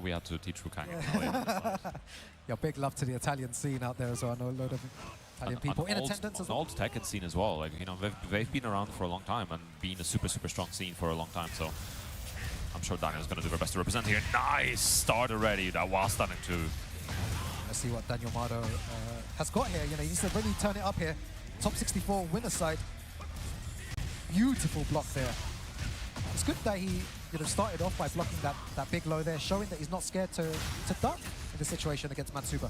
we had to teach Rukang. Yeah, big love to the Italian scene out there as well. I know a lot of Italian people in attendance as well. Old Tekken scene as well. Like, you know, they've been around for a long time and been a super strong scene for a long time. So I'm sure Daniel's going to do their best to represent here. Nice start already. That was stunning too. Let's see what Daniel Mado has got here. You know, he needs to really turn it up here. Top 64 winner side. Beautiful block there. It's good that he, you know, started off by blocking that big low there, showing that he's not scared to duck in this situation against Matsuba.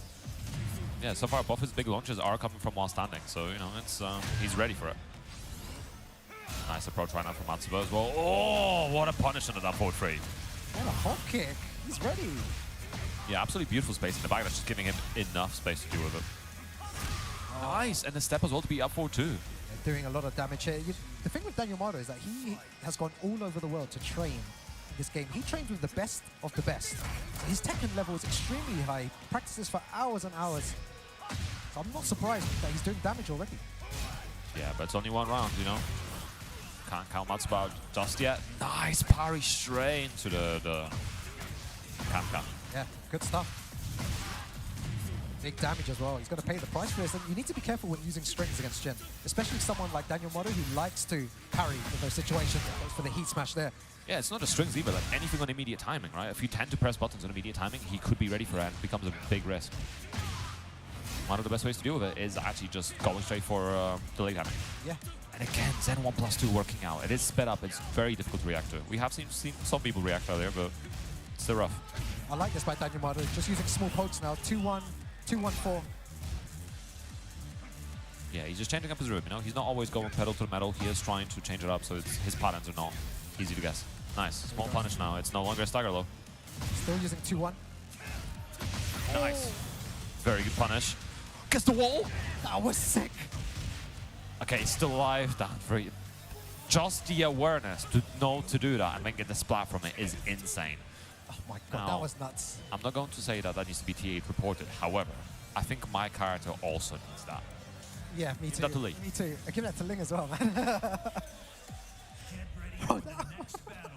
Yeah, so far both his big launches are coming from while standing, so you know it's he's ready for it. Nice approach right now from Matsuba as well. Oh, what a punish into that 4-3. What a hop kick. He's ready. Yeah, absolutely beautiful space in the back. That's just giving him enough space to deal with it. Nice, and the step as well to be up 4-2. Doing a lot of damage here. The thing with Daniel Mado is that he has gone all over the world to train in this game. He trains with the best of the best. His Tekken level is extremely high. He practices for hours and hours. So I'm not surprised that he's doing damage already. Yeah, but it's only one round, you know. Can't count Matsuba out just yet. Nice parry straight into the cam. Yeah, good stuff. Big damage as well. He's going to pay the price for this. And you need to be careful when using strings against Jin, especially someone like Daniel Mado who likes to parry in those situations. For the heat smash there. Yeah, it's not just strings either. Like anything on immediate timing, right? If you tend to press buttons on immediate timing, he could be ready for it and it becomes a big risk. One of the best ways to deal with it is actually just going straight for delayed timing. Yeah. And again, Zen 1+2 working out. It is sped up. It's very difficult to react to. We have seen some people react out there, but it's still rough. I like this by Daniel Mado. Just using small pokes now. 2-1, 2-1-4. Yeah, he's just changing up his rhythm, you know? He's not always going pedal to the metal. He is trying to change it up, so his patterns are not easy to guess. Nice. Small punish now. It's no longer a stagger low. Still using 2-1. Nice. Very good punish. Gets the wall. That was sick. Okay, he's still alive. Down very. Just the awareness to know to do that and then get the splat from it is insane. Oh my god, now, that was nuts. I'm not going to say that needs to be T8 reported. However, I think my character also needs that. Yeah, me too. That to Lee. Me too. I give that to Ling as well, man. Bro, what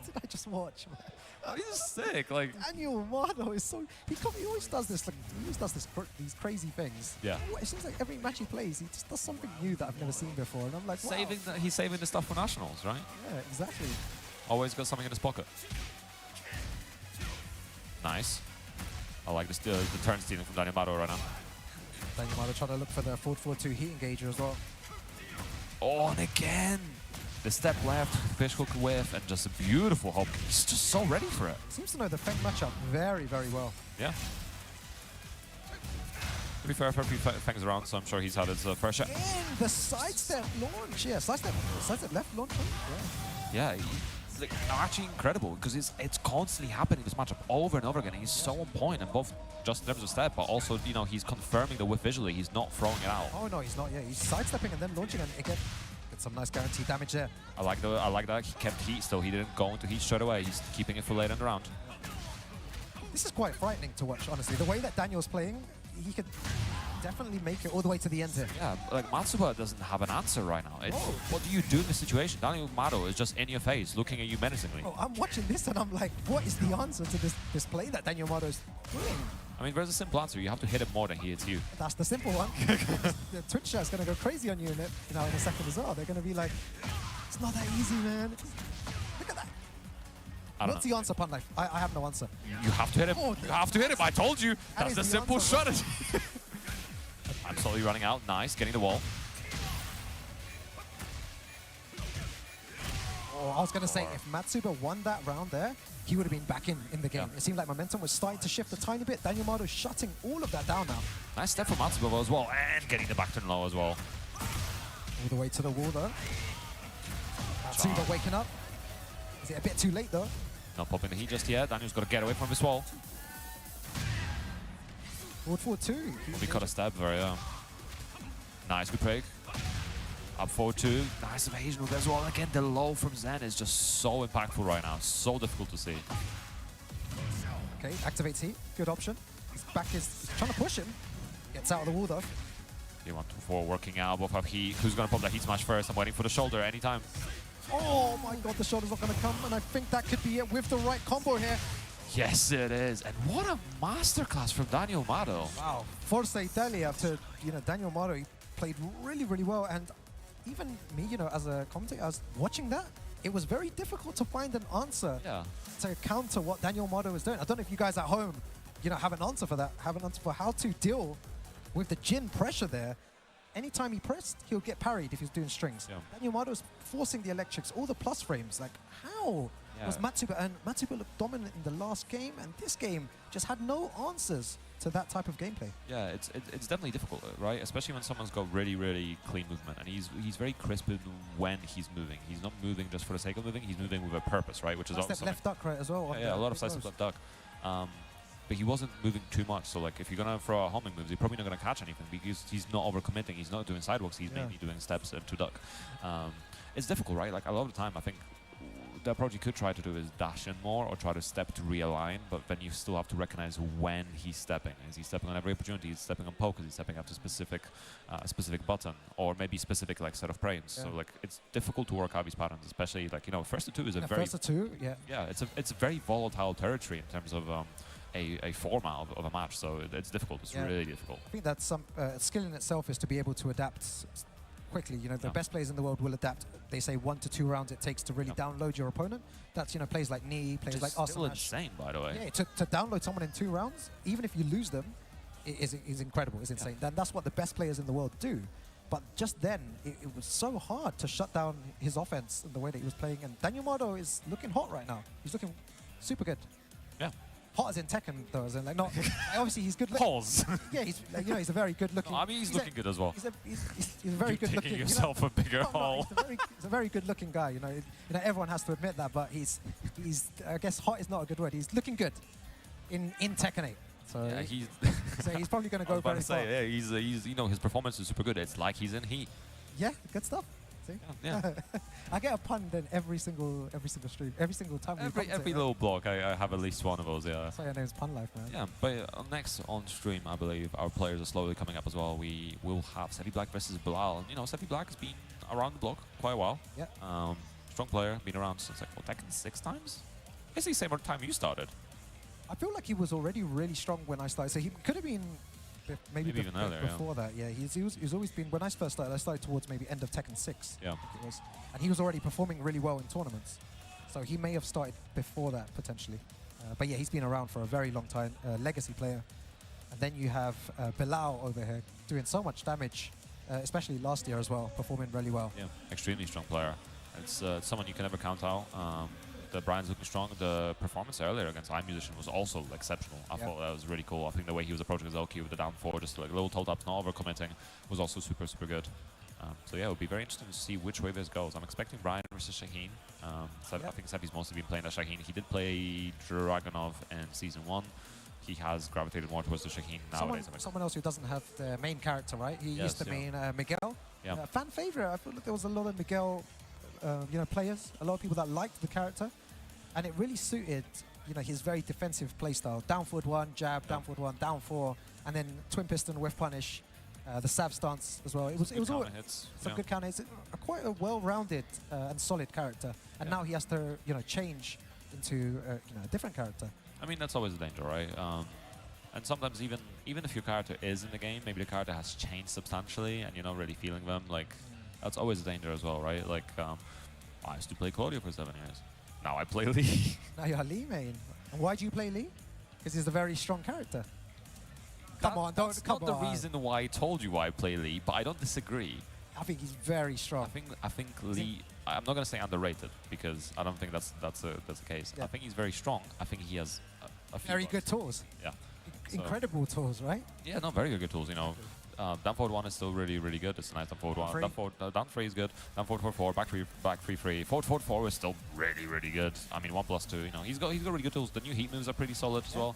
did I just watch? Man? Oh, he's sick. Like Daniel Mado is so he always does this. Like he always does these crazy things. Yeah. It seems like every match he plays, he just does something new that I've never seen before, and I'm like, wow. He's saving the stuff for nationals, right? Yeah, exactly. Always got something in his pocket. Nice. I like this, the turn stealing from Daniel Mado right now. Daniel Mado trying to look for the 4-4-2 heat engager as well. Oh, and again. The step left, fish hook whiff, and just a beautiful hook. He's just so ready for it. Seems to know the Feng matchup very, very well. Yeah. To be fair, Feng's around, so I'm sure he's had his fair share. And the sidestep launch. Yeah, sidestep left launch. Yeah, he's like, actually incredible because it's constantly happening this matchup over and over again. He's so on point, and both just in terms of step, but also, you know, he's confirming the whiff visually. He's not throwing it out. Oh no, he's not. Yeah, he's sidestepping and then launching, and again, get some nice guaranteed damage there. I like that he kept heat still. He didn't go into heat straight away. He's keeping it for later in the round. This is quite frightening to watch, honestly. The way that Daniel's playing, he could definitely make it all the way to the end here. Yeah, like Matsuba doesn't have an answer right now. What do you do in this situation? Daniel Mado is just in your face, looking at you menacingly. Oh, I'm watching this and I'm like, what is the answer to this play that Daniel Mado is doing? I mean, there's a simple answer. You have to hit him more than he hits you. That's the simple one. The Twitch chat's going to go crazy on you in a second as well. They're going to be like, it's not that easy, man. Look at that. What's the answer, Pun Life? I have no answer. You have to hit him. You have to hit him. I told you. That's the simple strategy. I'm slowly running out. Nice. Getting the wall. Oh, I was going to say, if Matsuba won that round there, he would have been back in the game. Yeah. It seemed like momentum was starting to shift a tiny bit. Daniel Mado shutting all of that down now. Nice step from Matsuba as well, and getting the back turn low as well. All the way to the wall, though. Matsuba waking up. Is it a bit too late, though? Not popping the heat just yet. Daniel's got to get away from this wall. Forward 2. We cut a step very nice, good break. Up 4-2. Nice evasion move as well. And again, the low from Zen is just so impactful right now. So difficult to see. Okay, activates heat. Good option. His back is trying to push him. Gets out of the wall, though. You want 2-4 working out. Both have heat. Who's going to pop that heat smash first? I'm waiting for the shoulder anytime. Oh my god, the shoulder's not going to come. And I think that could be it with the right combo here. Yes, it is. And what a masterclass from Daniel Mato. Wow. Forza Italia to, Daniel Mato, he played really, really well. And even me, as a commentator, I was watching that. It was very difficult to find an answer to counter what Daniel Mato was doing. I don't know if you guys at home, have an answer for that, have an answer for how to deal with the Jin pressure there. Anytime he pressed, he'll get parried if he's doing strings. Yeah. Daniel Mato was forcing the electrics, all the plus frames. Like, how was Matsuba? And Matsuba looked dominant in the last game, and this game just had no answers to that type of gameplay. Yeah, it's definitely difficult, right? Especially when someone's got really, really clean movement, and he's very crisp in when he's moving. He's not moving just for the sake of moving. He's moving with a purpose, right? Which is also left duck right as well. Yeah, a lot of side step left duck. But he wasn't moving too much. So like, if you're gonna throw a homing moves, you're probably not gonna catch anything because he's not overcommitting. He's not doing sidewalks. He's mainly doing steps to duck. It's difficult, right? Like a lot of the time, I think the approach you could try to do is dash in more or try to step to realign, but then you still have to recognize when he's stepping. Is he stepping on every opportunity? Is he stepping on poke? Is he stepping after specific button or maybe specific like set of frames? So like it's difficult to work out these patterns, especially like first to two is a very first to two, it's a very volatile territory in terms of a format of a match. So it's difficult. It's really difficult. I think that's some skill in itself is to be able to adapt quickly. The best players in the world will adapt. They say 1 to 2 rounds it takes to really download your opponent. That's plays like Knee, plays like Arsenal. Still insane, by the way. Yeah, to download someone in 2 rounds, even if you lose them, is incredible. It's insane. That's what the best players in the world do. But just then, it was so hard to shut down his offense in the way that he was playing. And Daniel Mato is looking hot right now. He's looking super good. Yeah. Hot as in Tekken, though, as in like not. Obviously, he's good looking. Pause. Yeah, he's he's a very good looking. No, I mean, he's looking good as well. He's a very good looking. Yourself a bigger hole. He's a very good looking guy. Everyone has to admit that, but he's I guess hot is not a good word. He's looking good in Tekken 8. So yeah, so he's probably going to go very far. Yeah, he's his performance is super good. It's like he's in heat. Yeah, good stuff. See? Yeah. I get a pun then every single stream, every single time. Every little block, I have at least one of those. Yeah. That's why your name's Pun Life, man. Yeah, but next on stream, I believe our players are slowly coming up as well. We will have Sevi Black versus Bilal. And Sevi Black has been around the block quite a while. Yeah. Strong player, been around since like Tekken 6 times. It's the same time you started. I feel like he was already really strong when I started. So he could have been maybe even earlier, before that. Yeah, he's always been. When I first started, I started towards maybe end of Tekken 6. Yeah. I think it was, and he was already performing really well in tournaments. So he may have started before that potentially. But yeah, he's been around for a very long time. Legacy player. And then you have Bilal over here doing so much damage, especially last year as well, performing really well. Yeah, extremely strong player. It's someone you can never count out. The Brian's looking strong. The performance earlier against iMusician was also exceptional. I thought that was really cool. I think the way he was approaching his Oki with the down 4, just like little toe taps, not overcommitting, was also super, super good. So yeah, it would be very interesting to see which way this goes. I'm expecting Brian versus Shaheen. I think Sevi's mostly been playing as Shaheen. He did play Dragunov in Season 1. He has gravitated more towards the Shaheen nowadays. Someone else who doesn't have the main character, right? He used to mean Miguel. Yeah. Fan favorite. I feel like there was a lot of Miguel players, a lot of people that liked the character, and it really suited his very defensive playstyle. Down forward 1, jab, down forward 1, down 4, and then twin piston with punish, the Sav stance as well. It was all some good counter hits. Quite a well-rounded and solid character, and now he has to change into a different character. I mean, that's always a danger, right? And sometimes even if your character is in the game, maybe the character has changed substantially and you're not really feeling them. Like, that's always a danger as well, right? Like, I used to play Claudio for 7 years. Now I play Lee. Now you're a Lee main. And why do you play Lee? Because he's a very strong character. Come on, don't come on. That's not the reason why I told you why I play Lee, but I don't disagree. I think he's very strong. I think Lee. I'm not going to say underrated because I don't think that's the case. Yeah. I think he's very strong. I think he has a few very good tools. Yeah. Incredible tools, right? Yeah, no, very good tools. Down forward 1 is still really, really good. It's a nice down forward 1. Down 3 is good. Down forward 4, back 3. Forward 4 is still really, really good. I mean, 1+2. He's got really good tools. The new heat moves are pretty solid as well.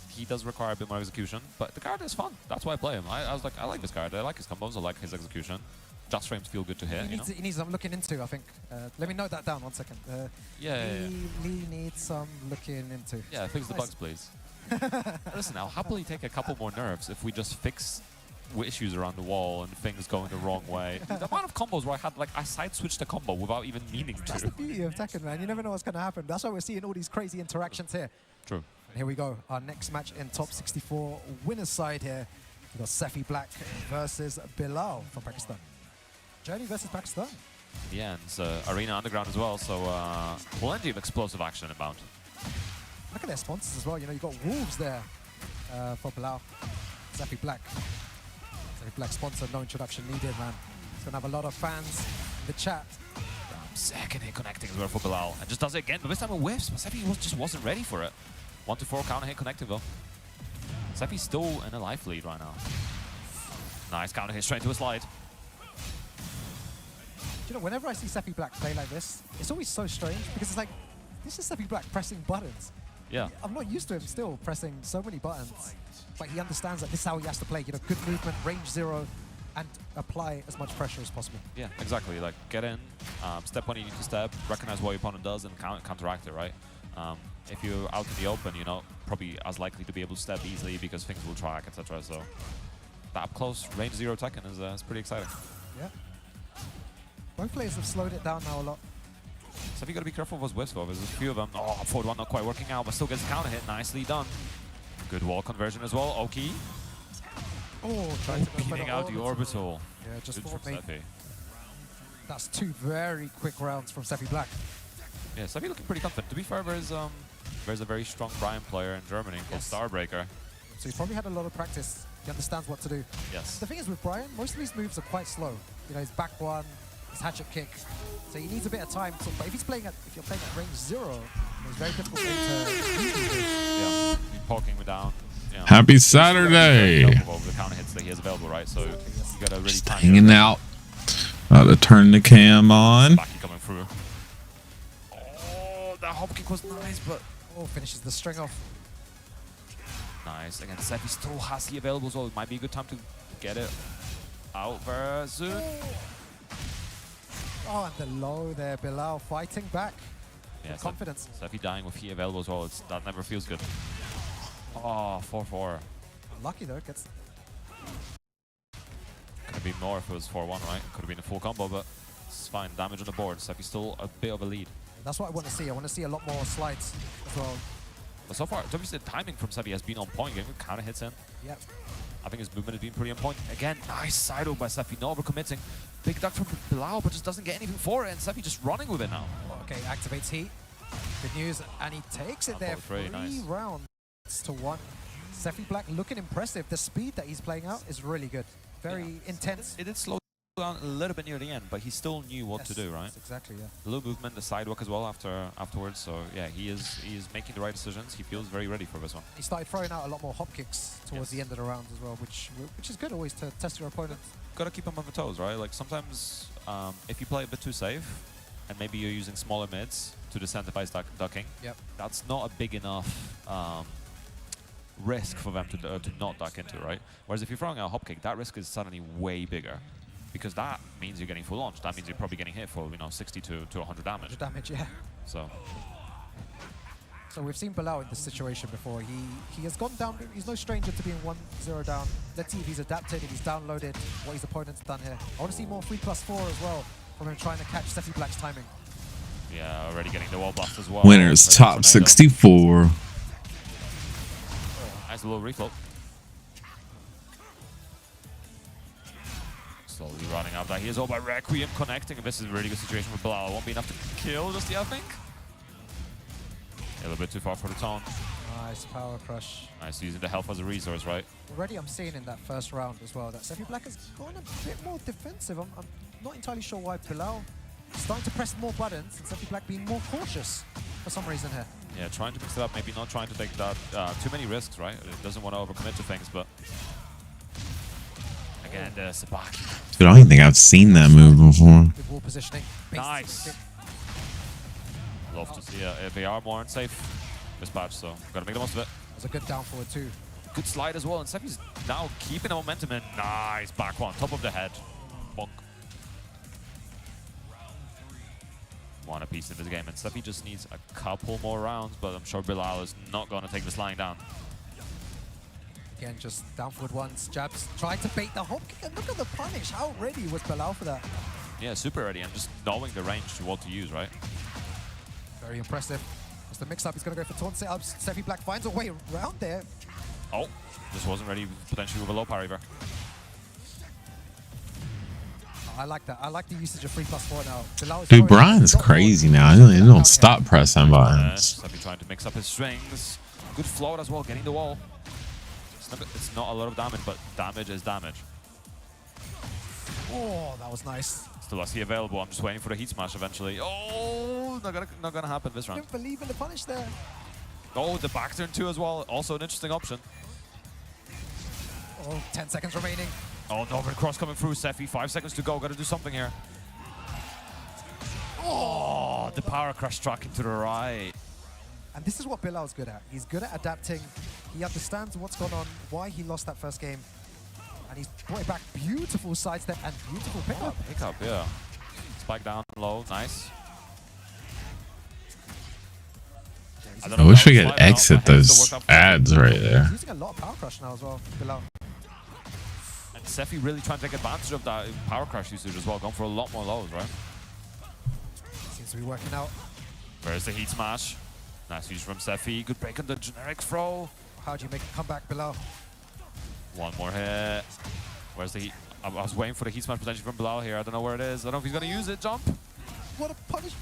He does require a bit more execution, but the character is fun. That's why I play him. I was like, I like this character. I like his combos. I like his execution. Just frames feel good to hit. He needs some looking into, I think. Let me note that down 1 second. Lee needs some looking into. Yeah, fix the bugs, please. Listen, I'll happily take a couple more nerfs if we just fix issues around the wall and things going the wrong way. The amount of combos where I had, like, I side-switched a combo without even meaning to. That's the beauty of Tekken, man. You never know what's going to happen. That's why we're seeing all these crazy interactions here. True. And here we go. Our next match in top 64 winner's side here. We've got Sephi Black versus Bilal from Pakistan. Journey versus Pakistan. Yeah, and it's Arena Underground as well, so plenty of explosive action inbound. Look at their sponsors as well. You know, you've got Wolves there for Bilal. Sephi Black. Sephi Black sponsor, no introduction needed, man. He's going to have a lot of fans in the chat. Second hit connecting as well for Bilal. And just does it again, but this time it whiffs. But Sephi just wasn't ready for it. 1-4 counter hit connecting though. Sephi's still in a life lead right now. Nice counter hit straight to a slide. You know, whenever I see Sephi Black play like this, it's always so strange because it's like, this is Sephi Black pressing buttons. Yeah. I'm not used to him still pressing so many buttons, but he understands that this is how he has to play. You know, good movement, range 0, and apply as much pressure as possible. Yeah, exactly. Like, get in, step when you need to step, recognize what your opponent does, and counteract it, right? If you're out in the open, you're not probably as likely to be able to step easily because things will track, etc. So, that up close range 0 Tekken is pretty exciting. Yeah. Both players have slowed it down now a lot. So you got to be careful with those whiffs though. There's a few of them. Oh, forward one not quite working out, but still gets a counter hit. Nicely done. Good wall conversion as well. Oki. Oh, trying to beating out the orbital. Yeah, just good thought from maybe. Sephi. That's 2 very quick rounds from Sephi Black. Yeah, Sephi looking pretty confident. To be fair, there's a very strong Brian player in Germany called Starbreaker. So he's probably had a lot of practice. He understands what to do. Yes. The thing is with Brian, most of his moves are quite slow. You know, his back one, his hatchet kick. So he needs a bit of time. But if you're playing at range 0, it's very difficult for him to yeah, he's poking me down. You know, Happy Saturday! Over the counter hits that he has available, right? So you gotta really Just hanging out. About to turn the cam on. Backy coming through. Oh, that hop kick was nice, but finishes the string off. Nice. Again, Sephi still has the available, so it might be a good time to get it out very soon. Oh, and the low there, Bilal fighting back. Yeah, Confidence. Sephi dying with heat available as well. That never feels good. Oh, 4-4. Lucky though, gets. Could have been more if it was 4-1, right? Could have been a full combo, but it's fine. Damage on the board. Sephi's still a bit of a lead. That's what I want to see. I want to see a lot more slides as well. But so far, obviously the timing from Sephi has been on point. Getting counter hits in. Yep. I think his movement has been pretty on point. Again, nice side by Sephi, not overcommitting. Big duck from Bilal, but just doesn't get anything for it, and Sephi just running with it now. Okay, activates heat. Good news, and he takes it there. 3 nice. rounds to 1. Sephi Black looking impressive. The speed that he's playing out is really good. Very intense. It did slow down a little bit near the end, but he still knew what to do, right? Exactly, yeah. The little movement, the sidewalk as well afterwards. So yeah, he is making the right decisions. He feels very ready for this one. He started throwing out a lot more hop kicks towards the end of the round as well, which is good always to test your opponent. Gotta keep him on the toes, right? Like sometimes if you play a bit too safe, and maybe you're using smaller mids to disincentivize ducking, that's not a big enough risk for them to not duck into, right? Whereas if you're throwing out a hop kick, that risk is suddenly way bigger. Because that means you're getting full launch. That means you're probably getting hit for 60 to 100 damage. 100 damage, yeah. So we've seen Bilal in this situation before. He has gone down. He's no stranger to being 1-0 down. Let's see if he's adapted, if he's downloaded what his opponent's done here. I want to see more 3+4 as well from him trying to catch Sephi Black's timing. yeah, already getting the wall blast as well. Winners top 64. Nice little refloat. Slowly running out that. He is all by Requiem connecting, and this is a really good situation for Bilal. It won't be enough to kill just yet, I think. A little bit too far for the taunt. Nice power crush. Nice, using the health as a resource, right? Already I'm seeing in that first round as well that Sephi Black has gone a bit more defensive. I'm not entirely sure why Bilal is starting to press more buttons and Sephi Black being more cautious for some reason here. Yeah, trying to mix it up, maybe not trying to take that too many risks, right? It doesn't want to overcommit to things, but again, the Sabaki. Dude, I don't even think I've seen that move before. Good wall positioning. Nice. Love to see they are more unsafe this patch, so gotta make the most of it. It was a good down forward too. Good slide as well, and Sephi's now keeping the momentum in. Nice back one, top of the head. Bonk. One apiece in this game, and Sephi just needs a couple more rounds, but I'm sure Bilal is not going to take this lying down. Again, just down forward once, jabs, trying to bait the hop kick, and look at the punish. How ready was Bilal for that? Yeah, super ready, and just knowing the range to what to use, right? Very impressive. As the mix-up, he's going to go for taunt setups. Sefi Black finds a way around there. Oh, just wasn't ready potentially with a low parry there. I like that. I like the usage of 3+4 now. Bilal is Dude, throwing Brian's a lot crazy more. now. He don't stop pressing buttons. Sefi trying to mix up his strings. Good float as well, getting the wall. It's not a lot of damage, but damage is damage. Oh, that was nice. Still SC available. I'm just waiting for the heat smash eventually. Oh, not gonna happen this I round. didn't believe in the punish there. Oh, the back turn too as well. Also an interesting option. Oh, 10 seconds remaining. Oh no, but cross coming through. Sefi, 5 seconds to go. Gotta do something here. Oh, the power crash struck into the right. And this is what Bilal's good at. He's good at adapting. He understands what's gone on, why he lost that first game. And he's brought it back. Beautiful sidestep and beautiful pickup. Pickup, yeah. Spike down low, nice. I wish we could exit those ads right there. He's using a lot of power crush now as well, Bilal. And Sefi really trying to take advantage of that power crash usage as well, going for a lot more lows, right? Seems to be working out. Where's the heat smash? Nice use from Sefi. Good break on the generic throw. How do you make a comeback, Bilal? One more hit. Where's the heat? I was waiting for the heat smash potentially from Bilal here. I don't know where it is. I don't know if he's going to use it. Jump. What a punish.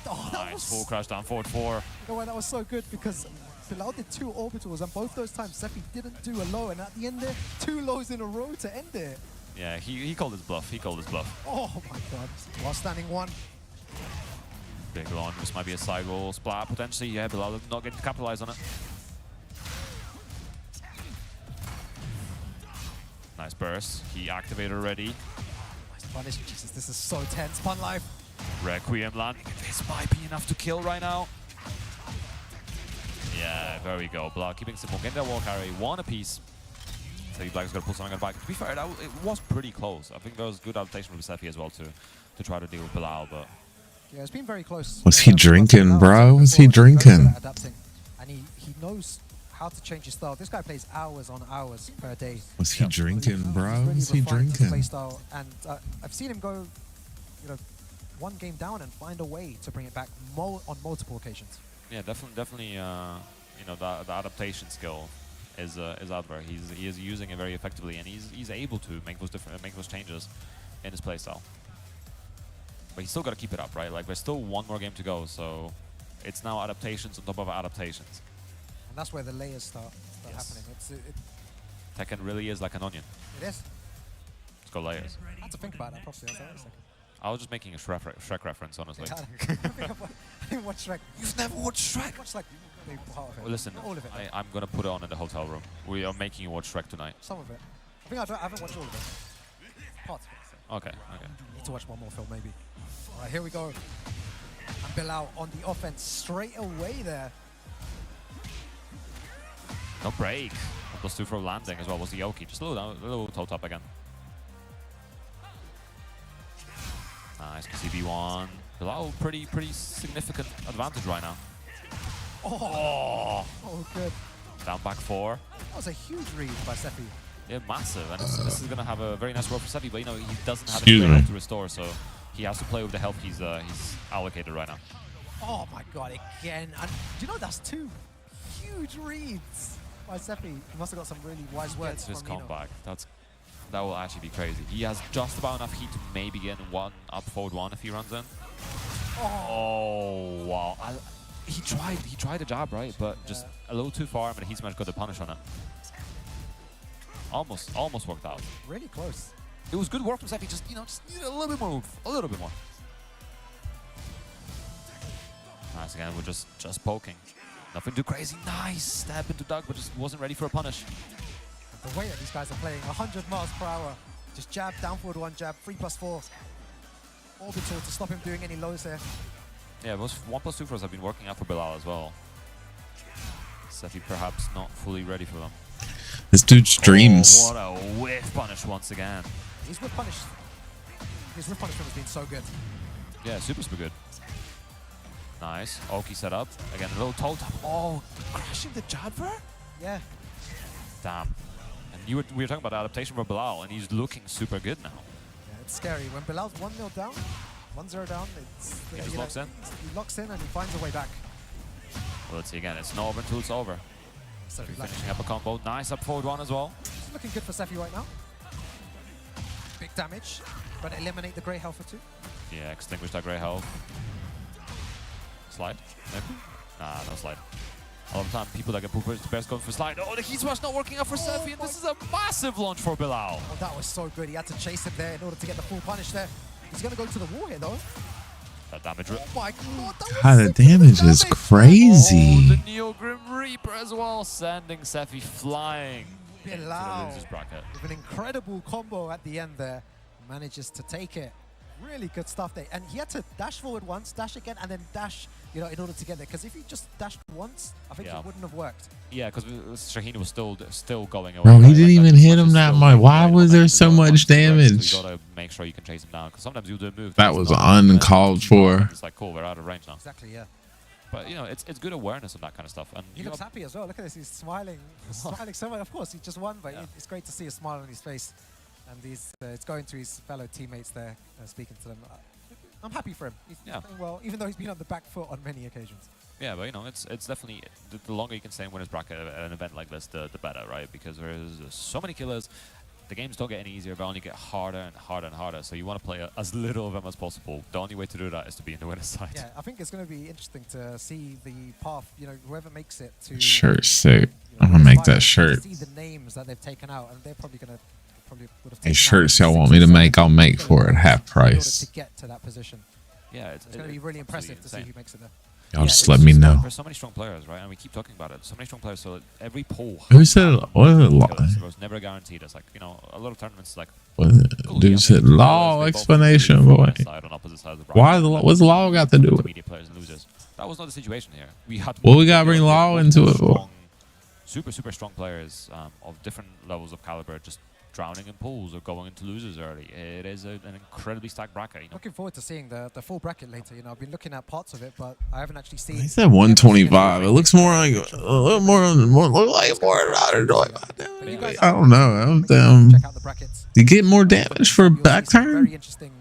Oh, that Nice. was... Full crash down forward 4. You know why that was so good? Because Bilal did 2 orbitals, and both those times Sefi didn't do a low, and at the end there, 2 lows in a row to end it. Yeah, he called his bluff. He called his bluff. Oh my god. While standing 1. Big launch. This might be a side roll splat potentially. Yeah, Bilal not getting to capitalize on it. Nice burst. He activated already. Nice punish. Jesus, this is so tense. Fun life. Requiem landing. This might be enough to kill right now. Yeah, there we go. Bilal keeping simple. Getting that wall carry. 1 apiece. So Black's going to pull something on the back. To be fair, it was pretty close. I think there was good adaptation from Sefi as well to try to deal with Bilal, but... Yeah, it's been very close. What's he drinking, bro? What's he drinking? Adapting. And he knows how to change his style. This guy plays hours on hours per day. What's he drinking, bro? He's really What's he refined his drinking? play style. And I've seen him go, 1 game down and find a way to bring it back on multiple occasions. Yeah, definitely. The adaptation skill is out there. He is using it very effectively, and he's able to make those changes in his playstyle. But he's still got to keep it up, right? Like there's still 1 more game to go, so it's now adaptations on top of adaptations. And that's where the layers start happening. Tekken really is like an onion. It is. It's got layers. I had to think about that properly. I was like, wait a second. I was just making a Shrek reference, honestly. I didn't watch Shrek. You've never watched Shrek? I watched like maybe part of it. Well, listen, Not all of it. I'm gonna put it on in the hotel room. We are making you watch Shrek tonight. Some of it. I think I haven't watched all of it. Parts of it. So. Okay. Need to watch 1 more film maybe. All right, here we go. And Bilal on the offense straight away there. No break. +2 for landing as well was the Yoki. Just a little toe tap again. Nice CB1. Bilal, pretty significant advantage right now. Oh, good. Down back 4. That was a huge read by Sefi. Yeah, massive. And this is going to have a very nice role for Sefi, but he doesn't have Excuse any me. health to restore, so he has to play with the health he's allocated right now. Oh my god, again. And do you know that's 2 huge reads by Sefi? He must have got some really wise words Gets his from Nino. comeback. That will actually be crazy. He has just about enough heat to maybe get in up forward 1 if he runs in. Oh wow. He tried a jab, right? But just a little too far, and the heat smash got the punish on it. Almost worked out. Really close. It was good work from Sefi, just needed a little bit more move. A little bit more. Nice again, we're just poking. Nothing too crazy. Nice step into Doug, but just wasn't ready for a punish. The way that these guys are playing, 100 miles per hour. Just jab, down forward 1 jab, 3+4. Orbital to stop him doing any lows there. Yeah, those 1+2 throws have been working out for Bilal as well. Sefi perhaps not fully ready for them. This dude streams. Oh, what a whiff punish once again. His whip punishment has been so good. Yeah, super good. Nice. Oki set up. Again, a little toe tap. Oh, crashing the jabber? Yeah. Damn. And we were talking about adaptation for Bilal, and he's looking super good now. Yeah, it's scary. When Bilal's 1-0 down, 1-0 down, it's, He just locks in. He locks in and he finds a way back. Well, let's see again. It's not over until it's over. So Finishing up a combo. Nice up forward one as well. It's looking good for Seffi right now. Big damage. Trying to eliminate the grey health for 2. Yeah, extinguish that grey health. Slide? Maybe? Nah, no slide. All the time, people that get poopers, the best going for slide. Oh, the heat smash not working out for Seffi, and this is a massive launch for Bilal. Oh, that was so good. He had to chase him there in order to get the full punish there. He's going to go to the wall here, though. That damage. Oh my god, that God, the damage is Oh, crazy. the Neo Grim Reaper as well, sending Seffi flying into the Bilal losers bracket. with an incredible combo at the end there. Manages to take it. Really good stuff there. And he had to dash forward once, dash again, and then dash, you know, in order to get there. Because if he just dashed once, I think it wouldn't have worked. Yeah, because Shaheen was still going away. Bro, he right? didn't Like, even hit him that much. Why was there so much damage? So you gotta make sure you can chase him down. Because sometimes you do a move. That was uncalled for. It's like, cool, we're out of range now. Exactly, yeah. But, you know, it's good awareness of that kind of stuff. And He looks happy as well. Look at this. He's smiling. Smiling so much. Of course, he just won, but it's great to see a smile on his face. And it's going to his fellow teammates there, speaking to them. I'm happy for him. He's playing well, even though he's been on the back foot on many occasions. Yeah, but you know, it's definitely the longer you can stay in winners bracket at an event like this, the better, right? Because there's so many killers. The games don't get any easier, but only get harder and harder and harder. So you want to play as little of them as possible. The only way to do that is to be in the winner's side. Yeah, I think it's going to be interesting to see the path. You know, whoever makes it to. Shirt's sick. I'm gonna make that shirt. See the names that they've taken out, and they're probably going to. Hey, shirts y'all want me to make, I'll make for it half price. To get to that position. Yeah, it's going to be really impressive to see who makes it there. Y'all just let me know. There's so many strong players, right? And we keep talking about it. So many strong players. So every poll. Who said what? It was never guaranteed. It's like, you know, a lot of tournaments like. Cool, dude said law explanation, boy. Why what's law got to do with it? Players and losers. That was not the situation here. We had. Well, we gotta bring law into it. Super strong players of different levels of caliber just drowning in pools or going into losers early. It is an incredibly stacked bracket. You know? Looking forward to seeing the full bracket later. You know, I've been looking at parts of it, but I haven't actually seen. He said 125. It looks more like a little more like more. I don't know. Check out the brackets. You get more damage for back turn. Very interesting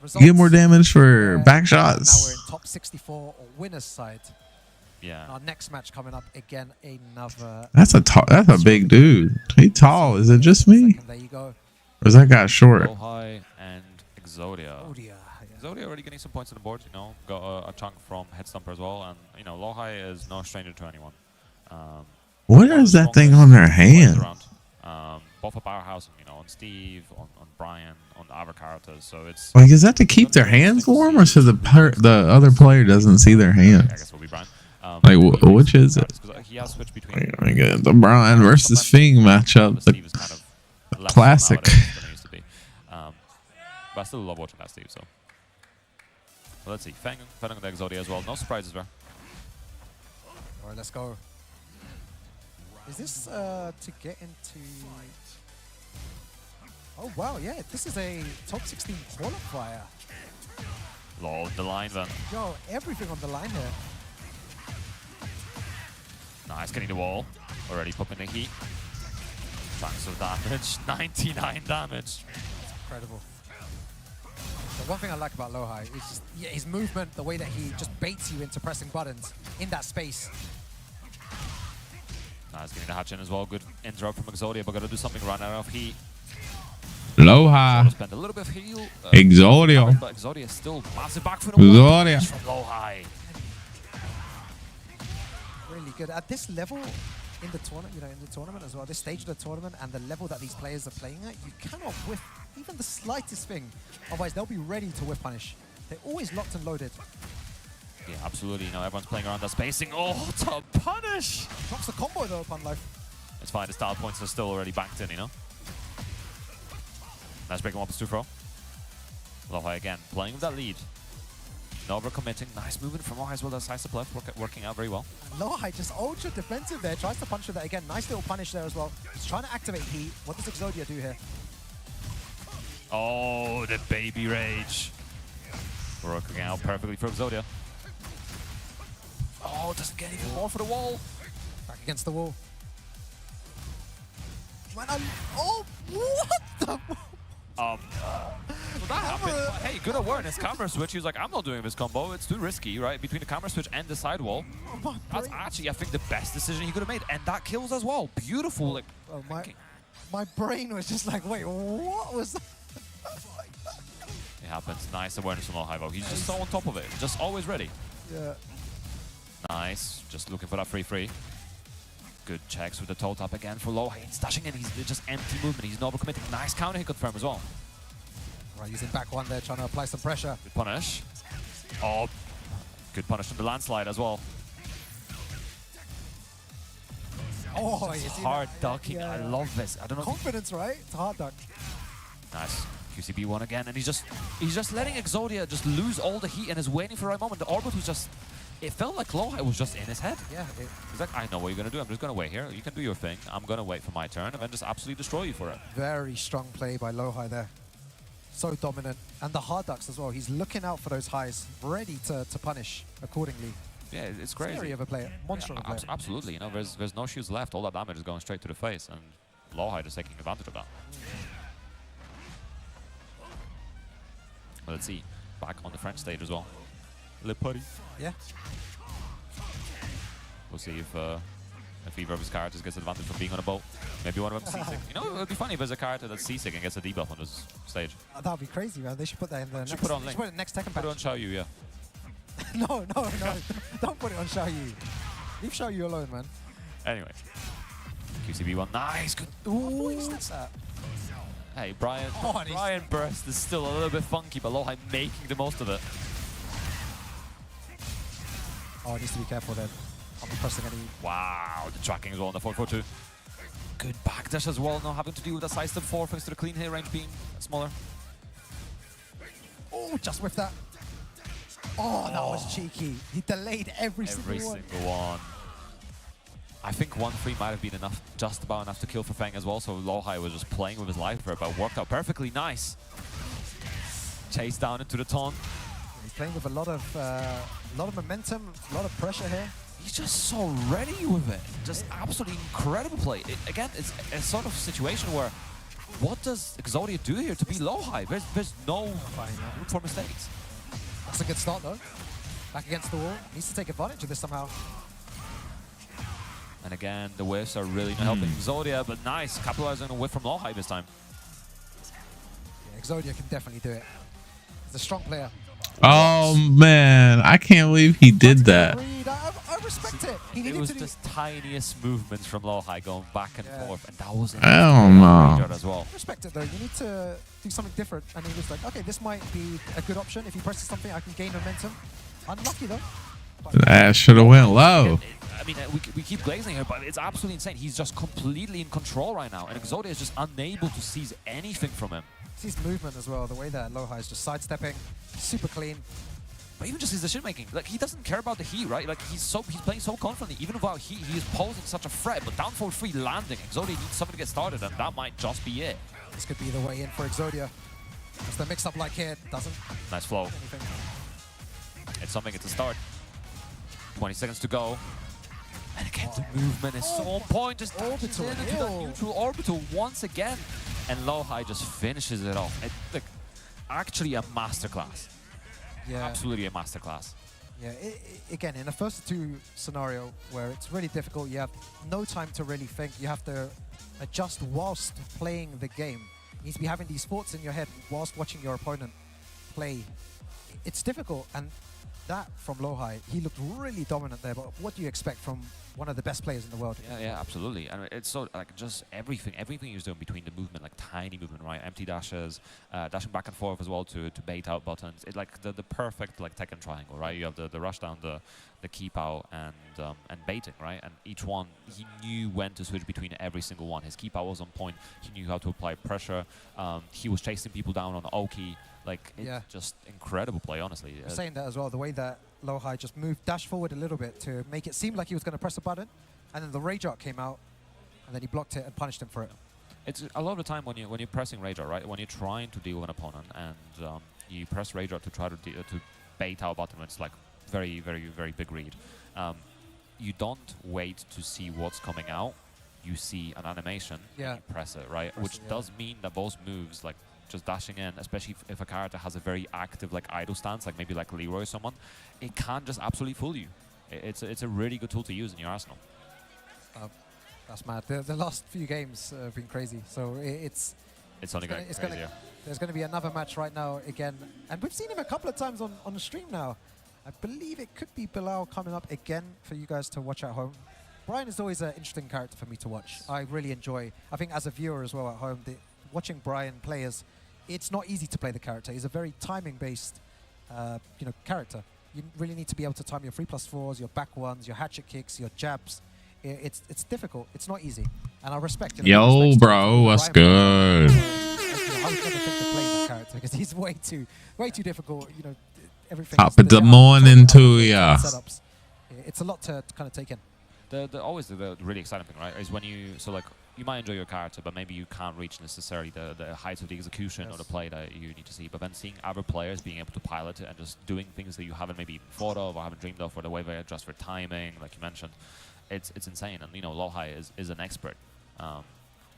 results. You get more damage for back shots. Now we're in top 64 winners side. Yeah. Our next match coming up again, another. That's a big dude. He tall. Is it just me? There you go. Or is that guy short? Lohai and Exodia. Exodia already getting some points on the board. You know, got a chunk from Headstomper as well, and you know, Lohai is no stranger to anyone. What is that thing on their hand? Both a powerhouse, you know, on Steve, on Brian, on the other characters. So it's like, is that to keep their hands warm, or so the other player doesn't see their hands? I guess it'll be Brian. Like, which is it? He has switched between the Brian versus Fing matchup. Steve is kind of classic. Than it used to be. But I still love watching that Steve. So let's see. Feng on the Exodia as well. No surprises there. All right, let's go. Is this to get into? Oh wow, yeah. This is a top 16 qualifier. Lol, the line then. Yo, everything on the line here. Nice, getting the wall. Already popping the heat. Chunks of damage. 99 damage. That's incredible. The one thing I like about Lohai is just his movement, the way that he just baits you into pressing buttons in that space. Nice, getting the hatch in as well. Good interrupt from Exodia, but gotta do something run out of heat. Lohai. Spend a little bit of heal. Exodia. But Exodia is still massive back foot. Exodia. From Lohai. Really good at this level in the tournament. You know, in the tournament as well. This stage of the tournament and the level that these players are playing at, you cannot whiff even the slightest thing. Otherwise, they'll be ready to whiff punish. They're always locked and loaded. Yeah, absolutely. You know, everyone's playing around that spacing. Oh, to punish! Drops the combo though upon life. It's fine. The style points are still already banked in. You know. Nice break him up as 2-throw. Lohai again playing with that lead. No overcommitting. Nice movement from Lohai as well. That side step left working out very well. Lohai just ultra defensive there. Tries to punch with that again. Nice little punish there as well. He's trying to activate heat. What does Exodia do here? Oh, the baby rage. Working out perfectly for Exodia. Oh, doesn't get even more for the wall. Back against the wall. Man, oh, what the? Well, that happened. But hey, good awareness. Camera switch. He was like, I'm not doing this combo. It's too risky, right? Between the camera switch and the sidewall. Oh, That's actually, I think, the best decision he could have made. And that kills as well. Beautiful. Like, my brain was just like, wait, what was that? It happens. Nice awareness from Low-High. He's just so on top of it. Just always ready. Yeah. Nice. Just looking for that free. Good checks with the toe tap again for Low-High. He's dashing in. He's just empty movement. He's not overcommitting. Nice counter hit confirm as well. Right, using back one there, trying to apply some pressure. Good punish. Oh, good punish from the landslide as well. Oh, it's hard ducking. Yeah. I love this. I don't know. Confidence, right? It's a hard duck. Nice. QCB one again, and he's just letting Exodia just lose all the heat and is waiting for the right moment. The orbit was just. It felt like Low-High was just in his head. Yeah. He's like, I know what you're going to do. I'm just going to wait here. You can do your thing. I'm going to wait for my turn and then just absolutely destroy you for it. Very strong play by Low-High there. So dominant. And the hard ducks as well. He's looking out for those highs, ready to punish accordingly. Yeah, it's crazy. Scary of a player. Monster of a player. Absolutely. You know, there's no shields left. All that damage is going straight to the face. And Low-High is taking advantage of that. Well, let's see. Back on the French stage as well. Le Putty. Yeah. We'll see if either of his characters gets advantage from being on a boat. Maybe one of them seasick. You know, it would be funny if there's a character that's seasick and gets a debuff on this stage. That would be crazy, man. They should put that in the next. Put it on Link. Put it next Tekken patch. Put it on Xiaoyu, yeah. no. Don't put it on Xiaoyu. Leave Xiaoyu alone, man. Anyway. QCB one. Nice. Good. Ooh. What's that? Hey, Brian Oh, burst is still a little bit funky, but Low-High making the most of it. Oh, it needs to be careful then. I'll be pressing any. Wow, the tracking as well on the 4-4-2. Good backdash as well, not having to deal with that sidestep 4 thanks to the clean hit range being smaller. Oh, just with that. Oh, that was cheeky. He delayed every single one. I think 1-3 might have been enough, just about enough to kill for Feng as well, so Low-High was just playing with his life for it, but worked out perfectly. Nice. Chase down into the taunt. He's playing with a lot of momentum, a lot of pressure here. He's just so ready with it. Just absolutely incredible play. Again, it's a sort of situation where what does Exodia do here to be Low-High? There's no room for mistakes. That's a good start though. Back against the wall. Needs to take advantage of this somehow. And again, the whiffs are really not helping Exodia, but nice. Capitalizing on a whiff from Low-High this time. Yeah, Exodia can definitely do it. He's a strong player. Oh man, I can't believe he did that. I respect it. It was just tiniest movements from Low-High going back and forth, and that was as well. I respect it though. You need to do something different. And he was like, okay, this might be a good option. If he presses something, I can gain momentum. Unlucky though. That should have went low. I mean, we keep glazing here, but it's absolutely insane. He's just completely in control right now, and Exodia is just unable to seize anything from him. His movement as well, the way that Low-High is just sidestepping, super clean. But even just his decision making, like he doesn't care about the heat, right? Like he's playing so confidently, even without heat, he is posing such a threat. But down 4-3 landing, Exodia needs something to get started, and that might just be it. This could be the way in for Exodia. As the mix-up like here doesn't. Nice flow. Anything. It's something. It's a start. 20 seconds to go. And again, the movement is so on point. Just dashes in into that neutral orbital once again. And Low-High just finishes it off. Like, actually a masterclass. Yeah. Absolutely a masterclass. Yeah, again, in the first two scenario where it's really difficult, you have no time to really think. You have to adjust whilst playing the game. You need to be having these thoughts in your head whilst watching your opponent play. It's difficult, and that from Low-High, he looked really dominant there, but what do you expect from one of the best players in the world? Yeah, absolutely. And it's so, like, just everything he was doing between the movement, like tiny movement, right? Empty dashes, dashing back and forth as well to bait out buttons. It's like the perfect, like, Tekken triangle, right? You have the rush down, the keep out, and baiting, right? And each one, he knew when to switch between every single one. His keep out was on point. He knew how to apply pressure. He was chasing people down on Oki. Like, it's just incredible play, honestly. You're saying that as well, the way that Low-High just moved, dashed forward a little bit to make it seem like he was going to press a button, and then the Rage Art came out, and then he blocked it and punished him for it. It's a lot of the time when you're pressing Rage Art, right? When you're trying to deal with an opponent, and you press Rage Art to try to bait out button, it's like very, very, very big read. You don't wait to see what's coming out. You see an animation, and you press it, right? Which does mean that those moves, like just dashing in, especially if a character has a very active like idle stance, like maybe like Leroy or someone, it can just absolutely fool you. It's a really good tool to use in your arsenal. That's mad. The last few games have been crazy, so it's only going crazier. There's going to be another match right now again, and we've seen him a couple of times on the stream now. I believe it could be Bilal coming up again for you guys to watch at home. Brian is always an interesting character for me to watch. I really enjoy, I think as a viewer as well at home, watching Brian play it's not easy to play the character. He's a very timing-based character. You really need to be able to time your 3+4s, your back ones, your hatchet kicks, your jabs. It's difficult. It's not easy. And I respect it. Yo, bro, what's good? I would never think to play that character because he's way too difficult. Everything. Top of the morning to ya. Setups. It's a lot to kind of take in. Always the really exciting thing, right, is when you might enjoy your character, but maybe you can't reach necessarily the heights of the execution or the play that you need to see. But then seeing other players being able to pilot it and just doing things that you haven't maybe even thought of or haven't dreamed of, or the way they adjust for timing, like you mentioned, it's insane. And Lohai is an expert,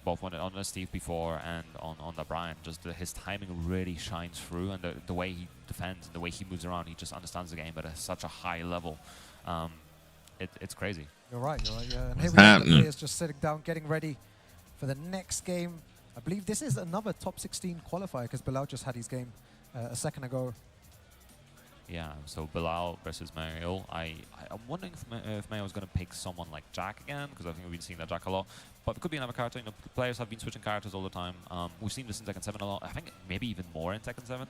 both on the Steve before and on the Brian. Just his timing really shines through, and the way he defends and the way he moves around, he just understands the game at such a high level. It's crazy. You're right. Yeah. And here we have the players just sitting down, getting ready for the next game. I believe this is another top 16 qualifier because Bilal just had his game a second ago. Yeah, so Bilal versus Mario. I'm wondering if Mario is going to pick someone like Jack again, because I think we've been seeing that Jack a lot. But it could be another character. The players have been switching characters all the time. We've seen this in Tekken 7 a lot. I think maybe even more in Tekken 7.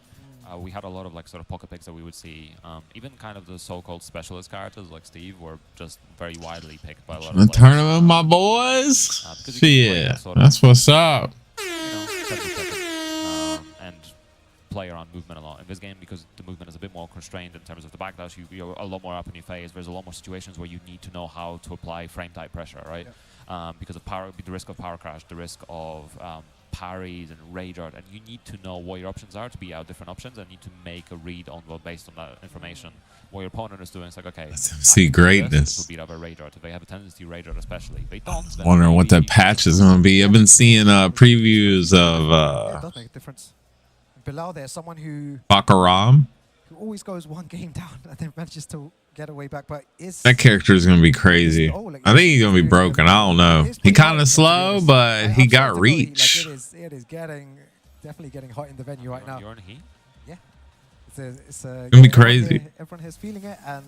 We had a lot of sort of pocket picks that we would see. Even kind of the so-called specialist characters like Steve were just very widely picked by a lot of players. The tournament, my boys. Yeah, that's what's up. And play around movement a lot in this game, because the movement is a bit more constrained in terms of the backdash. You're a lot more up in your face. There's a lot more situations where you need to know how to apply frame type pressure, right? Yeah. Because of the risk of power crash, the risk of parries and rage art, and you need to know what your options are to be out different options, and need to make a read on based on that information. What your opponent is doing, it's like, okay, see greatness. To beat up a rage art. If they have a tendency to rage art, especially, they don't. Wondering what that patch is going to be. I've been seeing previews of. It does make a difference. Bilal there, someone who Bakaram, who always goes one game down and then manages to get away back, but that character is going to be crazy. I think he's going to be broken. I don't know. He kind of slow, but he got reach. It is definitely getting hot in the venue right now. You're on heat? Yeah. It's going to be crazy. Everyone here is feeling it, and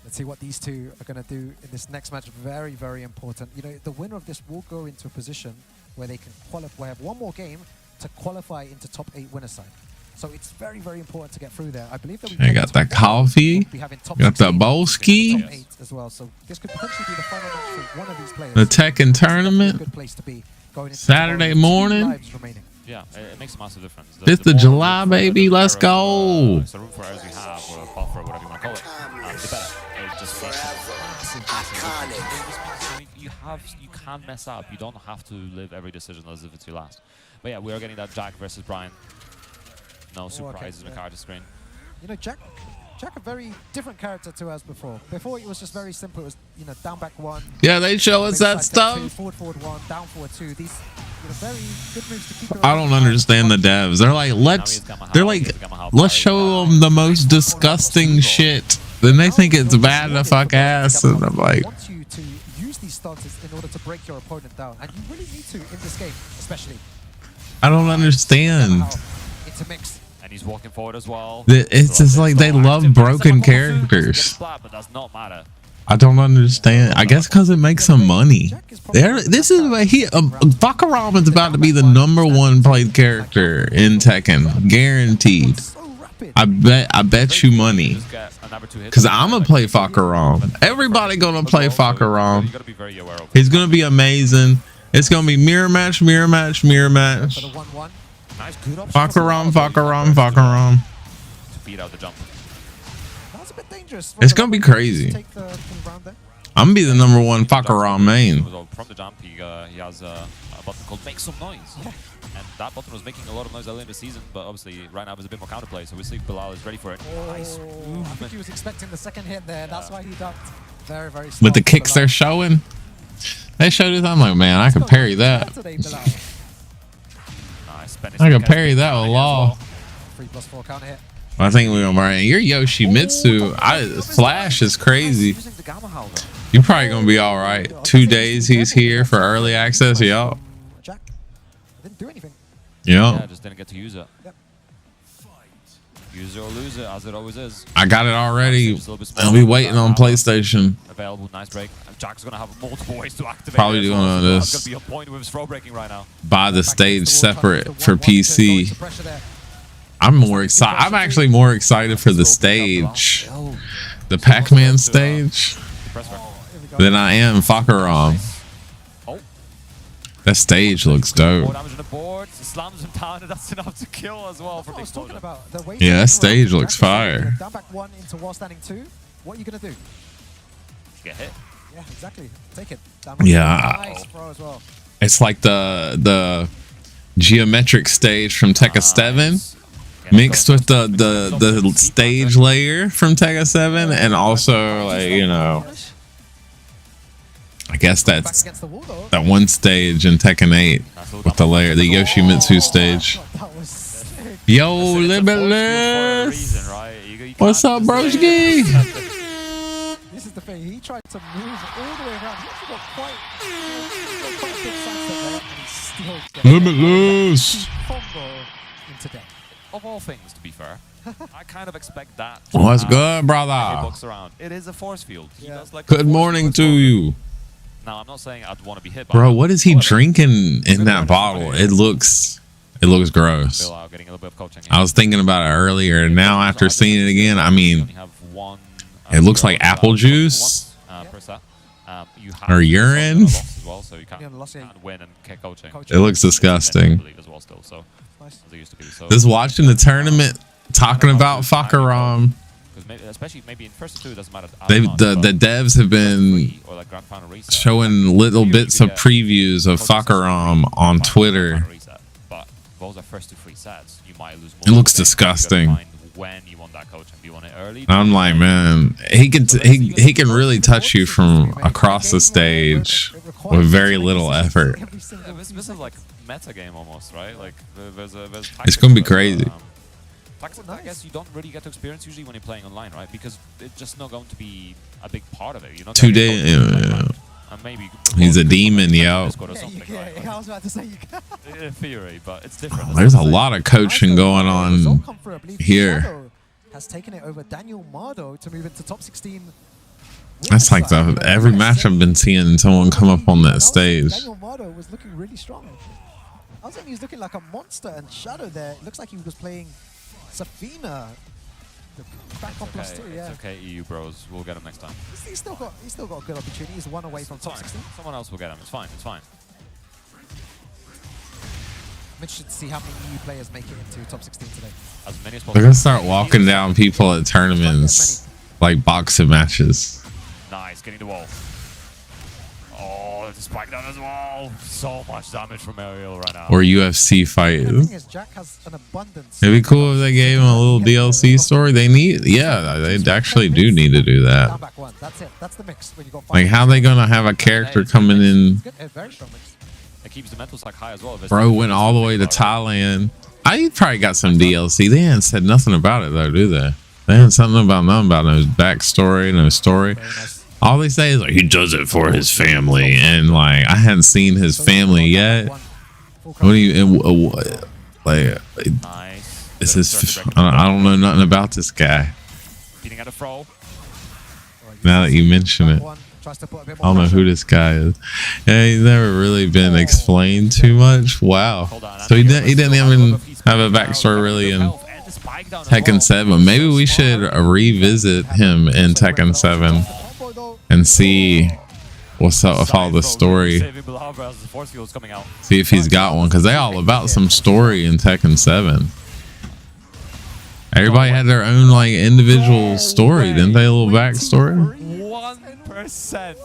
let's see what these two are going to do in this next match. Very, very important. The winner of this will go into a position where they can qualify, have one more game to qualify into top 8 winner side. So it's very, very important to get through there. I believe that we got that coffee, got the Bolski, as well. So this could potentially be the final match for one of these players. The Tekken tournament, good place to be going into Saturday morning. Yeah, it makes a massive difference. It's the July, baby. Let's go. The room for errors you have, or a buffer, whatever you want to call it, the better. It just makes a massive difference. You can't mess up. You don't have to live every decision as if it's your last. But yeah, we are getting that Jack versus Brian. No surprises in the character screen. Jack a very different character to us before. Before it was just very simple. It was down back 1. Yeah, they show us that stuff. 2, forward 1, down forward 2. These very good moves to keep. I don't understand the devs. They're like, let's show them the most disgusting shit. Then they think it's bad to fuck ass, and I'm like, I want you to use these stances in order to break your opponent down, and you really need to in this game, especially. I don't understand. It's a mix. And he's walking forward as well. It's just like they love broken characters. But does not matter. I don't understand. I guess because it makes some money. This is where Bakaram is about to be the #1 played character in Tekken, guaranteed. I bet you money. Because I'm gonna play Bakaram. Everybody gonna play Bakaram. He's gonna be amazing. It's gonna be mirror match, mirror match, mirror match. Bakaram. To beat out the jump. That was a bit dangerous. It's gonna be crazy. Take the round there. I'm gonna be the number one Fakaram main. From the jump, he has a button called Make Some Noise. Yeah. And that button was making a lot of noise early in the season, but obviously right now there's a bit more counterplay, so we'll see if Bilal is ready for it. Nice. I think he was expecting the second hit there. That's why he ducked. Very, very With the kicks they're showing. They showed it. I'm like, man, I could parry that. I could parry that with law. 3+4 counter hit. I think we're gonna burn. Your Yoshimitsu, Flash is crazy. You're probably gonna be all right. 2 days he's here for early access, y'all. Jack didn't do anything. Yeah, just didn't get to use it. Yep. Use it or lose it, as it always is. I got it already. I'll be waiting on PlayStation. Available, nice break. Jack's gonna have multiple ways to activate. Probably doing all this. That's gonna be a point with his throw breaking right now. Buy the stage separate for PC. I'm more excited. I'm actually more excited for the stage, the Pac-Man stage, than I am Fakaram. That stage looks dope. Slams him down, and that's enough to kill as well. Yeah, that stage looks fire. Down back 1 into wall standing 2. What are you gonna do? Get hit. Yeah, exactly. Take it. Yeah. Nice throw as well. It's like the geometric stage from Tekken 7 mixed with the stage layer from Tekken 7, and also, like, you know, I guess that's that one stage in Tekken 8 with the layer, the Yoshimitsu stage. Yo, Limitless! What's up, broski? This is the thing. He tried to move all the way around. He actually got quite a big sidestep there, and he still gets Limitless! combo into death. Of all things, to be fair, I kind of expect that. What's good, brother? Around. It is a force field. He does like good morning to you. Now, I'm not saying I'd want to be hit by bro, what is he drinking in that bottle? It looks gross. I was thinking about it earlier, and now after seeing it again, I mean, it looks like apple juice or urine. It looks disgusting. Just watching the tournament, talking about Fakaram. Especially maybe in first two, it doesn't matter. The devs have been showing little bits of previews of Fakaram on Twitter. But those are first to 3 sets. You might lose more. It looks disgusting. When you want that coach, and do you want it early? I'm like, man, he can really touch you from across the stage with very little effort. This is like meta game almost, right? Like there's it's gonna be crazy. I guess you don't really get to experience usually when you're playing online, right? Because it's just not going to be a big part of it. You're not 2 days. Yeah. And maybe he's a demon, yo. I was about to say you can. In theory, but it's different. There's a lot of coaching going on here. Has taken it over Daniel Mardo to move into top 16. That's like every match I've been seeing someone come up on that stage. Daniel Mardo was looking really strong. I was saying he's looking like a monster, and Shadow there, it looks like he was playing Safina. Back on +2, yeah. It's okay, EU bros. We'll get him next time. He's still got a good opportunity. He's 1 away from top 16. Someone else will get him. It's fine. It's fine. I'm interested to see how many EU players make it into top 16 today. As many as possible. They're gonna start walking down people at tournaments like boxing matches. Nice, getting the wall. Oh, the spike down as well. So much damage from Ariel right now. Or UFC fight. The thing is, Jack has an abundance. It'd be cool if they gave him a little DLC story. They actually do need to do that. That's it. That's the mix. When you got like, how they gonna have a character coming in? Very strong mix. It keeps the mental side high as well. Bro went all the way to Thailand. I probably got some DLC. They ain't said nothing about it though, do they? They ain't something about nothing about no backstory, no story. All they say is like he does it for his family, and like I hadn't seen his family yet. What do you like? This is I don't know nothing about this guy. Now that you mention it, I don't know who this guy is. Yeah, he's never really been explained too much. Wow. So he didn't even have a backstory really in Tekken 7. Maybe we should revisit him in Tekken 7 and see what's up with all the story. See if he's got one, because they all about some story in Tekken 7. Everybody had their own like individual story, didn't they? A little backstory. 100%.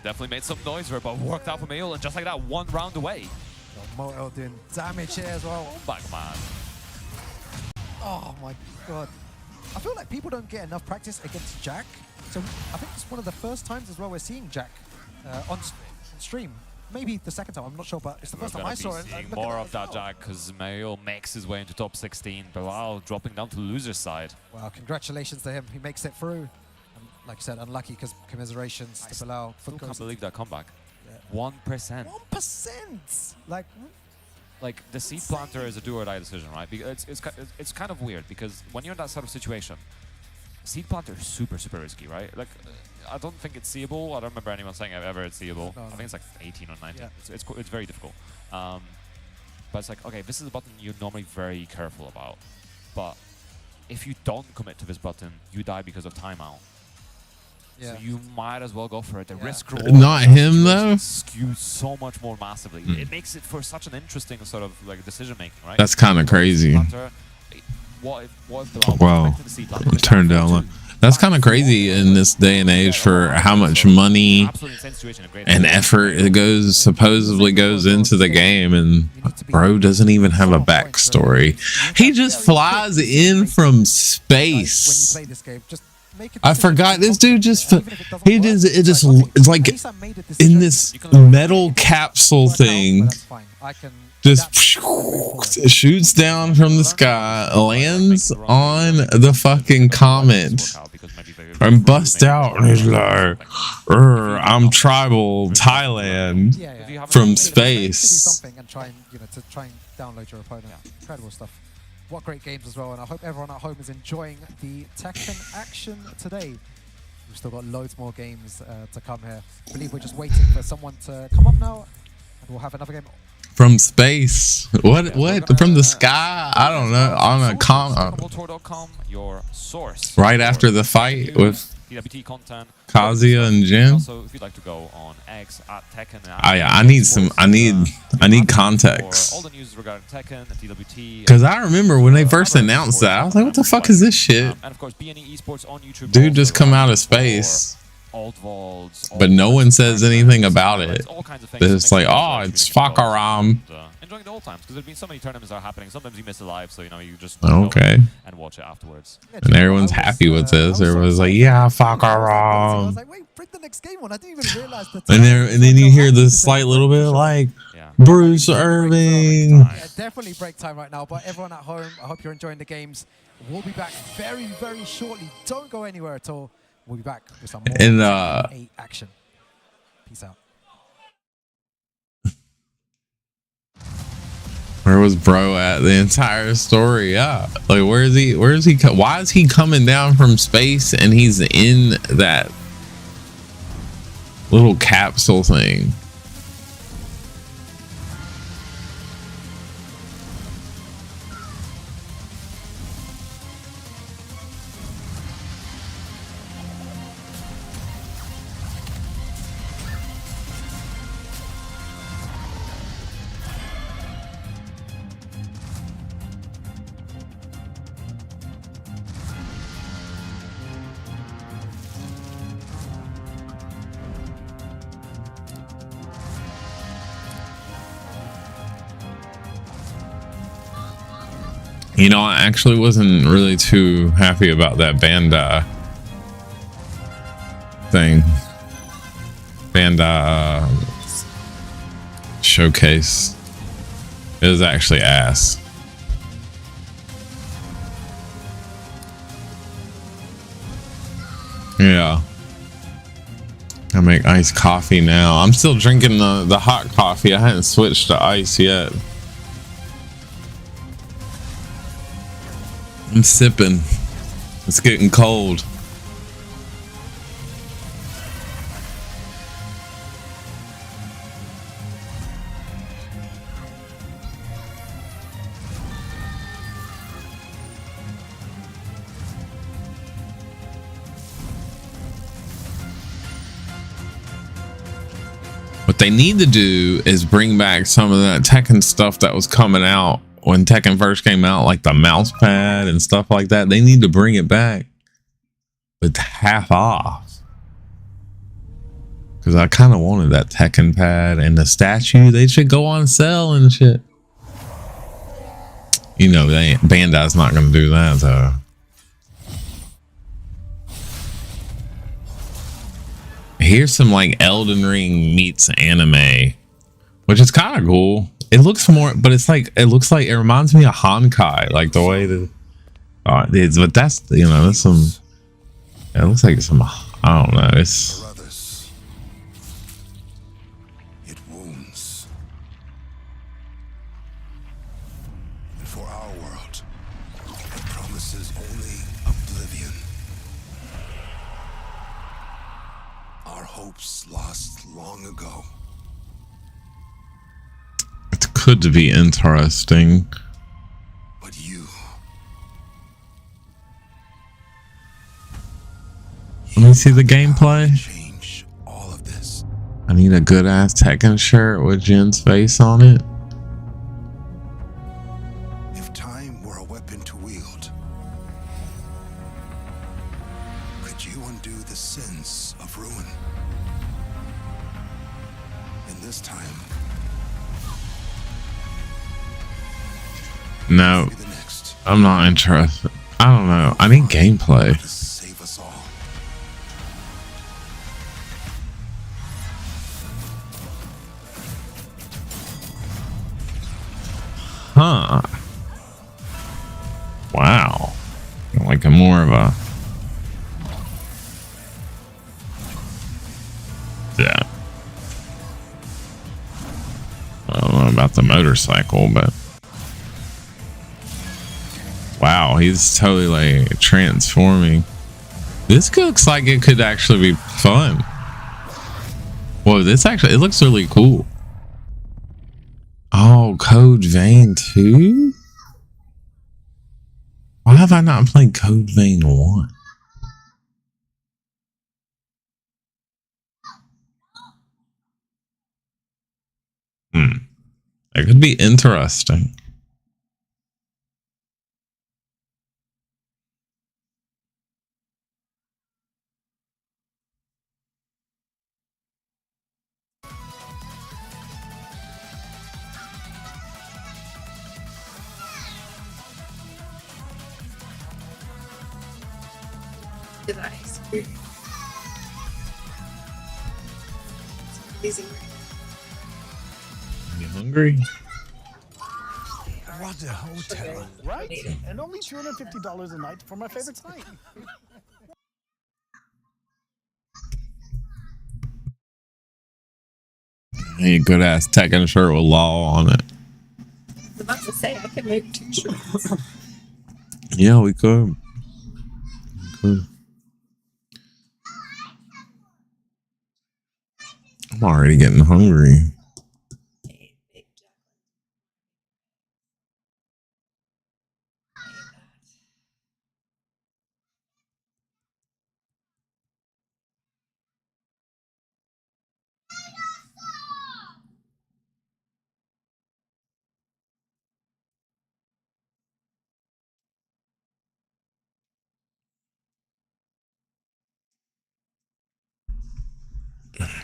Definitely made some noise there, but worked out for Mayul, and just like that, 1 round away. Moel doing damage here as well. Back, man. Oh my god. I feel like people don't get enough practice against Jack. So I think it's one of the first times as well we're seeing Jack on stream. Maybe the second time, I'm not sure, but it's the first time I saw it. Seeing more of that Jack, because Mayul makes his way into top 16. Bilal dropping down to the loser's side. Wow, congratulations to him. He makes it through. And like you said, unlucky because commiserations to Bilal. I can't believe that comeback. Yeah. 1%. 1%! Like the seed planter is a do or die decision, right? Because it's kind of weird because when you're in that sort of situation, seed planter is super risky, right? Like I don't think it's seeable. I don't remember anyone saying ever it's seeable. No. I think it's like 18 or 19. Yeah. It's very difficult. But it's like, okay, this is a button you're normally very careful about. But if you don't commit to this button, you die because of timeout. Yeah. So you might as well go for it. The risk reward. Not him though. Skews so much more massively. It makes it for such an interesting sort of like decision making, right? That's kind of crazy. What if the Wow. Turn down low. That's kind of crazy in this day and age for how much money and effort it supposedly goes into the game, and bro doesn't even have a backstory. He just flies in from space. When you play this game, just make it I forgot this dude just it's like in this metal capsule thing, just shoots down from the sky, lands on the fucking comet, and busts out, and he's like, I'm tribal Thailand from space. And try and download your opponent. Incredible stuff. What great games as well, and I hope everyone at home is enjoying the Tekken action today. We've still got loads more games to come here. I believe we're just waiting for someone to come up now, and we'll have another game. From space? What? From the sky? I don't know. On a your source. Right after the fight with TWT content. Kazuya and Jin. Also, if you'd like to go on X at Tekken. I need context. All the news regarding Tekken, TWT. Because I remember when they first announced that, I was like, "What the fuck is this shit?" And of course, BNE Esports on YouTube. Dude just come out of space. Old vaults, but no one says anything about it. All kinds of things. It's like, oh, it's Fakaram. Enjoying the old times because there's been so many tournaments that are happening. Sometimes you miss it live, so you just okay and watch it afterwards. And everyone's happy with this. Everyone's like, yeah, Fakaram. I was like, wait, bring the next game on. I didn't even realize that. And then you hear the slight little bit like Bruce Irving. Yeah, definitely break time right now. But everyone at home, I hope you're enjoying the games. We'll be back very shortly. Don't go anywhere at all. We'll be back with some more Tekken 8 action. Peace out. Where was bro at the entire story? Yeah, like where is he? Why is he coming down from space and he's in that little capsule thing? You know, I actually wasn't really too happy about that Bandai thing. Bandai showcase. It was actually ass. Yeah. I make iced coffee now. I'm still drinking the hot coffee. I hadn't switched to ice yet. I'm sipping. It's getting cold. What they need to do is bring back some of that Tekken stuff that was coming out when Tekken first came out, like the mouse pad and stuff like that. They need to bring it back. with half off. Because I kind of wanted that Tekken pad and the statue. They should go on sale and shit. You know, Bandai's not going to do that though. Here's some like Elden Ring meets anime, which is kind of cool. It looks more, but it's like it reminds me of Honkai, like the way that it's. But that's, you know, that's some. It looks like some. I don't know. It's. Brothers, it wounds. And for our world, it promises only oblivion. Our hopes lost long ago. It could be interesting. But you. Let me see the gameplay. Change all of this. I need a good ass Tekken shirt with Jin's face on it. If time were a weapon to wield, could you undo the sins of ruin? In this time, No, maybe the next, I'm not interested. I don't know. I need gameplay. to save us all. Huh. Wow. Like a more of a. Yeah. I don't know about the motorcycle, but. Wow, he's totally like transforming. This looks like it could actually be fun. Whoa, this actually, it looks really cool. Oh, Code Vein 2? Why have I not played Code Vein 1? It could be interesting. Device. It's amazing. You hungry? What a hotel. Right? And only $250 a night for my favorite site. I need a good ass Tekken shirt with law on it. I was about to say I can make 2 shirts. Yeah, we could. I'm already getting hungry.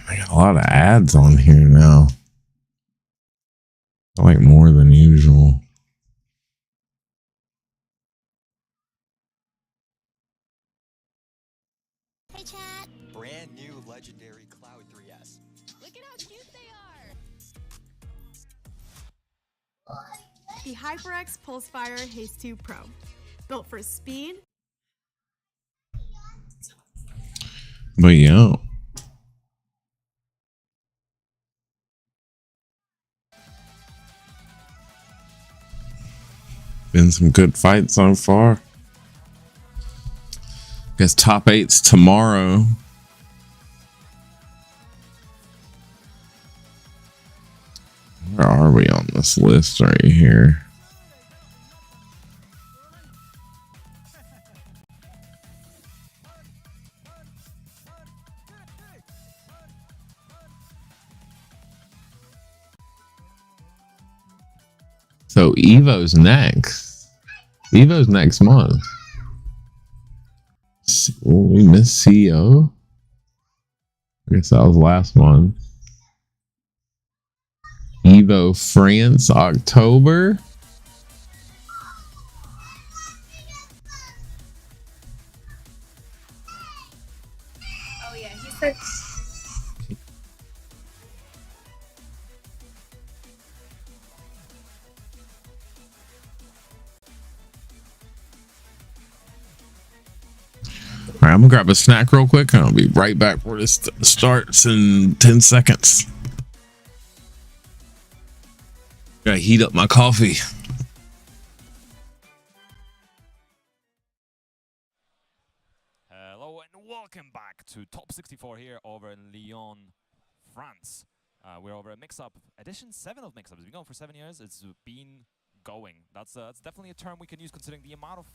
I got a lot of ads on here now. I like more than usual. Hey, chat. Brand new legendary Cloud 3S. Look at how cute they are. The HyperX Pulsefire Haste 2 Pro. Built for speed. But yeah. Been some good fights so far. Guess top 8's tomorrow. Where are we on this list right here? So Evo's next. Evo's next month. We Miss CEO. I guess that was the last one. Evo France, October. Oh yeah, he said. All right, I'm gonna grab a snack real quick and I'll be right back where this starts in 10 seconds. Gotta heat up my coffee. Hello and welcome back to Top 64 here over in Lyon, France. We're over at MIXUP, edition 7 of MIXUP. It's been going for 7 years. It's been going. That's definitely a term we can use considering the amount of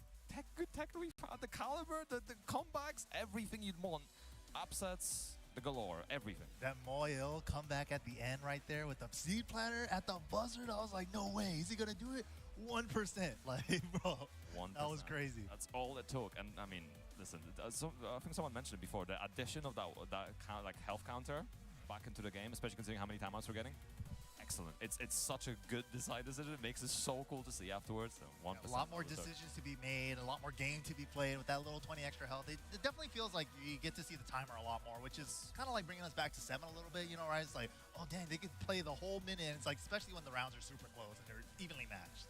good tech that we've had, the caliber, the comebacks, everything you'd want. Upsets, the galore, everything. That Moyle comeback at the end right there with the seed planter at the buzzard. I was like, no way. Is he going to do it? 1%. Like, bro, 1%. That was crazy. That's all it took. And I mean, listen, I think someone mentioned it before. The addition of that kind of like health counter back into the game, especially considering how many timeouts we're getting. Excellent. It's such a good design decision. It makes it so cool to see afterwards. 1%. A lot more decisions to be made, a lot more game to be played with that little 20 extra health. It definitely feels like you get to see the timer a lot more, which is kind of like bringing us back to 7 a little bit, you know, right? It's like, oh, dang, they could play the whole minute. And it's like, especially when the rounds are super close and they're evenly matched.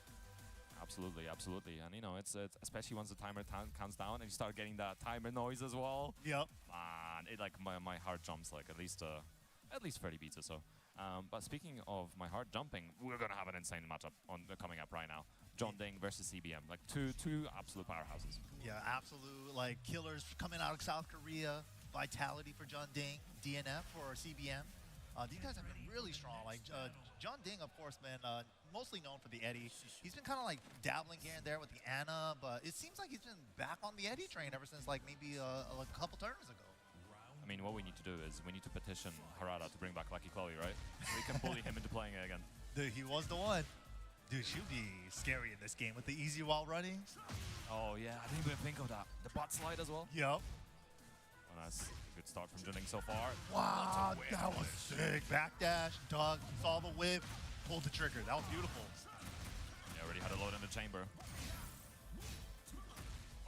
Absolutely, absolutely. And, you know, it's especially once the timer counts down and you start getting that timer noise as well. Yep. Man, it like my heart jumps like at least 30 beats or so. But speaking of my heart jumping, we're gonna have an insane matchup coming up right now. John Ding versus CBM, like two absolute powerhouses. Yeah, absolute like killers coming out of South Korea. Vitality for John Ding, DNF for CBM. These guys have been really strong. Like John Ding, of course, been mostly known for the Eddie. He's been kind of like dabbling here and there with the Ana, but it seems like he's been back on the Eddie train ever since like maybe a couple tournaments ago. I mean, what we need to do is we need to petition Harada to bring back Lucky Chloe, right? We can bully him into playing it again. Dude, he was the one. Dude, she'd be scary in this game with the easy while running. Oh yeah, I didn't even think of that. The butt slide as well. Yep. Oh, nice. Good start from Juning so far. Wow, that was sick. Backdash, dug, saw the whip, pulled the trigger. That was beautiful. Yeah, already had a load in the chamber.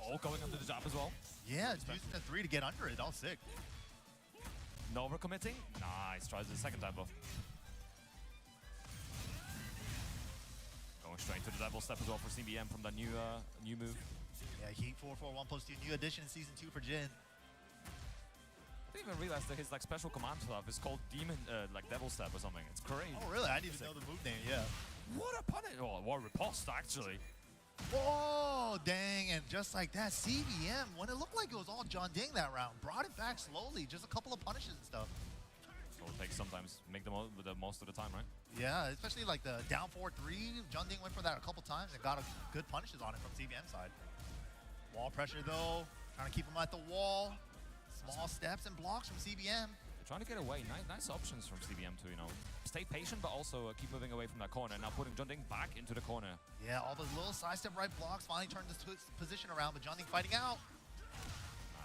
Oh, going under the jab as well. Yeah, it's using the 3 to get under it. That was sick. No overcommitting. Nice. Tries the second time though. Going straight to the double step as well for CBM from the new move. Yeah, Heat 441 plus 2, new addition in Season 2 for Jin. I didn't even realize that his like special command stuff is called Demon, like Devil Step or something. It's crazy. Oh, really? I didn't even know the move name, yeah. What a punish! Oh, what a riposte, actually. Oh, dang. And just like that, CBM, when it looked like it was all John Ding that round, brought it back slowly. Just a couple of punishes and stuff. So it takes sometimes make the most of the time, right? Yeah, especially like the down 4-3. John Ding went for that a couple times and got good punishes on it from CBM side. Wall pressure, though. Trying to keep him at the wall. Small steps and blocks from CBM. Trying to get away. Nice options from CBM to, you know, stay patient, but also keep moving away from that corner. Now putting John Ding back into the corner. Yeah, all those little side step right blocks finally turned this position around, but John Ding fighting out.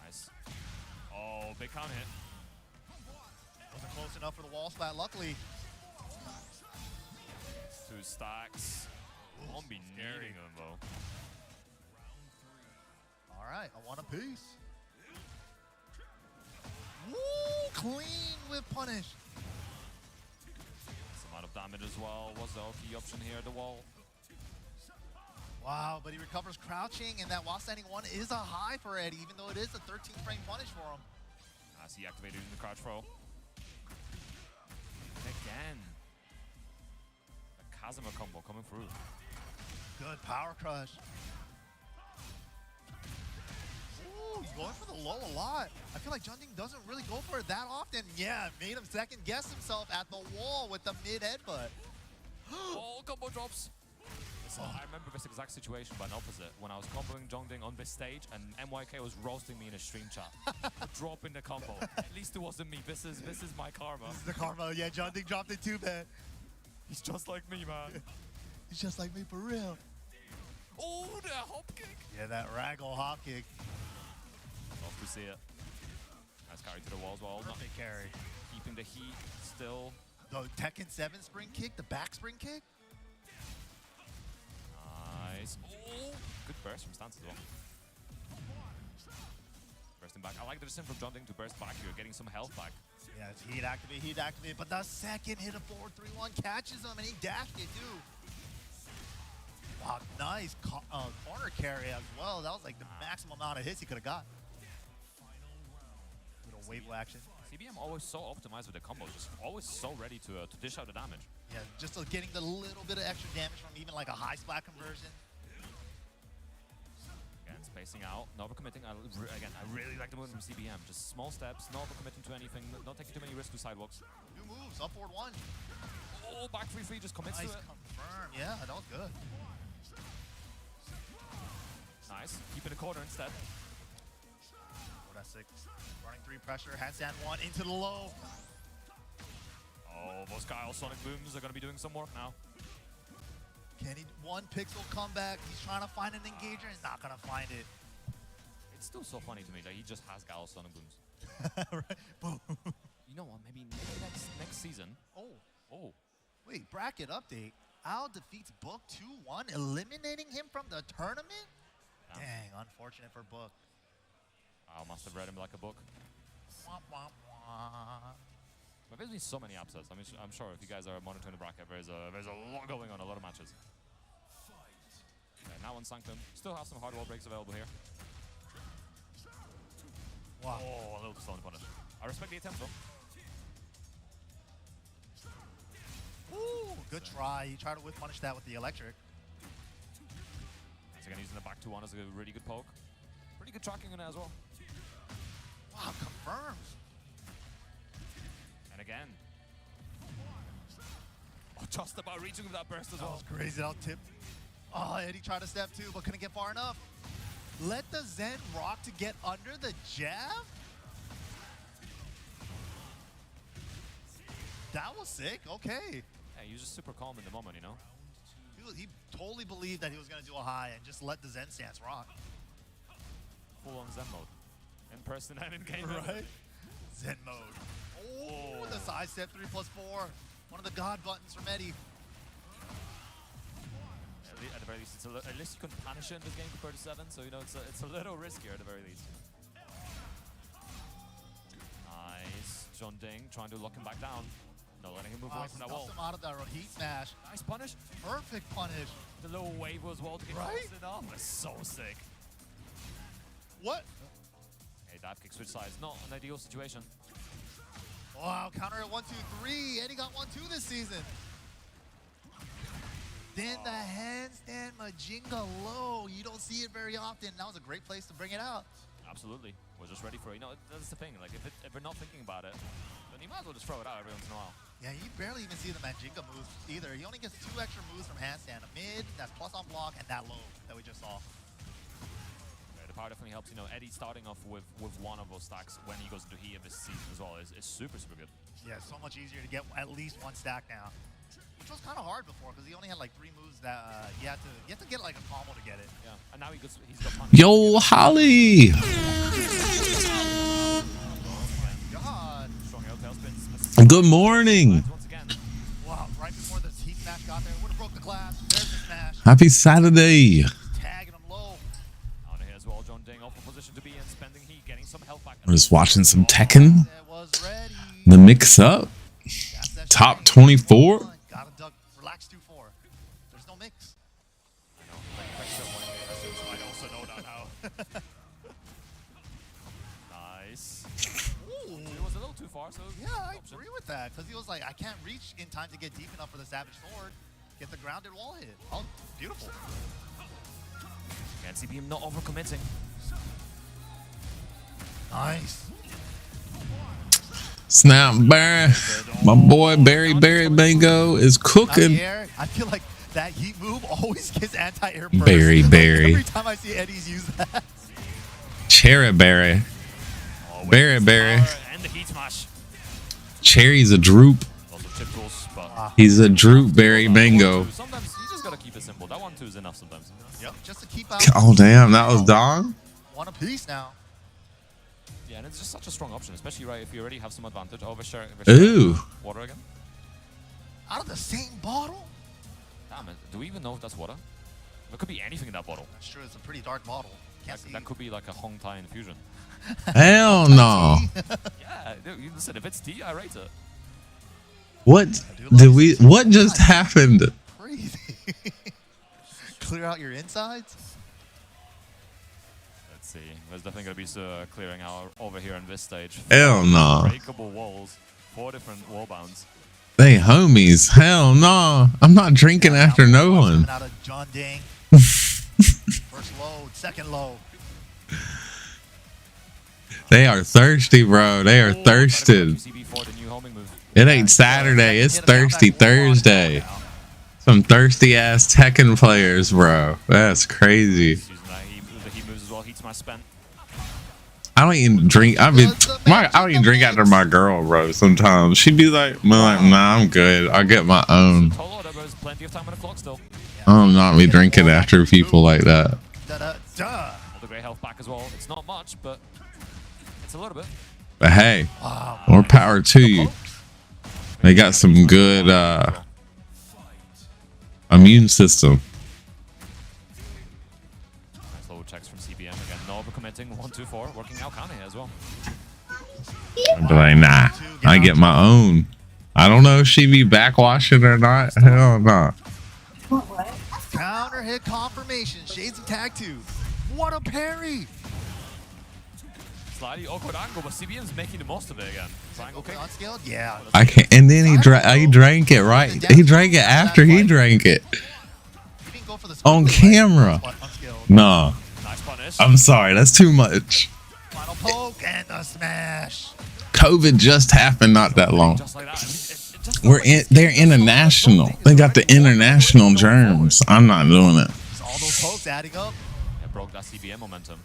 Nice. Oh, big count hit. Wasn't close enough for the wall splat, luckily. 2 stacks. Won't be needing them, though. All right, I want a piece. Woo! Clean with punish. Some amount of damage as well. Was the key option here, the wall? Wow, but he recovers crouching, and that while standing 1 is a high for Eddie, even though it is a 13 frame punish for him. As he activated in the crouch throw. Again. The Kazuma combo coming through. Good power crush. Ooh, he's going for the low a lot. I feel like John Ding doesn't really go for it that often. Yeah, made him second guess himself at the wall with the mid headbutt. Oh, combo drops. Listen, I remember this exact situation, but an opposite. When I was comboing John Ding on this stage and MYK was roasting me in a stream chat. Dropping the combo. At least it wasn't me. This is my karma. This is the karma. Yeah, John Ding dropped it too, man. He's just like me, man. He's just like me for real. Oh, the hop kick. Yeah, that raggle hop kick. Love to see it. Nice carry to the wall as well. Not Perfect carry. keeping the heat still. The Tekken 7 spring kick, the back spring kick. Nice. Oh, good burst from Stance as well. Bursting back. I like the decision from John Ding to burst back here, getting some health back. Yeah, it's heat activate, but the second hit of 4-3-1 catches him, and he dashed it too. Wow, nice corner carry as well. That was like the maximum amount of hits he could have got. Little wave action. CBM always so optimized with the combos, just always so ready to dish out the damage. Yeah, just getting the little bit of extra damage from even like a high splat conversion. Again, spacing out, not overcommitting. Again, I really like the move from CBM. Just small steps, not overcommitting to anything, not taking too many risks to sidewalks. New moves, up forward 1. Oh, back 3-3 just commits Nice to it. confirm. Yeah, that was good. Nice. Keeping the corner instead. Oh, that's 6. Running 3 pressure, handstand 1 into the low. Oh, those Kyle Sonic Booms are going to be doing some work now. Can he 1 pixel comeback? He's trying to find an engager. He's not going to find it. It's still so funny to me that he just has Gal Sonic Booms. Right. Boom. You know what? Maybe next season. Oh. Wait, bracket update. Al defeats Book 2-1, eliminating him from the tournament? Yeah. Dang, unfortunate for Book. I must have read him like a book. Wah, wah, wah. But there's been so many upsets. I mean, I'm sure if you guys are monitoring the bracket, there's a lot going on, a lot of matches. Okay, now on Sanctum. Still have some hard wall breaks available here. Wow. Oh, a little slow to punish. I respect the attempt though. Ooh, good try. He tried to whip punish that with the electric. Once again, using the back 2-1 as a really good poke. Pretty good tracking in it as well. Wow, confirms. And again. Oh, just about reaching with that burst as That well. was crazy. That tip. Oh, Eddie tried to step 2, but couldn't get far enough. Let the Zen rock to get under the jab? That was sick. Okay. Yeah, he was just super calm in the moment, you know? He totally believed that he was going to do a high and just let the Zen stance rock. Full on Zen mode. In person and in game. Right? Zen mode. Oh, the side step 3+4. One of the god buttons from Eddie. At the very least, at least you couldn't punish it in this game compared to 7, so you know it's a little riskier at the very least. Nice. John Ding trying to lock him back down. No, letting him move away from that wall. Him out of that heat smash. Nice punish. Perfect punish. The little wave as well to get Right? it off. That's so sick. What? Hey, dive kick switch sides. Not an ideal situation. Wow, counter at 1-2-3. Eddie got 1-2 this season. Then the handstand Majinga low. You don't see it very often. That was a great place to bring it out. Absolutely. We're just ready for it. You know, that's the thing. Like, if we're not thinking about it, then you might as well just throw it out every once in a while. Yeah, you barely even see the Majinga moves either. He only gets 2 extra moves from handstand. A mid, that's plus on block, and that low that we just saw. Yeah, the power definitely helps. You know, Eddie starting off with one of those stacks when he goes into heat of this season as well is super, super good. Yeah, so much easier to get at least 1 stack now. Which was kind of hard before because he only had like 3 moves that you have to get like a combo to get it. Yeah, and now he's got punish. Yo, Holly! God. Strong air tailspins. Good morning. Once again. Wow, right before the heat smash got there, would have broke the glass. There's the smash. Happy Saturday. Tagging him low. On here as well, John Ding off a position to be in, spending heat, getting some health back. I'm just watching some Tekken. That was ready. The mix-up. Top 24. Gotta duck. Relax 2-4. There's no mix. I know, like pressure when it presses, so I also know that now. Nice. Ooh. It was a little too far, so Yeah, I option. agree with that because he was like, I can't reach in time to get deep enough for the Savage Sword. Get the grounded wall hit. Oh, beautiful. Again, CBM not overcommitting. Nice. Snap, Barry. My boy Barry Bango is cooking. I feel like that heat move always gets anti-air burst. Barry. Every time I see Eddie's use that. Cherry Barry. Barry. And the heat smash. Cherry's a droop. Also chip tools, but He's a droop Barry Bango. sometimes you just gotta keep it simple. That 1-2 is enough sometimes. Yep, just to keep out. Oh, damn. That was Dong? One apiece now. Yeah, and it's just such a strong option, especially right if you already have some advantage over sharing Ooh. water again. Out of the same bottle? Damn it. Do we even know if that's water? There could be anything in that bottle. That's true. It's a pretty dark bottle. Can't see. That could be like a Hong Tai infusion. Hell no. Yeah, dude, listen, if it's tea, I rate it. What did we? What just happened? Crazy. Clear out your insides? Let's see. There's definitely going to be clearing out over here on this stage. Hell no. Breakable walls. 4 different wall bounds. They homies. Hell no. I'm not drinking after no one. Out of John Ding. First load, second load. They are thirsty, bro. They are thirsted. It ain't Saturday. It's Thirsty Thursday. Some thirsty ass Tekken players, bro. That's crazy. The heat moves as well. Heats my spent. I don't even drink. I don't even drink after my girl, bro. Sometimes she'd be like, nah, I'm good. I get my own. Plenty of time on the clock still. I'm not be drinking after people like that. All the great health back as well. It's not much, but it's a little bit. But hey, more power to you. They got some good immune system. Nice little checks from CBM again. No overcommitting. 1, 2, 4. Working out Kane here as well. I'd be like, nah, I get my own. I don't know if she be backwashing or not. Hell no. Counter hit confirmation. Shades of Tag 2. What a parry. Slightly awkward angle, but CBM's making the most of it again. Triangle kick. Unscaled? Yeah. I can't. And then he drank it right. He drank it after he drank it on camera. No, Nice punish. I'm sorry. That's too much. Final poke and the smash. COVID just happened not that long. Just like that. It just They're international. They got the international germs. I'm not doing it. Just all those pokes adding up. It broke that CBM momentum.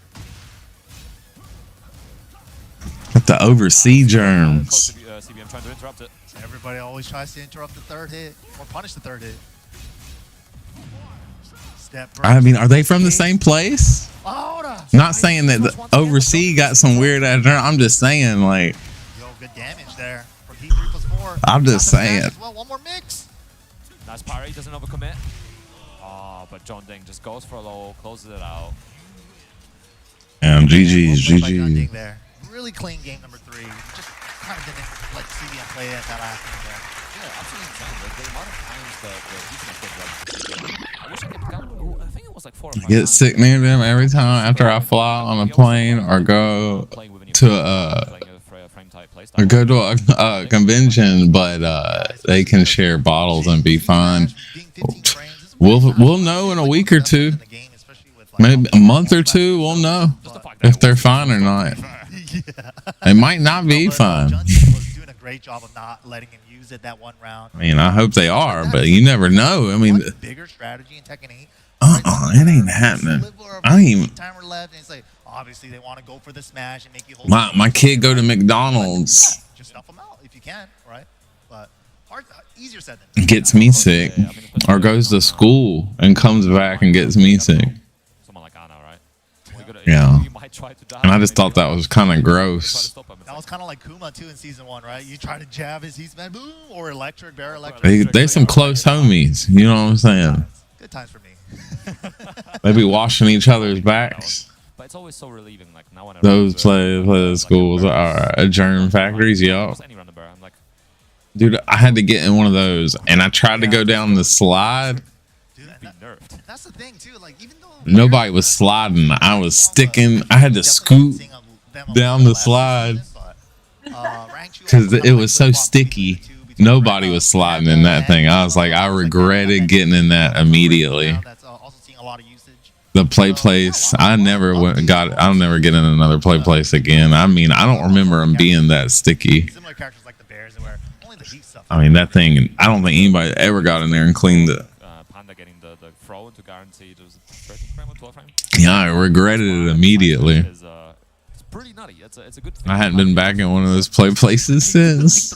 With the overseas germs. CBM trying to interrupt it. Everybody always tries to interrupt the third hit or punish the third hit. Step I mean, are they from the same place? Not saying that the overseas got some weird ass germ. I'm just saying, like. Yo, good damage there from Heat 3+4. I'm just saying. Well, one more mix. Nice parry, doesn't overcommit. Oh, but John Ding just goes for a low, closes it out. And GG's, Well played by John GG. Ding there. Really clean game number 3. Just kind of didn't let CBM play at that last game there. Yeah, absolutely insane. The amount of times that the defense did like, I wish I could count. Oh, I think it was like 4 or 5 Get times. sick near them every time after I fly on a plane or go to a convention, but they can share bottles and be fine. We'll know in a week or two, maybe a month or two. We'll know if they're fine or not. They might not be fine. John Ding was doing a great job of not letting him use it that one round. I mean, I hope they are, but you never know. I mean, Bigger strategy in Tekken 8. it ain't happening. I ain't even. Timer left, and it's like obviously they want to go for the smash and make you hold. My kid go to McDonald's. Just stuff them out if you can, right? But hard, easier said than done. Gets me sick, or goes to school and comes back and gets me sick. Someone like Anna, right? Yeah. You might try to And I just thought that was kind of gross. That was kind of like Kuma too in season 1, right? You try to jab his heat smash, boom, or electric, bear electric. They some close homies. You know what I'm saying? Good times for me. They be washing each other's backs. But it's always so relieving. Like now when I Those play schools are germ factories, yo. any random bear, I'm like, Dude, I had to get in one of those, and I tried to go down the slide. Dude, be nerfed. that's the thing too. Like even though Nobody was sliding. I was sticking. I had to scoot down the slide because it was so sticky. Nobody was sliding in that thing. I was like, I regretted getting in that immediately. The play place, I never got. I'll never get in another play place again. I mean, I don't remember them being that sticky. Similar characters like the Bears, where only the heat stuff. I mean, that thing. I don't think anybody ever got in there and cleaned it. Panda getting the throw into guaranteed. It was 13 frame or 12 frame. Yeah, I regretted it immediately. It's pretty nutty. It's a good thing. I hadn't been back in one of those play places since.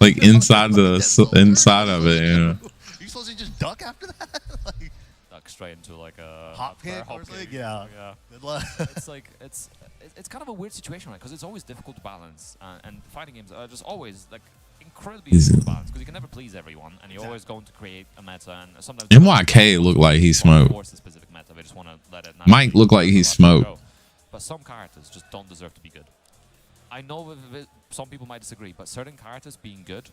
Like inside of it, you know. You supposed to just duck after that? Like, Duck straight into like a hop kick or something? Yeah. Good luck. It's like it's kind of a weird situation, right? Because it's always difficult to balance, and fighting games are just always like incredibly difficult to balance because you can never please everyone, and you're always going to create a meta. And sometimes MYK looked like he smoked. force a specific meta. They just want to let it. Mike looked like he smoked. But some characters just don't deserve to be good. I know some people might disagree, but certain characters being good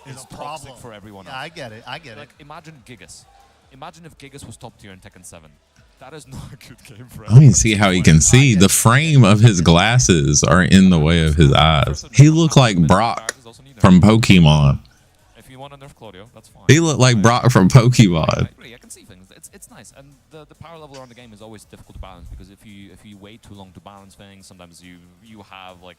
is a toxic problem for everyone else. Yeah, I get it. I get Like, it. imagine Gigas. Imagine if Gigas was top tier in Tekken 7. That is not a good game for Let me see how he can see. The frame of his glasses are in the way of his eyes. He looked like Brock from Pokemon. If you want to nerf Claudio, that's fine. He looked like Brock from Pokemon. I agree. I can see things. It's nice, and the power level around the game is always difficult to balance because if you wait too long to balance things, sometimes you have like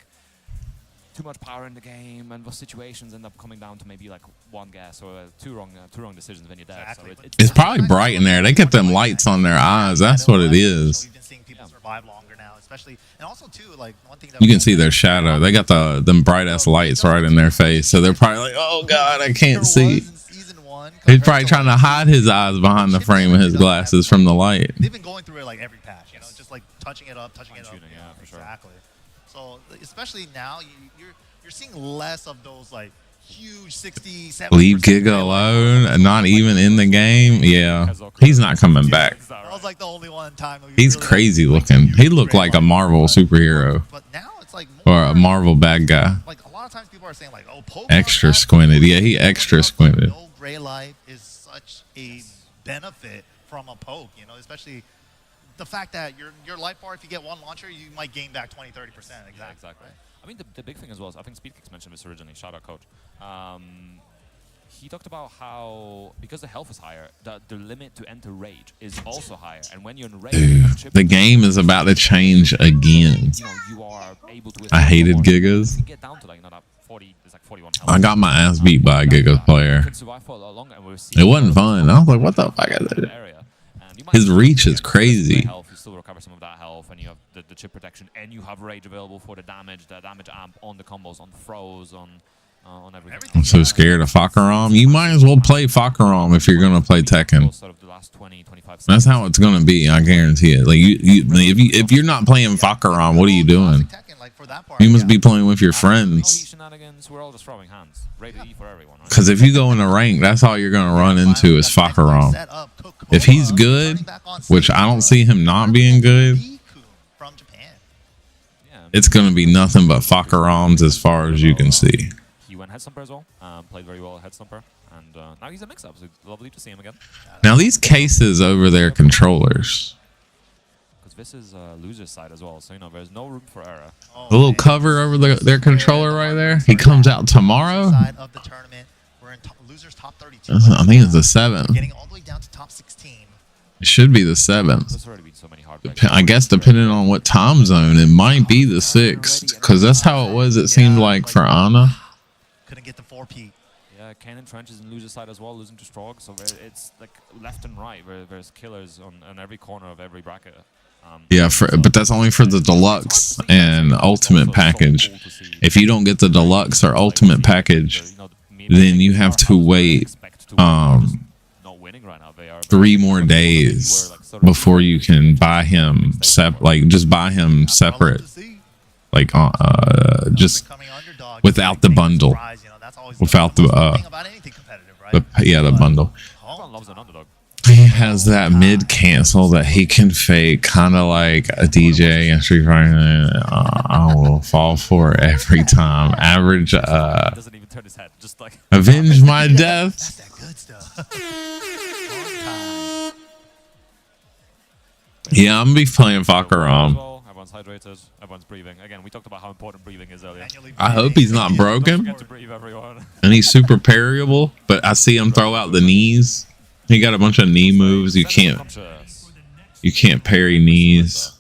too much power in the game, and the situations end up coming down to maybe like one guess or two wrong decisions when you're dead. Exactly. So It's probably bright in there. They get them lights on their eyes. That's what it is. We've been seeing people survive longer now, especially, and also too, like one thing that You can see their shadow. They got them bright ass lights right in their face, so they're probably like, "Oh God, I can't see." He's probably trying to hide his eyes behind the frame of his glasses from the light. They've been going through it like every patch, you know, just like touching it up. Fine-tuning, yeah, for sure. Exactly. So especially now, you're seeing less of those like huge 60, 70%. Leave Giga alone, not even in the game. Yeah, he's not coming back. That was like the only one time. He's crazy looking. He looked like a Marvel superhero But now it's like or a Marvel bad guy. like a lot of times people are saying like, oh, Pokemon Extra has squinted. Yeah, he extra squinted. No gray light is such a benefit from a poke, you know, especially the fact that your life bar, if you get one launcher, you might gain back 20, 30%. Exactly. Yeah, exactly. Right? I mean, the big thing as well is I think Speedkicks mentioned this originally. Shout out, coach. He talked about how because the health is higher, the limit to enter rage is also higher, and when you're in rage, Dude, the game is about to change again. you know, you are able to. I hated Gigas. You get down to like not 40. It's like 41 health. I got my ass beat by a Giga player. You can survive for a lot longer, and we're seeing It wasn't fun. I was like, what the fuck is that? area. And you might His still reach get is some crazy. health, you still recover some of that health, and you have the chip protection, and you have rage available for the damage amp on the combos, on throws, on everything. I'm so scared of Fakaram. You might as well play Fakaram if you're gonna play Tekken. Sort of the last 20, 25 That's how it's gonna be. I guarantee it. Like if you're not playing Fakaram, what are you doing? You must be playing with your friends. Shenanigans, we're all just throwing hands. Rated E for everyone, right? Because if you go in a rank, that's all you're gonna run into is Fakaram. If he's good, which I don't see him not being good, it's gonna be nothing but Fakarams as far as you can see. He went head stomper as well. Played very well at head stomper, and now he's a mix-up. So lovely to see him again. Now these cases over their controllers. Because this is loser's side as well, so you know there's no room for error. The little cover over their controller right there. He comes out tomorrow. Of the tournament, we're in losers top 32. I think it's the 7th. Getting all the way down to top 16. It should be the 7th. There's already been so many hard I guess depending on what time zone, it might be the 6th. Because that's how it was, it seemed like, for Ana. Couldn't get the 4P. Yeah, Kanan Trench is in loser side as well, losing to Strog. So it's like left and right. There's killers on every corner of every bracket. Yeah, but that's only for the deluxe and ultimate package. If you don't get the deluxe or ultimate package, then you have to wait 3 more days before you can buy him just buy him separate, like just without the bundle, without the bundle. Everyone loves an underdog. He has that mid cancel that he can fake, kind of like a DJ and Street Fighter. I will fall for it every time. Average. Doesn't even turn his head. Just like Avenge my death. That's that good stuff. Yeah, I'm gonna be playing Fakaram. Everyone's hydrated. Everyone's breathing. Again, we talked about how important breathing is earlier. I hope he's not Don't broken forget to breathe, everyone. and he's super parryable. But I see him throw out the knees. He got a bunch of knee moves. You can't parry knees,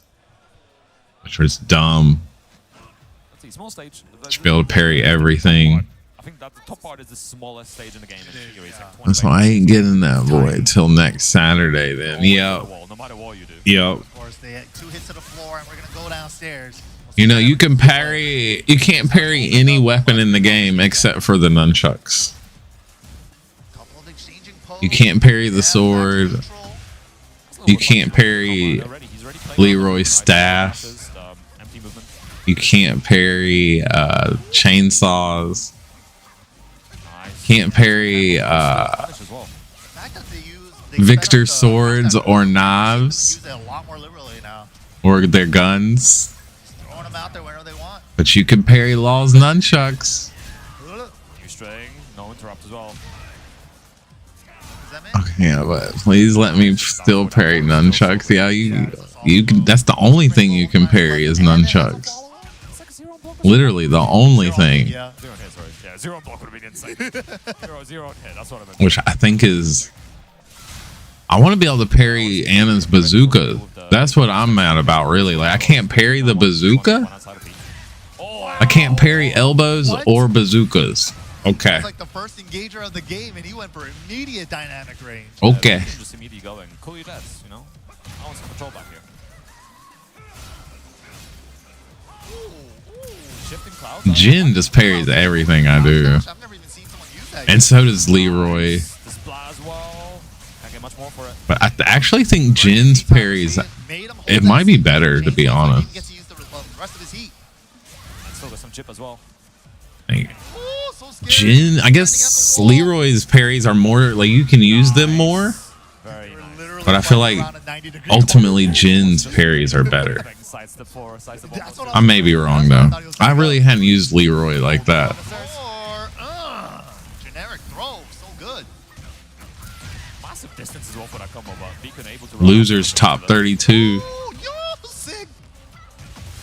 which was dumb. Let's see, small stage. Should be able to parry everything. I think that the top part is the smallest stage in the game. In theory. It's like 20 That's why I ain't getting that void till next Saturday. Then, yep. No matter what you do. Yep. Of course, they had 2 hits to the floor, and we're gonna go downstairs. You know, you can parry. You can't parry any weapon in the game except for the nunchucks. You can't parry the sword. You can't parry Leroy's staff. You can't parry chainsaws. Nice. Can't parry Punish as well. The fact that they Victor sped up the swords first or time, knives use it a lot more liberally now. or their guns. Throwing them out there whenever they want. But you can parry Law's nunchucks. New string, no interrupt as well. Does that mean? Okay, yeah, but please let me still parry nunchucks. Yeah, you can. That's the only thing you can parry is nunchucks. It's like a zero block. Literally the only thing, Yeah. Zero hit, sorry. Yeah, zero block would have been insane. zero hit, that's what I meant. which I think is. I want to be able to parry Anna's bazooka. That's what I'm mad about, really. Like, I can't parry the bazooka. I can't parry elbows or bazookas. Okay. It's like the first engager of the game, and he went for immediate dynamic range. Okay. Just immediately going. Cool your jets, you know? I want some control back here. Shifting cloud. Jin just parries everything I do. I've never even seen someone use that. And so does Leroy. The splat as well. Can't get much more for it. But I actually think Jin's parries, it might be better, to be honest. He gets to use the rest of his heat. And still got some chip as well. Like, Ooh, so scary. Jin, I guess Leroy's parries are more, like, you can use them more. Very nice. Literally But I feel running like around a 90-degree ultimately Jin's parries are better. Side step four, side step That's one. what I may be wrong, though. I really hadn't used Leroy like that. Or, generic throw, so good. Massive distance as well for that combo, but Beacon able to run Losers top 32. Ooh, yo, sick,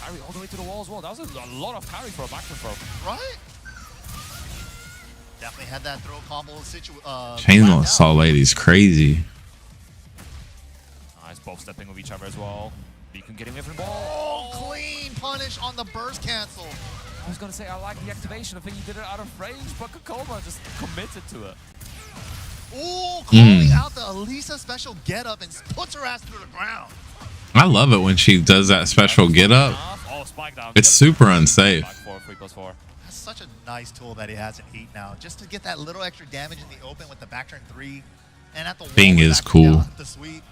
Carry all the way to the wall as well. That was a lot of carry for a back control. right? Definitely had that throw combo Chainsaw Saw Lady's crazy. Nice both stepping with each other as well. Beacon getting away from the Oh, ball. clean punish on the burst cancel. I was gonna say I like the activation. I think he did it out of range, but Kakoma just committed to it. Ooh, calling out the Elisa special get up and puts her ass through the ground. I love it when she does that special get up. Oh, spike down. It's super unsafe. Back 4, 3+4. That's such a nice tool that he has in Heat now. Just to get that little extra damage in the open with the back turn 3. And at the wall Bing with is back cool. down, the sweep.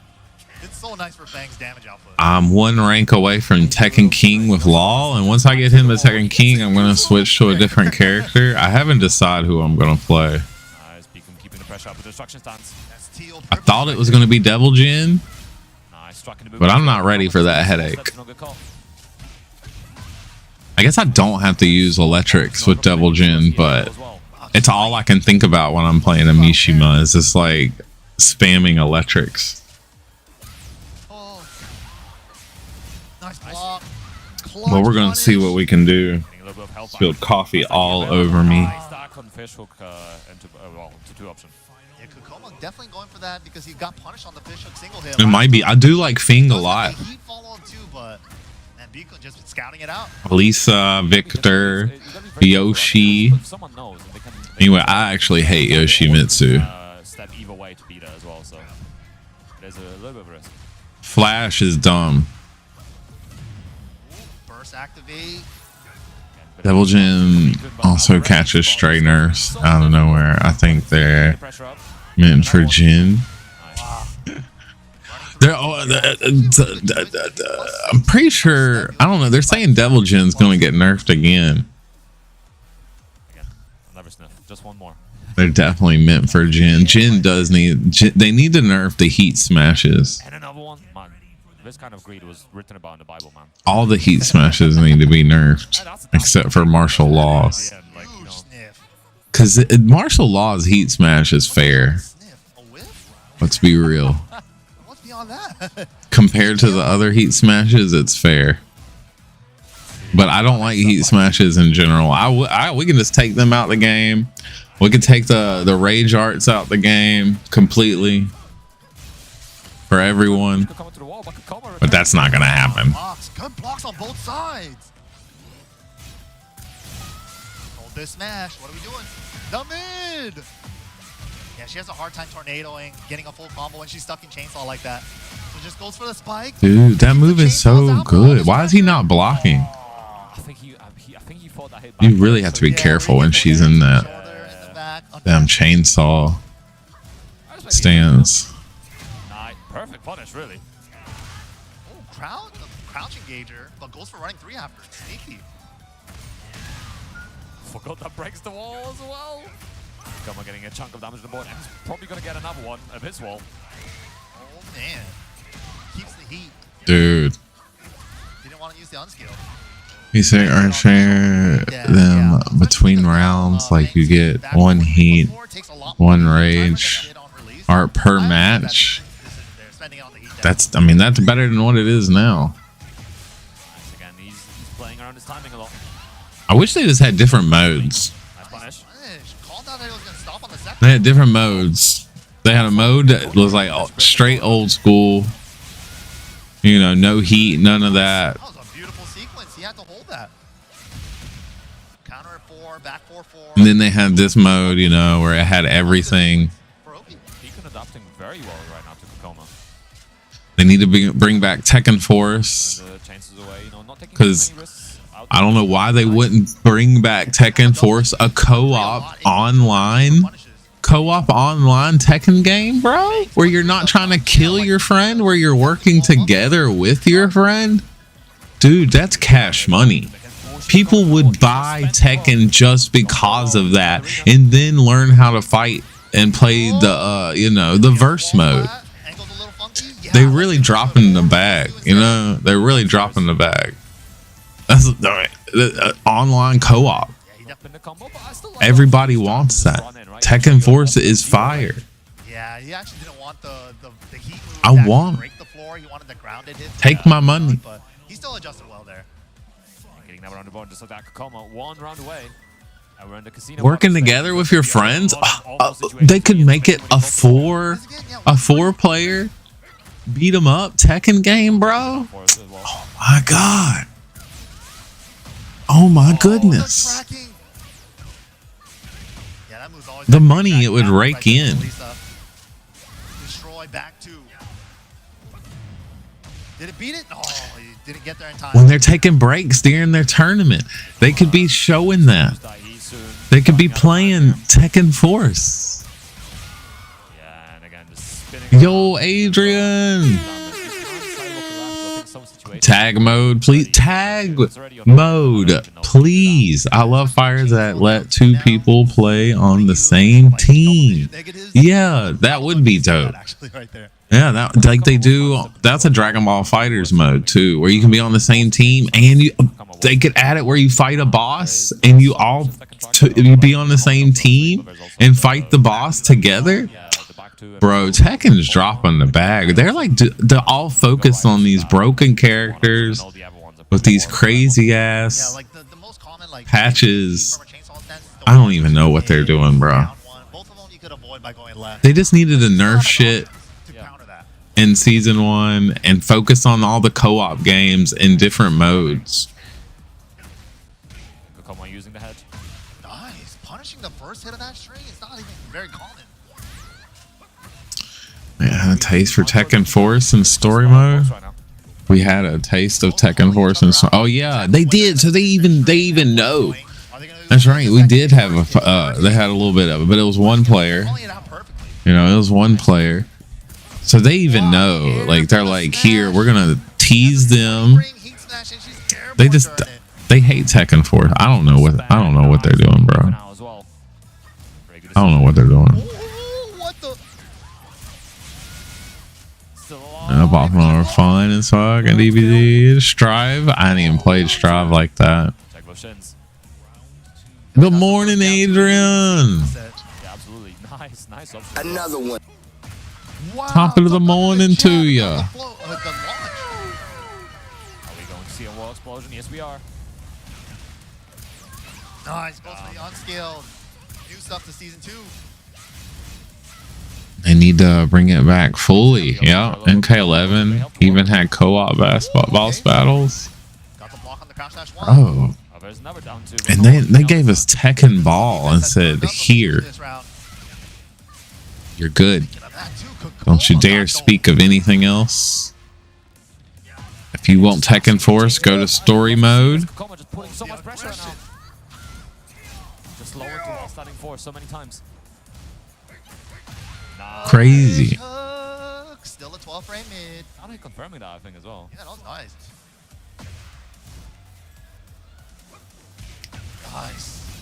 It's so nice for Fang's damage output. I'm one rank away from Tekken King with Law, and once I get him to Tekken King, I'm going to switch to a different character. I haven't decided who I'm going to play. Nice, Beacon keeping the pressure up with the destruction stance. That's Teal I thought it was going to be Devil Jin, Nice, struck in the but I'm not ready for that headache. No good call. I guess I don't have to use electrics with Devil Jin, but it's all I can think about when I'm playing a Mishima is just like spamming electrics. Oh. Nice block. Well, we're going to see what we can do. Getting a little bit of health back. Spilled coffee all over me. Nice stack on fish hook into well, to 2 option. Yeah, Kakoma definitely going for that because he got punished on the fish hook single hit. It might be. I do like Fing a Does have lot. the heat follow on too, but and Beacon just scouting it out. Lisa, Victor, Yoshi. If someone knows, they can. Anyway, I actually hate Yoshimitsu. Step either way to beat her as well, so there's a little bit of risk. Flash is dumb. Burst activate. Devil Jin also catches stray nerfs out of nowhere. I think they're Pressure up. meant for Jin. They're, I'm pretty sure. I don't know. They're saying Devil Jin's going to get nerfed again. Again, another sniff. Just one more. They're definitely meant for Jin. Jin does need. They need to nerf the heat smashes. And another one. Man, this kind of greed was written about in the Bible, man. All the heat smashes need to be nerfed, except for martial laws. Yeah, like, you know, Sniff. Because martial law's heat smash is fair. Sniff. A whiff? Let's be real. What's beyond that? Compared to the other heat smashes, it's fair. But I don't like heat smashes in general. We can just take them out the game. We could take the rage arts out the game completely for everyone. coming to the wall, but Kakoma But that's not gonna happen. Blocks. Good blocks on both sides. Hold this smash. What are we doing? The mid. Yeah, she has a hard time tornadoing, getting a full combo when she's stuck in chainsaw like that. So just goes for the spike. Dude, that move is so good. Why is he not blocking? I think he thought that hit. You really have to be careful when she's in that damn chainsaw stance. Nice, perfect punish, really. Oh, crowd crouch engager, but goes for running 3 after. Sneaky. Forgot that breaks the wall as well. Koma getting a chunk of damage to the board, and he's probably going to get another one of his wall. Oh, man. Keeps the heat. Dude. Didn't want to use the unskill. You say or share them between rounds, like you get 1 heat, 1 rage, art per match. That's, I mean, that's better than what it is now. Again, he's playing around his timing a lot. I wish they just had different modes. Nice punish. They had different modes. They had a mode that was like straight old school. You know, no heat, none of that. That was a beautiful sequence. He had to hold that. Counter at 4, back 4-4. And then they had this mode, you know, where it had everything. Beacon adapting very well right now to Kokoma. They need to bring back Tekken Force. Because I don't know why they wouldn't bring back Tekken Force, a co-op online Tekken game, bro, where you're not trying to kill your friend, where you're working together with your friend. Dude, that's cash money. People would buy Tekken just because of that, and then learn how to fight and play the you know, the verse mode. They really dropping the bag, you know. They're really dropping the bag. That's online co-op. Everybody wants that. Tekken Force is fire. Yeah, he actually didn't want the heat move. I want. Break the floor. He wanted the grounded hit. Take my money. But he still adjusted well there. Getting that round the board just like that. Kokoma 1 round away. And we're in the casino. Working together with your friends, they could make it a four player beat 'em up Tekken game, bro. Oh my god. Oh my goodness. The money it would rake in. Destroy back 2. Did it beat it? Oh, he didn't get there in time. When they're taking breaks during their tournament, they could be showing that. They could be playing Tekken Force. Yeah, and again, just spinning. Yo, Adrian. Tag mode, please. Tag mode, please. I love fires that let 2 people play on the same team. Yeah, that would be dope. Yeah, that like they do. That's a Dragon Ball Fighters mode too, where you can be on the same team, and they could add it where you fight a boss and you all you be on the same team and fight the boss together. Bro, Tekken's dropping the bag. They're like, they're all focused on these broken characters with these crazy ass patches. I don't even know what they're doing, bro. They just needed to nerf shit in season 1 and focus on all the co-op games in different modes. Kokoma using the hedge. Nice. Punishing the first hit of that string is not even very common. Yeah, a taste for Tekken Force in story mode. We had a taste of Tekken Force in oh yeah, they did. So they even know. That's right. We did have a they had a little bit of it, but it was 1 player. You know, it was 1 player. So they even know. Like they're like, here, we're gonna tease them. They just they hate Tekken Force. I don't know what they're doing, bro. I don't know what they're doing. Up off on fun and fuck and DVD Strive. I hadn't even played Strive like that. Good morning, Adrian. Absolutely nice. Another one. Top of the morning to ya. Are we going to see a wall explosion? Yes, we are. Nice, both of the unskilled. New stuff to season 2. They need to bring it back fully. Yeah, NK11 even had co-op boss battles. Oh, and they gave us Tekken Ball and said, "Here, you're good. Don't you dare speak of anything else. If you want Tekken Force, go to story mode." Just lower to starting force so many times. Crazy. Still a 12 frame mid. How are they confirming that, I think, as well? Yeah, that was nice.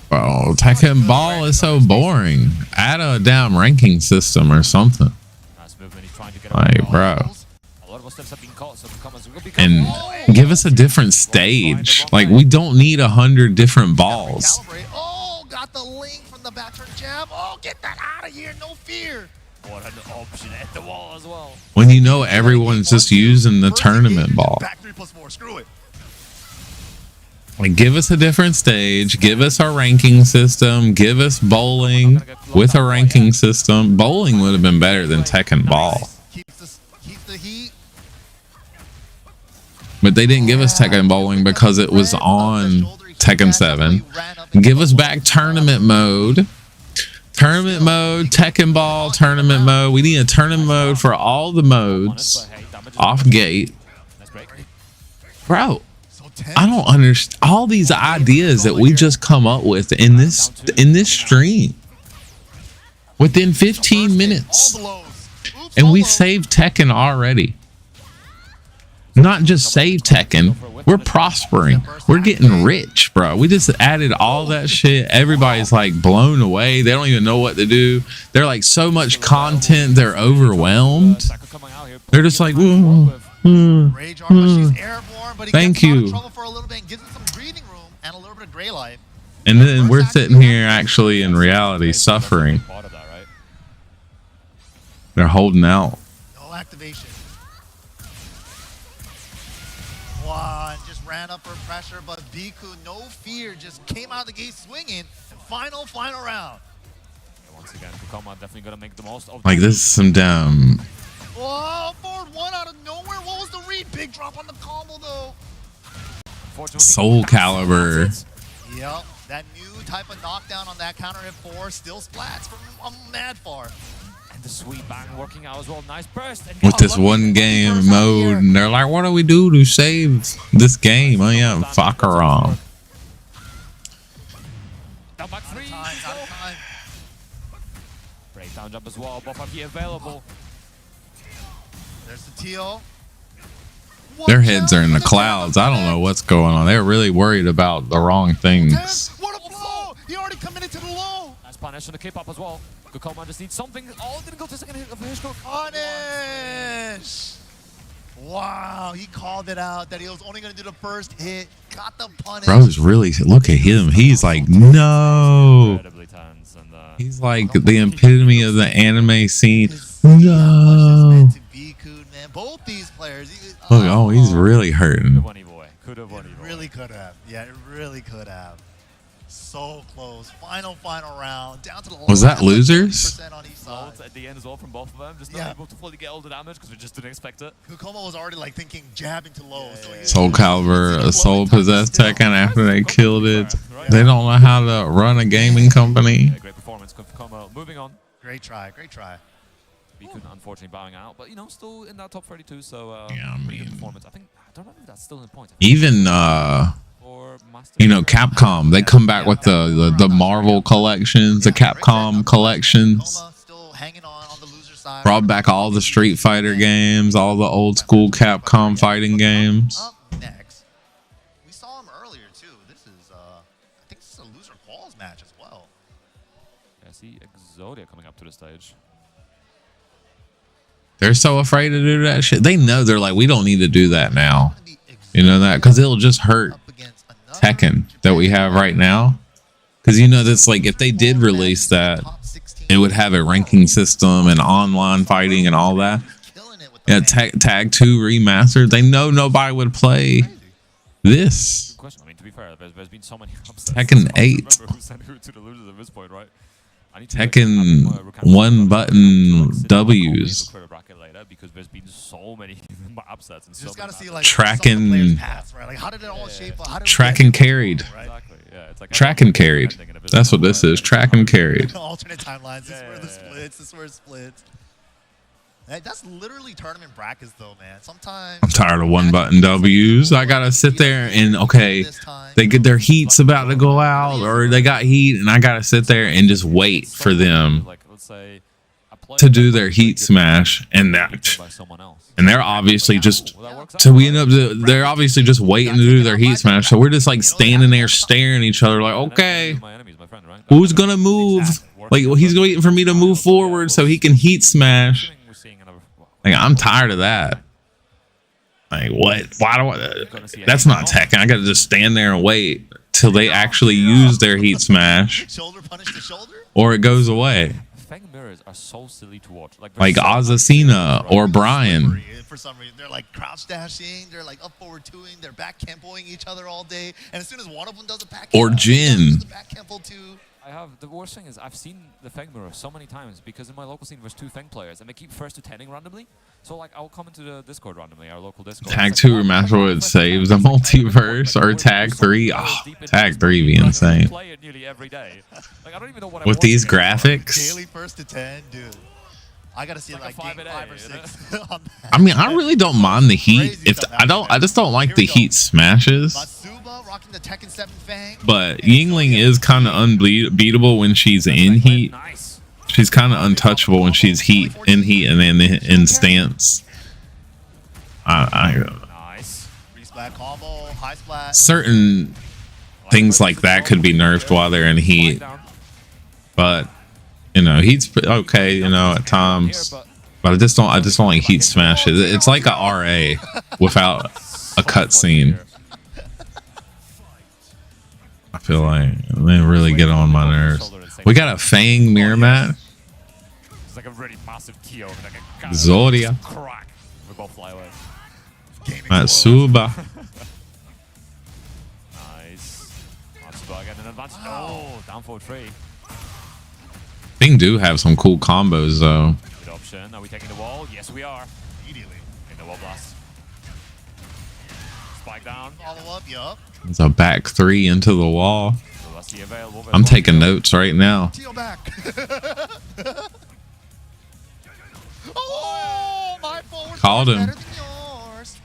Bro, Tekken Ball is so boring. Add a damn ranking system or something. Nice movement. He's trying to get Like, away. bro. A lot of our steps have been caught, so Kukoma's gonna be And give us a different stage. Like, we don't need 100 different balls. Calibrate. Oh, got the link from the back turn jab. Oh, get that out of here. No fear. What an option at the wall as well. When you know everyone's just using the tournament ball. Back 3+4. Screw it. Like, give us a different stage. Give us a ranking system. Give us bowling with a ranking system. Bowling would have been better than Tekken Ball. Keeps the heat. But they didn't give us Tekken Bowling because it was on Tekken 7. Give us back tournament mode. Tournament mode, Tekken Ball, tournament mode. We need a tournament mode for all the modes. Off gate. Bro, I don't understand all these ideas that we just come up with in this stream. Within 15 minutes. And we saved Tekken already. Not just save Tekken, we're prospering. We're getting rich, bro. We just added all that shit. Everybody's like blown away. They don't even know what to do. They're like so much content, they're overwhelmed. They're just like, thank you. And then we're sitting here actually in reality suffering. They're holding out. No activation. One just ran up for pressure, but Biku, no fear, just came out of the gate swinging. Final round. Once again, Kukoma definitely gonna make the most of. Like, this is some damn. Whoa, forward one out of nowhere. What was the read? Big drop on the combo though. Soul Calibur. Yep, that new type of knockdown on that counter hit 4 still splats from mad far. And the sweet bang working out as well. Nice burst. And With this one game mode, and they're like, what do we do to save this game? Oh yeah, fuck around. Down back 3. Out of time. Breakdown jump as well. Buff up here available. There's the teal. Their heads are in the clouds. I don't know what's going on. They're really worried about the wrong things. What a blow! He already committed to the low. Nice punish on the keep up as well. Kukoma just needs something. Oh, didn't go to second hit of his stroke. Punish! Wow, he called it out that he was only going to do the first hit. Got the punish. Bro's really, look at him. He's like, no. Incredibly tense and, He's like the epitome of the anime scene. No. Both these players. Look, oh, he's really hurting. Could have won. Really could have. Yeah, it really could have. So close. Final round. Down to the Was that losers? on each side. At the end as well from both of them. Just not able to fully get all the damage because we just didn't expect it. Kukoma was already like thinking jabbing to low. Soul Calibur, a soul possessed Tekken after they killed it. They don't know how to run a gaming company. Great performance, Kukoma. Moving on. Great try. Biku unfortunately bowing out, but you know, still in that top 32. So yeah, I pretty good mean, performance. I don't know if that's still in point. Even you know, Capcom, they come back with the Marvel collections, the Capcom collections. Brought back all the Street Fighter games, all the old school Capcom fighting games. Up next, we saw him earlier too. This is I think this is a loser quals match as well. Yeah, I see Exodia coming up to the stage. They're so afraid to do that shit. They know, they're like, we don't need to do that now. You know that? Because it'll just hurt Tekken that we have right now. Because you know, that's like, if they did release that, it would have a ranking system and online fighting and all that. Yeah, Tag 2 remastered. They know nobody would play this. Good question. I mean, to be fair, there's been so many upsets. Tekken 8. Who sent who to the losers at this point, right? Tekken 1 button W's. Because there's been so many upsets and so many see, like, tracking, paths, right? Like, how did it all shape up? Tracking carried. Right? Exactly. Yeah, it's like tracking carried. That's what this is. Tracking carried. Alternate timelines. This is where the splits. This is where it splits. That's literally tournament brackets, though, man. Sometimes I'm tired of 1 button W's. I gotta sit there and okay, they get their heat's about to go out, or they got heat, and I gotta sit there and just wait for them. Like, let's say to do their heat smash, and that, by someone else. and they're obviously just. Well, that works out. So we end up. They're obviously just waiting to do their heat smash. So we're just like standing there staring at each other, like, okay, My enemy's my friend, right? who's gonna move? Like, well, he's waiting for me to move forward so he can heat smash. We're seeing another. Like, I'm tired of that. Like, what? Why do I? That's not Tekken. I gotta just stand there and wait till they actually use their heat smash, Shoulder punish to shoulder. or it goes away. Fang mirrors are so silly to watch. Like Azucena or Brian. For some reason, they're like crouch dashing, they're like up forward twoing, they're back tempoing each other all day, and as soon as one of them does a back Or Jin. the back tempo too. The worst thing is I've seen the Feng mirror so many times because in my local scene there's 2 Feng players and they keep first to 10ing randomly. So like I'll come into the Discord randomly, our local Discord. Tag 2 remastered saves the multiverse, or Tag 3. Oh, Tag 3 be insane. Play it nearly every day. Like I don't even know what With these graphics. Daily first to 10, dude. I gotta see like game 5 or 6 on that. I mean, I really don't mind the heat. I just don't like the heat smashes. Matsuba rocking the Tekken 7 Fang. But Yingling is kind of unbeatable when she's in heat. She's kind of untouchable when she's in heat and then in stance. Nice. Re-splat combo, high splat. Certain things like that could be nerfed while they're in heat, but you know, heat's okay, you know, at times. But I just don't like heat smashes. It's like a RA without a cutscene. I feel like they really get on my nerves. We got a Fang mirror match. It's like a really massive Kyo. Like Zodia. Crack. We both fly away. Matsuba. Nice. Matsuba again an advantage. Oh, down for 3. Fang do have some cool combos though. Good option. Are we taking the wall? Yes, we are. Immediately. In the wall blast. Spike down. Follow up, yup. It's a back 3 into the wall. So that's the available. I'm taking notes right now. Teal back. Oh, my forward Called him. better than yours.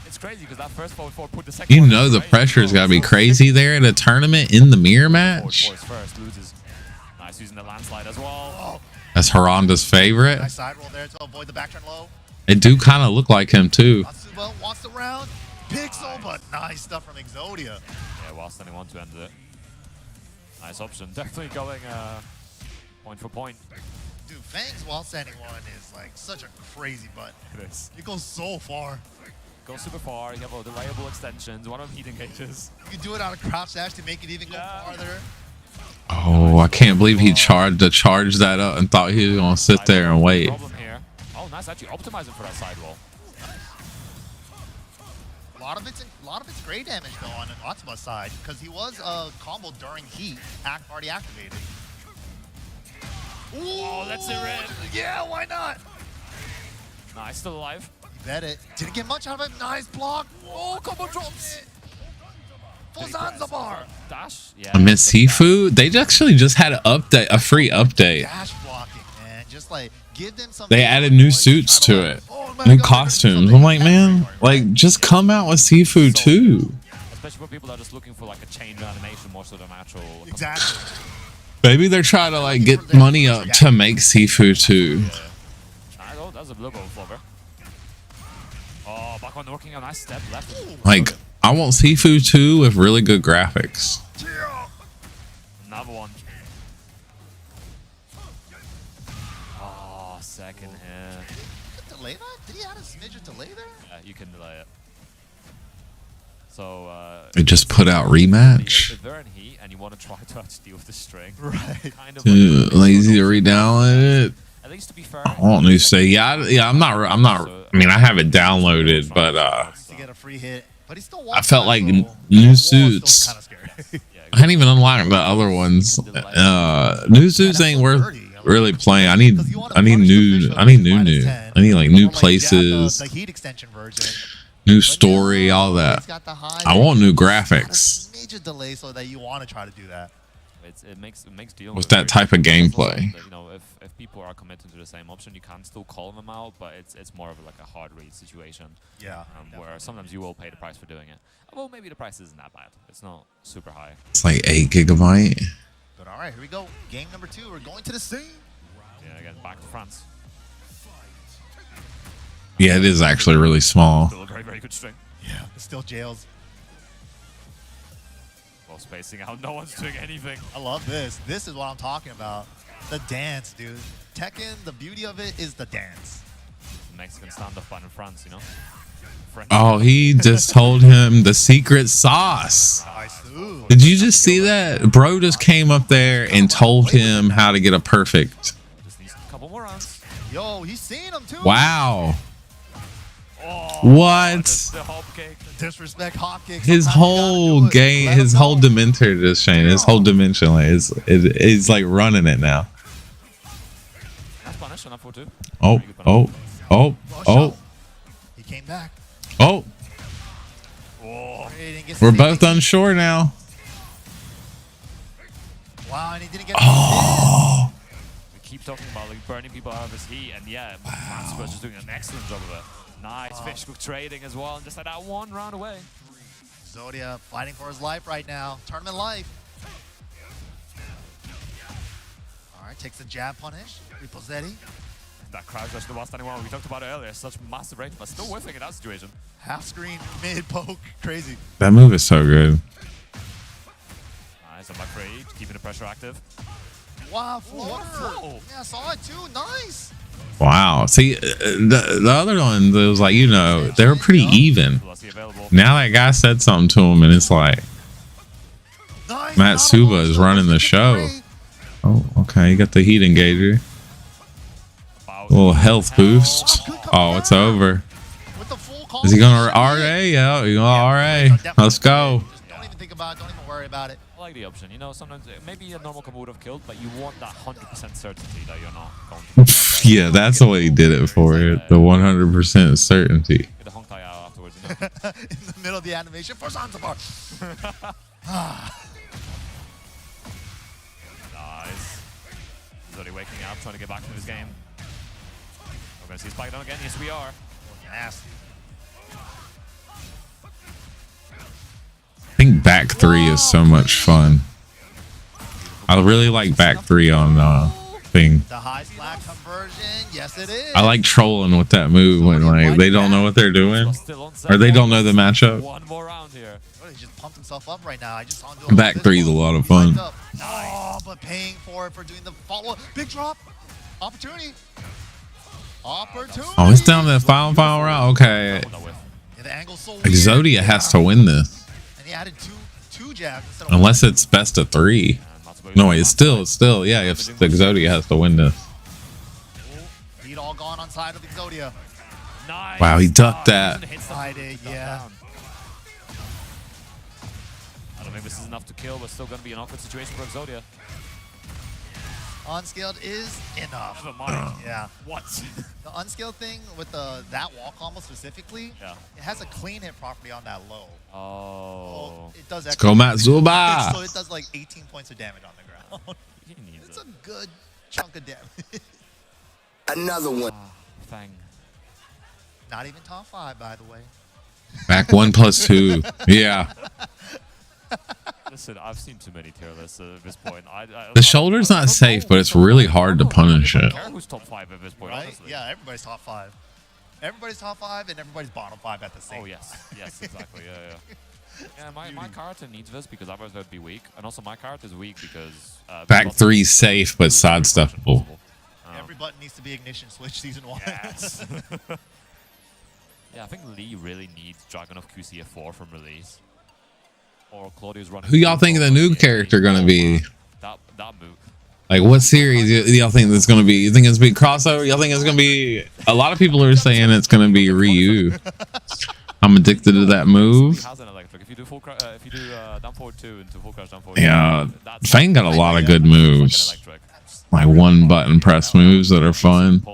It's crazy because that first forward 4 put the second You one know in the range. pressure's got to be crazy there in a tournament in the mirror match. Forward first loses. Nice using the landslide as well. Oh, That's Haranda's favorite. nice side roll there to avoid the back turn low. They do kind of look like him too. Matsuba wants the round. Pixel, but nice stuff from Exodia. Yeah, while standing 1 to end it. Nice option. Definitely going point for point. Dude, Fang's while standing 1 is like such a crazy button. It is. It goes so far. Goes super far. You have all the reliable extensions. One of them heat engages. You can do it out of crouch dash to make it even go farther. Oh, I can't believe he charged that up and thought he was gonna sit there and wait. Problem here. Oh, nice. Actually optimizing for that sidewall. A lot of it's gray damage though on Matsuba's side because he was combo during heat, already activated. Ooh, Oh, that's it, Red. Yeah, why not? Nice, still alive. You bet it. Didn't get much out of it. Nice block. Oh, combo drops. Full Zanzibar. Dash. Yeah. I miss Seafood. They actually just had a free update. Dash blocking, man. Just like give them some. They added new suits to it, new costumes. I'm like, man, like just come out with Seafood too. Especially for people that are just looking for like a chain animation more so than actual. Exactly. Maybe they're trying to like get money up to make Seafood too. Oh, that's a little bit of flubber. Oh, back on working a nice step left. Like, I want Seafood 2 with really good graphics. Another one. Oh, second hit. Delay that? Did he add a smidge of delay there? Yeah, you can delay it. So, They just put out rematch. if they're in heat and you want to try to deal with the string, Right. kind of Lazy to re-download it. At least to be fair. I want new say, yeah, I'm not. I mean, I have it downloaded, but To get a free hit, but he still I felt like new suits. Kind of scary. I hadn't even unlocked the other ones. New suits ain't worth really playing. I need new. I need like new places, The heat extension version. new story, all that. I want new graphics Major delay so that you want to try to do that. It makes dealing with that type of gameplay. But, you know, if people are committed to the same option, you can still call them out, but it's more of like a hard read situation. Yeah. Where sometimes you will pay the price for doing it. Well, maybe the price isn't that bad. It's not super high. It's like 8 GB. But all right, here we go. Game number 2. We're going to the scene. Yeah, again, back to France. Yeah, it is actually really small. Still a very, very good string. Yeah, it's still jails. Well, spacing out. No one's doing anything. I love this. This is what I'm talking about. The dance, dude. Tekken, the beauty of it is the dance. Mexican standoff button in France, you know? French. Oh, he just told him the secret sauce. Nice. Ooh. Did you just see that? Bro just came up there and told him how to get a perfect. Just needs a couple more rounds. Yo, he's seeing him too. Wow. Oh, What? The hop kick. Disrespect hopkicks. His whole game, his whole Dementor just changed. His whole dimension like is like running it now. That's punish on up 4-2. Oh. He came back. Oh. We're both unsure now. Wow, and he didn't get. Oh. We keep talking about like burning people out of his heat, and yeah, France was just doing an excellent job of it. Nice fish cook trading as well, and just like that one round away. Zodia fighting for his life right now. Tournament life. All right, takes the jab punish. Riposetti. That crowd rush, the one standing one. We talked about it earlier. Such massive range, but still whiffing in that situation. Half screen, mid poke, crazy. That move is so good. Nice, I'm back for Age, keeping the pressure active. Wow, floater. flow. Yeah, I saw it too. Nice. Wow. See, the other ones, it was like, you know, they were pretty even. Now that guy said something to him, and it's like, Nice. Matsuba is running the show. Oh, okay. You got the heat engager. A little health boost. Oh, it's over. With the full Is he going to RA? Yeah, you going RA. Let's go. Don't even think about it. Don't even worry about it. I like the option. You know, sometimes maybe a normal combo would have killed, but you want that 100% certainty that you're not going to. Yeah, that's what he did it for. The 100% certainty. Get the Honkai out afterwards. You know? In the middle of the animation for Zanzibar. Nice. He's already waking up, trying to get back into his game. We're going to see Spike down again. Yes, we are. Nasty. I think back 3 is so much fun. I really like back 3 on thing. The high slack conversion. Yes, it is. I like trolling with that move when like they don't know what they're doing or they don't know the matchup. One more round here. Oh, he just pumped himself up right now. I just saw him do Back 3 is a lot of fun. Oh, but paying for it for doing the follow-up. Big drop. Opportunity. Opportunity. Oh, it's down to the final round. Okay. Yeah, the angle's so weird. Exodia has to win this. And he added two jabs instead of Unless it's best of 3. No, it's still, yeah, if the Exodia has to win this. Lead all gone on side of Exodia. Nice. Wow, he ducked that. I did, yeah. I don't think this is enough to kill, but still going to be an awkward situation for Exodia. Unskilled is enough. Never mind. Yeah. What? The unskilled thing with that wall combo specifically, it has a clean hit property on that low. Oh. It does. Let's go, Matsuba. So it does like 18 points of damage on the ground. It's a good chunk of damage. Another one. Fang. Not even top 5, by the way. Back 1+2. Yeah. Listen, I've seen too many tier lists at this point. The shoulder's not safe, but it's really hard to punish it. I don't care who's top 5 at this point, Right? honestly. Yeah, everybody's top 5. Everybody's top 5 and everybody's bottom 5 at the same time. Oh, yes, exactly, yeah. My character needs this because otherwise they'd be weak. And also my character is weak because... Back 3 safe, but sidesteppable. Every button needs to be ignition switch season 1. Yes. Yeah, I think Lee really needs Dragon of QCF4 from release. Or Claudio's running... Who y'all think the new character gonna be? That move. Like, what series y'all think that's gonna be? You think it's gonna be crossover? Y'all think it's gonna be... A lot of people are saying it's gonna be Ryu. I'm addicted to that move. Has an electric. If you do down forward 2 into full crash down forward Yeah, 2, Fang got a lot of good moves. Like one button press moves that are fun.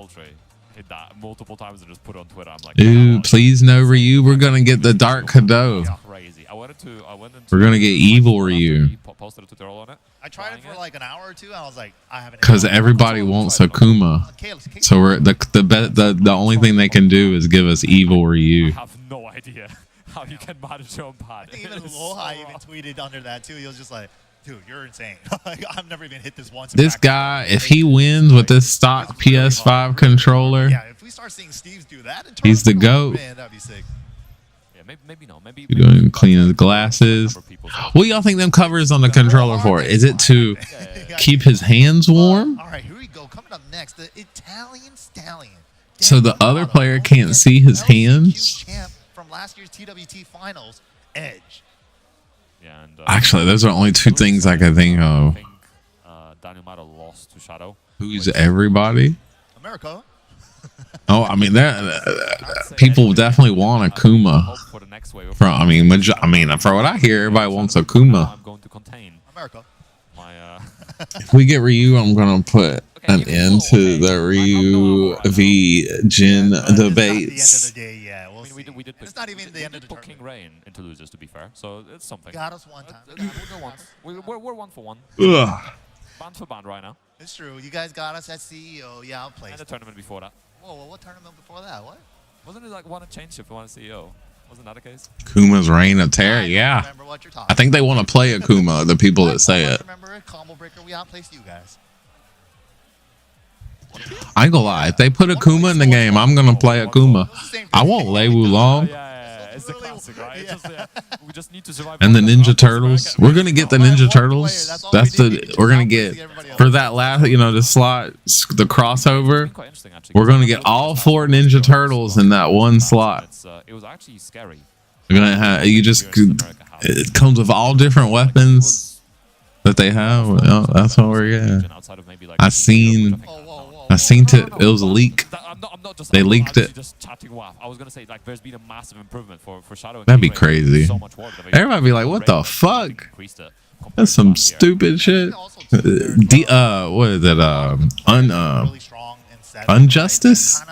Hit that multiple times and just put it on Twitter. I'm like, Ooh, please no Ryu. We're gonna get the Dark Kado. Crazy. I went into We're gonna get evil Ryu. Posted a tutorial on it. I tried it for like an hour or two, and I was like, I haven't. Because everybody wants Akuma, so we're the only thing they can do is give us evil Ryu. I have no idea how you can manage your own pad. I think even Aloha even tweeted under that too. He was just like, dude, you're insane. Like, I've never even hit this once. This guy, if he wins with this stock PS5 controller, start seeing Steve's do that in He's the tournament, GOAT. man, that'd be sick. Yeah, maybe not. Maybe You're doing clean his glasses. What y'all think them covers on the controller for? Is it to keep his hands warm? All right, here we go. Coming up next, the Italian Stallion. So the other player can't see his hands? Champ from last year's TWT Finals, Edge. Yeah, and, Actually, those are only two things I can think I of. think Daniel Mado lost to Shadow. Who's everybody? America. Oh, I mean, people definitely want Akuma. For the next wave. From for what I hear, everybody wants Akuma. I'm going to contain America. my. If we get Ryu, I'm gonna put an end to the Ryu v Jin debates. At the end of the day, yeah. We'll see. We did It's not even the end of the put tournament. King Rain into losers, to be fair. So it's something. Got us one time. We'll go once. We're one for one. Ugh. Band for band right now. It's true. You guys got us at CEO. Yeah, I'll play. And the tournament before that. Whoa, what tournament before that? What? Wasn't it like one a change ship, one a CEO? Wasn't that the case? Kuma's reign of terror, yeah. Remember what you're talking I think they want to play Akuma, the people that say it. Remember it? Combo breaker. We outplaced you guys. I ain't gonna lie, if they put Akuma in the game, I'm gonna play Akuma. I won't Lei Wulong. Yeah, it's the classic, right? It's just, we just need to survive. And the Ninja Turtles. We're gonna get the Ninja Turtles. We're gonna get for that last, the slot, the crossover. Quite interesting, actually. We're gonna get all 4 Ninja Turtles in that one slot. It was actually scary. We're gonna have it comes with all different weapons that they have. Well, that's what we're getting. I seen it. It was a leak. They leaked it. Just chatting WAF. I was gonna say there's been a massive improvement for Shadow. That'd be crazy. Everybody be like, "What the fuck? That's some stupid shit." What is it? Unjustice?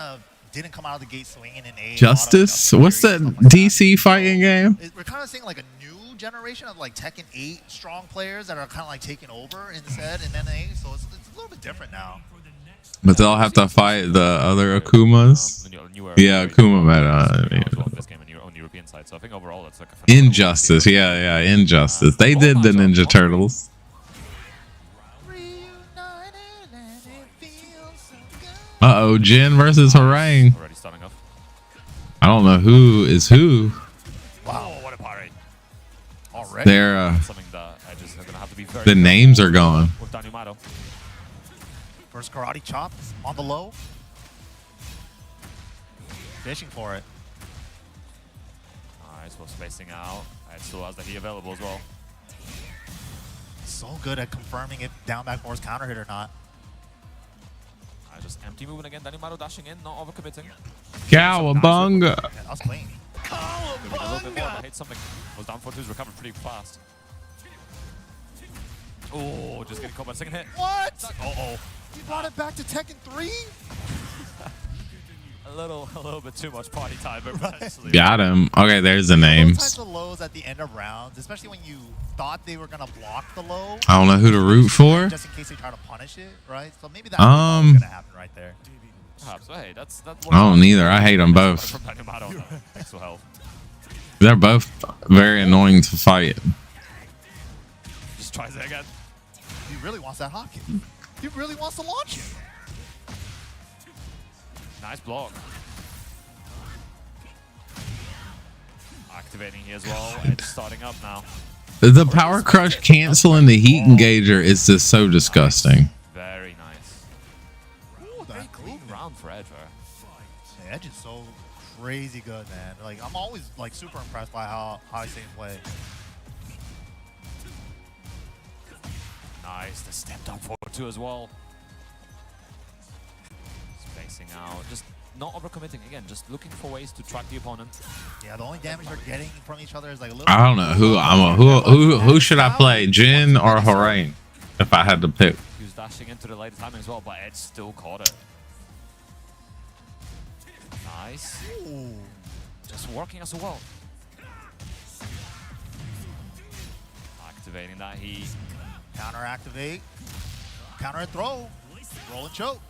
Didn't come out of the gate swinging in A. Justice? What's that DC fighting game? We're kind of seeing like a new generation of Tekken 8 strong players that are kind of taking over instead in NA. So it's a little bit different now. But they'll have to fight the other Akumas. Yeah, Akuma meta. This game on European side, so I think overall it's like a Injustice, yeah, Injustice. They did the Ninja Turtles. Uh-oh, Jin versus Harang. Already starting off. I don't know who is who. Wow, what a party! Already. They're something that I just are gonna have to be very. The names are gone. With Daniel Mado. First karate chop on the low. Fishing for it. Nice, well spacing out. It still has the heat available as well. So good at confirming if down back force counter hit or not. Just empty moving again. Daniel Mado dashing in, not overcommitting. Cowabunga. Yeah, that was clean. A little bit more, but hit something. Was down for 2's recovered pretty fast. Oh, just getting caught by the second hit. What? Oh. He brought it back to Tekken 3? A little bit too much party time, but potentially. Got him. Okay, there's the names. Those types of lows at the end of rounds, especially when you thought they were gonna block the low. I don't know who to root for. Just in case they try to punish it, right? So maybe that's gonna happen right there. Perhaps. So, hey, that's I don't neither. I hate them both. They're both very annoying to fight. Just tries it again. He really wants that hot kick. He really wants to launch it. Nice block. Activating here as well. It's starting up now. The power crush canceling the heat engager is just so disgusting. Very nice. Ooh, very clean round for Edge. Yeah, Edge is so crazy good, man. I'm always super impressed by how he's seen play. Nice, the step down forward too as well. Spacing out, just not overcommitting again, just looking for ways to track the opponent. Yeah, the only damage they're getting from each other is a little. I don't know who should I play, Jin or Harang, if I had to pick. He was dashing into the later timing as well, but Edge still caught it. Nice. Ooh. Just working as well. Activating that heat. Counter activate. Counter and throw. Roll and choke.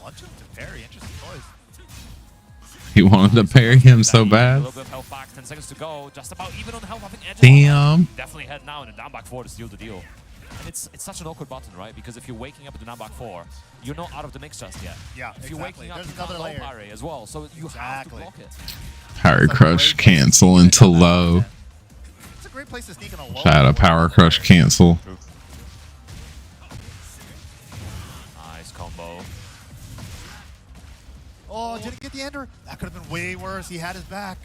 Launch him to parry. Interesting choice. He wanted to parry him so bad. A little bit of health back. 10 seconds to go. Just about even on health. I think Edge Damn. definitely head now in a down back 4 to seal the deal. And it's such an awkward button, right? Because if you're waking up at the down back 4, you're not out of the mix just yet. Yeah, if you're waking up, There's you another can't layer. parry as well, so you have to block it. Power Crush cancel into low. It's a great place to sneak in a low. Shout out Power Crush cancel. True. Nice combo. Oh, didn't get the ender. That could have been way worse. He had his back.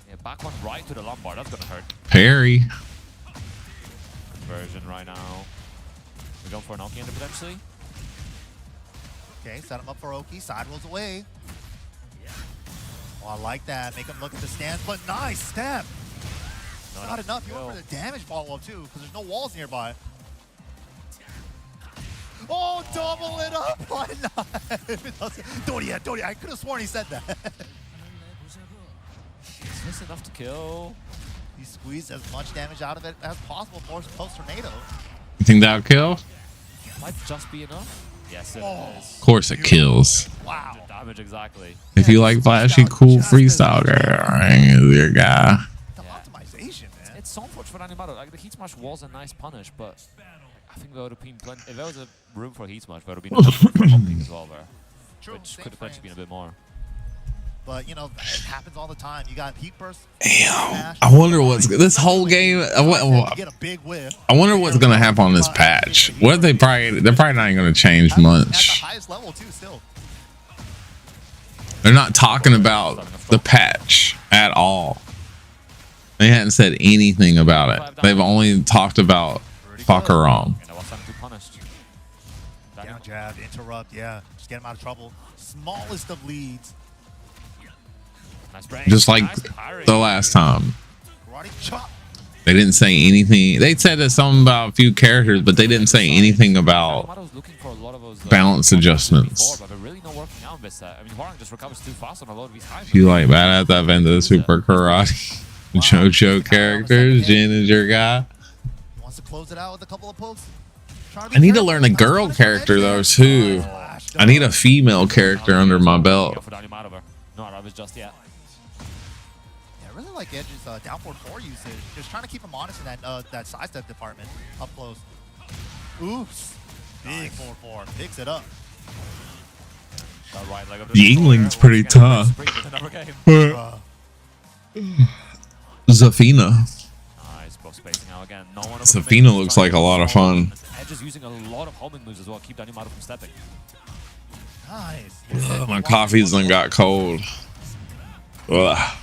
Yeah, back one right to the lumbar. That's gonna hurt. Parry. Conversion right now. We're going for an Oki ender potentially. Okay, set him up for Oki. Side rolls away. Oh, I like that. Make him look at the stance, but nice step. Not enough. You went for the damage follow-up too, because there's no walls nearby. Oh, double it up! Why not? Doria, I could have sworn he said that. Is this enough to kill? He squeezed as much damage out of it as possible for post-tornado. You think that'll kill? Might just be enough. Yes, it is. Of course it kills. Wow. The damage exactly. If you like flashy, cool freestyle, girl, your guy. The optimization, man. It's so unfortunate for Animato. Like the heat smash was a nice punish, but I think there would have been plenty. If there was a room for a heat smash, there would have been a as well there, True, which same could have potentially been a bit more. But you know, it happens all the time. You got heat burst. Damn. I wonder what's this whole game. Get a big whiff. I wonder what's gonna happen on this patch. What they're probably not even gonna change much. At the highest level too, still. They're not talking about the patch at all. They hadn't said anything about it. They've only talked about fucker wrong. Down jab, interrupt, yeah. Just get him out of trouble. Smallest of leads. Nice Just like the last time. Karate chop. They didn't say anything. They said something about a few characters, but they didn't say anything about balance adjustments. But they're really not working out this set. I mean, Hwarang just recovers too fast on a lot of these highs. If you like bad at that Venda Super Karate JoJo characters, Jin is your guy. He wants to close it out with a couple of pokes. I need to learn a girl character though too. I need a female character under my belt. No, I was just yet. Yeah, I really like Edge's down forward 4 usage. Just trying to keep him honest in that sidestep department up close. Oops. Big 4-4. Picks it up. Yingling's pretty tough. Zafina. Nice, both spacing out again. No one Zafina looks like a lot of fun. Edge is using a lot of homing moves as well. Keep Danimaru from stepping. Nice. Ugh, my coffee's done got cold. Ugh.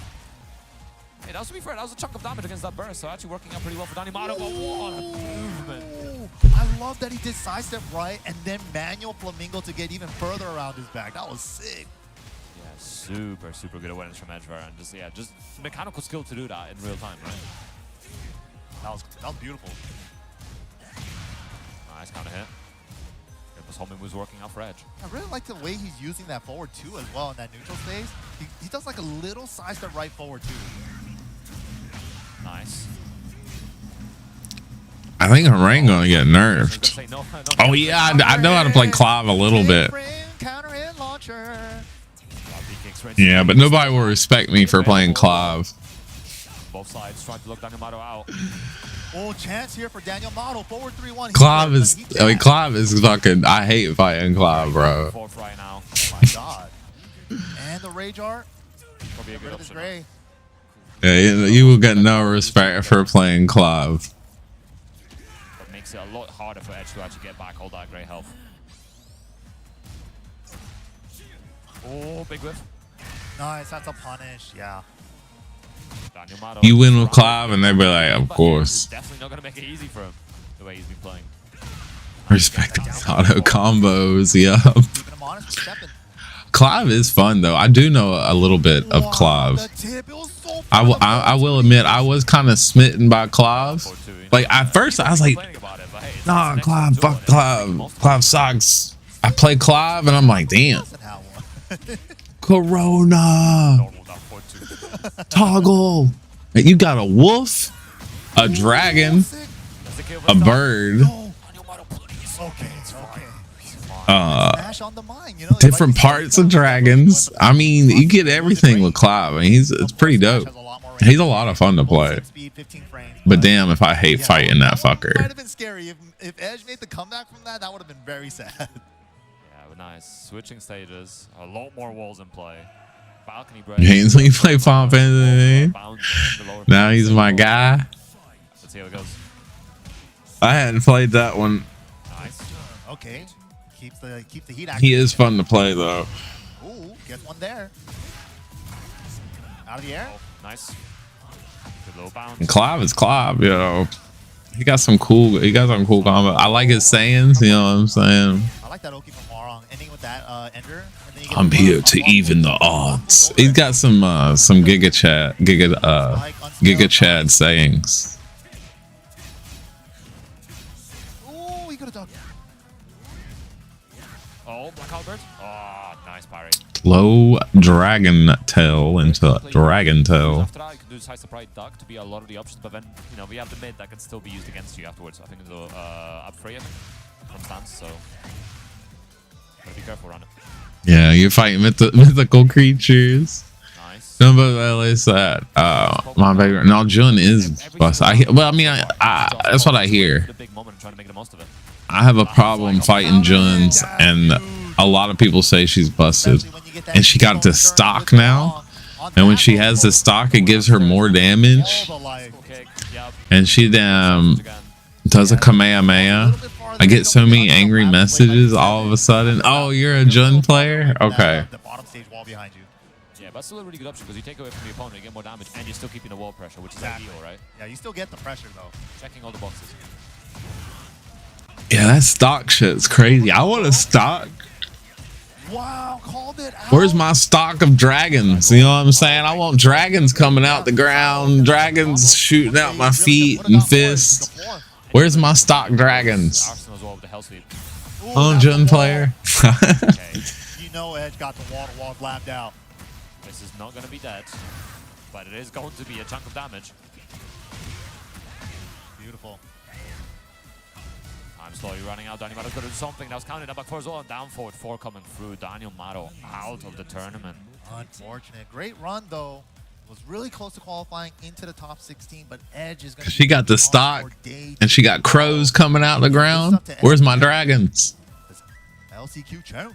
Hey, that was, to be fair, that was a chunk of damage against that burst, so actually working out pretty well for Danimaru. But what a movement. I love that he did sidestep right and then manual flamingo to get even further around his back. That was sick. Yeah, super good awareness from Edgeware, and just mechanical skill to do that in real time, right? That was beautiful. Nice counter hit. His homing was working out for Edge. I really like the way he's using that forward too as well in that neutral space. He does like a little sidestep right forward too. Nice. I think Hwarang gonna get nerfed. Oh yeah, I know how to play Clive a little bit. Counter hit launcher. Yeah, but nobody will respect me for playing Clive. Both sides trying to look Danimaru out. Oh, chance here for Daniel Model. Forward 3-1. Clive is, I mean, Clive is fucking, I hate fighting Clive, bro. Fourth right now. Oh my god. And the Rage Art. Probably a good option. Gray. Yeah, you will get no respect for playing Clive. That makes it a lot harder for Edge to actually get back all that great health. Oh, big whiff. Nice, that's a punish, yeah. You win with Clive and they be like, of course. Definitely not gonna make it easy for him the way he's been playing. Respect these auto combos, yup. Keeping him honest, stepping. Clive is fun though. I do know a little bit of Clive. I will admit I was kind of smitten by Clive. Like at first I was like, nah, Clive, fuck Clive. Clive sucks. I play Clive and I'm like, damn. Corona. Toggle. You got a wolf, a dragon, a bird. Okay, it's okay. Smash on the mine, you know, different parts of dragons. I mean, you get everything with Clive. I mean, it's pretty dope. He's a lot of fun to play. But damn, if I hate fighting that fucker. Might have been scary if Edge made the comeback from that. That would have been very sad. Yeah, but nice. Switching stages. A lot more walls in play. Balcony break. Ainsley play Final Fantasy. Now he's my guy. Let's see how it goes. I hadn't played that one. Nice. Okay. Keep the heat active. He is fun to play though. Ooh, gets one there. Out of the air. Oh, nice. Good low bounce. And Clive is Clive, you know. He got some cool combo. I like his sayings, you know what I'm saying? I like that Oki from Marong ending with that ender. And then you get I'm here to even the odds. He's got some Giga Chad sayings. Ooh, he could have done. Oh, Black Albert. Oh, nice parry. Low dragon tail into dragon tail. After that, you can do side surprise duck to be a lot of the options, but then, you know, we have the mid that can still be used against you afterwards. I think it's up 3 from stance, so gotta be careful around it. Yeah, you're fighting mythical creatures. Nice. No, but that's that. My favorite. No, Jun is bust. Well, I mean, that's what I hear. The big moment, trying to make the most of it. I have a problem fighting Juns, and a lot of people say she's busted. And she got the stock now. And when she has the stock, it gives her more damage. And she does a Kamehameha. I get so many angry messages all of a sudden. Oh, you're a Jun player? Okay. The bottom stage wall behind you. Yeah, but still a really good option because you take away from the opponent, you get more damage, and you're still keeping the wall pressure, which is ideal, right? Yeah, you still get the pressure though. Checking all the boxes. Yeah, that stock shit's crazy. I want a stock. Wow, called it out. Where's my stock of dragons? You know what I'm saying? I want dragons coming out the ground, dragons shooting out my feet and fists. Where's my stock dragons? Arsenal's all with the hell sweep. Oh, Jun player. Okay. You know Edge got the wall blabbed out. This is not going to be dead, but it is going to be a chunk of damage. Beautiful. I'm slowly running out. Daniel Mado's going to do something. That was counted up back 4 as well. Down forward 4 coming through. Daniel Mado out of the tournament. Unfortunate. Great run though. Was really close to qualifying into the top 16, but Edge is going to. She got the stock, and she got crows coming out of the ground. Where's my dragons? LCQ champ.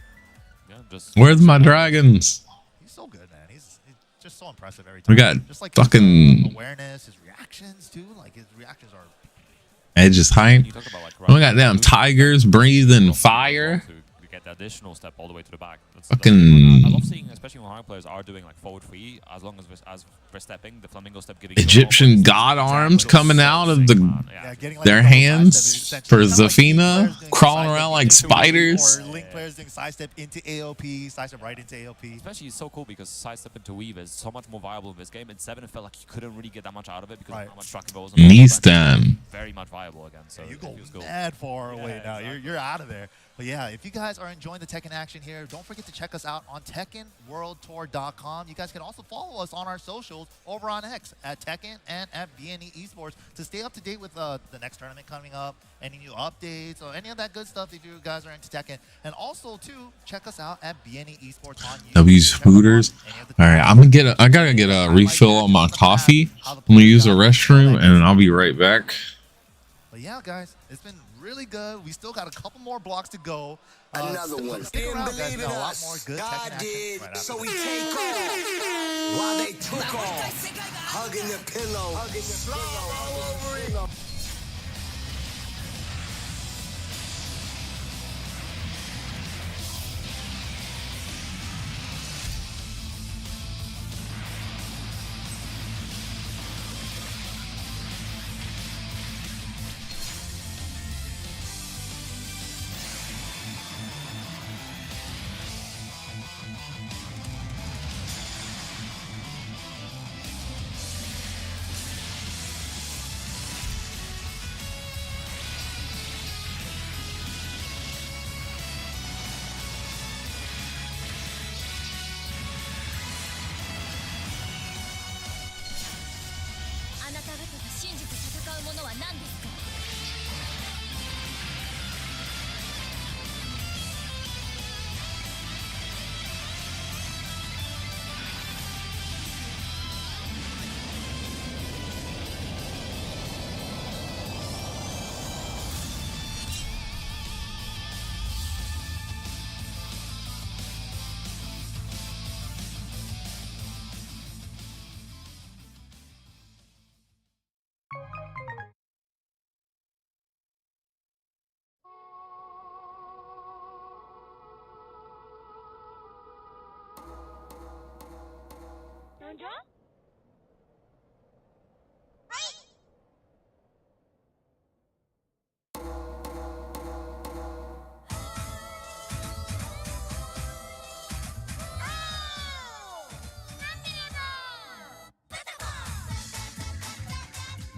Yeah, just Where's my dragons? He's so good, man. He's just so impressive every time. We got just like fucking his awareness, his reactions too. Like his reactions are. Edge is hype. you talk about, like, Oh my god, damn tigers breathing fire. to get the additional step all the way to the back. Fucking I love seeing, especially when high players are doing like forward 3, as long as we're stepping, the flamingo step giving Egyptian god arms coming out of their hands for Zafina, crawling around like spiders. Or Link players doing sidestep into AOP, sidestep right into AOP. Especially it's so cool because sidestep into weave is so much more viable in this game. In 7 it felt like you couldn't really get that much out of it because of how much tracking was. Knee stand. Very much viable again. So you go mad far away now. Exactly. You're out of there. But yeah, if you guys are enjoying the Tekken action here, don't forget to check us out on TekkenWorldTour.com. You guys can also follow us on our socials over on X at Tekken and at BNE Esports to stay up to date with the next tournament coming up, any new updates, or any of that good stuff if you guys are into Tekken. And also, too, check us out at BNE Esports on YouTube. W's Hooters. All right, I gotta get a refill on my coffee. I'm gonna use the restroom, and I'll be right back. But yeah, guys, it's been really good. We still got a couple more blocks to go. Another one. Stick around, guys. Believe We got in a lot us. more good God Tekken did, action right so after we this. take off while they took off. Hugging the pillow. All over it.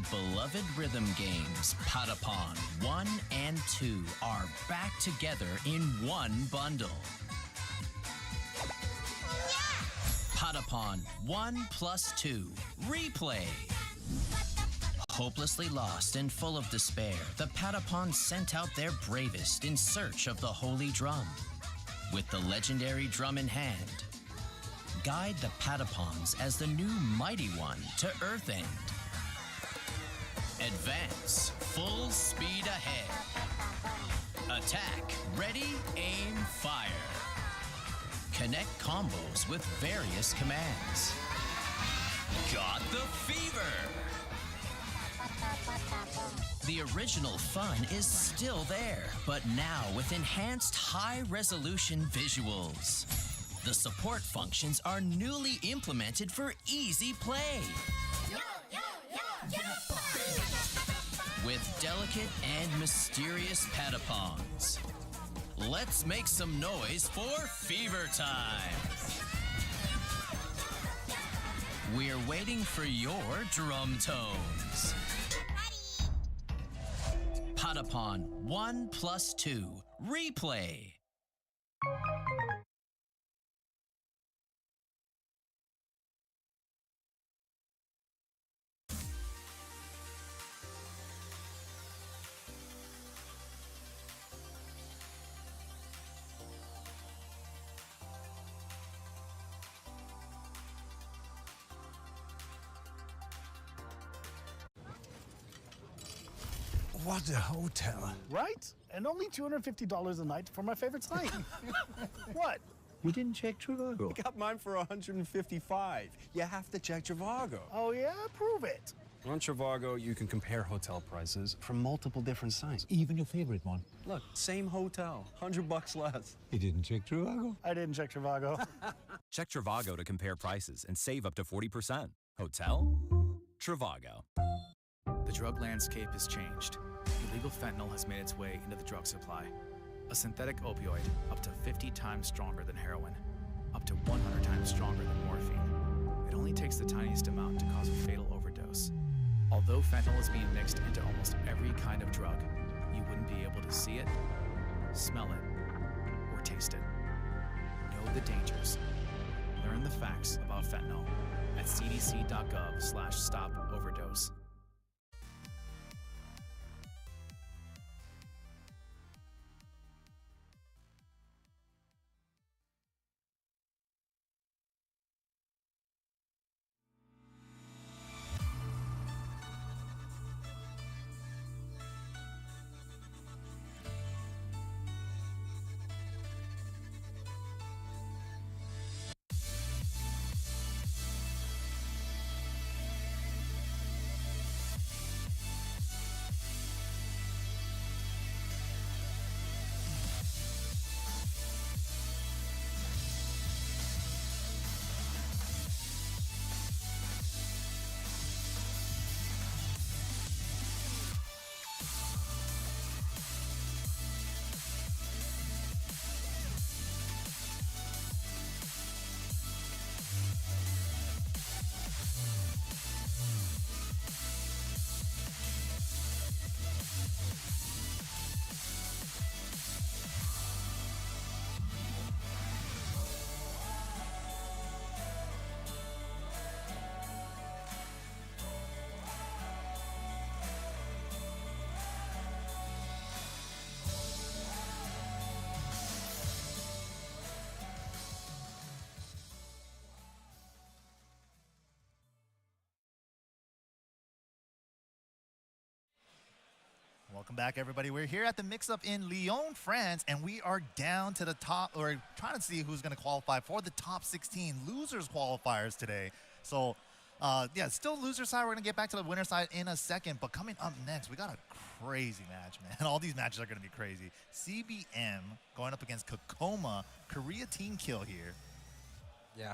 Beloved rhythm games, Patapon 1 and 2 are back together in one bundle. Patapon 1 plus 2 Replay. Hopelessly lost and full of despair, the Patapons sent out their bravest in search of the Holy Drum. With the legendary drum in hand, guide the Patapons as the new Mighty One to Earthend. Advance, full speed ahead. Attack, ready, aim, fire. Connect combos with various commands. Got the fever! The original fun is still there, but now with enhanced high-resolution visuals. The support functions are newly implemented for easy play. With delicate and mysterious Patapons. Let's make some noise for Fever Time. We're waiting for your drum tones. Patapon 1 plus 2 Replay. What a hotel. Right? And only $250 a night for my favorite site. What? You didn't check Trivago. I got mine for $155. You have to check Trivago. Oh, yeah? Prove it. On Trivago, you can compare hotel prices from multiple different sites. Even your favorite one. Look, same hotel, $100 less. You didn't check Trivago? I didn't check Trivago. Check Trivago to compare prices and save up to 40%. Hotel? Trivago. The drug landscape has changed. Illegal fentanyl has made its way into the drug supply. A synthetic opioid up to 50 times stronger than heroin, up to 100 times stronger than morphine. It only takes the tiniest amount to cause a fatal overdose. Although fentanyl is being mixed into almost every kind of drug, you wouldn't be able to see it, smell it, or taste it. Know the dangers. Learn the facts about fentanyl at cdc.gov/stop overdose. Welcome back, everybody. We're here at the Mix-Up in Lyon, France, and we are down to the top, or trying to see who's going to qualify for the top 16 losers qualifiers today. So, yeah, still loser side. We're going to get back to the winner side in a second, but coming up next, we got a crazy match, man. All these matches are going to be crazy. CBM going up against Kokoma, Korea Team Kill here. Yeah,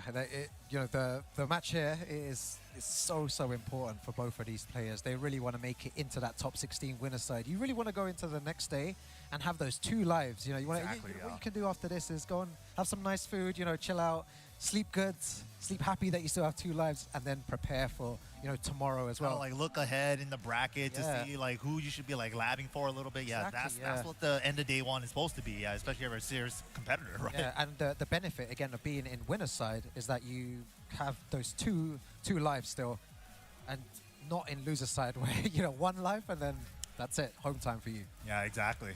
the match here is so important for both of these players. They really want to make it into that top 16 winner side. You really want to go into the next day and have those 2 lives. You know, what you can do after this is go and have some nice food. You know, chill out, sleep good, sleep happy that you still have 2 lives, and then prepare for tomorrow as well. Like look ahead in the bracket to see like who you should be like labbing for a little bit. Yeah, that's what the end of day 1 is supposed to be. Yeah, especially if you're a serious competitor, right? Yeah, and the benefit again of being in winner's side is that you have those two lives still, and not in loser's side where 1 life and then that's it, home time for you. Yeah, exactly.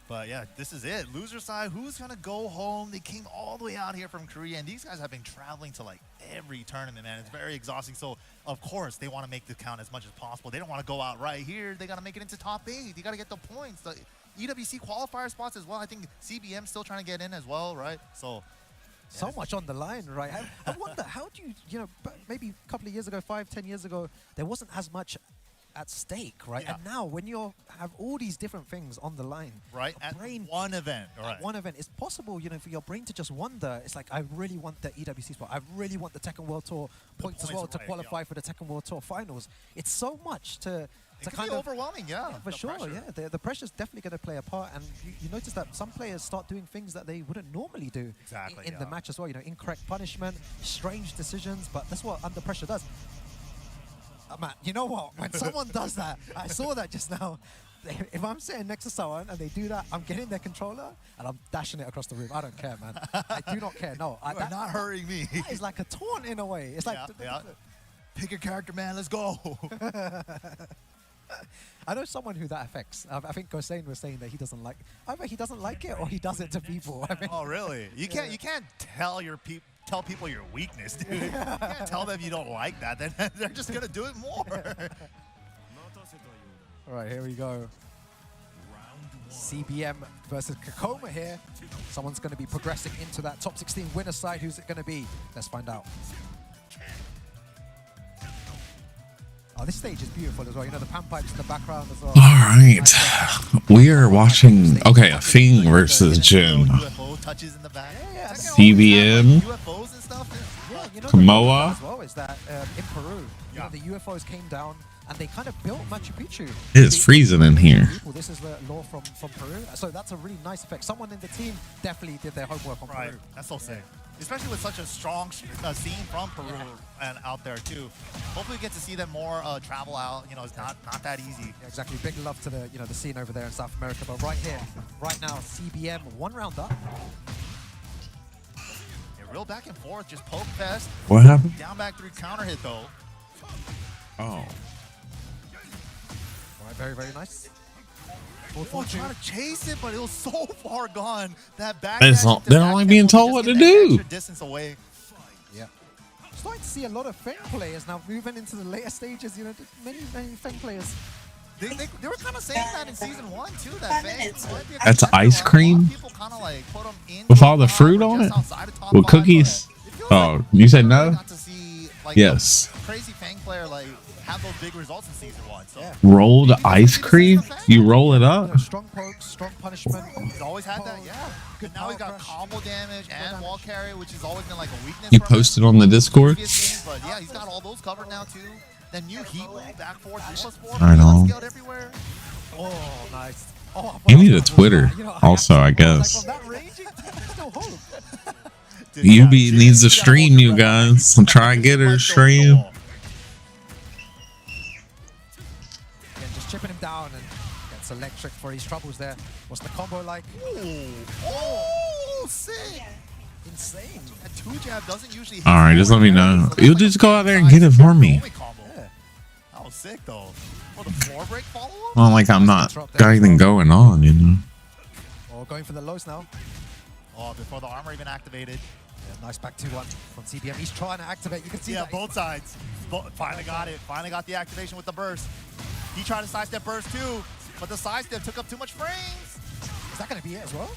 But yeah, this is it. Loser side, who's gonna go home? They came all the way out here from Korea, and these guys have been traveling to like every tournament, man. It's very exhausting. So of course they want to make the count as much as possible. They don't want to go out right here. They gotta make it into top 8. You gotta get the points. The EWC qualifier spots as well. I think CBM still trying to get in as well, right? So so much on the line, right? I wonder how do you maybe a couple of years ago, 5-10 years ago, there wasn't as much at stake, right? Yeah. And now when you have all these different things on the line, right? At one event, right? At one event, it's possible, for your brain to just wonder. It's like, I really want the EWC spot. I really want the Tekken World Tour points as well to qualify for the Tekken World Tour finals. It's so much to kind of overwhelming, for sure. Pressure. Yeah, the pressure's definitely going to play a part, and you notice that some players start doing things that they wouldn't normally do in the match as well. Incorrect punishment, strange decisions, but that's what under pressure does. Man, you know what? When someone does that, I saw that just now. If I'm sitting next to someone and they do that, I'm getting their controller and I'm dashing it across the room. I don't care, man. I do not care. No, you're not hurrying me. That is like a taunt in a way. It's like pick your character, man. Let's go. I know someone who that affects. I think Gosain was saying that he doesn't like. Either he doesn't like it or he does it to people. Oh, really? You can't. You can't tell tell people your weakness, dude. You can't tell them you don't like that. Then they're just gonna do it more. All right, here we go. CBM versus Kakoma here. Someone's going to be progressing into that top 16 winner side. Who's it going to be? Let's find out. Oh, this stage is beautiful as well. The pan pipes in the background as well. All right. We are watching, okay, a Fing versus Jin. CBM. Kamoa. As well is that in Peru, the UFOs came down and they kind of built Machu Picchu. It's freezing in here. This is the law from Peru. So that's a really nice effect. Someone in the team definitely did their homework on Peru. That's so sick. Especially with such a strong scene from Peru and out there too. Hopefully we get to see them more travel out. It's not that easy. Yeah, exactly. Big love to the the scene over there in South America. But right here, right now, CBM 1 round up. Real back and forth, just poke fest. What happened? Down back 3 counter hit though. Oh. All right, very, very nice. Trying to chase it, but it was so far gone. That back. They're only being told what to do. Distance away. Yeah. Starting to see a lot of Feng players now moving into the later stages. Many Feng players. They were kind of saying that in season 1 too. That that's ice cream with all the fruit on it, with cookies. Oh, you said no? Yes. Crazy Fang player have those big results in season 1. So. Rolled ice cream? You roll it up? Strong pokes, strong punishment. He's always had that, yeah. Good. Now he's got combo damage and wall carry, which has always been like a weakness. You posted on the Discord? Games, but yeah, he's got all those covered now too. Then new heat move, back forward, 3+4. I know. Everywhere. Oh, nice. Oh, you need a Twitter also, I guess. UB needs to stream, you guys. Try and get her to stream. Again, just chipping him down and gets electric for his troubles there. What's the combo like? Ooh. Oh, sick. Insane. That 2-jab doesn't usually hit. All right, just let me know. You'll just go out there and get it for me. Yeah. That was sick though. Oh, the floor break follow-up? Well, like I'm not got anything going on, Oh, going for the lows now. Oh, before the armor even activated. Yeah, nice back 2-1 from CBM. He's trying to activate. You can see that. Both sides. Finally got it. Finally got the activation with the burst. He tried to sidestep burst too, but the sidestep took up too much frames. Is that going to be it as well?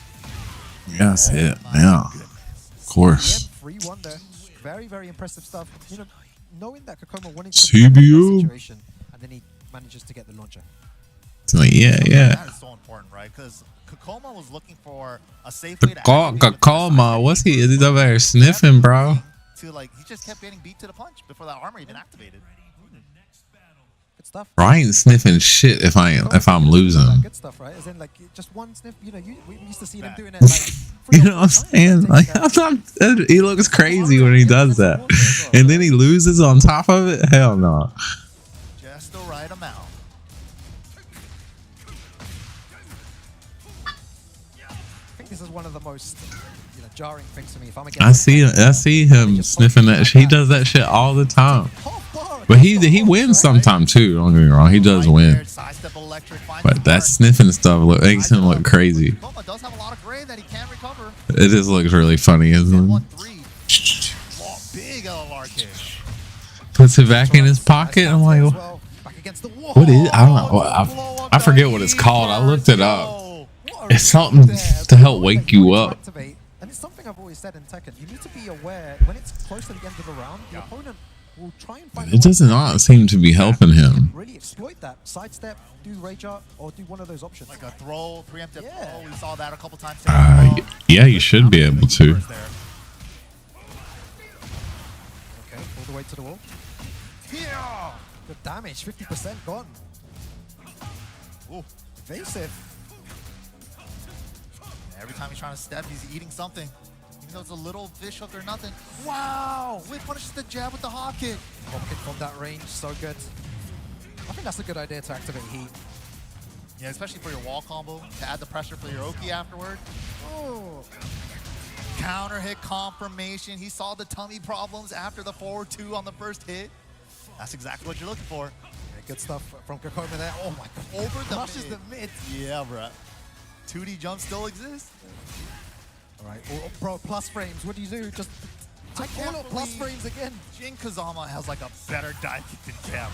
Yeah, that's it. Yeah. Of course. 3-1 there. Very, very impressive stuff. Knowing that Kakoma wanted to be in that situation, and then he manages to get the launcher. It's like, yeah. That is so important, right? Because Kakoma was looking for a safe way to Kakoma, what's he? He's over there sniffing, bro. to like he just kept getting beat to the punch before that armor even activated. Good stuff. Bro, I ain't sniffing shit if I'm losing. Good stuff, right? As in, like, just one sniff. You know, we used to see them doing it. Like, You know what I'm saying? Like, he looks crazy when he does that, and then he loses on top of it. Hell no. Just the right amount. I think this is one of the most jarring things for me. If I'm against I see him sniffing that. He does that shit all the time. But he wins sometimes too. Don't get me wrong, he does win. But that sniffing stuff makes him look crazy. Does have a lot of gray that he can recover. It just looks really funny, isn't it? Big LLR kick. Puts it back in his pocket. I'm like, what is? I don't know. I forget what it's called. I looked it up. It's something to help wake you up. And it's something I've always said in Tekken. You need to be aware when it's close to the end of the round, the opponent will try and find. It does not seem to be helping him. Really exploit that sidestep, do rage art, or do one of those options. Like a throw, preemptive throw. We saw that a couple times. Yeah, you should be able to. Okay, all the way to the wall. Yeah, good damage, 50% gone. Ooh, evasive. Every time he's trying to step, he's eating something. Even though it's a little fish hook or nothing. Wow! Whip punishes the jab with the hop kick. Hop kick from that range, so good. I think that's a good idea to activate heat. Yeah, especially for your wall combo, to add the pressure for your Oki afterward. Oh. Counter hit confirmation. He saw the tummy problems after the forward 2 on the first hit. That's exactly what you're looking for. Yeah, good stuff from Kokoma there. Oh my god. Over the crushes the mid. Yeah, bro. 2D jump still exists. All right, bro, plus frames. What do you do? Just all up plus frames again. Jin Kazama has like a better dive kick than Cam.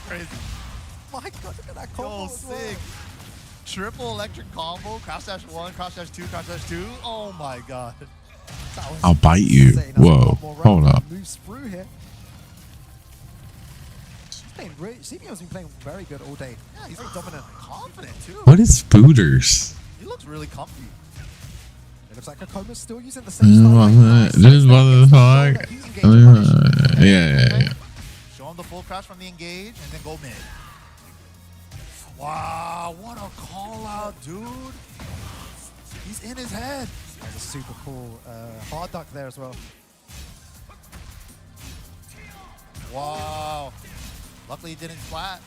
Crazy. My god, look at that combo. Oh, sick. Triple electric combo. Cross dash 1, cross dash 2, cross dash 2. Oh my god. I'll bite you. Whoa, hold up. Moves through here. CBM's been playing very good all day. Yeah, he's very dominant, confident too. What is Spooters? He looks really comfy. It looks like Kokoma's still using the same style. This motherfucker. Yeah. Show him the full crash from the engage and then go mid. Wow, what a call out, dude. He's in his head. That's a super cool hard duck there as well. Wow. Luckily he didn't flat.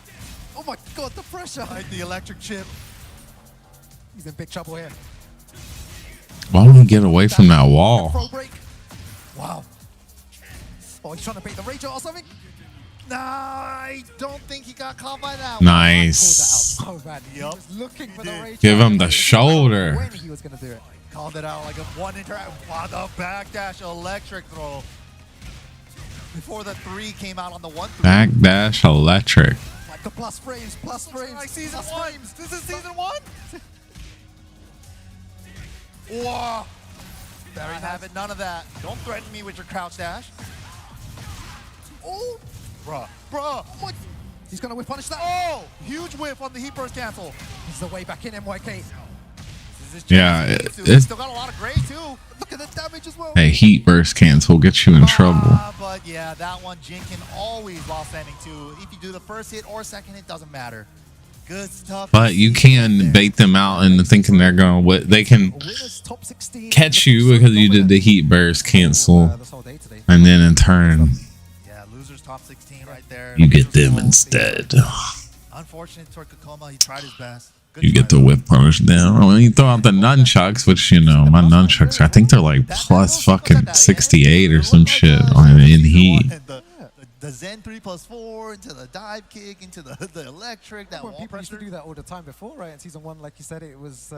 Oh my god, the pressure. Like the electric chip. He's in big trouble here. Why don't we get away from that wall? Wow. Oh, he's trying to bait the rage or something? Nah, I don't think he got caught by that. Nice. He pulled that out so bad. He was looking for the rage. Give him the shoulder. When he was going to do it. Called it out like a one interact. Wow, the backdash electric throw. Before the 3 came out on the 1-3. Backdash electric. Like the plus frames. Like season 1. This is season 1? Whoa. There you have it. None of that. Don't threaten me with your crouch dash. Oh. Bruh. What? He's going to whip punish that. Oh. Huge whiff on the heat burst cancel. This is the way back in MYK. Yeah, He's still got a lot of gray too. Look at the damage as well. Hey, heat burst cancel get you in trouble. But yeah, that one Jin can always while standing too. If you do the first hit or second hit, doesn't matter. Good stuff. But you can bait them out into thinking they're going to they can catch you because you did the heat burst cancel, and then in turn, yeah, losers top 16 right there. You get them instead. Unfortunate for Kokoma, he tried his best. You get the whip punish down. When you throw out the nunchucks, which, you know, my nunchucks, I think they're like plus fucking 68 or some shit in heat. The Zen 3+4 into the dive kick into the electric. That wall people used to do that all the time before, right? In season 1, like you said, it was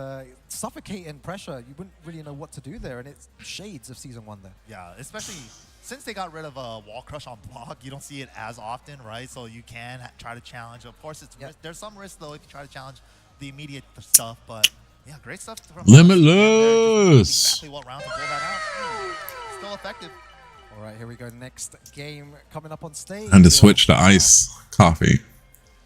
suffocating pressure. You wouldn't really know what to do there, and it's shades of season 1 there. Yeah, especially since they got rid of wall crush on block, you don't see it as often, right? So you can try to challenge. Of course, there's some risk though if you try to challenge the immediate stuff, but yeah, great stuff. Limitless. Exactly what round to pull that out. Still effective. All right, here we go. Next game coming up on stage. And to switch to ice coffee.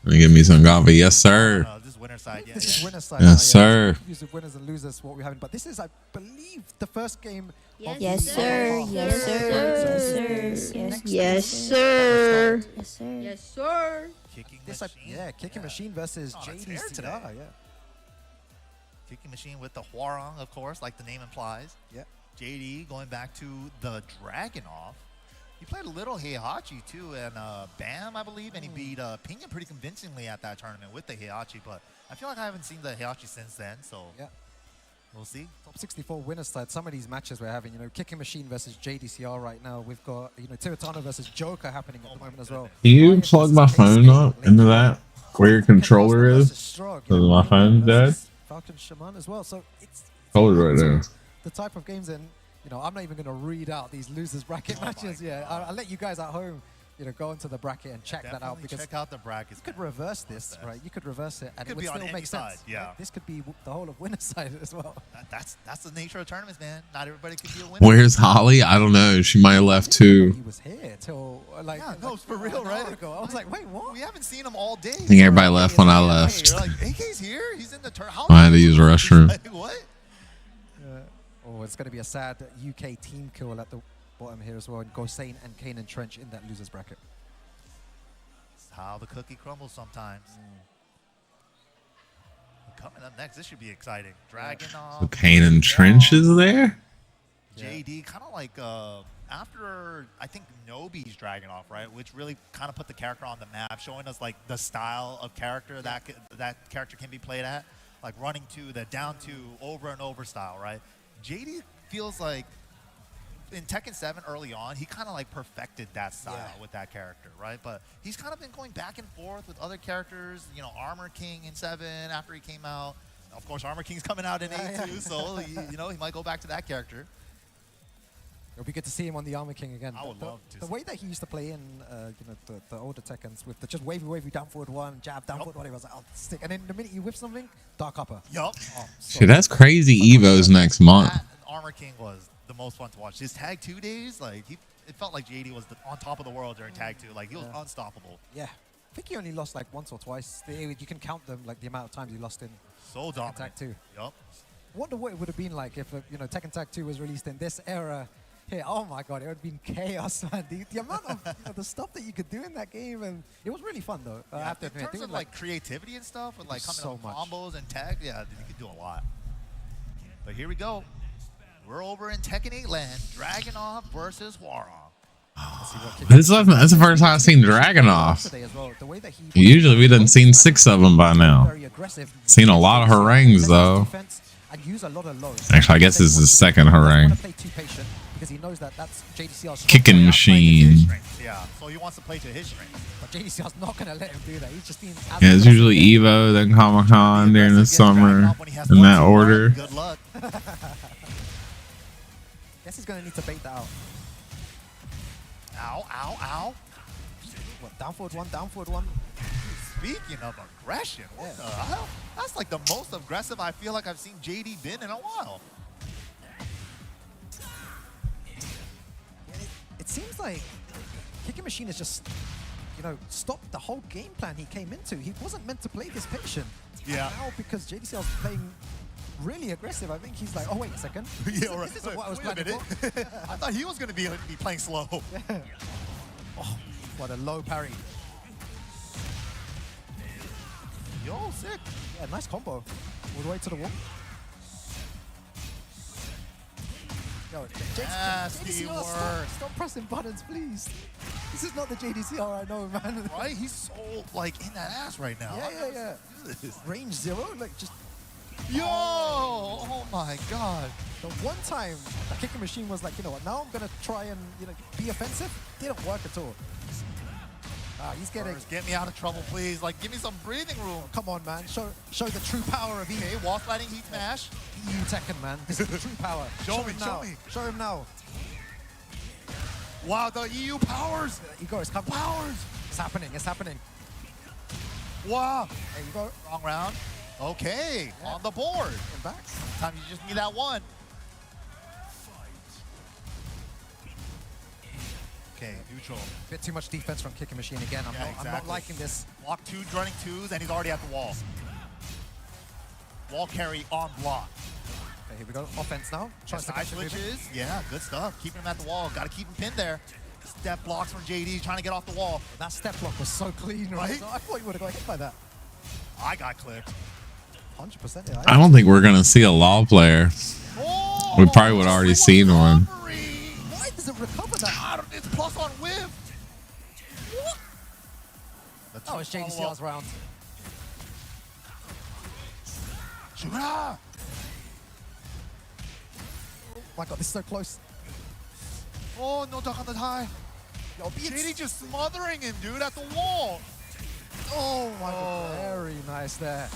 Let me give me some coffee. Yes, sir. winner side. Yeah, This is winner side. Yes, sir. Use of winners and losers, what we're having. But this is, I believe, the first game. Yes, of yes, the sir. half. Yes, sir. Yes, sir. Yes, sir. Yes, sir. Kicking This, machine. yeah, Kicking Machine versus Oh, it's JD here today. Yeah. Kicking machine with the Huarong, of course, like the name implies. Yeah. JD going back to the Dragunov. He played a little Heihachi too, and Bam, I believe, and he beat Pinion pretty convincingly at that tournament with the Heihachi. But I feel like I haven't seen the Heihachi since then, so yeah, we'll see. Top 64 winner side. Some of these matches we're having, Kicking Machine versus JDCR right now. We've got, TWT versus Joker happening at the moment as well. Can you plug my phone up into that where your controller is? Because my phone's dead. Falcon Shaman as well. So it's Hold it right there. the type of games, and I'm not even going to read out these losers bracket matches. Yeah, I'll let you guys at home, go into the bracket and check that out, because check out the brackets. you could reverse this, right? You could reverse it, and Could it would be on still any make side, sense. yeah. Right? This could be the whole of winner side as well. That's the nature of tournaments, man. Not everybody can be a winner. Where's Holly? I don't know. She might have left too. He was here till Yeah, no, it's for real, an right? hour ago. I was like, wait, what? We haven't seen him all day. I think everybody left when I left. You're like, AK's here? He's in the tournament. I had to use the restroom. Like, what? Oh, it's going to be a sad UK team kill at the bottom here as well. And Gosain and Kanan Trench in that losers bracket. That's how the cookie crumbles sometimes. Coming up next, this should be exciting. Dragunov. So Kanan Trench is there? JD, kind of like after, I think, Nobi's Dragunov, right? Which really kind of put the character on the map, showing us like the style of character that character can be played at. Like running to, the down to, over and over style, right? JD feels like in Tekken 7 early on, he kind of like perfected that style with that character, right? But he's kind of been going back and forth with other characters, Armor King in 7 after he came out. Of course, Armor King's coming out in 8 too, so he might go back to that character. It'll be good to see him on the Armor King again. I would love to. The way that he used to play in, the older Tekkens with the just wavy down forward one, jab down forward one, he was like, oh, stick. And then the minute you whip something, dark upper. Yup. Oh, Shit, that's crazy. Evo's next month. That Armor King was the most fun to watch. His Tag 2 days, like it felt like JD was on top of the world during Tag 2. Like he was unstoppable. Yeah. I think he only lost like once or twice. You can count them, like the amount of times he lost in So dominant. Tag 2. Yup. Wonder what it would have been like if Tekken Tag 2 was released in this era. Here, oh my god, it would have been chaos, man. The amount of the stuff that you could do in that game, and it was really fun though. I have to admit, in terms of like creativity and stuff, with like coming so up with much. combos and tag, yeah, you could do a lot. But here we go. We're over in Tekken 8 land. Dragunov versus Huarong. That's the first time I've seen Dragunov. The way that he Usually we done seen 6 of them by now. Seen a lot of harangues though. and use a lot of lows. Actually, I guess this is his second harangue. Because he knows that that's JDCR's Kicking machine. Yeah, so he wants to play to his strength. But JDCR's not going to let him do that. He's just being Yeah, it's usually Evo, then Comic-Con during the summer, in that order. Good luck. Guess he's going to need to bait that out. Ow, ow, ow. What, down forward one, down forward one. Speaking of aggression, what the hell? That's like the most aggressive I feel like I've seen JD been in a while. It seems like Kicking Machine has just, stopped the whole game plan he came into. He wasn't meant to play this patient. Yeah. And now because JDCR's playing really aggressive, I think he's like, oh, wait a second. Yeah, right. This isn't what I was Wait a planning minute. for. I thought he was going to be playing slow. Oh, what a low parry. Yo, sick. Yeah, nice combo. All the way to the wall. Yo, Nasty work. Stop pressing buttons, please. This is not the JDCR I know, man. Right? He's so, in that ass right now. Yeah. Range 0, just... Yo! Oh my god. The one time the Kicking Machine was like, you know what, now I'm going to try and, be offensive. Didn't work at all. He's getting... First, get me out of trouble, please. Give me some breathing room. Come on, man. Show the true power of EU. Okay, wall sliding heat smash. EU Tekken, man. This is the true power. Show me. Show him now. Wow, the EU powers. Ego is coming. Powers. It's happening. Wow. There you go. Wrong round. Okay, on the board. And back. Sometimes you just need that one. Okay, neutral. Bit too much defense from Kicking Machine again. I'm not liking this. Block 2, running 2s, and he's already at the wall. Wall carry on block. Okay, here we go. Offense now. Tries to Side catch him moving. switches. Yeah, good stuff. Keeping him at the wall. Got to keep him pinned there. Step blocks from JD trying to get off the wall. That step block was so clean, right? Right? I thought you would have got hit by that. I got clipped. 100%. Yeah, I don't think we're gonna see a law player. We probably would have already seen one. Why does it recover that? It's plus on whip. Oh, it's JDCR's round. Ah! Oh my god, this is so close. Oh, no duck on the tie. Yo, JD just smothering him, dude, at the wall. Oh my god, very nice there.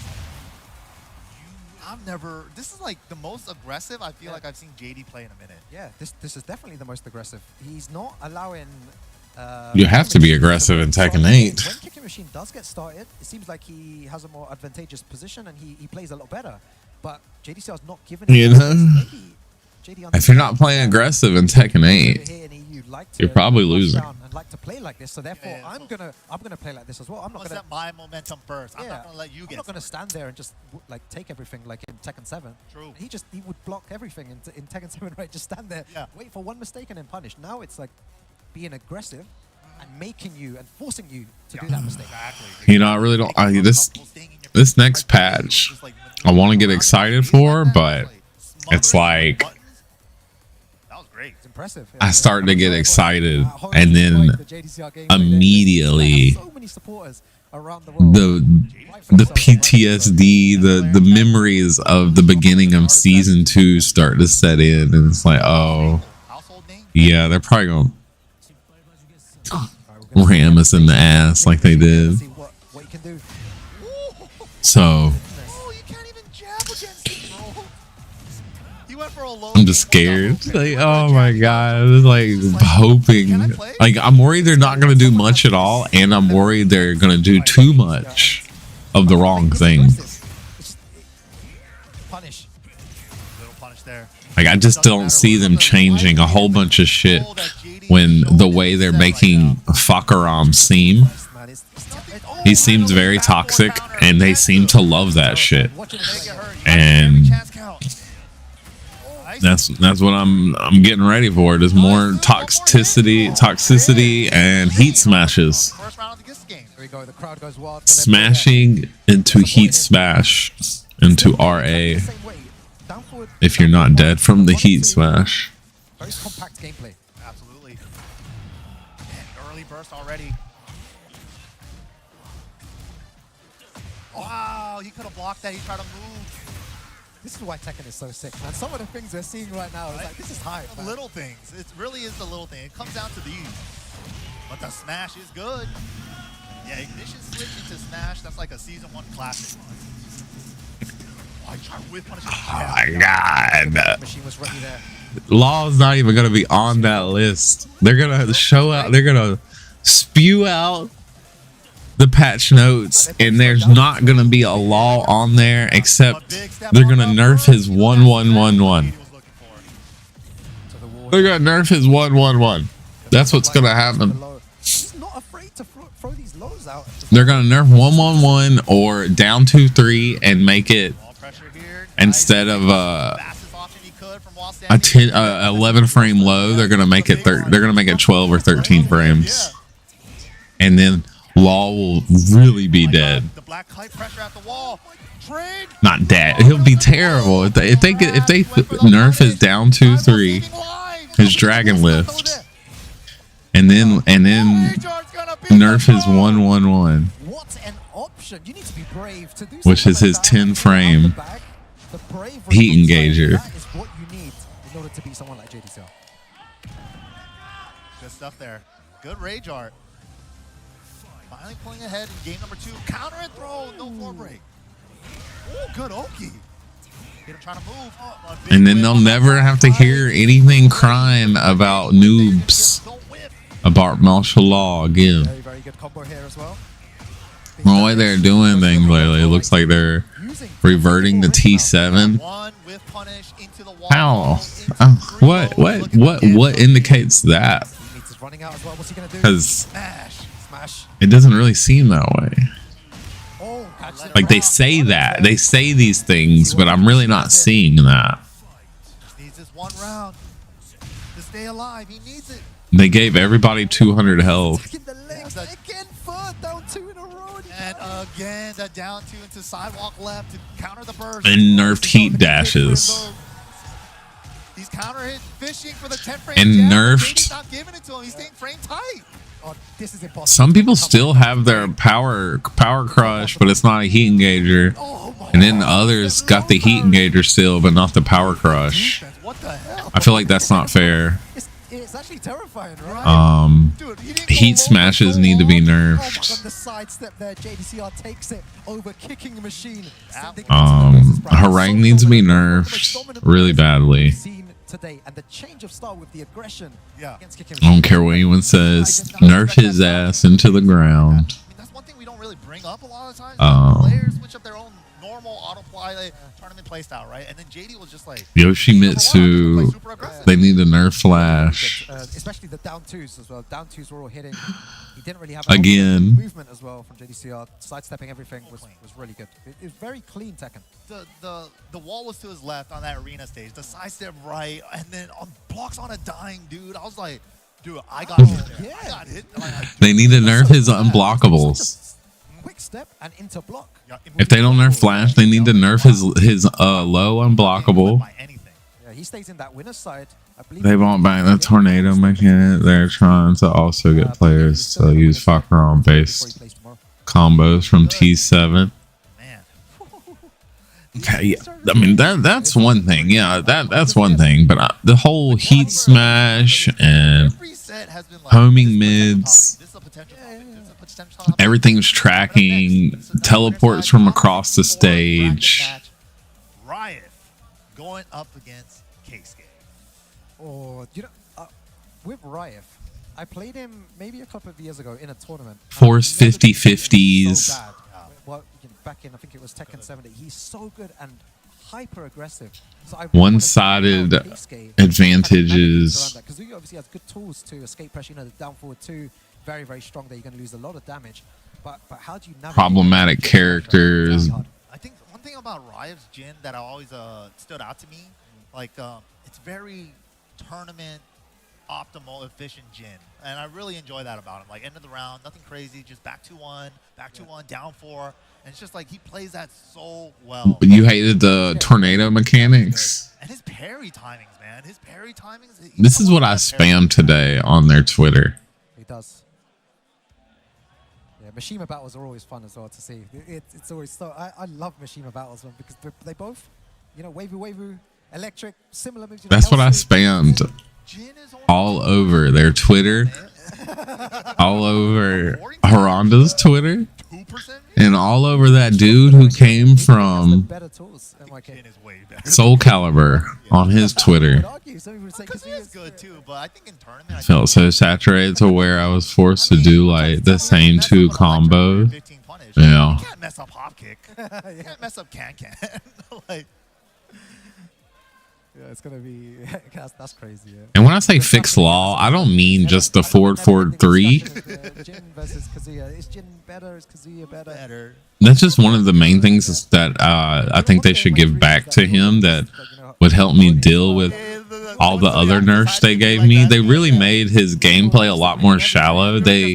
This is like the most aggressive I feel like I've seen JD play in a minute. Yeah, this is definitely the most aggressive. He's not allowing... You have to be aggressive in Tekken 8. When Kicking Machine does get started, it seems like he has a more advantageous position and he plays a lot better. But JDCR's not giving You know, if you're not playing aggressive in Tekken 8, you're probably losing. And like to play like this, so therefore I'm gonna play like this as well. I'm not gonna set my momentum first. I'm not gonna let you get. I'm not gonna stand there and just like take everything like in Tekken 7. True. He would block everything in Tekken 7, right? Just stand there, wait for one mistake and then punish. Now it's like being aggressive and making you and forcing you to do that mistake. You know, I really don't. This next patch, I want to get excited for, but it's like It's impressive. I start to get excited, and then immediately the PTSD, the memories of the beginning of season 2 start to set in, and it's like, oh, yeah, they're probably gonna ram us in the ass like they did. So I'm just scared. Like, oh my god, it's like hoping. Like, I'm worried they're not gonna do much at all, and I'm worried they're gonna do too much of the wrong thing. Like, I just don't see them changing a whole bunch of shit when the way they're making Fakaram seem. He seems very toxic, and they seem to love that shit. And that's what I'm getting ready for. There's more toxicity and heat smashes. Smashing into heat smash into RA. If you're not dead from the heat smash. Very compact gameplay. Absolutely. Early burst already. Wow, he could have blocked that. He tried to move. This is why Tekken is so sick, man. Some of the things we're seeing right now is like, this is hype, man. Little things. It really is the little thing. It comes down to these. But the smash is good. Yeah, ignition switch into smash. That's like a season 1 classic. Oh, he tried whip punish. Oh my god. Machine was ready there. Law's not even gonna be on that list. They're gonna show out. They're gonna spew out the patch notes, and there's not gonna be a Law on there, except they're gonna nerf his 1-1-1-1. They're gonna nerf his 1-1-1. That's what's gonna happen. He's not afraid to throw these lows out. They're gonna nerf 1-1-1 or down 2-3 and make it, instead of a 11 frame low, they're gonna make it 12 or 13 frames, and then Law will really be dead. Not dead. He'll be terrible if they nerf his down 2-3, his dragon lift, and then nerf his 1-1-1. What an option! You need to be brave to do, which is his 10 frame heat engager. That is what you need in order to beat someone like JDCR. Good stuff there. Good rage art. Finally pulling ahead in game number 2. Counter and throw. No floor break. Oh, good Oki. Get him trying to move. And then they'll never have to hear anything crying about noobs about martial law again. Very, very good combo here as well. The way they're doing things lately, it looks like they're reverting to T7. How? What indicates that? Because it doesn't really seem that way. Like they say that. They say these things, but I'm really not seeing that. Just needs this one round to stay alive. He needs it. They gave everybody 200 health. Again, down 2 in a row. And again, the down 2 into sidewalk left to counter the burst. And nerfed heat dashes. He's counter hit fishing for the 10 frame. And jab. nerfed. He's not giving it to him. He's staying frame tight. Oh, this is impossible. Some people still have their power crush, but it's not a heat engager. And then others got the heat engager still, but not the power crush. What the hell? I feel like that's not fair. It's actually terrifying, right? Heat smashes need to be nerfed. The sidestep there, JDCR takes it over, kicking the machine. Harangue needs to be nerfed really badly. Today and the change of style with the aggression against kicking. I don't care what anyone says. Nerf his ass into the ground. I mean, that's one thing we don't really bring up a lot of times. Players switch up their own normal auto play tournament playstyle, right? And then JD was just like Yoshimitsu. They need to nerf Flash. Especially the down 2s as well. Down 2s were all hitting. He didn't really have again movement as well from JDCR. Sidestepping everything was really good. It was very clean Tekken. The wall was to his left on that arena stage. The sidestep right, and then blocks on a dying dude. I was like, dude, I got hit there. I got hit. They need to nerf his unblockables. Quick step and into block. If they don't nerf Flash, they need to nerf his low unblockable. Yeah, he stays in that winner's side. I believe They want back the tornado mechanic. They're trying to also get players to use Fakaron based combos from T7. Okay, yeah. I mean that's one thing. Yeah, that's one thing. But the whole heat smash and homing mids, everything's tracking, teleports from across the stage. Riot going up against K-Skate. Oh, you know, with Riot, I played him maybe a couple of years ago in a tournament. Force 50-50s. So well, back in, I think it was Tekken 70. He's so good and hyper aggressive. So one-sided advantages. Kazuya obviously has good tools to escape pressure. You know, the down forward 2, very, very strong there. You're going to lose a lot of damage. But how do you navigate Problematic characters. I think one thing about Riot's Jin that always stood out to me, like it's very tournament optimal, efficient Jin, and I really enjoy that about him. Like end of the round, nothing crazy, just back 2-1, down 4, and it's just like he plays that so well. But you hated the tornado mechanics. And his parry timings, man. His parry timings. This is what I spammed today on their Twitter. He does. Yeah, Mishima battles are always fun as well to see. It's always so. I love Mishima battles because they both, you know, wavy, electric, similar moves. You know, That's what I spammed all over their Twitter, all over Haranda's Twitter, and all over that dude who came from Soul Calibur on his Twitter. I felt so saturated to where I was forced to do like the same 2 combos. Yeah. You can't mess up hop kick. You can't mess up can. Like. Yeah, it's gonna be that's crazy. Yeah. And when I say fix law, I don't mean just the forward 3. Jin versus Kazuya. Is Jin better? Is Kazuya better? That's just one of the main things that I think they should give back to him that would help me deal with all the other nerfs they gave me. They really made his gameplay a lot more shallow. They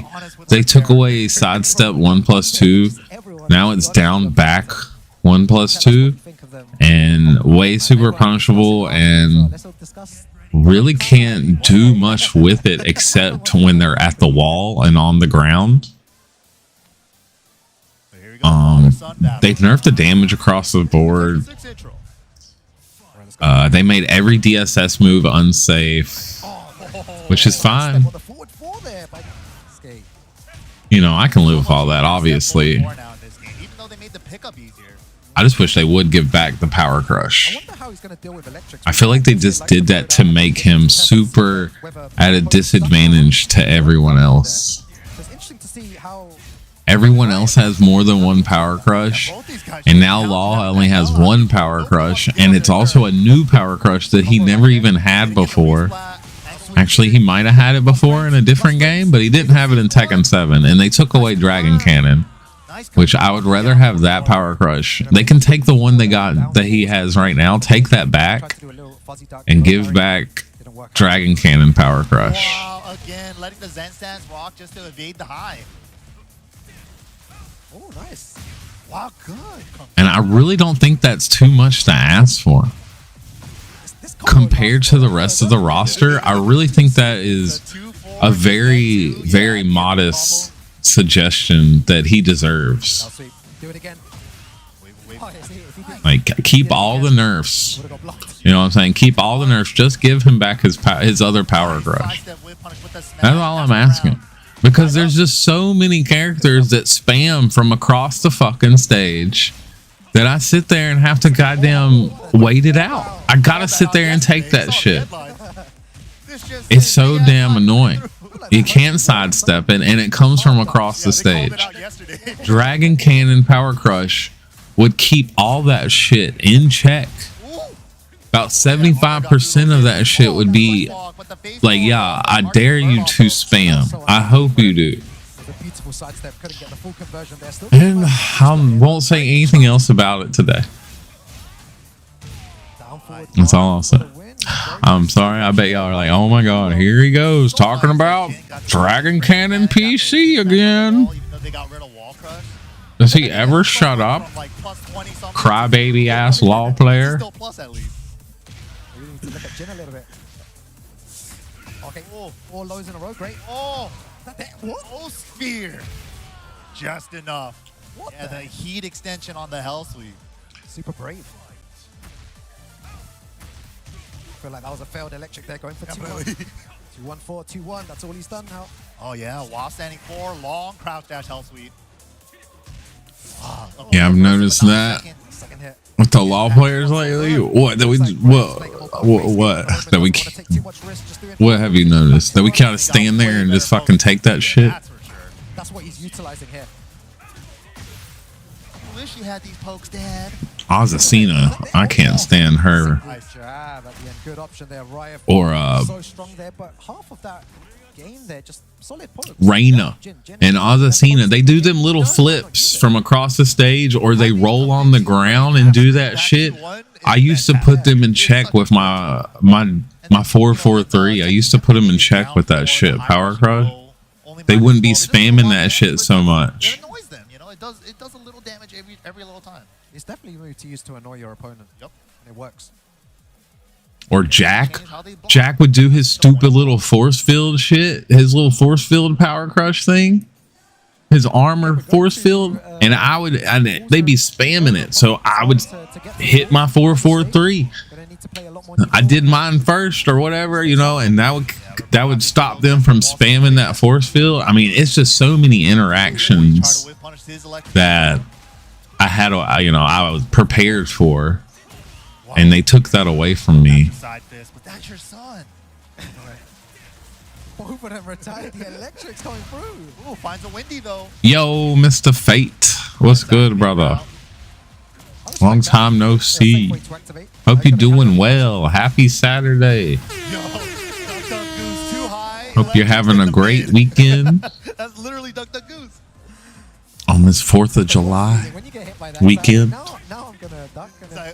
took away sidestep 1+2. Now it's down back 1+2. And way super punishable, and really can't do much with it except when they're at the wall and on the ground. They've nerfed the damage across the board. They made every DSS move unsafe, which is fine. You know, I can live with all that, obviously. I just wish they would give back the power crush. I feel like they just did that to make him super at a disadvantage to everyone else. Everyone else has more than 1 power crush, and now Law only has 1 power crush, and it's also a new power crush that he never even had before. Actually, he might have had it before in a different game, but he didn't have it in Tekken 7, and they took away Dragon Cannon. which I would rather have that power crush. They can take the one they got that he has right now, take that back, and give back Dragon Cannon power crush. Wow, again, letting the Zen stance rock just to evade the high. Oh, nice. Wow, good. And I really don't think that's too much to ask for. Compared to the rest of the roster, I really think that is a very, very modest suggestion that he deserves. Do it again. Like, keep all the nerfs. You know what I'm saying? Keep all the nerfs. Just give him back his other power crush. That's all I'm asking. Because there's just so many characters that spam from across the fucking stage that I sit there and have to goddamn wait it out. I gotta sit there and take that shit. It's so damn annoying. You can't sidestep it, and it comes from across the stage. Dragon Cannon Power Crush would keep all that shit in check. About 75% of that shit would be like, yeah, I dare you to spam. I hope you do. And I won't say anything else about it today. That's all I'll say. I'm sorry. I bet y'all are like, oh my god, here he goes talking about Dragon Cannon PC again. Does he ever shut up? Crybaby ass law player. Okay, four lows in a row, great. Oh, what? Oh, sphere. Just enough. What the heat extension on the hell sweep. Super brave. Feel like that was a failed electric there, going for 2-1. 2-1-4, 2-1. That's all he's done now. Oh yeah, while standing 4, long crouch dash hell sweep. Yeah, I've noticed that with the law players lately. What that we what have you noticed? That we kind of stand there and just fucking take that shit. That's what he's utilizing here. I wish you had these pokes, Dad. Azucena, I can't stand her. Nice jab at the end. Good option there, Riot. Or so strong there, but half of that game there, just solid pokes. Reina and Azucena, they do them little flips from across the stage, or they roll on the ground and do that shit. I used to put them in check with my 4-4-3. I used to put them in check with that shit. Power crush. They wouldn't be spamming that shit so much. It annoys them, you know. It does a little damage every little time. It's definitely a move to use to annoy your opponent. Yep. And it works. Or Jack would do his stupid little force field shit, his little force field power crush thing, his armor force field, and they'd be spamming it, so I would hit my 4-4-3. I did mine first or whatever, you know, and that would stop them from spamming that force field. I mean, it's just so many interactions that I was prepared for. And they took that away from me. But that's your son. Both of them retired. The electric's coming through. Ooh, finds a windy though. Yo, Mr. Fate. What's good, brother? Long time no see. Hope you're doing well. Happy Saturday. Hope you're having a great weekend. That's literally Duck Duck Goose. On this 4th of July weekend.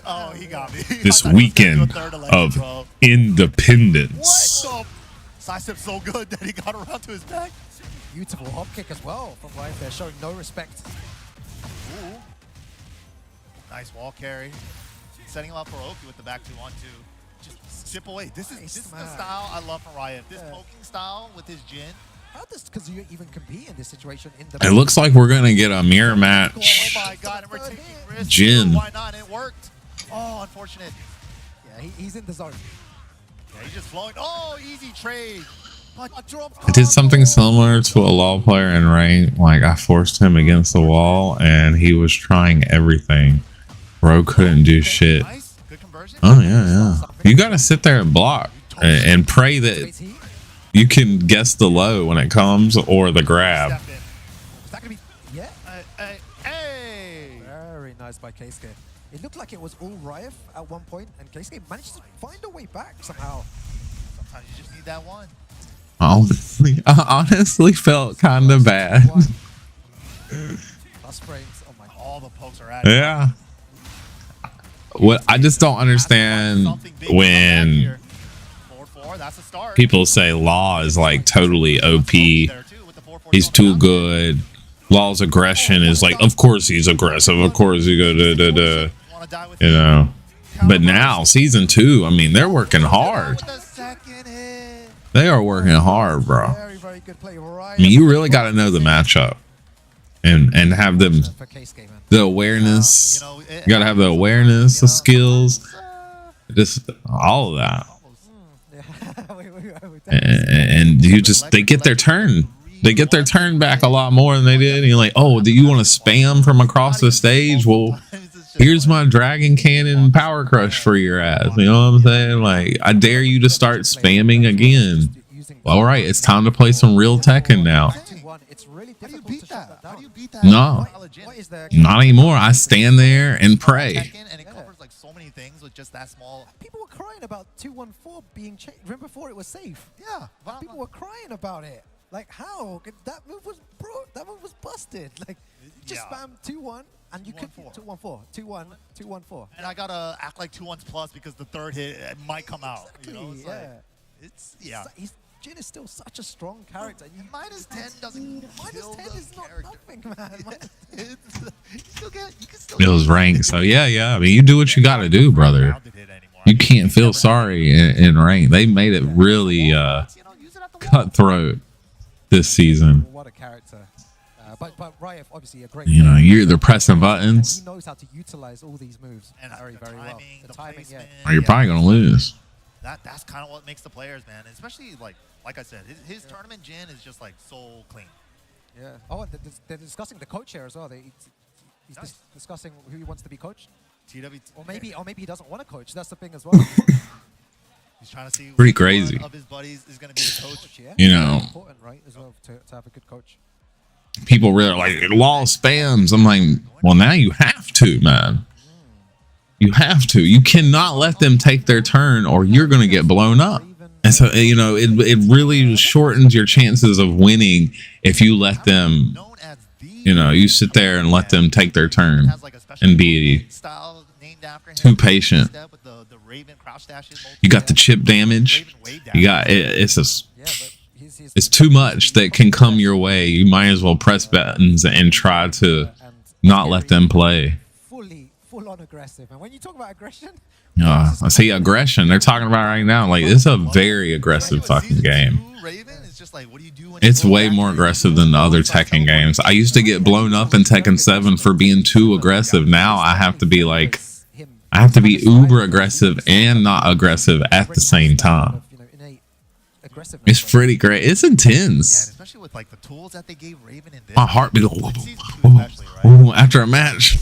Oh, he got me. This weekend of independence. Sidestep so good that he got around to his back. Beautiful hop kick as well from Riot there, showing no respect. Ooh. Nice wall carry. Setting him up for Oki with the back 2-1-2. Just chip away. This is the style I love from Riot. This poking style with his Jin. How does because you even compete in this situation in the It looks like we're gonna get a mirror match. Oh my god, and we're taking risks. Jin. Why not? It worked. Oh, unfortunate. Yeah, he's in the zone. Yeah, he's just flowing. Oh, easy trade. I did something similar to a law player in rain. Like, I forced him against the wall and he was trying everything. Bro couldn't do shit. Oh yeah. You gotta sit there and block and pray that you can guess the low when it comes or the grab. Is that gonna be very nice by Keisuke. It looked like it was all Riot at one point, and Keisuke managed to find a way back somehow. Sometimes you just need that one. I honestly felt kind of bad. plus frames. Oh my god. All the pokes are at it. Yeah. What I just don't understand when people say Law is like totally OP. He's too good. Law's aggression is like, of course he's aggressive. Of course he go you know. But now season 2, I mean, they're working hard. They are working hard, bro. I mean, you really got to know the matchup and have them the awareness. You got to have the awareness, the skills, just all of that. And you just they get their turn. They get their turn back a lot more than they did. And you're like, oh, do you want to spam from across the stage? Well, here's my Dragon Cannon Power Crush for your ass. You know what I'm saying? Like, I dare you to start spamming again. All right, it's time to play some real Tekken now. No, not anymore. I stand there and pray. People were crying about 214 being changed. Remember before it was safe? Yeah. People were crying about it. Like, how? That move was that move was busted. Like, just spam 2-1 and you could 2-1-4, 2-1, 2-1-4. And I gotta act like 2-1s plus because the third hit might come out. Exactly, You know, it's like, it's Jin is still such a strong character. Minus 10 doesn't. Minus 10 is not nothing, man. It was ranked, so yeah. I mean, you do what you got to do, brother. You can't feel sorry in rank. They made it really cutthroat this season. What a character. But Ryef, obviously a great. You know, they're pressing buttons. He knows how to utilize all these moves very well. The timing, yeah. Or you're probably gonna lose. That's kind of what makes the players, man. Especially like I said, his tournament Jin is just like so clean. Yeah. Oh, and they're discussing the coach here as well. He's discussing who he wants to be coached. TWT. Or maybe he doesn't want to coach. That's the thing as well. He's trying to see pretty crazy. One of his buddies is going to be the coach. You know, it's important, right, as well, to have a good coach. People really like Law spams. I'm like, well, now you have to, man. You have to. You cannot let them take their turn, or you're going to get blown up. And so, you know, it really shortens your chances of winning if you let them. You know, you sit there and let them take their turn and be too patient. You got the chip damage. You got it's too much that can come your way. You might as well press buttons and try to not let them play. Full on aggressive. And when you talk about aggression, I see aggression. They're talking about right now. Like, it's a very aggressive fucking game. It's way more aggressive than the other Tekken games. I used to get blown up in Tekken 7 for being too aggressive. Now I have to be like, I have to be uber aggressive and not aggressive at the same time. It's pretty great. It's intense. Yeah, especially with like the tools that they gave Raven in this. My heartbeat after a match.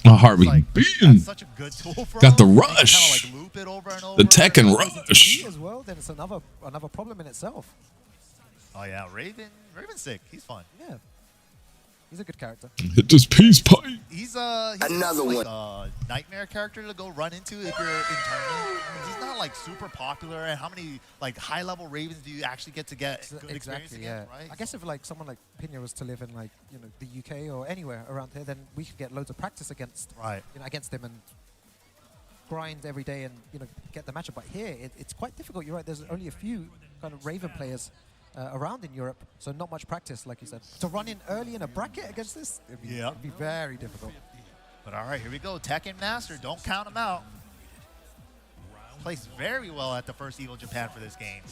My heartbeat got the rush. The Tekken rush. As well, then it's another problem in itself. Oh yeah, Raven's sick. He's fun. Yeah. He's a good character. Hit this peace pipe. He's another like one. A nightmare character to go run into if you're in tournament. He's not like super popular. And how many like high level Ravens do you actually get good experience against, right? I guess if like someone like Pina was to live in like the UK or anywhere around here, then we could get loads of practice against against him and grind every day and get the matchup. But here it's quite difficult. You're right. There's only a few kind of Raven players around in Europe, so not much practice, like you said. To run in early in a bracket against this, it'd be very difficult. But all right, here we go. Tekken Master, don't count him out. Placed very well at the first Evo Japan for this game.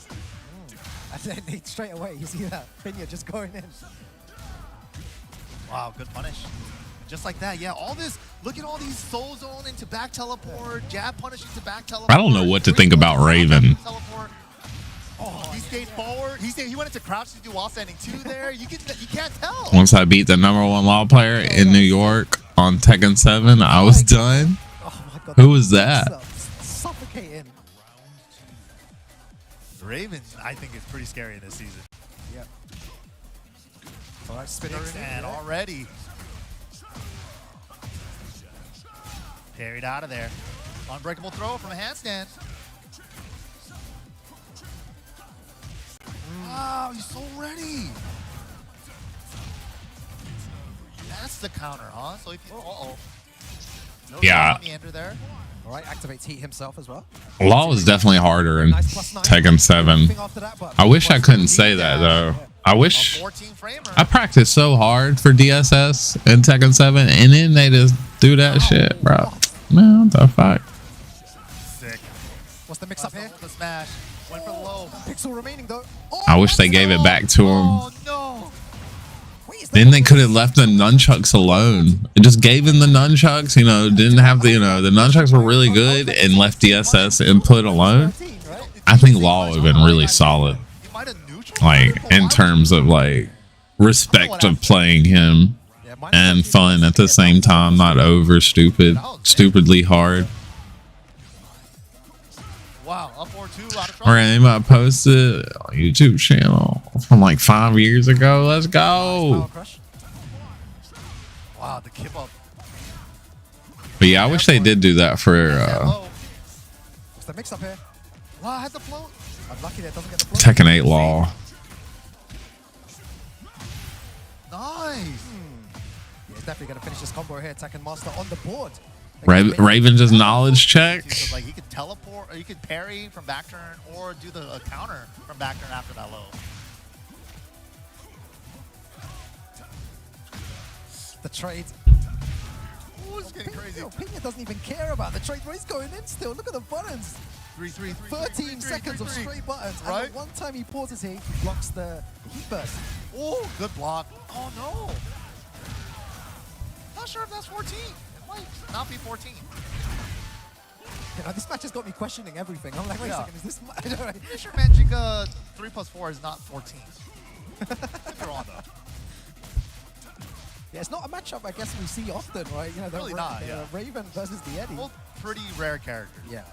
And straight away, you see that Pinya just going in. Wow, good punish. Just like that, yeah. All this, look at all these soul zone into back teleport, jab punish into back teleport. I don't know what to think about Raven. Oh, he stayed forward. He went into crouch to do wall standing 2 there. You can't tell. Once I beat the #1 Law player in New York on Tekken 7, I was done. Oh my God, who was that? Suffocating. Raven, I think, is pretty scary in this season. Yep. All right, spinner and already parried out of there. Unbreakable throw from a handstand. Wow, he's so ready. That's the counter, huh? So if you, no Yeah. on the ender there. All right, activates heat himself as well. Law was definitely harder in Tekken 7. I wish I couldn't say that though. I wish I practiced so hard for DSS in Tekken 7, and then they just do that shit, bro. Man, what the fuck? Sick. What's the mix up here? The smash. Went for the low. Pixel remaining though. Oh, I wish they gave it back to him. Oh no. Then they could have left the nunchucks alone. It just gave him the nunchucks, you know, didn't have the, you know, the nunchucks were really good and left DSS input alone. I think Law would have been really solid. Like, in terms of, like, respect of playing him and fun at the same time, not over stupidly hard. Wow, up or two out of trouble. All right, anybody posted on YouTube channel from like 5 years ago. Let's go. Wow, the kip up. But yeah, I wish they did do that for What's the mix up here? Wow, has the float. Unlucky that doesn't get the float. Tekken 8 Law. Nice. Yeah, he's definitely gonna finish this combo here. Tekken Master on the board. Raven just knowledge check. So, like, he could teleport, or he could parry from back turn, or do the counter from back turn after that low. The trade. Ooh, it's getting crazy. Pena doesn't even care about the trade, but he's going in still. Look at the buttons. 13 seconds of straight buttons. Right? And the one time he pauses here, he blocks the heat burst. Oh, good block. Oh no. Not sure if that's 14. It might not be 14. You know, this match has got me questioning everything. I'm like, wait a second, is this match? Pretty sure Magic 3 plus 4 is not 14. If you're on though. Yeah, it's not a matchup I guess we see often, right? You know, Really not, yeah. Raven versus the Eddie. Both pretty rare characters. Yeah.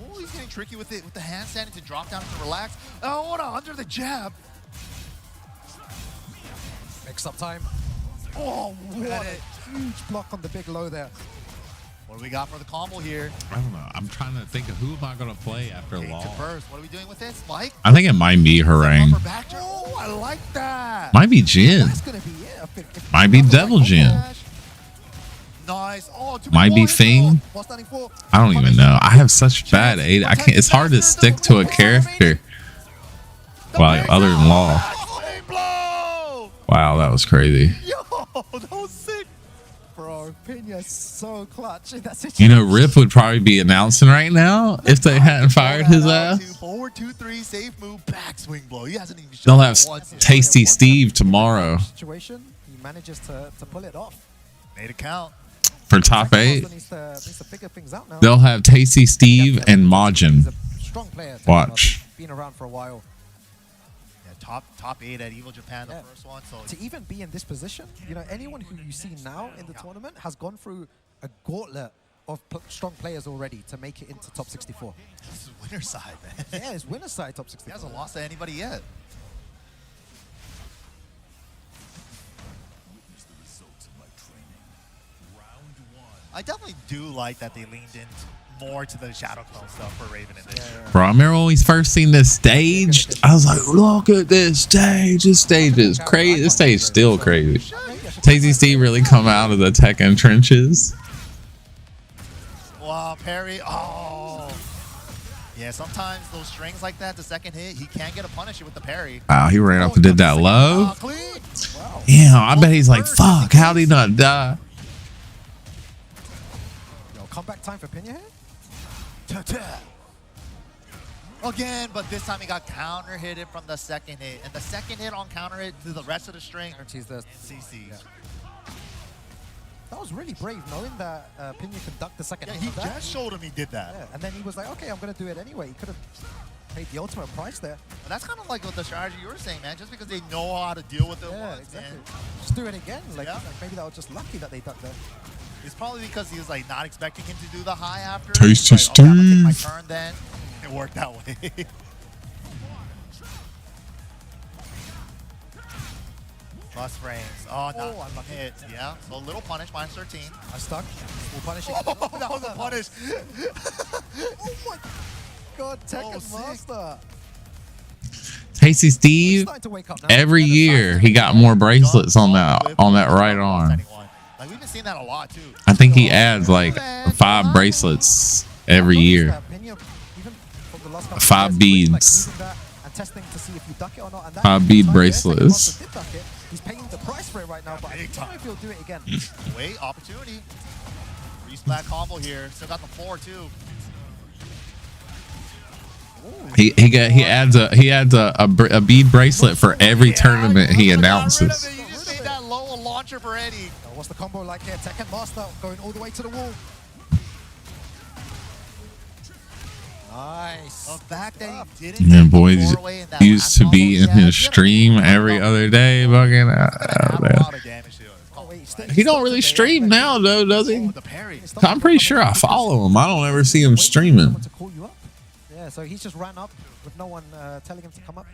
Oh, he's getting tricky with it, with the handstand to drop down to relax. Oh, what under the jab. Mix up time. Oh, what a huge block on the big low there. What do we got for the combo here? I don't know. I'm trying to think of who am I going to play after Law. First, what are we doing with this? Mike? I think it might be Harang. Oh, I like that. Might be Jin. That's gonna be it. Might be Devil Jin. Nice. Oh, Might be Fing. I don't even know. I have such bad aid. I can't. It's hard to stick to a character. Well, other than Law. Wow, that was crazy. Yo, that was sick. Bro, Pena's so clutch in that situation. You know, Rip would probably be announcing right now if they hadn't fired his ass. Forward 2-3, safe move, backswing blow. He hasn't even They'll have Tasty Steve tomorrow Situation, he manages to pull it off. Made a count. for top 8. Needs to figure things out now. They'll have Tasty Steve and Majin. Strong player. Watch. Been around for a while. Yeah, top 8 at Evil Japan, the first one. So to even be in this position, you know, anyone who you see now in the tournament has gone through a gauntlet of strong players already to make it into top 64. This is winner side, man. Yeah, it's winner side top 64. He hasn't lost to anybody yet. I definitely do like that they leaned in more to the Shadow Clone stuff for Raven in this year. Bro, I remember when we first seen this stage, I was like, look at this stage. This stage is crazy. This stage is still crazy. Tasty Steve really come out of the Tekken trenches. Wow, parry. Oh. Yeah, sometimes those strings like that, the second hit, he can get a punish with the parry. Wow, he ran up and did that low. Yeah, I bet he's like, fuck, how'd he not die? Yo, comeback time for Pena here? Again, but this time he got counter hitted from the second hit. And the second hit on counter hit to the rest of the string. Guarantees the CC. Yeah. That was really brave, knowing that Pena could duck the second hit. He of that. just showed him he did that. Yeah, and then he was like, okay, I'm going to do it anyway. He could have paid the ultimate price there. But that's kind of like what the strategy you were saying, man. Just because they know how to deal with it once, exactly. man. Just do it again. Like, maybe that was just lucky that they ducked there. It's probably because he was like not expecting him to do the high after. Tasty like, okay, I'm gonna take Steve. my turn then. It worked that way. Plus frames. Oh, not hit. Yeah. So a little punish, minus 13. I stuck. We'll punish it. Oh, that was a punish. Oh my god, Tekken Master. Tasty Steve, every year he got more bracelets on that right arm. Like we've been seeing that a lot too. I think he adds like 5 bracelets every year. 5 beads. 5 bead bracelets. He's paying the price for it right now, but I don't know if he'll do it again. Wait, opportunity. Resplat combo here. Still got the floor too. He adds a bead bracelet for every tournament he announces. You just made that low launcher for Eddie. What's the combo like here? Tekken Master going all the way to the wall. Nice. The fact that he didn't Yeah, boys used to be in his stream every other day. Fucking he don't really stream now though, does he? I'm pretty sure I follow him. I don't ever see him streaming. Yeah, so he's just ran up with no one telling him to come up.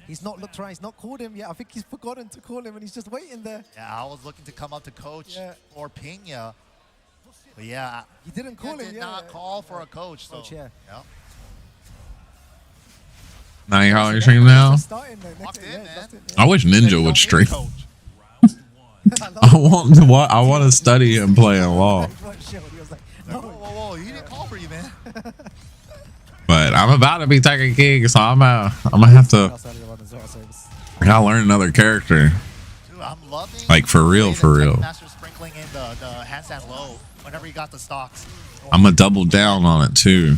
He's not looked around. He's not called him. Yeah, I think he's forgotten to call him, and he's just waiting there. Yeah, I was looking to come up to coach or Pena. But yeah, he didn't call him. Did not call for a coach. So yeah. Now you're calling your stream now? I wish Ninja would stream. I want to study him playing LoL. Whoa, he didn't call for you, man. But I'm about to be Tekken King, so I'm gonna have to. I gotta learn another character. Dude, I'm loving like for real. Master sprinkling in the handstand low whenever he got the stocks. I'm gonna double down on it too.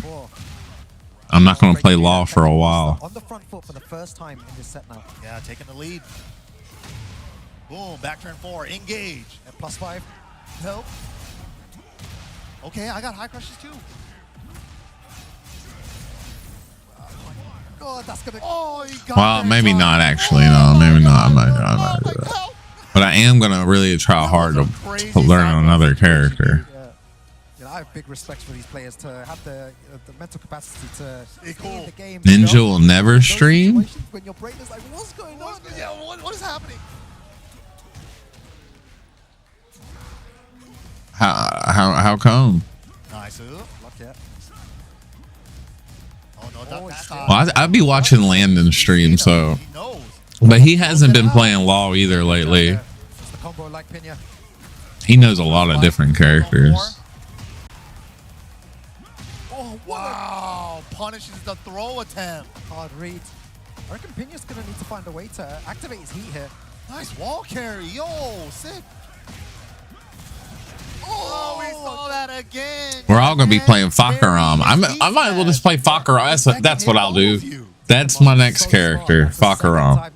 I'm not gonna play LoL for a while. On the front foot for the first time in this set now. Yeah, taking the lead. Boom, back turn 4, engage. At +5. Help. Okay, I got high crushes too. God, that's gonna. Well, maybe not actually. No, maybe not. I'm not do that. But I am gonna really try hard to learn another character. I have big respect for these players to have the mental capacity to stay in the game. Ninja will never stream. When your brain is like, what's going on? Yeah, what is happening? How come? Nice. Well, I'd be watching Landon stream, so. But he hasn't been playing LoL either lately. He knows a lot of different characters. Oh, wow. Punishes the throw attempt. Hard read. I reckon Pina's going to need to find a way to activate his heat here. Nice wall carry. Yo, sick. Oh, we saw that again. We're all gonna be playing Fakaram. I might as well just play Fakaram. That's what I'll do. That's my next character, Fakaram.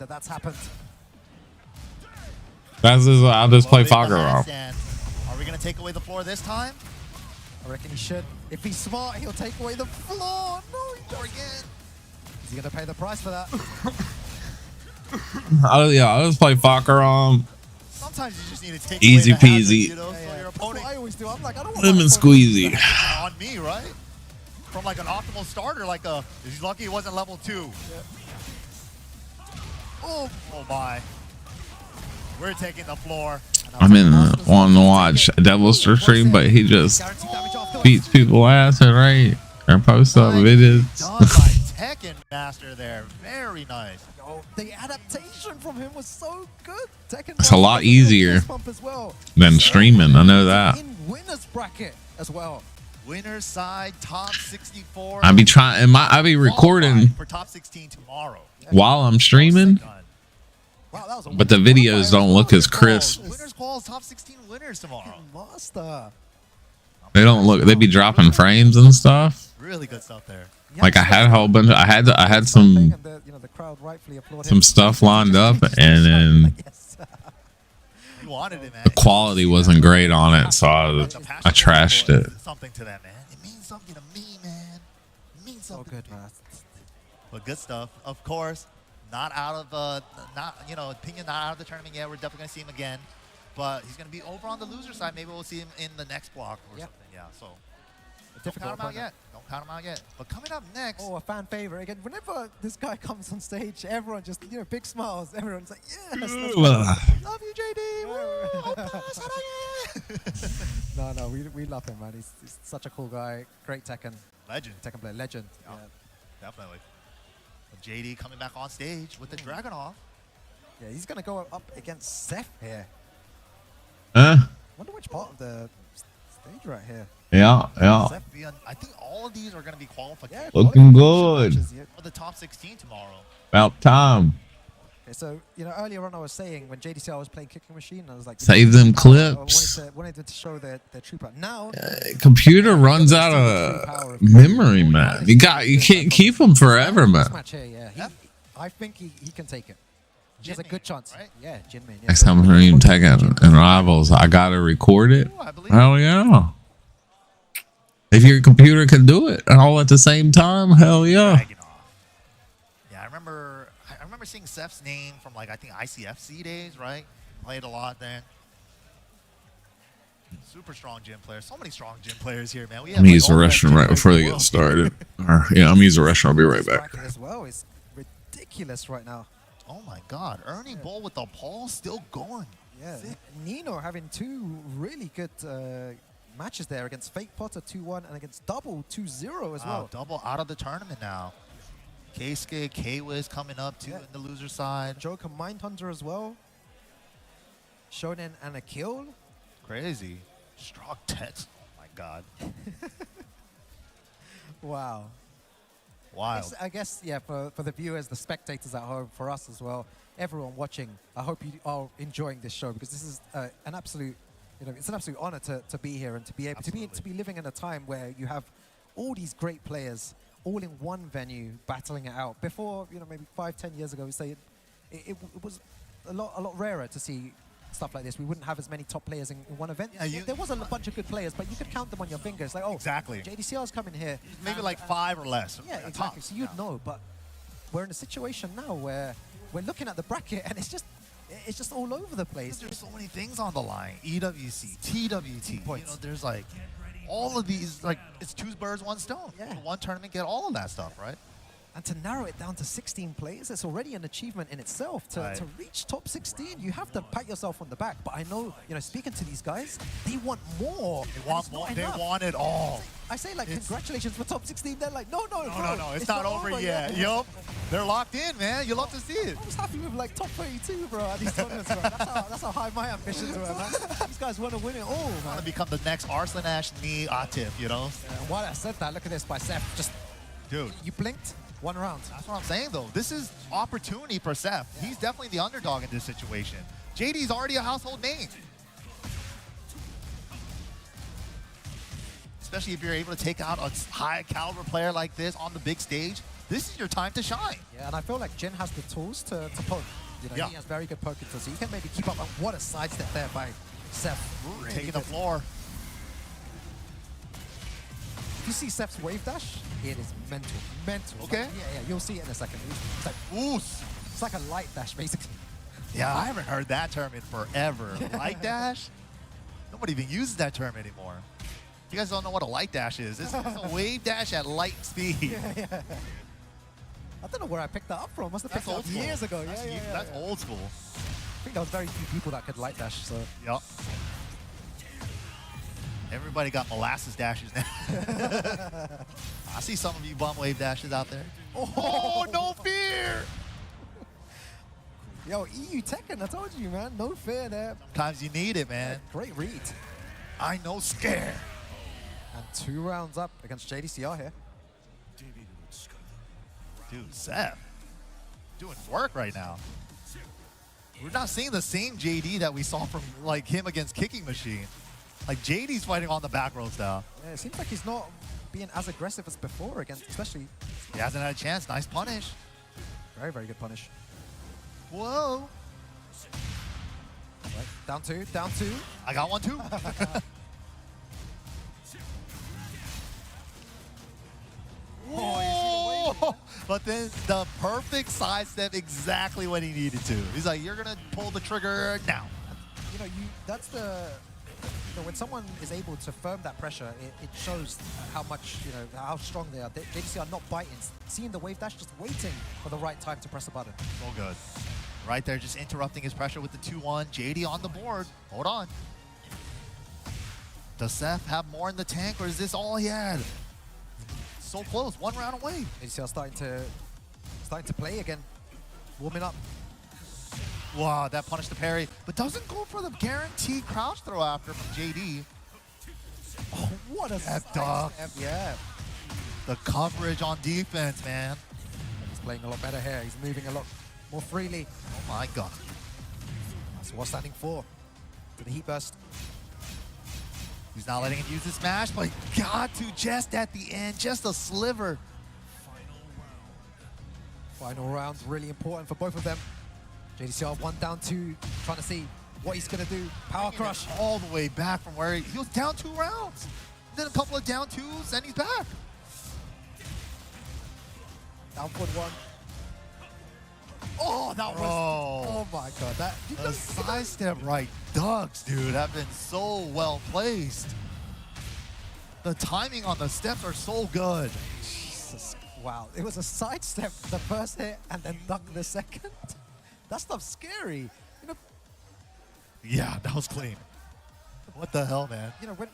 I'll just play Fakaram. Are we gonna take away the floor this time? I reckon he should. If he's smart, he'll take away the floor. No, he doesn't. Is he gonna pay the price for that? I'll just play Fakaram. Sometimes you just need to take easy away the hazard, peasy. you know, so your opponent. I always do. I'm like, I don't want Lemon squeezy. On me, right? From like an optimal starter, like he's lucky he wasn't level 2. Yeah. Oh my. We're taking the floor. I'm in wanting to watch Devil's stream, but he just beats people ass and right and posts up videos. Done by Tekken Master there. Very nice. The adaptation from him was so good. Tekken It's a lot easier than streaming. I know that. In winner's bracket as well. Winner's side top 64. I be recording for top 16 tomorrow while I'm streaming, but the videos don't look as crisp. Winners calls top 16 winners tomorrow. Master. They don't look. They be dropping frames and stuff. Really good stuff there. Like I had a whole bunch. I had some stuff lined up, and then the quality wasn't great on it, so I trashed it. Something to that, man. It means something to me, man. It means something. Good, man. But good stuff, of course. Not out of opinion, not out of the tournament yet. We're definitely gonna see him again, but he's gonna be over on the loser side. Maybe we'll see him in the next block or something. Yeah. So don't count him out yet. Don't count him out yet. But coming up next. Oh, a fan favorite again. Whenever this guy comes on stage, everyone just big smiles. Everyone's like, yes. Love you, JD. No, we love him, man. He's such a cool guy. Great Tekken. Legend. Tekken player. Legend. Yeah. Definitely. JD coming back on stage with the Dragunov. Yeah, he's going to go up against Seth here. Wonder which part of the stage right here. Yeah. Seth I think all of these are going to be qualifications. Looking good. For the top 16 tomorrow. About time. Okay, so, you know, earlier on I was saying when JDCR was playing Kicking Machine, I was like, Save them clips. I wanted them to show their true power. Now, Computer runs out of memory, man. You can't keep them forever, man. this match here, yeah. I think he can take it. He has a good chance. Right? Yeah, Jinmin. Yeah. Next time I'm even taking in Rivals, I gotta record it. Hell yeah. If your computer can do it all at the same time, hell yeah. Yeah, I remember seeing Seth's name from like I think ICFC days, right? Played a lot then. Super strong gym players. So many strong gym players here, man. We have I'm gonna use the restroom right before they get started. Yeah, I'm gonna use the restroom. I'll be right back. As well, it's ridiculous right now. Oh my God, Ernie Bull with the pulse still going. Yeah, Nino having two really good matches there against Fake Potter 2-1 and against Double 2-0 as well. Double out of the tournament now. K-Skid, K-Wiz coming up too in the loser side. Joker Mindhunter as well. Shonen and a kill. Crazy. Strong Tets. Oh my God. Wow. Wild. I guess, yeah, for the viewers, the spectators at home, for us as well, everyone watching, I hope you are enjoying this show because this is an absolute, you know, it's an absolute honor to be here and to be able to be living in a time where you have all these great players all in one venue battling it out. Before, you know, maybe 5-10 years ago, we say it was a lot rarer to see stuff like this. We wouldn't have as many top players in one event. Yeah, there was a bunch of good players, but you could count them on your fingers. Like, oh, exactly. JDCR's coming here. Maybe like 5 or less. Yeah, exactly. So you'd know, but we're in a situation now where we're looking at the bracket and it's just all over the place. There's so many things on the line. EWC, TWT. You know, there's like all of these, like it's 2 birds, 1 stone. Yeah. One tournament, get all of that stuff, right? And to narrow it down to 16 players, it's already an achievement in itself. To reach top 16, you have to pat yourself on the back. But I know, you know, speaking to these guys, they want more. They want more. They want it all. I say, like, congratulations for top 16. They're like, no, it's not over yet. Yup. They're locked in, man. You love to see it. I was happy with, like, top 32, bro, at these tournaments, bro. That's how high my ambitions were, man. These guys want to win it all, man. Want to become the next Arslan Ash Knee Atif, you know? Yeah, and while I said that, look at this by Seth. Just, dude. You blinked. 1 round. That's what I'm saying, though. This is opportunity for Seth. Yeah. He's definitely the underdog in this situation. JD's already a household name. Especially if you're able to take out a high-caliber player like this on the big stage. This is your time to shine. Yeah, and I feel like Jin has the tools to poke. You know, he has very good poking tools, so he can maybe keep up. What a sidestep there by Seth. Really taking the floor. If you see Seth's wave dash, it is mental. Okay. Like, yeah, you'll see it in a second. It's like, it's like a light dash, basically. Yeah, I haven't heard that term in forever. Light dash? Nobody even uses that term anymore. You guys don't know what a light dash is. It's a wave dash at light speed. Yeah. I don't know where I picked that up from. Must have picked it up years ago. That's old school. I think there was very few people that could light dash. So. Yep. Everybody got molasses dashes now. I see some of you bum wave dashes out there. Oh, no fear! Yo, EU Tekken, I told you, man. No fear there. Sometimes you need it, man. Yeah, great read. I know scare. And 2 rounds up against JDCR here. Dude, Seth doing work right now. We're not seeing the same JD that we saw from like him against Kicking Machine. Like JD's fighting on the back rows now. Yeah, it seems like he's not being as aggressive as before against, especially. He hasn't had a chance. Nice punish. Very, very good punish. Whoa. Right. Down 2, down 2. I got 1 too. Whoa. But then the perfect sidestep exactly when he needed to. He's like, you're gonna pull the trigger now. You know, that's the. You know, when someone is able to firm that pressure, it shows how much, you know, how strong they are. JDC are not biting, seeing the wave dash, just waiting for the right time to press a button. So good. Right there, just interrupting his pressure with the 2-1. JD on the board. Hold on. Does Seth have more in the tank, or is this all he had? So close, 1 round away. JDC are starting starting to play again. Warming up. Wow, that punished the parry, but doesn't go for the guaranteed crouch throw after from JD. Oh, what a duck. Yeah. The coverage on defense, man. He's playing a lot better here. He's moving a lot more freely. Oh my god. That's what standing for. To the heat burst. He's not letting him use the smash, but got to just at the end, just a sliver. Final round, really important for both of them. JDCR 1 down 2, trying to see what he's going to do. Power crush. All the way back from where he was down 2 rounds. Then a couple of down 2s, and he's back. Down 1. Oh, that was... Oh my god. That the side step right ducks, dude, have been so well placed. The timing on the steps are so good. Jesus. Wow. It was a side step the first hit and then duck the second. That stuff's scary. You know, yeah, that was clean. What the hell, man? You know, when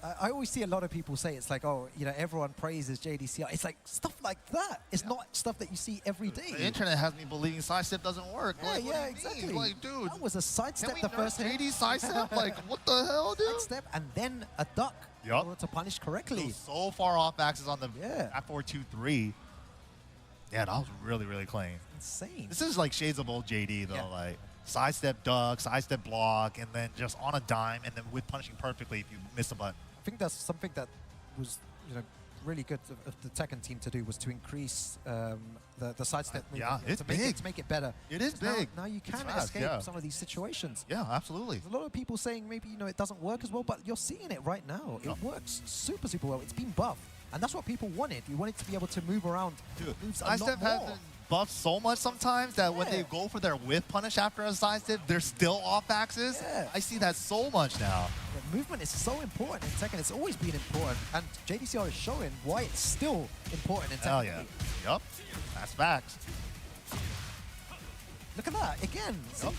I always see a lot of people say it's like, oh, you know, everyone praises JDCR. It's like stuff like that. It's not stuff that you see every day. The internet has me believing sidestep doesn't work. Yeah, like, yeah, exactly. Like, dude, that was a sidestep the first hit. JD sidestep? Like, what the hell, dude? Sidestep and then a duck. Yup. To punish correctly. So far off axis on the at 4-2-3. Yeah, that was really, really clean. Insane. This is like shades of old JD though, Yeah. like sidestep duck, sidestep block, and then just on a dime, and then with punishing perfectly if you miss a button. I think that's something that was, you know, really good of the Tekken team to do was to increase the sidestep movement. Yeah, it's to make big. It, to make it better. It is big. Now you can fast, escape yeah. some of these situations. Yeah, absolutely. There's a lot of people saying maybe, you know, it doesn't work as well, but you're seeing it right now. It works super, super well. It's been buffed. And that's what people wanted. You wanted to be able to move around. Dude, moves a lot sidestep more. has been buffed so much sometimes that when they go for their whiff punish after a sidestep, they're still off axis. Yeah. I see that so much now. Yeah, movement is so important in Tekken. It's always been important. And JDCR is showing why it's still important in Tekken. Hell yeah. Yup. That's facts. Look at that. Again. Yep.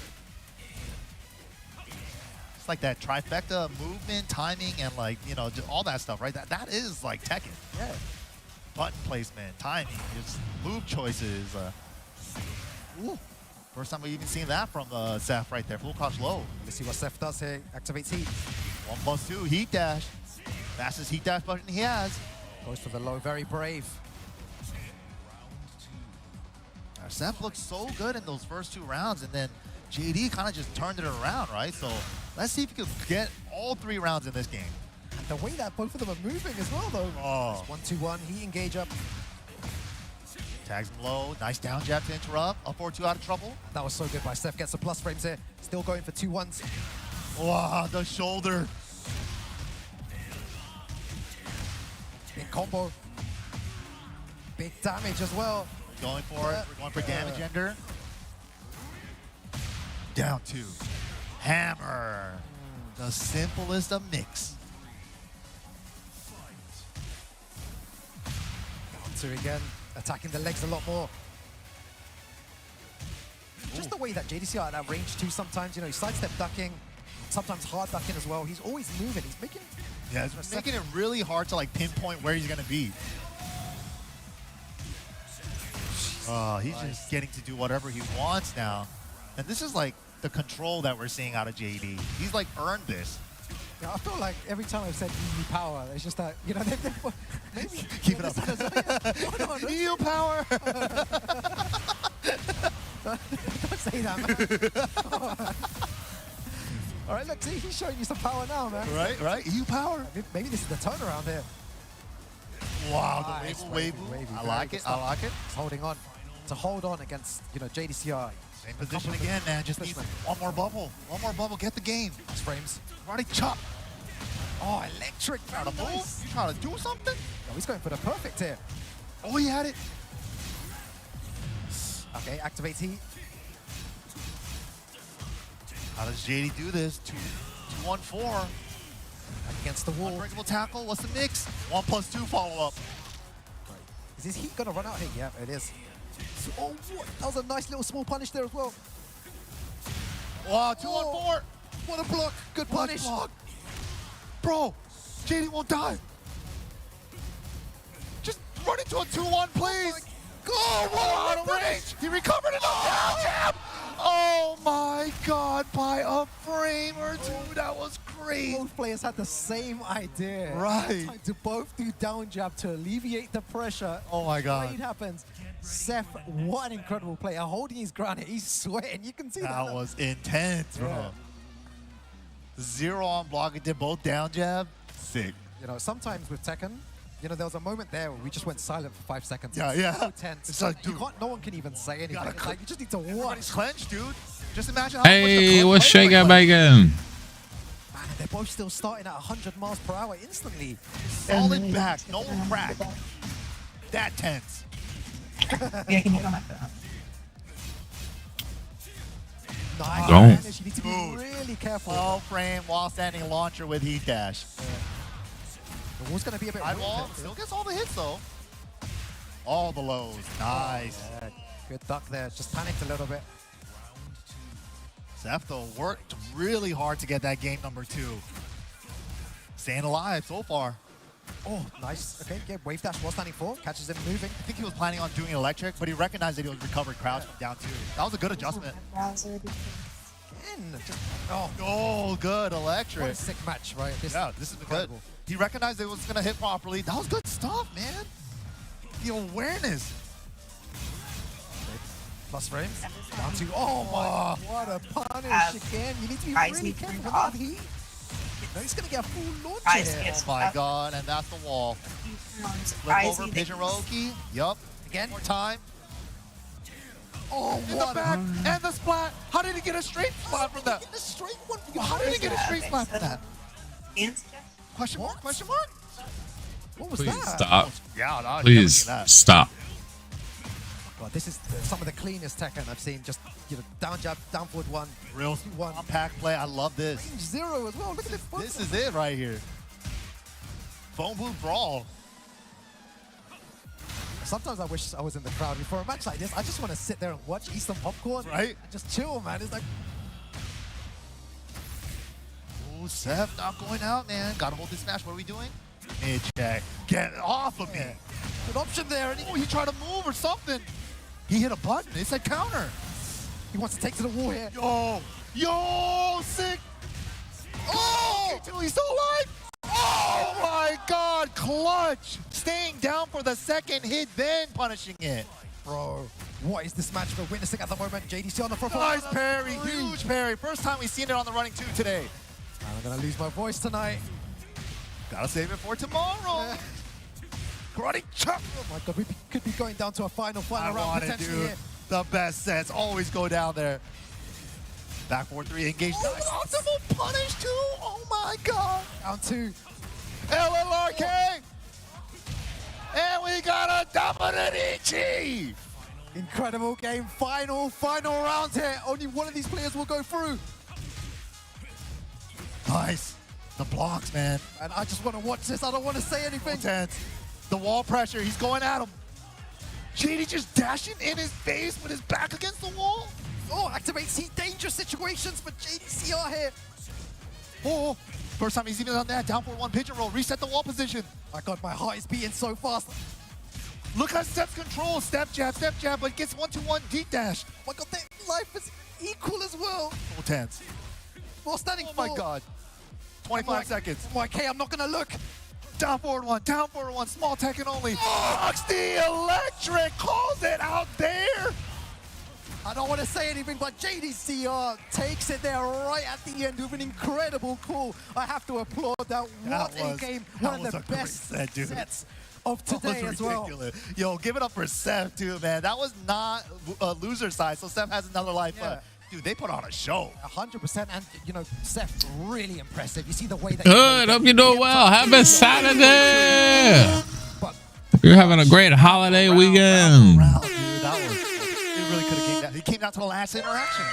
It's like that trifecta movement, timing, and like, you know, just all that stuff, right? That is like Tekken. Yeah. Button placement, timing, just move choices. Ooh. First time we've even seen that from Seth right there. Full crouch low. Let's see what Seth does here. Activates heat. 1+2, heat dash. Fastest heat dash button he has. Goes for the low, very brave. Seth looked so good in those first 2 rounds, and then JD kind of just turned it around, right? So let's see if he can get all 3 rounds in this game. And the way that both of them are moving as well, though. Oh. 1-2-1, heat engage up. Tags him low, nice down jab to interrupt. Up 4-2 out of trouble. That was so good by Steph. Gets the plus frames here. Still going for 2-1s. Wow, the shoulder. Big combo. Big damage as well. Going for it. We're going for damage ender. Down 2. Hammer. The simplest of mix. Down 2 again. Attacking the legs a lot more. Just the way that JDCR at that range too sometimes, you know, he's sidestep ducking, sometimes hard ducking as well. He's always moving. He's making... Yeah, it's making it really hard to like pinpoint where he's going to be. He's just getting to do whatever he wants now. And this is like the control that we're seeing out of JD. He's like earned this. Yeah, I feel like every time I've said EU power, it's just that, you know, maybe keep it up. EU power. Don't say that, man. All right, look, see, he's showing you some power now, man. Right, EU power. Maybe this is the turnaround here. Wow, the wave. I like it. He's holding on. To hold on against, you know, JDCR. Same position again, man. Just needs one more bubble. One more bubble. Get the game. Nice frames. Already chop. Oh, electric. Trying to move? You trying to do something? No, he's going for the perfect here. Oh, he had it. Okay, activates heat. How does JD do this? 2-1-4. Against the wall. Unbreakable tackle. What's the mix? 1+2 follow-up. Right. Is this heat going to run out here? Yeah, it is. Oh, what? That was a nice little small punish there as well. Wow, 2-1-4. What a block. Good punish. Block. Bro, JD won't die. Just run into a 2-1, please. Oh, out of range. He recovered it on down jab. Oh my God, by a frame or two. That was great. Both players had the same idea. Right. Time to both do down jab to alleviate the pressure. Oh my God. Trade happens. Seth, what an incredible player. Holding his ground here. He's sweating. You can see that. That was intense, bro. Yeah. 0 on block. He did both down jab. Sick. You know, sometimes with Tekken, you know, there was a moment there where we just went silent for 5 seconds. Yeah, it's yeah. so tense. It's like, dude, no one can even say anything. It's like, you just need to watch. Everybody's clenched, dude. Just imagine how Hey, what's shaking bacon? Man, they're both still starting at 100 miles per hour instantly. Solid back, no crack. That tense. Nice Don't. advantage. You need to be really careful. Low frame while standing launcher with heat dash. The wall's going to be a bit High weak wall, there, still gets all the hits though. All the lows, nice. Yeah, good duck there, just panicked a little bit. Seth though worked really hard to get that game number 2. Staying alive so far. Oh, nice. Okay, yeah, wave dash was standing for, catches him moving. I think he was planning on doing electric, but he recognized that he was recovered crouch from down 2. That was a good adjustment. Again, just, Oh, good electric. what a sick match, right? This is good. He recognized it was going to hit properly. That was good stuff, man. The awareness. Plus frames. Down to, oh my, what a punish again. You need to be really careful with that heat. No, he's going to get a full launch here. Oh my God, and that's the wall. Flip over, pigeon roll key. Yup. Again. More time. Oh, In what the back, and the splat. How did he get a straight splat from that? a straight one. How did he get a straight splat from that? Question mark, question mark? What was Please that? stop. Yeah, no, Please stop. God, this is some of the cleanest Tekken I've seen. Just, you know, down jab, down forward one. Real compact play. I love this. Range 0 as well. Look at this. This is it right here. Phone booth brawl. Sometimes I wish I was in the crowd before a match like this. I just want to sit there and watch, eat some popcorn, right? And just chill, man. It's like, oh, Seth not going out, man. Gotta hold this smash. What are we doing? Mid check. Get off of me. good option there. And he tried to move or something. He hit a button. It said counter. He wants to take to the wall here. Yo, sick. Oh, he's still alive. Oh my God, clutch. Staying down for the second hit, then punishing it. Bro, what is this match we're witnessing at the moment? JDC on the front. Nice parry, huge parry. First time we've seen it on the running 2 today. I'm gonna lose my voice tonight. Gotta save it for tomorrow. Karate chop. Oh my God, we could be going down to a final round potentially here. The best sets always go down there. Back 4-3, engage. Oh, nice. Optimal punish too. Oh my God. Down 2. LLRK. And we got a Dominici. Incredible game. Final round here. Only one of these players will go through. Nice. The blocks, man. And I just want to watch this. I don't want to say anything. Intense. The wall pressure. He's going at him. JD just dashing in his face with his back against the wall. Oh, activates heat. Dangerous situations for JDCR here. Oh, first time he's even done that. Down for 1 pigeon roll. Reset the wall position. My God, my heart is beating so fast. Look at Steph's control. Step jab, but gets 1-2-1 deep dash. My God, their life is equal as well. Full tense. More standing. Oh my God. 25 seconds. Oh my K, I'm not gonna look. Down forward 1, down forward 1, small Tekken only. Fox the electric calls it out there. I don't want to say anything, but JDCR takes it there right at the end with an incredible call. I have to applaud that. What a game. One of the best sets of today as well. Yo, give it up for Seth too, man. That was not a loser side, so Seth has another life. Yeah. Dude, they put on a show. 100%, and you know, Seth, really impressive. You see the way that Good. Hope you're doing well. Happy Saturday. You're having a great holiday weekend. Dude, that was, it really could have came down. He came down to the last interaction.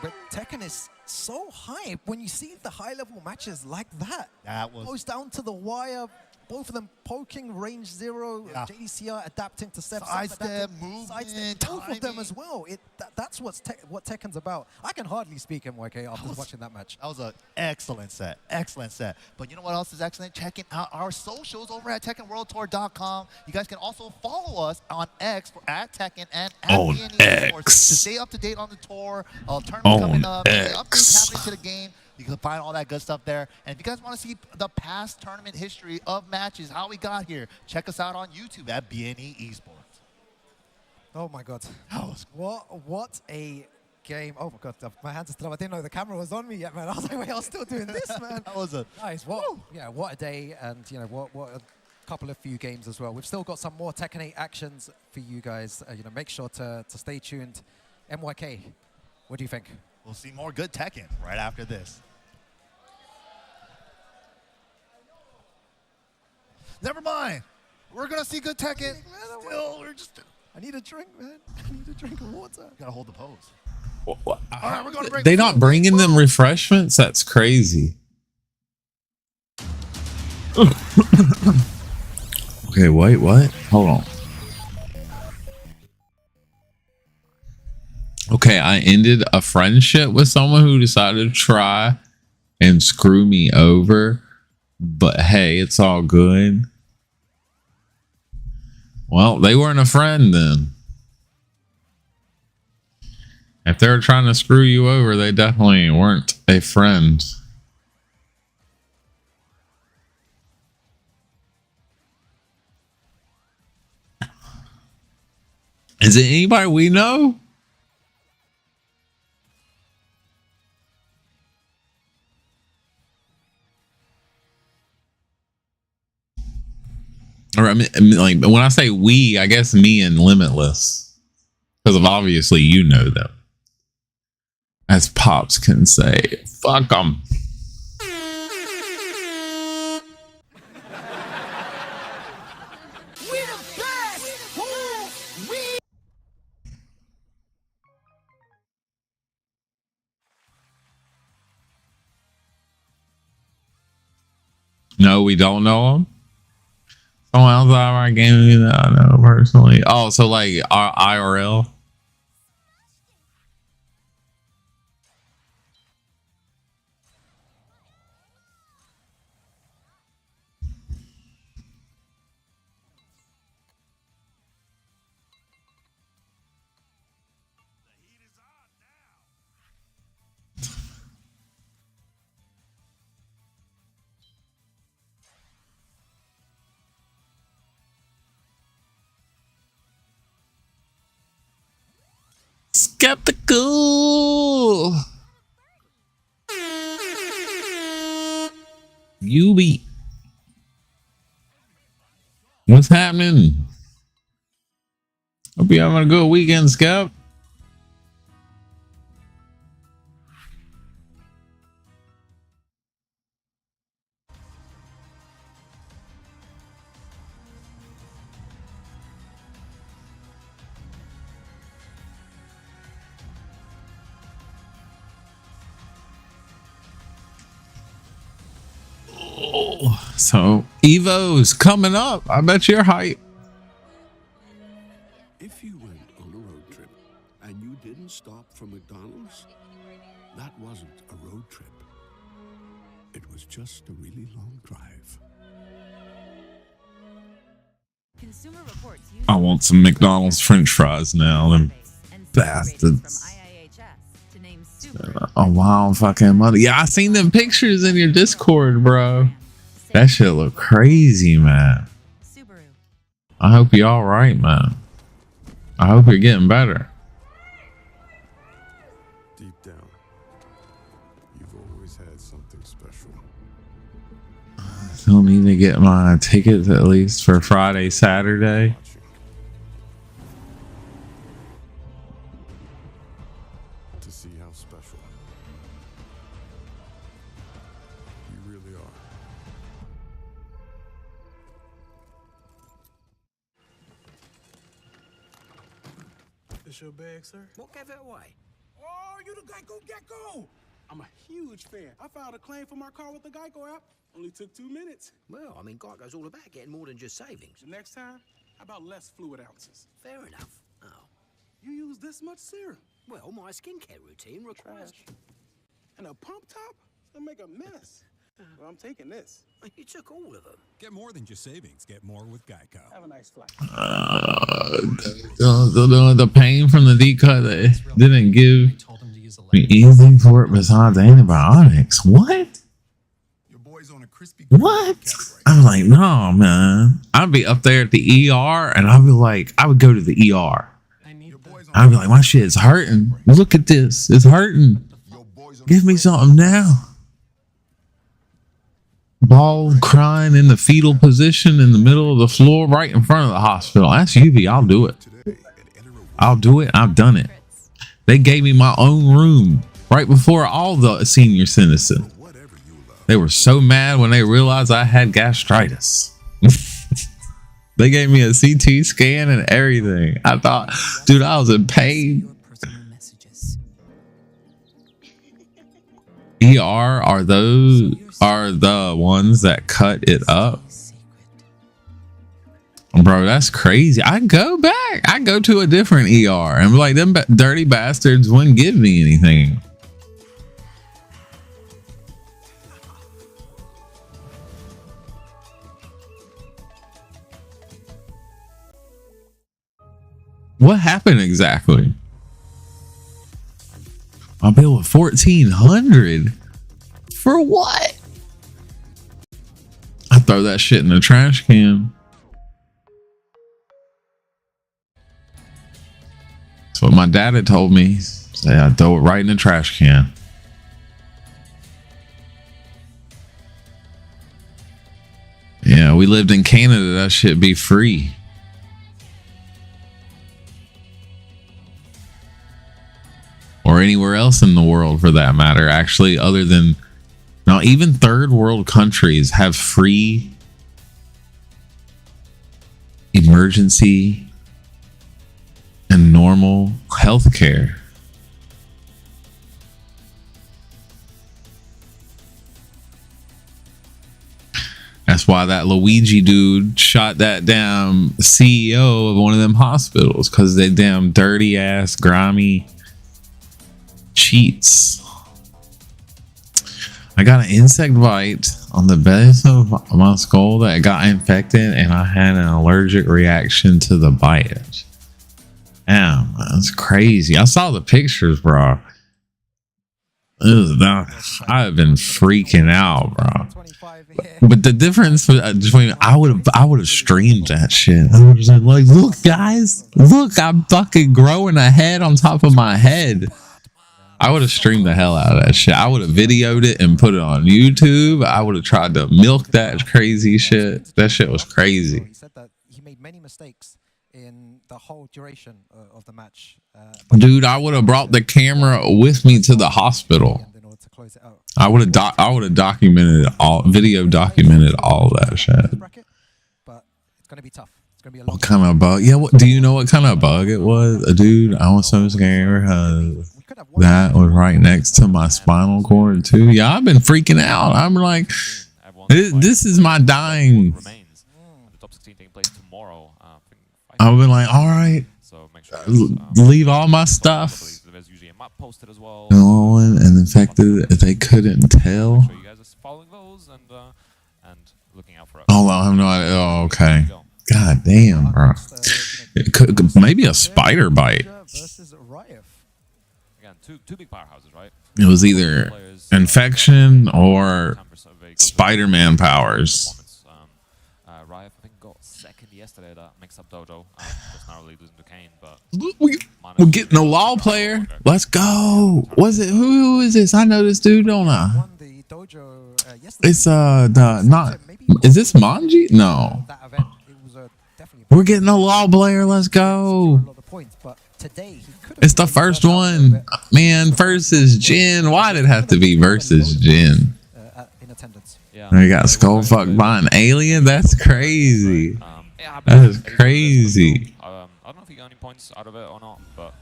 But Tekken is so hype when you see the high-level matches like that. That was goes down to the wire. both of them poking range 0, JDCR adapting to steps, sidestep, movement, both of them as well. That's what Tekken's about. I can hardly speak MYK after watching that match. That was an excellent set, excellent set. But you know what else is excellent? Checking out our socials over at TekkenWorldTour.com. You guys can also follow us on X at Tekken and at BNE Esports to stay up to date on the tour, tournament coming up, updates happening to the game. You can find all that good stuff there. And if you guys want to see the past tournament history of matches, how we got here, check us out on YouTube at BNE Esports. Oh my God. What a game. Oh my God, my hands are still up. I didn't know the camera was on me yet, man. I was like, wait, I was still doing this, man. That was a nice. What a day, and you know what a couple of few games as well. We've still got some more Tekken 8 actions for you guys. Make sure to stay tuned. MYK, what do you think? We'll see more good Tekken right after this. Never mind. We're going to see good Tekken. Still, we're just... I need a drink, man. I need a drink of water. You got to hold the pose. All right, we're going to break. They not bringing them refreshments? That's crazy. Okay, wait, what? Hold on. Okay, I ended a friendship with someone who decided to try and screw me over. But hey, it's all good. Well, they weren't a friend then. If they were trying to screw you over, they definitely weren't a friend. Is it anybody we know? Or I mean, like when I say we, I guess me and Limitless, because of obviously you know them. As Pops can say, fuck them. No, we don't know them. Someone else out of our game that I know personally. Oh, so like our IRL. Skeptical. You be. What's happening? Hope you having a good weekend, Skep. So Evo's coming up. I bet you're hype. If you went on a road trip and you didn't stop for McDonald's, that wasn't a road trip. It was just a really long drive. Consumer reports I want some McDonald's French fries now. Them bastards. A wild fucking mother. Yeah, I seen them pictures in your Discord, bro. That shit look crazy, man. I hope you're all right, man. I hope you're getting better. Deep down, you've always had something special. I still need to get my tickets at least for Friday, Saturday. To see how special you really are. This your bag, sir? What gave it away? Oh, you the Gecko Gecko! I'm a huge fan. I filed a claim for my car with the Geico app. Only took 2 minutes. Well, I mean, Geico's all about getting more than just savings. The next time, how about less fluid ounces? Fair enough. Oh. You use this much serum? Well, my skincare routine requires... And a pump top? It's gonna make a mess. Well, I'm taking this. You took all of them. Get more than just savings. Get more with Geico. Have a nice flight. The pain from the D cut didn't give me anything for it besides antibiotics. What? What? I'm like, no, man. I'd be up there at the ER and I'd be like, I would go to the ER. I'd be like, my shit is hurting. Look at this. It's hurting. Give me something now. Ball crying in the fetal position in the middle of the floor right in front of the hospital. That's UV. I'll do it. I'll do it. I've done it. They gave me my own room right before all the senior citizens. They were so mad when they realized I had gastritis. They gave me a CT scan and everything. I thought, dude, I was in pain. ER are the ones that cut it up. Bro, that's crazy. I go back. I go to a different ER and be like, them dirty bastards wouldn't give me anything. What happened exactly? My bill was $1,400 for what? I throw that shit in the trash can. That's what my dad had told me. Say I throw it right in the trash can. Yeah, we lived in Canada. That shit be free. Or anywhere else in the world for that matter, actually, other than now, even third world countries have free emergency and normal health care. That's why that Luigi dude shot that damn CEO of one of them hospitals, because they damn dirty ass, grimy cheats. I got an insect bite on the base of my skull that got infected, and I had an allergic reaction to the bite. Damn, that's crazy. I saw the pictures, bro. I have been freaking out, bro. But the difference between I would have streamed that shit. I would have said, like, look, guys, look, I'm fucking growing a head on top of my head. I would have streamed the hell out of that shit. I would have videoed it and put it on YouTube. I would have tried to milk that crazy shit. That shit was crazy. He said that he made many mistakes in the whole duration of the match. Dude, I would have brought the camera with me to the hospital. I would have documented video documented all that shit. But it's gonna be tough. It's gonna be a what kind of bug? Yeah, what do you know what kind of bug it was? Dude, I was so scared. That was right next to my spinal cord too. Yeah, I've been freaking out. I'm like, this is my dying. I've been like, all right, leave all my stuff. No one and infected. They couldn't tell. Hold on, I have no idea. Oh, okay. God damn, bro. It could, maybe a spider bite. Two big powerhouses, right? It was either infection or Spider-Man powers. Riot, I think, got second yesterday at that MIXUP dojo. Just narrowly losing to Kane, but we're getting a LoL player. Let's go. Was it who is this? I know this dude, don't I? It's not. Is this Manji? No. We're getting a LoL player. Let's go. It's the first one, man. Versus Jin. Why did it have to be versus Jin? We got skull fucked by an alien. That's crazy. That is crazy. I don't know if he got any points out of it or not, but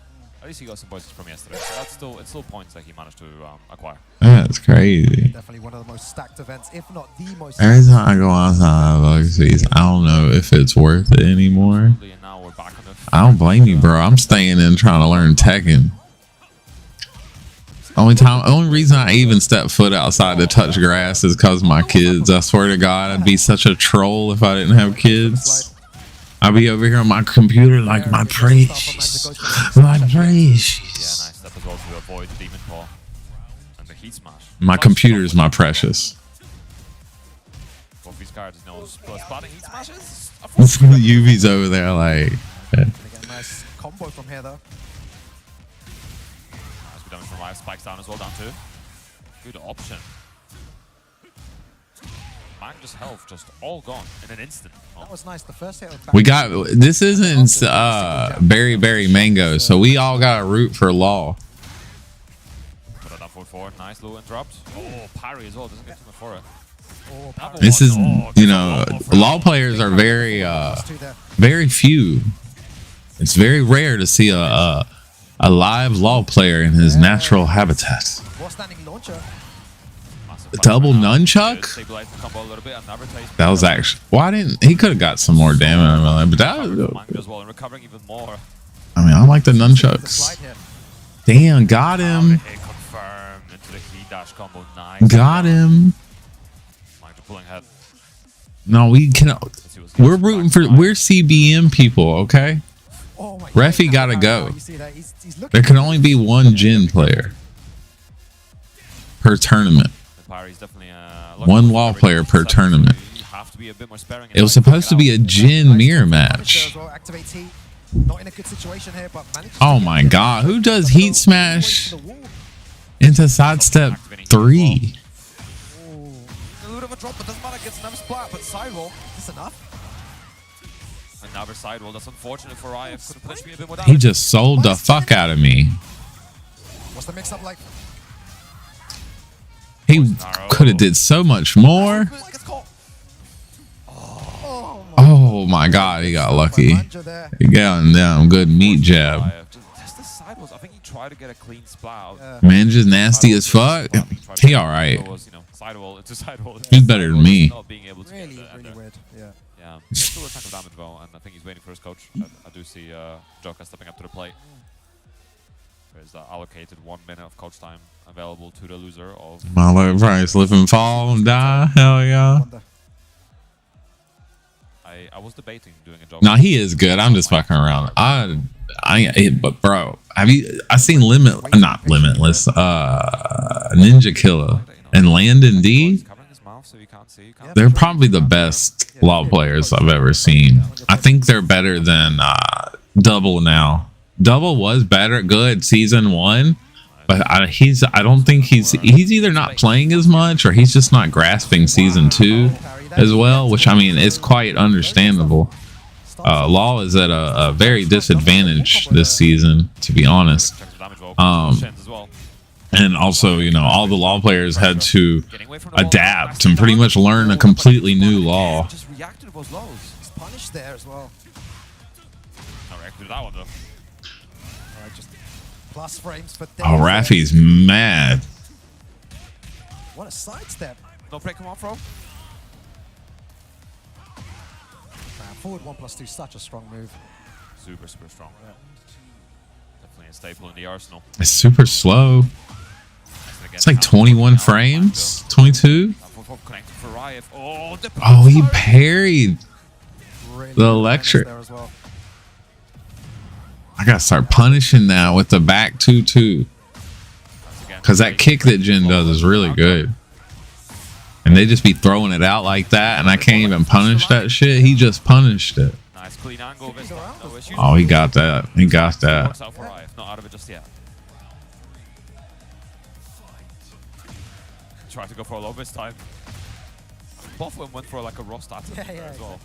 At least he got some points from yesterday. So it's still points that he managed to acquire. That's crazy. Definitely one of the most stacked events, if not the most. Every time I go outside of overseas, I don't know if it's worth it anymore. And now we're back on the I don't blame you, bro. I'm staying in trying to learn Tekken. Only reason I even step foot outside to touch grass is because of my kids. I swear to God, I'd be such a troll if I didn't have kids. I'd be over here on my computer like my precious, my precious. Yeah, nice step as well to avoid the demon paw and the heat smash. My computer is my precious. Both these cards know spotting heat smashes. Yuvi's over there like. Gonna get a nice combo from here though. Nice good damage from Riot. Spikes down as well, down two. Good option. Magnus' health just all gone in an instant. That was nice. The first hit. We got this isn't Berry Berry Mango, so we all got to root for Law. Put it down 4-4. Nice low interrupt. Oh, parry as well. Doesn't get too much for it. This is, you know, Law players are very few. It's very rare to see a live Law player in his natural habitat. Standing launcher. Double nunchuck? That was actually. Why didn't he could have got some more damage? But that was. Recovering even more. I mean, I like the nunchucks. Damn, got him. Got him. No, we can. We're rooting for. We're CBM people, okay? Refi gotta go. There can only be one Jin player per tournament. One Law player per tournament. It was supposed to be a Jin mirror match. Oh my God! Who does heat smash into sidestep 3? A little bit of a drop, but doesn't matter. Gets another splat, but sidewall. Is this enough? Another sidewall. That's unfortunate for Riot. Could have pushed me a bit more down. He just sold the fuck out of me. What's the mix-up like? He could have did so much more. Oh my God, he got lucky. He got him down. Good meat jab. I think he tried to get a clean splat. Man, just nasty as fuck. He all right. He's better than me. Really weird. Yeah. Still a ton of damage though, and I think he's waiting for his coach. I do see Joker stepping up to the plate. There's allocated 1 minute of coach time available to the loser of Milo Price, live and fall and die. Hell yeah. I was debating doing a job. No, he is good. I'm just fucking around. But bro, have you? I seen not Limitless. Ninja Killer and Landon D. They're probably the best Law players I've ever seen. I think they're better than Double now. Double was good season 1, but I don't think he's either not playing as much or he's just not grasping season 2 as well, which I mean is quite understandable. Law is at a very disadvantage this season, to be honest. And also, you know, all the Law players had to adapt and pretty much learn a completely new Law. Just reacted to those lows. He's punished there as well. I reacted to that one though. Alright, just plus frames for Oh, Rafi's mad. What a sidestep. No break him off, bro. Forward 1+2, such a strong move. Super strong. Yeah. Definitely a staple in the arsenal. It's super slow. It's like 21 frames, 22. Oh, he parried the electric. I gotta start punishing now with the back 2-2, because that kick that Jin does is really good. And they just be throwing it out like that, and I can't even punish that shit. He just punished it. Nice clean angle. Oh, he got that. He got that. Not out of it just yet. Try to go for a low this time. Both of them went for like a raw start as well.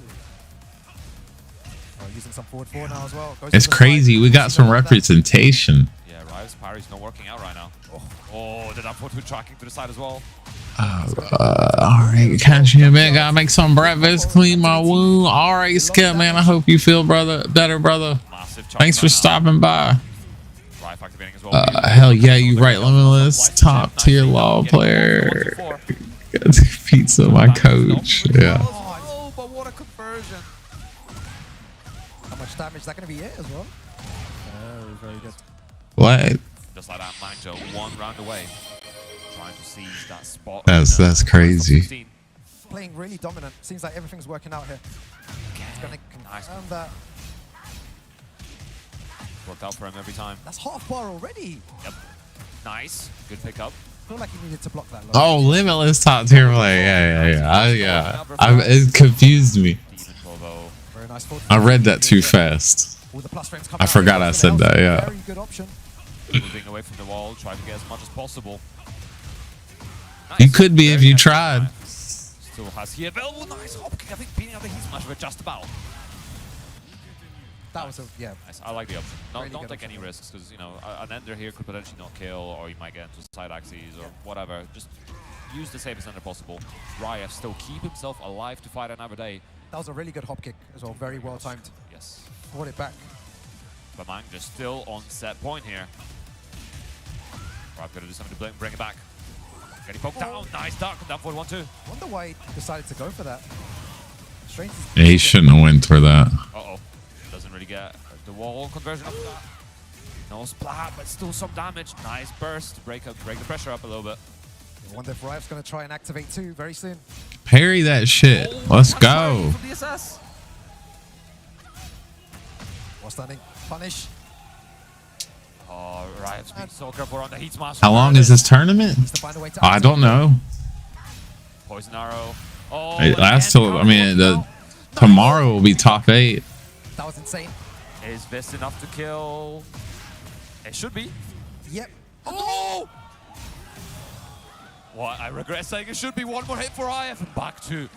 Using some forward 4 now as well. It's crazy. We got some representation. Yeah, Riot's parry's not working out right now. Oh, the up 4-2 tracking to the side as well. Alright, catch you, man. Gotta make some breakfast, clean my wound. Alright, Skip, man. I hope you feel better, brother. Thanks for stopping by. Rife activating as well. Hell yeah, you right, Limitless. Top tier law player. Pizza, my coach. Yeah. Oh, but what a conversion. How much damage is that going to be as well? Very good. What? Just like that, Manjo, 1 round away. Trying to seize that spot. That's crazy. Playing really dominant. Seems like everything's working out here. He's going to confirm that. Worked out for him every time. That's half bar already. Yep. Nice. Good pickup. I feel like he needed to block that. Oh, Limitless top tier play. Yeah. It confused me. Very nice. I read that too fast. I forgot I said that. Yeah. Very good option. Moving away from the wall, trying to get as much as possible. Nice. You could be if you tried. Still has he available. Nice hop kick. I think beating out the heat smash with just about. That was nice. I like the option. Don't take any risks because, you know, an ender here could potentially not kill, or you might get into side axes or whatever. Just use the safest ender possible. Riot still keep himself alive to fight another day. That was a really good hop kick as well. Very well timed. Yes. Brought it back. But Mang just still on set point here. Riot got to do something to bring it back. Getting poked down. Nice duck. Down for 1-2. Wonder why he decided to go for that. Strange. Yeah, he shouldn't have went for that. Uh-oh. Doesn't really get the wall conversion up to that. No splat, but still some damage. Nice burst. Break the pressure up a little bit. I wonder if Riot's going to try and activate too very soon. Parry that shit. Let's go. From DSS. What's standing? Punish. Oh, Riot's being so careful on the heat smash. How long is this tournament? I don't know. Poison arrow. Oh, It lasts till, I mean, tomorrow will be top 8. That was insane. Is this enough to kill? It should be. Yep. Oh! What? I regret saying it should be. One more hit for IF and back to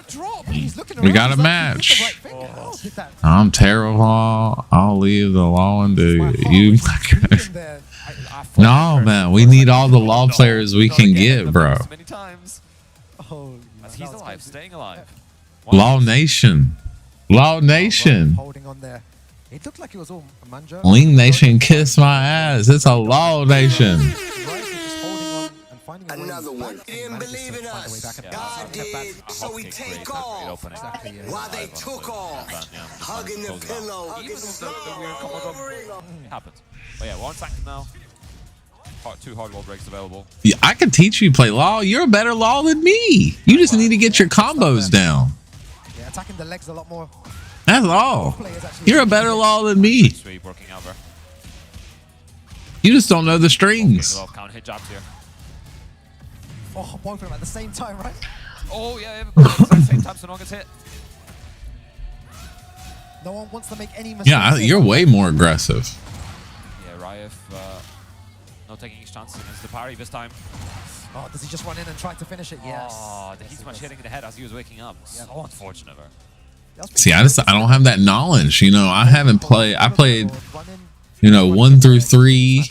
drop. He's looking We around. got a He's like, match. he hit the right finger. Hit that. I'm terrible. I'll leave the law and do you. No, man. We need all the law players we can get, bro. Many times. Oh, as he's alive, staying alive. Law Nation. Law Nation. Holding on there. It looked like it was all Manjo. Ling Nation, kiss my ass. It's a Law Nation. Another one. Didn't believe in us. God did, so we take off. While they took off, hugging the pillow. It happens. But yeah, 1 second now. 2 hard wall breaks available. Yeah, I can teach you to play Law. You're a better Law than me. You just need to get your combos down. Yeah, attacking the legs a lot more. That's all. You're a better Law than me. Sweet working over. You just don't know the strings. Count hit jabs here. Oh, both of them at the same time, right? Oh yeah, at the same time, so no one gets hit. No one wants to make any mistakes. Yeah, you're way more aggressive. Yeah, Riot not taking his chances against the parry this time. Oh, does he just run in and try to finish it? Yes. Oh, the heat smash hitting in the head as he was waking up. So unfortunate. See, I don't have that knowledge. You know, I played, you know, 1 through 3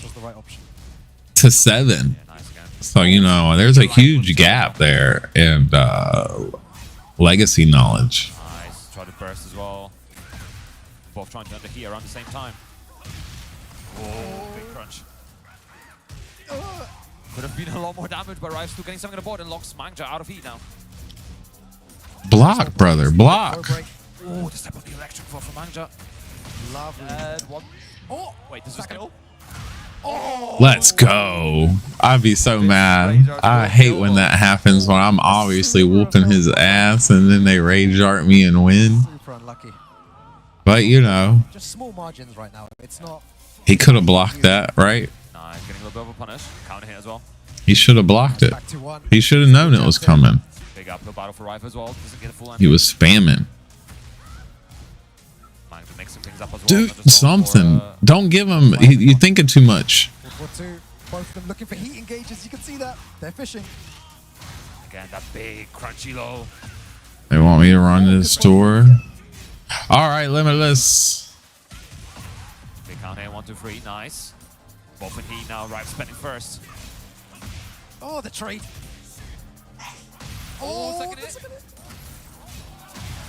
to 7. So, you know, there's a huge gap there in legacy knowledge. Nice. Try to burst as well. Both trying to under heat around the same time. Oh, big crunch. Could have been a lot more damage, but Riot's still getting something on the board and locks Mangja out of heat now. Block, brother, block. Oh, the step of the electric for Mangja. Lovely. Oh, wait, does this kill? Let's go. I'd be so mad. I hate when that happens when I'm obviously whooping his ass and then they rage art me and win. Super unlucky. But, you know. Just small margins right now. It's not. He could have blocked that, right? Nice, getting a little bit of a punish. Counter hit as well. He should have blocked it. He should have known it was coming. Big uphill battle for Rife as well. Doesn't get a full end. He was spamming. Mixing things up as well. Do something. Don't give him. You're thinking too much. Both of them looking for heat engages. You can see that. They're fishing. Again, that big crunchy low. They want me to run to the store. All right, Limitless. Big counter hit, 1, 2, 3. Nice. Both in heat now. Rife spending first. Oh, the trade. Oh, second hit.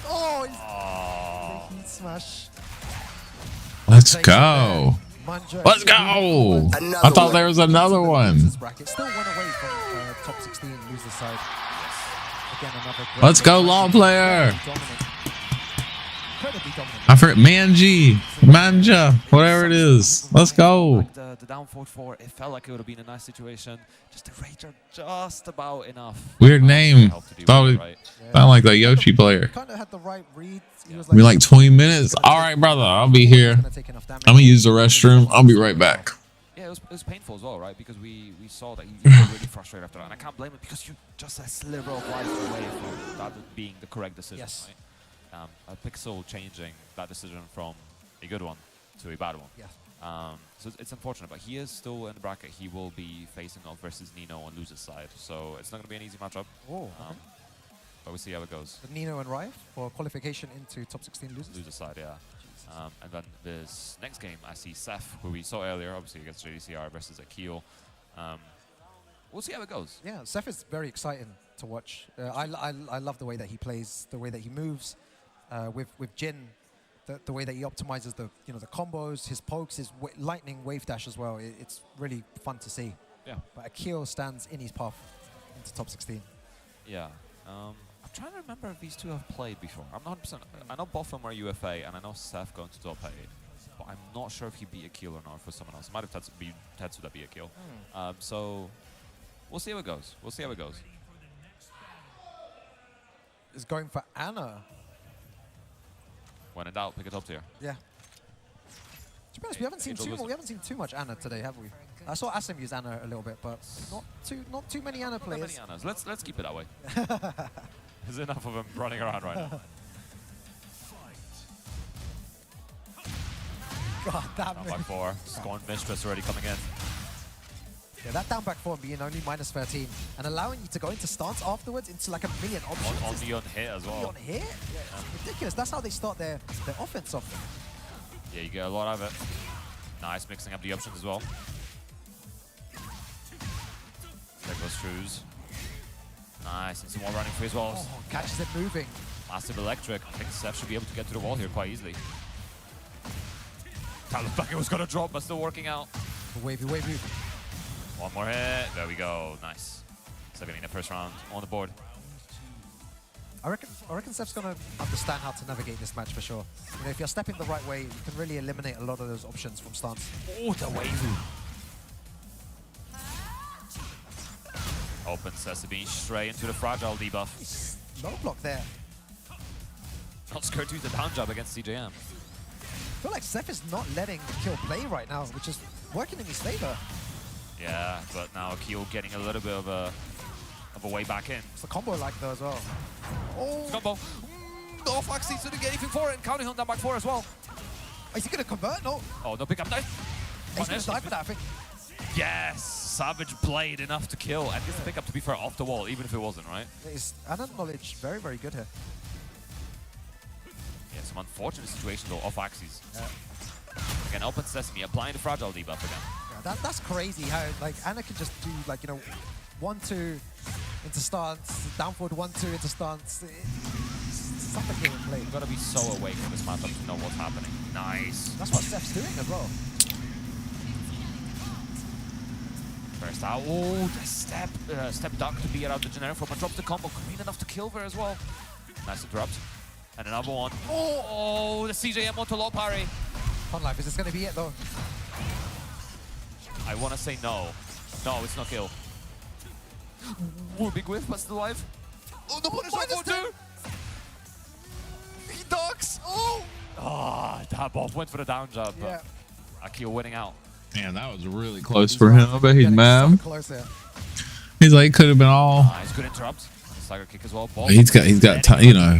Oh, the heat smash. Let's go. Let's go. I thought there was another one. Bracket still one away from top 16 loser side. Again, another great Let's go, law player. I forget Manja, whatever it is. Let's go. Like the down 4-4, it felt like it would have been a nice situation. Just the rage are just about enough. Weird name. Thought it sounded like the Yoshi player. Kind of had the right read. We like 20 minutes. All right, brother. I'll be here. I'm gonna use the restroom. I'll be right back. Yeah, it was painful as well, right? Because we saw that he was really frustrated after that, and I can't blame him because you just a sliver of life away from that being the correct decision, right? A pixel changing that decision from a good one to a bad one. Yeah. So it's unfortunate, but he is still in the bracket. He will be facing off versus Nino on loser's side, so it's not going to be an easy matchup. Oh, but we'll see how it goes. Nino and Rife for qualification into top 16 losers? Loser side, yeah. And then this next game, I see Seth, who we saw earlier, obviously against JDCR versus Akil. We'll see how it goes. Yeah, Seth is very exciting to watch. I love the way that he plays, the way that he moves. With Jin, the way that he optimizes the the combos, his pokes, his lightning wave dash as well. It's really fun to see. Yeah. But Akil stands in his path into top 16. Yeah. I'm trying to remember if these two have played before. I'm not 100%. I know both of them are UFA, and I know Seth going to top 8. But I'm not sure if he beat Akil or not, or for someone else. It might have been Tetsu that beat Akil. So we'll see how it goes. We'll see how it goes. Is going for Anna. When in doubt, pick it up tier. Yeah. To be honest, we haven't seen too much Anna today, have we? I saw Asim use Anna a little bit, but not too many Anna players. Not many Annas. Let's keep it that way. There's enough of them running around right now. God, that down back 4. Scorn Mistress already coming in. Yeah, that down back 4 being only -13 and allowing you to go into stance afterwards into like a million options. On the hit as well. On hit? Yeah, ridiculous. That's how they start their offense off. Yeah, you get a lot out of it. Nice, mixing up the options as well. There goes Trues. Nice, and some more running free as well. Oh, catches it moving. Massive electric. I think Seth should be able to get to the wall here quite easily. That looked like it was going to drop, but still working out. Wavy. One more hit. There we go. Nice. So getting the first round on the board. I reckon Seth's going to understand how to navigate this match for sure. If you're stepping the right way, you can really eliminate a lot of those options from stance. Oh, the wavy. Open Sesame straight into the fragile debuff. Low block there. Not scared to use the down jab against CJM. I feel like Seth is not letting Akil play right now, which is working in his favor. Yeah, but now Akil getting a little bit of a way back in. It's a combo like though as well. Oh, combo. No, Fox needs to get anything for it, and counting on down back 4 as well. Is he going to convert? No. Oh, no pick up. Nice. He's going to die for that, I think. Yes, Savage played enough to kill, and this pick up, to be fair, off the wall, even if it wasn't, right? His Anna knowledge very, very good here. Yeah, some unfortunate situations though, off axes. Again, open Sesame, applying the fragile debuff again. Yeah, that's crazy how like Anna can just do like 1-2 into stance, down forward 1-2 into stance. It's something he can play. You've got to be so awake for this matchup to know what's happening. Nice. That's what Seth's doing as well. First out. Oh, the step duck to be out the generic form, but drops the combo. Green enough to kill there as well. Nice interrupt. And another one. Oh, the CJM onto low parry. Fun Life, is this going to be it though? I want to say no. No, it's not kill. Ooh, big whiff, but still alive. Oh, the punish on 4-2. He ducks. Oh! Ah, that both went for the down jab. Yeah. Akil winning out. Man, that was really close for him. I bet he's mad. Close there. He's like, could have been all. Nice, good interrupt. Stagger kick as well. He's got,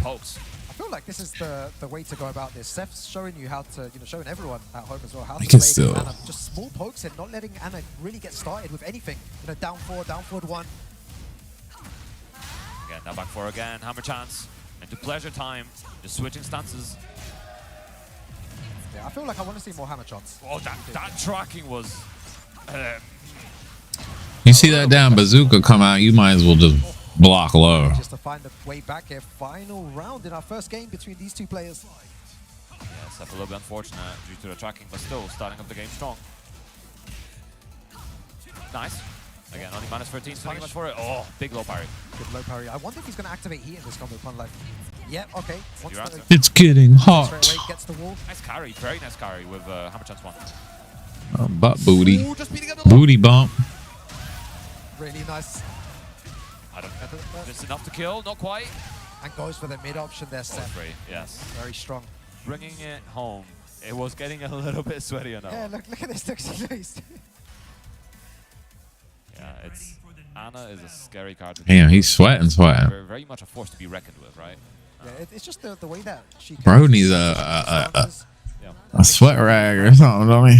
pokes. I feel like this is the way to go about this. Seth's showing you how to, showing everyone at home as well how to can play still. Anna. Just small pokes and not letting Anna really get started with anything. Down forward 1. Again, now back 4 again. Hammer chance. Into pleasure time. Just switching stances. Yeah, I feel like I want to see more hammer shots. Oh, that tracking was... You see that down bazooka come out, you might as well just block low. Just to find a way back here. Final round in our first game between these two players. Yes, Seth a little bit unfortunate due to the tracking, but still starting up the game strong. Nice. Again, only minus 13, swinging much for it. Oh, big low parry. Good low parry. I wonder if he's going to activate heat in this combo upon life. Yeah, okay. It's getting hot. Straight away, gets the wall. Nice carry, very nice carry with Hammer Chance 1. Butt booty. Booty bump. Really nice. I don't know. Just enough to kill, not quite. And goes for the mid option there, Seth. Yes. Very strong. Bringing it home. It was getting a little bit sweatier now. Yeah, look at this. Yeah, it's Ana is a scary card. Damn, he's sweating. Very, very much a force to be reckoned with, right? Yeah, it's just the way that she. Bro needs a sweat rag or something, don't he?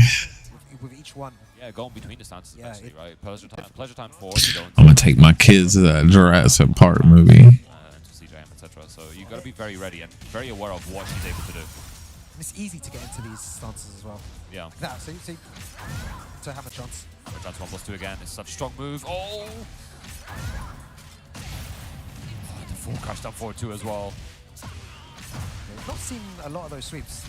With each one. Yeah, going between the stances, basically, right? Pleasure time 4. I'm gonna take my kids to that Jurassic Park movie. To CJM, etc. So you got to be very ready and very aware of what she's able to do. And it's easy to get into these stances as well. Yeah. That, so to Hammer Chance. Hammer Chance 1+2 again. It's such a strong move. Oh! The full crash down forward 2 as well. Yeah, we've not seen a lot of those sweeps.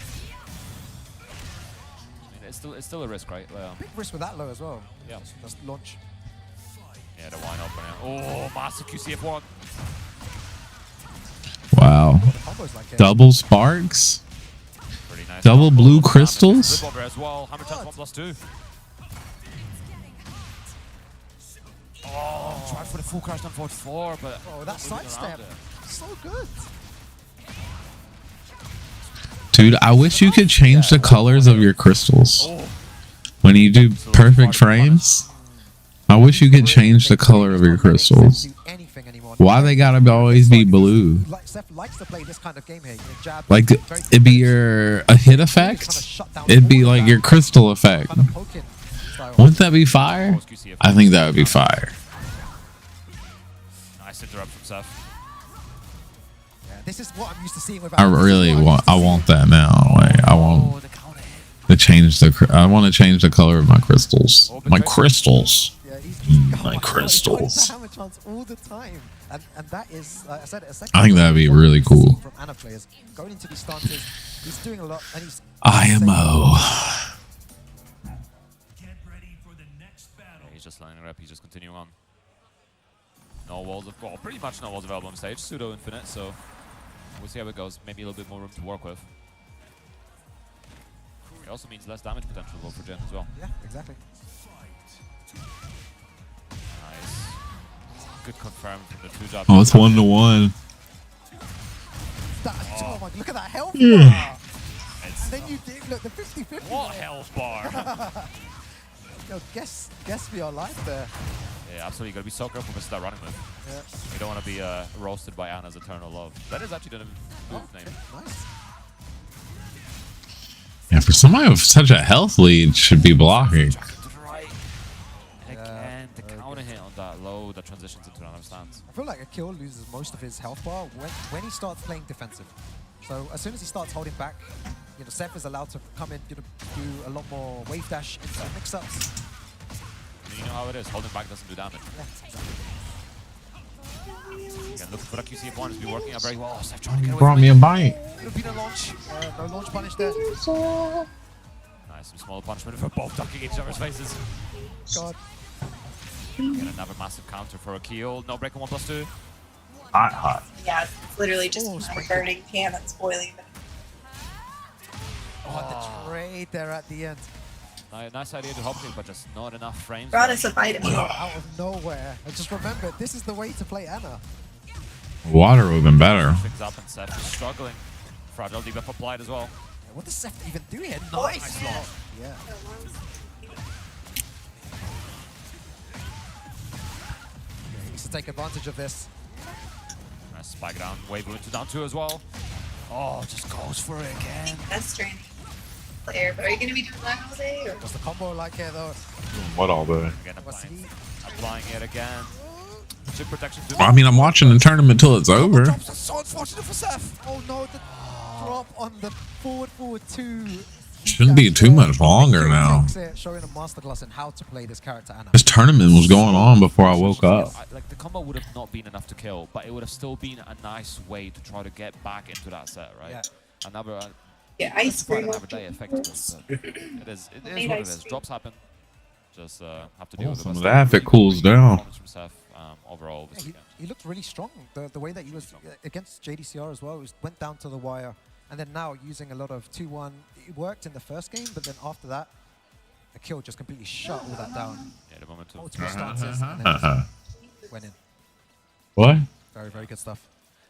I mean, it's still a risk, right? Big risk with that low as well. Yeah. That's launch. Yeah, the wind up now. Oh, massive QCF1. Wow. Double sparks. Pretty nice. Double blue crystals. Flip over as well. Hammer Chance 1+2. Oh, tried for the full crash down forward 4, but oh, that sidestep, so good. Dude, I wish you could change the colors of your crystals when you do perfect frames. I wish you could change the color of your crystals. Why they gotta always be blue? Seth likes to play this kind of game here. Like it'd be a hit effect. It'd be like your crystal effect. Wouldn't that be fire? I think that would be fire. Nice interrupt from Seth. Yeah, this is what I'm used to seeing with. I want that now. Like, I want to change the. I want to change the color of my crystals. My crystals. My crystals. Hammer Chance all the time, and that is, I said it a second. I think that'd be really cool. From Ana players going into these stances, he's doing a lot, and he's. IMO. He's just lining it up. He's just continuing on. No walls of, well, pretty much no walls available on stage. Pseudo infinite, so we'll see how it goes. Maybe a little bit more room to work with. It also means less damage potential for Jin as well. Yeah, exactly. Nice. Good confirm from the 2 jobs. Oh, it's 1-1. Oh my! Look at that health Yeah. bar. Then you did look the 50-50. What health bar? Yo, guess for your life there. Yeah, absolutely. You gotta be so careful with that running move. Yeah. You don't want to be roasted by Ana's Eternal Love. That is actually the move name. Nice. Yeah, for somebody with such a health lead, should be blocking. Again, the counter hit on that low that transitions into another stance. I feel like Akil loses most of his health bar when he starts playing defensive. So as soon as he starts holding back, you know, Seth is allowed to come in, do a lot more wave dash into mix-ups. You know how it is. Holding back doesn't do damage. Yeah, exactly. Again, looking for that QCF1 has been working out very well. Seth trying to get away Brought from me it. a bite. It'll be the launch. No launch punish there. Nice, some small punishment for both ducking each other's faces. God. Again, another massive counter for Akil. No break on 1+2. Hot. Yeah, it's literally just a burning pan that's boiling. Oh, the trade there at the end. Nice idea to hop kick, but just not enough frames. Brought us a vitamin. Out of nowhere. And just remember, this is the way to play Ana. Water would have been better. Picks up and Seth is struggling. Fragile debuff applied as well. Yeah, what does Seth even do here? Nice block. Yeah. He needs to take advantage of this. Nice spike down. Wave into down 2 as well. Oh, just goes for it again. That's training player, but are you going to be doing that all day? Or? What's the combo like here, though? What all day? Again, applying it again. Chip protection. I mean, I'm watching the tournament till it's over. Drops are so unfortunate for Seth. Oh no, the drop on the forward 2. Shouldn't be too much longer now. Showing a masterclass in how to play this character, Ana. This tournament was going on before I woke up. Like the combo would have not been enough to kill, but it would have still been a nice way to try to get back into that set, right? Yeah. Another Yeah, ice cream. Have a day effectively, but it is what it is. Drops happen. Just have to deal with it. Some of that if it cools down. Overall, this weekend. He looked really strong. The way that he was against JDCR as well, went down to the wire, and then now using a lot of 2-1. It worked in the first game, but then after that, a kill just completely shut all that down. Yeah, the moment to multiple stances, and then just went in. What? Very, very good stuff.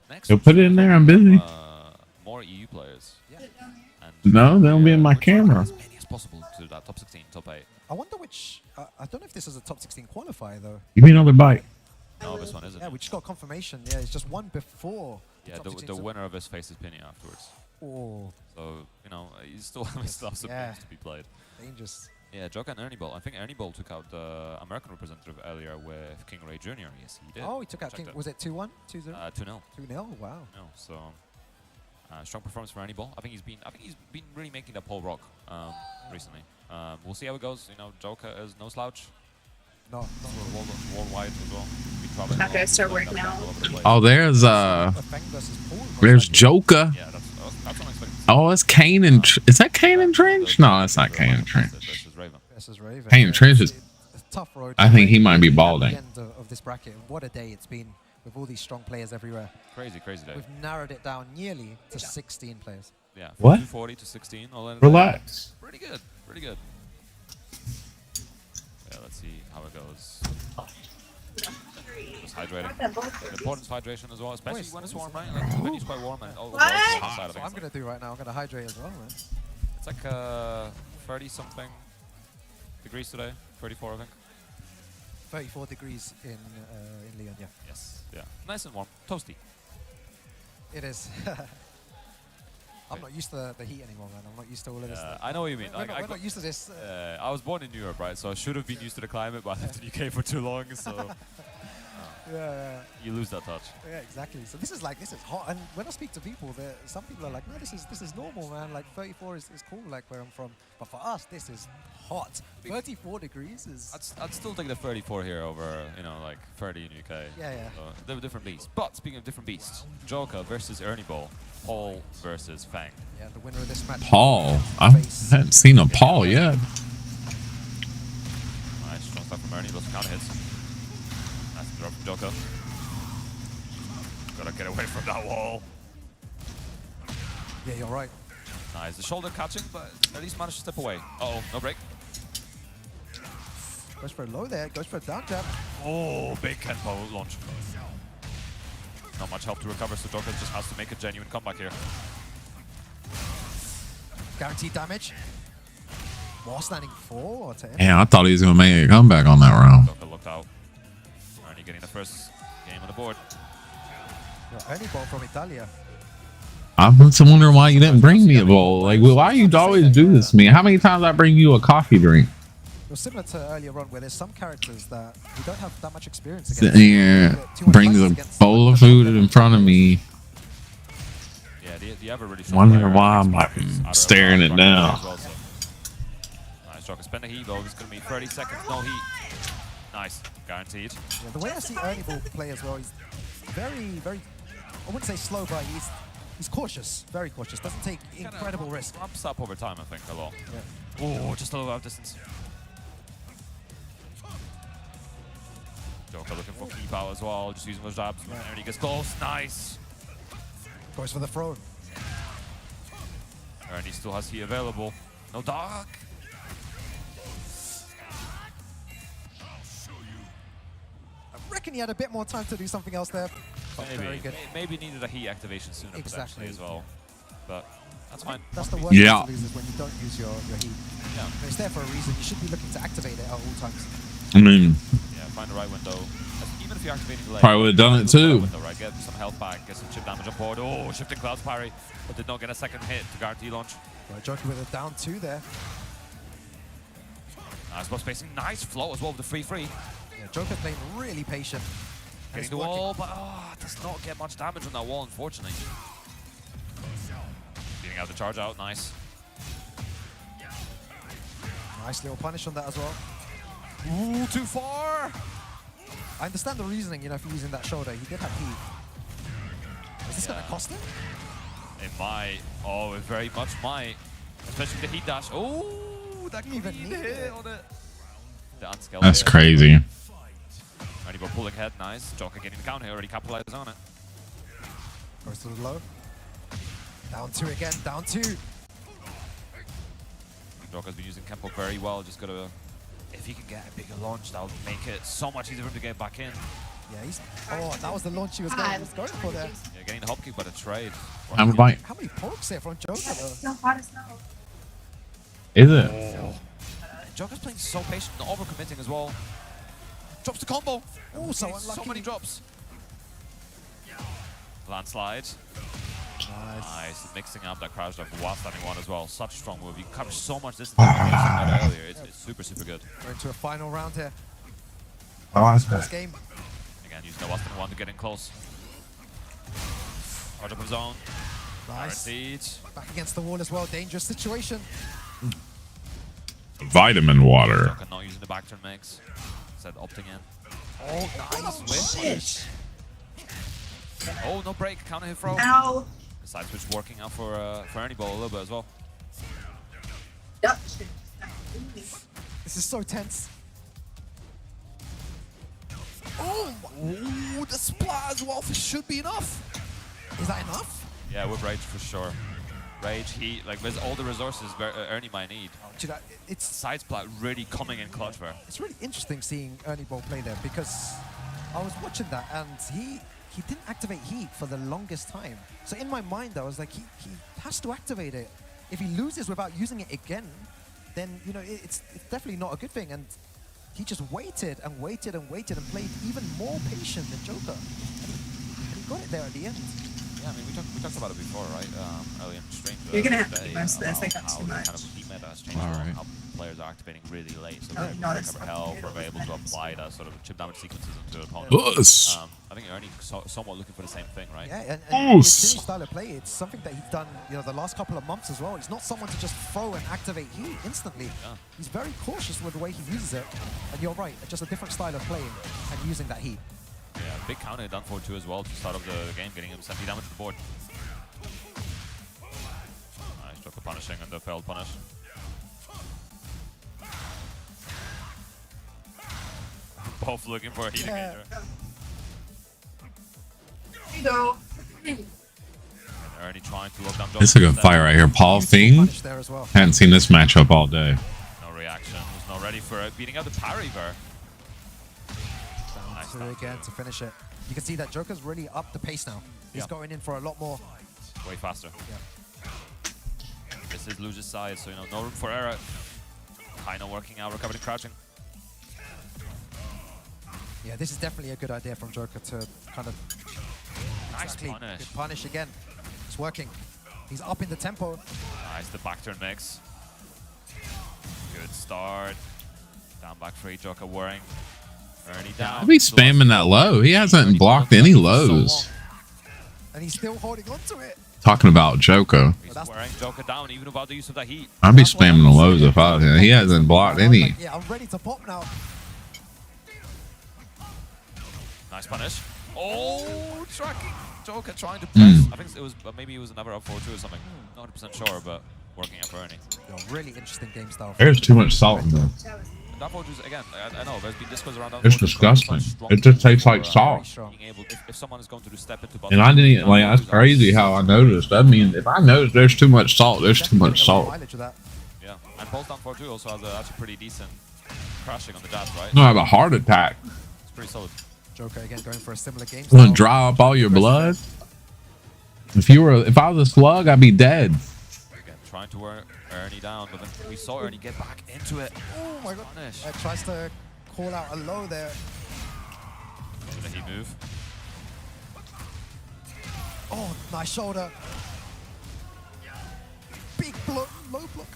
Next, You'll put it in there. I'm busy. More EU players. Yeah. And No, they'll be in my camera. As many as possible to that top 16, top 8. I wonder which. I don't know if this is a top 16 qualifier though. Give me another bite. No, this one isn't. Yeah, we just got confirmation. Yeah, it's just one before. Yeah, the winner of this faces Penny afterwards. Oh. So, you know, he's still some games to be played. Dangerous. Yeah, Joker and Ernie Ball. I think Ernie Ball took out the American representative earlier with King Ray Jr. Yes, he did. Oh, he took out King. Was it 2-1? 2-0? 2-0. 2-0. Wow. No, so strong performance for Ernie Ball. I think he's been really making that pole rock recently. We'll see how it goes. You know, Joker is no slouch. No, worldwide as well. Not gonna start working out. Oh, there's Joker. Yeah, that's unexpected. Oh, it's Kane and is that Kane and Trench? No, that's not Kane and Trench. Versus Raven. Kane and Trench is. Tough road. I think he might be balding. At the end of this bracket, what a day it's been with all these strong players everywhere. Crazy day. We've narrowed it down nearly to 16 players. Yeah. What? 240 to 16. Relax. Pretty good. Pretty good. Yeah, let's see how it goes. Just hydrating. The importance of hydration as well, especially when it's warm, right? Like, when it's quite warm and it's That's what I'm going to do right now. I'm going to hydrate as well, man. It's like 30-something degrees today. 34, I think. 34 degrees in Lyon, yeah. Yes, yeah. Nice and warm. Toasty. It is. I'm not used to the heat anymore, man. I'm not used to all of this stuff. I know what you mean. We're not used to this. I was born in Europe, right? So I should have been used to the climate, but I lived in the UK for too long, so yeah. You lose that touch. Yeah, exactly. So this is hot. And when I speak to people, some people are like, no, this is normal, man. Like 34 is cool, like where I'm from. But for us, this is hot. 34 degrees is. I'd still take the 34 here over, you know, like 30 in UK. Yeah. So they're different beasts. But speaking of different beasts, Joker versus Ernie Ball, Paul versus Fang. Yeah, the winner of this match. Paul. I haven't seen a Paul yet. Nice, strong stuff from Ernie. Those counter hits. Nice drop from Joker. Gotta get away from that wall. Yeah, you're right. Nice. The shoulder catching, but at least managed to step away. Uh-oh, no break. Goes for a low there. Goes for a down jab. Oh, big Kenpo launch. Not much help to recover, so Joker just has to make a genuine comeback here. Guaranteed damage. More standing 4 or 10. Yeah, I thought he was going to make a comeback on that round. Joker looked out. Ernie getting the first game on the board. Ernie Ball from Italia. I'm wondering why you didn't bring me a bowl. Like, why you always do this to me? How many times I bring you a coffee drink? It was similar to earlier on, where there's some characters that we don't have that much experience Sitting against. here, brings a bowl of food in front of me. Yeah, do you have a really strong Wondering why I'm like staring it down. Well, so. Nice, Joker. Spend the heat though. It's going to be 30 seconds, no heat. Nice, guaranteed. Yeah, the way I see Ernie Ball play as well, he's very, very, I wouldn't say slow, but he's cautious, very cautious. Doesn't take incredible risk. Ramps up over time, I think, a lot. Yeah. Oh, just a little out of distance. Joker looking for keep out as well, just using those jabs. Yeah. Ernie gets close, nice. Goes for the throne. Ernie still has heat available. No dog. I reckon he had a bit more time to do something else there. Maybe needed a heat activation sooner potentially as well. But that's fine. That's the worst thing to lose is when you don't use your heat. Yeah. It's there for a reason. You should be looking to activate it at all times. I mean, yeah, find the right window. Even if you're activating the lane, probably would have done it too. Window, right? Get some health back, get some chip damage on board. Oh, shifting clouds parry, but did not get a second hit to guarantee launch. Right, Joker with a down 2 there. Nice ball spacing, nice flow as well with the 3-3. Yeah, Joker playing really patient. Getting the wall, but does not get much damage on that wall, unfortunately. Getting out the charge out, nice. Nice little punish on that as well. Ooh, too far! I understand the reasoning, you know, for using that shoulder. He did have heat. Is this going to cost him? It might. Oh, it very much might. Especially the heat dash. Oh, that clean hit on it. The unscaled That's hit. crazy. Ready for pulling head. Nice. Joker getting the counter here. Already capitalized on it. Goes to the low. Down 2 again. Down 2. Joker's been using Kempo very well. Just gotta. If he can get a bigger launch, that would make it so much easier for him to get back in. Yeah, he's. Oh, that was the launch he was going for there. Yeah, getting the hop kick, but a trade. I'm bite. How many pokes here from Joker though? It's not hot as no. Is it? Oh. Joker's playing so patient, not overcommitting as well. Drops the combo. Oh, so unlucky. So many drops. Landslide. Nice. Mixing up that crouch dive while standing one as well. Such strong move. You can cover so much distance earlier. It's super, super good. We're into a final round here. Oh, that's This game. Again, using the Western one to get in close. Charge up his zone. Nice. Siege. Back against the wall as well. Dangerous situation. Vitamin water. Joker not using the back turn mix. Instead opting in. Oh, nice. Shit. Oh, no break. Counter hit throw. Ow. The side switch working out for Ernie Ball a little bit as well. This is so tense. Oh, ooh, the splat as well should be enough. Is that enough? Yeah, with Rage for sure. Rage, heat, like with all the resources Ernie might need. It's side splat really coming in clutch there. It's really interesting seeing Ernie Ball play there because I was watching that and he didn't activate heat for the longest time. So in my mind, I was like, he has to activate it. If he loses without using it again, then you know it's definitely not a good thing. And he just waited and waited and waited and played even more patient than Joker. And he got it there at the end. Yeah, I mean, we talked about it before, right? Earlier in the stream. You're gonna have to do most of this. I got how too much. kind of heat meta has changed. How players are activating really late, so they're able to recover health, or they're able to apply that sort of chip damage sequences into opponents. I think Ernie somewhat looking for the same thing, right? Yeah, and it's his style of play. It's something that he's done, you know, the last couple of months as well. He's not someone to just throw and activate heat instantly. Yeah. He's very cautious with the way he uses it. And you're right, just a different style of playing and using that heat. Yeah, big counter done for 2 as well to start off the game, getting him 70 damage to the board. Nice Joker punishing and the failed punish. Both looking for a heat engager. You go. Ernie trying to lock down Joker. This is a good fight right here. Paul Fing. Hadn't seen this matchup all day. No reaction. Was not ready for it. Beating out the parry there. Nice again to finish it. You can see that Joker's really upped the pace now. He's going in for a lot more. Way faster. Yeah. This is Luge's side, so you know, no room for error. High working out, recovering crouching. Yeah, this is definitely a good idea from Joker to kind of nice punish. Good punish again. It's working. He's up in the tempo. Nice, the back turn mix. Good start. Down back 3, Joker worrying. Ernie down. I'll be spamming that low. He hasn't blocked any lows. And he's still holding on to it. Talking about Joker. He's wearing Joker down even without the use of that heat. I'd be spamming the lows if I was him. He hasn't blocked any. Like, yeah, I'm ready to pop now. Nice punish. Oh, tracking. Joker trying to press. I think it was, maybe it was another up 4-2 or something. Not 100% sure, but working out for Ernie. Really interesting game style. There's too much salt in there. That 4-2 again, I know, there's been discourse around that. It's disgusting. It just tastes like salt. Being able, if someone is going to do step into And I didn't like. That's crazy how I noticed. I mean, if I notice there's too much salt, there's too much salt. Yeah, and Pulse down 4-2 also has actually pretty decent crashing on the jabs, right? No, I have a heart attack. It's pretty solid. Joker again going for a similar game. You want to dry up all your blood? If I was a slug, I'd be dead. Again, trying to wear Ernie down, but then we saw Ernie get back into it. Oh my god! Tries to call out a low there. Did he move? Oh, nice shoulder. Big block, low block.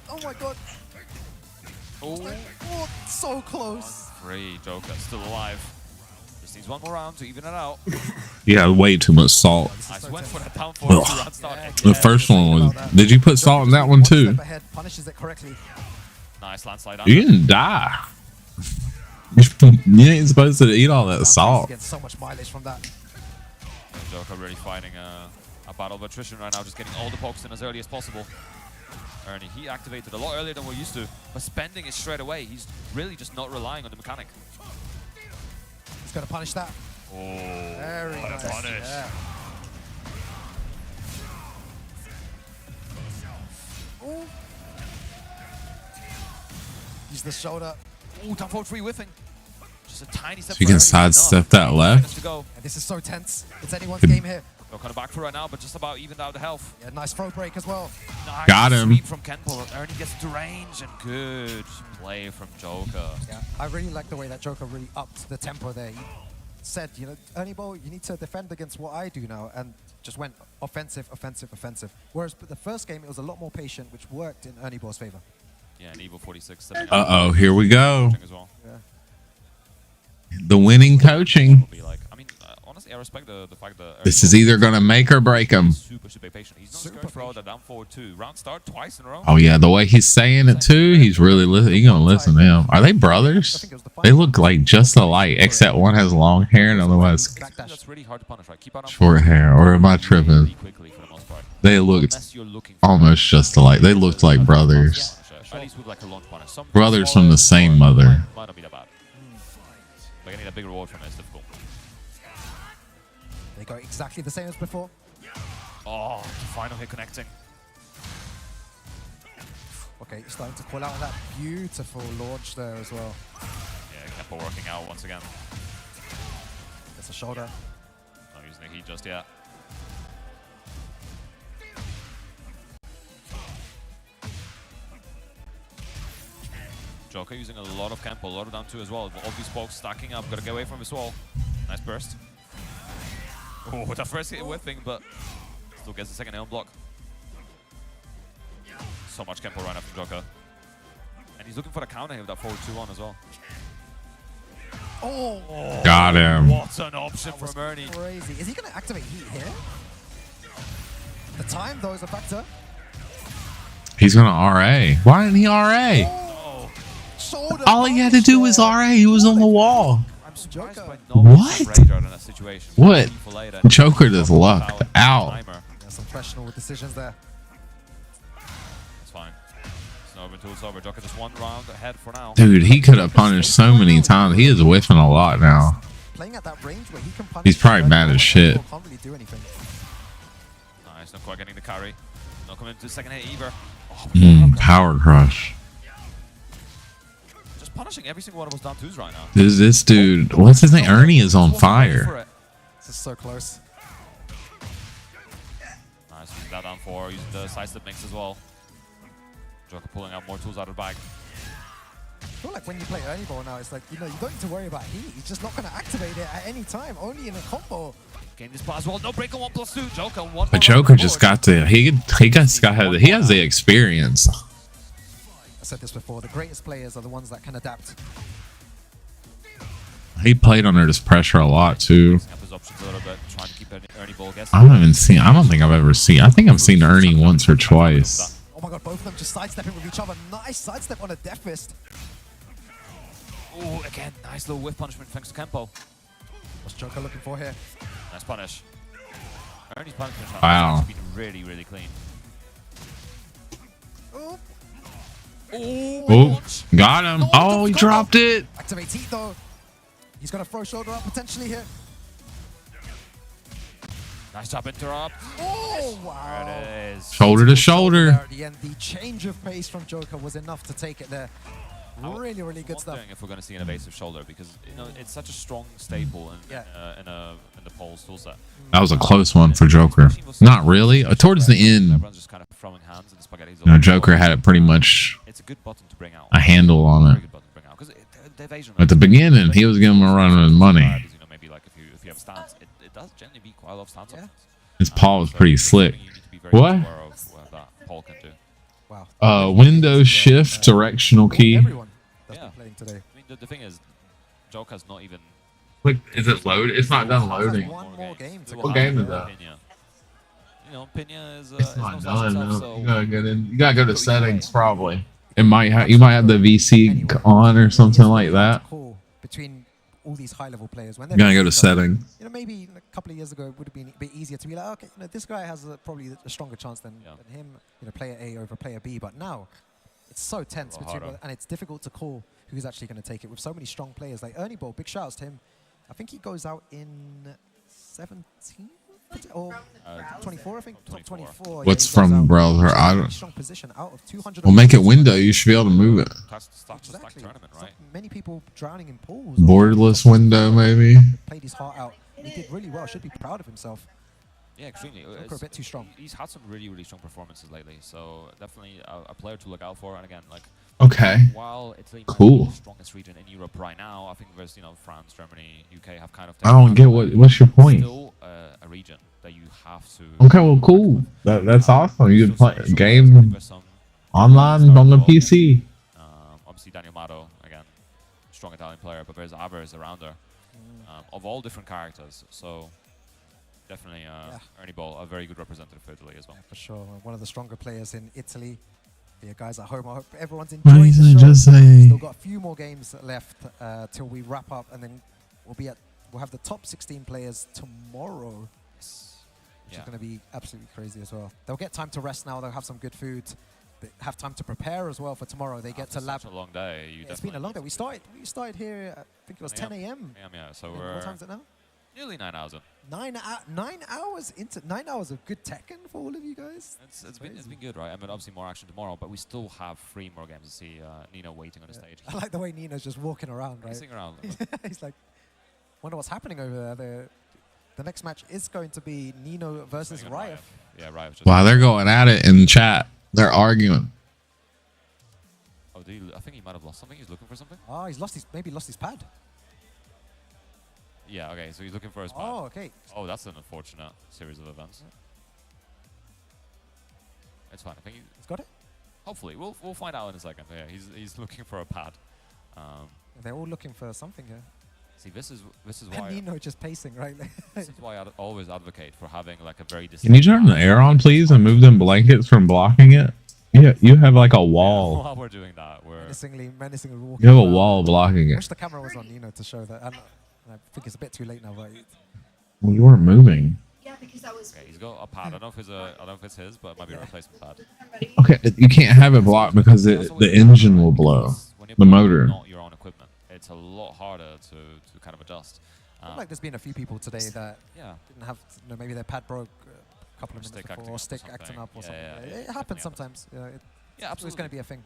Oh my god. Oh, so close. 1-3, Joker still alive. Just needs one more round to even it out. Yeah, way too much salt. Nice, went for that down 4-2 round start. The first one was. Did you put salt in that one too? Punishes it correctly. Nice landslide. You didn't die. You ain't supposed to eat all that salt. Gets so much mileage from that. Joker really fighting A battle of attrition right now, just getting all the pokes in as early as possible. Ernie, he activated a lot earlier than we're used to, but spending it straight away. He's really just not relying on the mechanic. He's going to punish that. Oh, very nice. Punish. Yeah. Ooh. Use the shoulder. Ooh, down forward 3 whiffing. Just a tiny step. So you can sidestep that left. And this is so tense. It's anyone's game here. No kind of back for right now, but just about evened out the health. Yeah, nice throw break as well. Nice Got him. Sweep from Kenpo. Ernie gets to range and good play from Joker. Yeah, I really like the way that Joker really upped the tempo there. He said, you know, Ernie Ball, you need to defend against what I do now, and just went offensive, offensive, offensive. Whereas the first game, it was a lot more patient, which worked in Ernie Ball's favor. Yeah, and Evil 46. Uh-oh, here we go. Well. Yeah. The winning coaching. Honestly, I respect the fact that This is either going to make or break him. Super patient. He's not scared for all that down forward 2. Round start twice in a row. Oh, yeah, the way he's saying it, too, he's really listening. He's going to listen to him. Are they brothers? They look like just alike, except one has long hair and the other has That's really hard to punish, right? Keep on short hair. Or am I tripping? They looked almost just alike. They looked like brothers. At least with like a launch punish. Some Brothers from the same mother. Might not be that bad. But getting a big reward from it is difficult. They go exactly the same as before. Oh, final hit connecting. Okay, starting to pull out that beautiful launch there as well. Yeah, Kempo working out once again. It's a shoulder. Not using the heat just yet. Joker using a lot of Kempo, a lot of down 2 as well. All these pokes stacking up. Gotta get away from his wall. Nice burst. Oh, that first hit whiffing, but still gets the second hit on block. So much Kempo right now from Joker. And he's looking for the counter here with that forward 2-1 as well. Oh! Got him. What an option from Ernie. Crazy. Is he going to activate heat here? The time, though, is a factor. He's going to RA. Why didn't he RA? Oh. Shoulder. All he had to do was RA. He was on the wall. Surprised by no What? radar in that situation. What? Joker just lucked out. Yeah, some questionable decisions there. It's fine. It's not over until it's over. Joker just 1 round ahead for now. Dude, he could have punished so many times. He is whiffing a lot now. Playing at that range where he can punish. He's probably mad as shit. Can't really do anything. Nice, not quite getting the carry. Not coming into the second hit either. Oh, Power crush. just punishing every single one of those down 2s right now. This dude, what's his name? Ernie is on fire. This is so close. Nice, using that down 4, using the sidestep mix as well. Joker pulling out more tools out of the bag. I feel like when you play Ernie Ball now, it's like, you know, you don't need to worry about heat. He's just not going to activate it at any time, only in a combo. Getting this pass well, no break on 1+2. Joker, 1 But Joker just got the, he has the experience. I said this before, the greatest players are the ones that can adapt. He played under this pressure a lot too. Up his options a little bit, trying to keep Ernie Ball guessing. I don't think I've ever seen. I think I've seen Ernie once or twice. Oh my god, both of them just sidestepping with each other. Nice sidestep on a Death Fist. Oh, again, nice little whiff punishment thanks to Kempo. What's Joker looking for here? Nice punish. Ernie's punishment Wow. has been really, really clean. Oh, Oh, got him. Oh, he dropped it. activate heat though. He's going to throw shoulder up potentially here. Nice top interrupt. Oh, wow. There it is. Shoulder to shoulder. At the end, the change of pace from Joker was enough to take it there. Really, really good stuff. If we're going to see an evasive shoulder, because you know it's such a strong staple in the Poles toolset. That was a close one for Joker. Not really. Towards the end, Everyone's just kind of throwing hands and the spaghetti's you know, Joker had it pretty much it's a good button to bring out. a handle on it. The evasion At the beginning, he was giving him a run with money. You know, maybe like if you have stance, it does generally be quite a lot of stance. Yeah. His paw was pretty slick. What? What that Paul can do. Wow. Windows shift directional key. Everyone that's been playing today. I mean, the thing is, Joker's not even. Wait, is it load? It's not done loading. One more game to What game is that? You know, Pinya is. It's not done. Itself, No. You gotta get in. You gotta go to settings probably. It might have. You might have the VC on or something like that. Cool between all these high-level players. When You gotta go to setting. You know, maybe a couple of years ago it would have been a bit easier to be like, okay, you know, this guy has probably a stronger chance than him. You know, player A over player B. But now it's so tense between, and it's difficult to call who's actually going to take it with so many strong players. Like Ernie Ball, big shouts to him. I think he goes out in 17 or 24. I think 24. What's from browser? I don't. Strong position out of 200. Well, make it window. You should be able to move it. Exactly. Tournament, right? Many people drowning in pools. Borderless window, maybe. Played his heart out. He did really well. Should be proud of himself. Yeah, extremely. A bit too strong. He's had some really strong performances lately, so definitely a player to look out for. And again, like, okay, while Italy might cool. be the strongest region in Europe right now, I think there's France, Germany, UK have kind of. I don't get what's your point. Still a region that you have to. Okay, well, cool. That's awesome. You can play a game online on the PC. Obviously, Daniel Mato again, strong Italian player, but there's others around her of all different characters. So. Definitely, Ernie Ball, a very good representative for Italy as well. Yeah, for sure. One of the stronger players in Italy. Yeah, guys at home, I hope everyone's enjoying the show. Just say? Still got a few more games left till we wrap up, and then we'll have the top 16 players tomorrow, which is going to be absolutely crazy as well. They'll get time to rest now. They'll have some good food. They have time to prepare as well for tomorrow. They get to lab. It's a long day. It's been a long day. We started here. I think it was 10 a.m. Yeah. So what time is it now? Nearly 9 hours in. 9 hours into 9 hours of good Tekken for all of you guys. It's been good, right? I mean, obviously more action tomorrow, but we still have 3 more games to see. Nino waiting on the stage. I like the way Nino's just walking around, right? Pacing around. He's like, wonder what's happening over there. The next match is going to be Nino versus Riot. Yeah, Riot. Wow, they're going at it in chat. They're arguing. Oh, I think he might have lost something. He's looking for something. Oh, he's maybe lost his pad. Yeah, okay, so he's looking for his pad. Oh, okay. Oh, that's an unfortunate series of events. It's fine. I think he's got it. Hopefully, we'll find out in a second. Yeah, he's looking for a pad. They're all looking for something here. See, this is why Nino just pacing, right? This is why I always advocate for having like a very. Can you turn the air on, please, and move them blankets from blocking it? Yeah, you have like a wall. While we're doing that, we're menacingly walking. You have a wall blocking I it. wish the camera was on Nino to show that. I think it's a bit too late now, but Well, you weren't moving. Yeah, because that was. Okay, he's got a pad. I don't know if it's his, but it might be a replacement pad. Okay, you can't have it blocked because the engine will blow. The motor. Not your own equipment. It's a lot harder to kind of adjust. I feel like there's been a few people today that didn't have, maybe their pad broke a couple of minutes before, or stick acting up or something. It happens sometimes. Yeah, absolutely. It's going to be a thing.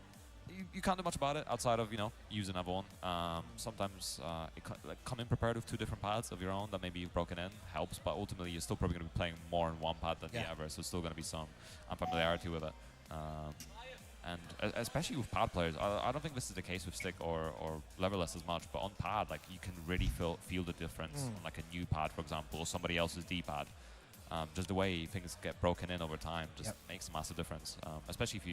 You can't do much about it outside of using another one. Sometimes coming prepared with 2 different pads of your own that maybe you've broken in helps, but ultimately you're still probably going to be playing more in one pad than the other, so there's still going to be some unfamiliarity with it. And especially with pad players, I don't think this is the case with stick or leverless as much, but on pad, like you can really feel the difference on like a new pad, for example, or somebody else's D-pad. Just the way things get broken in over time just makes a massive difference, especially if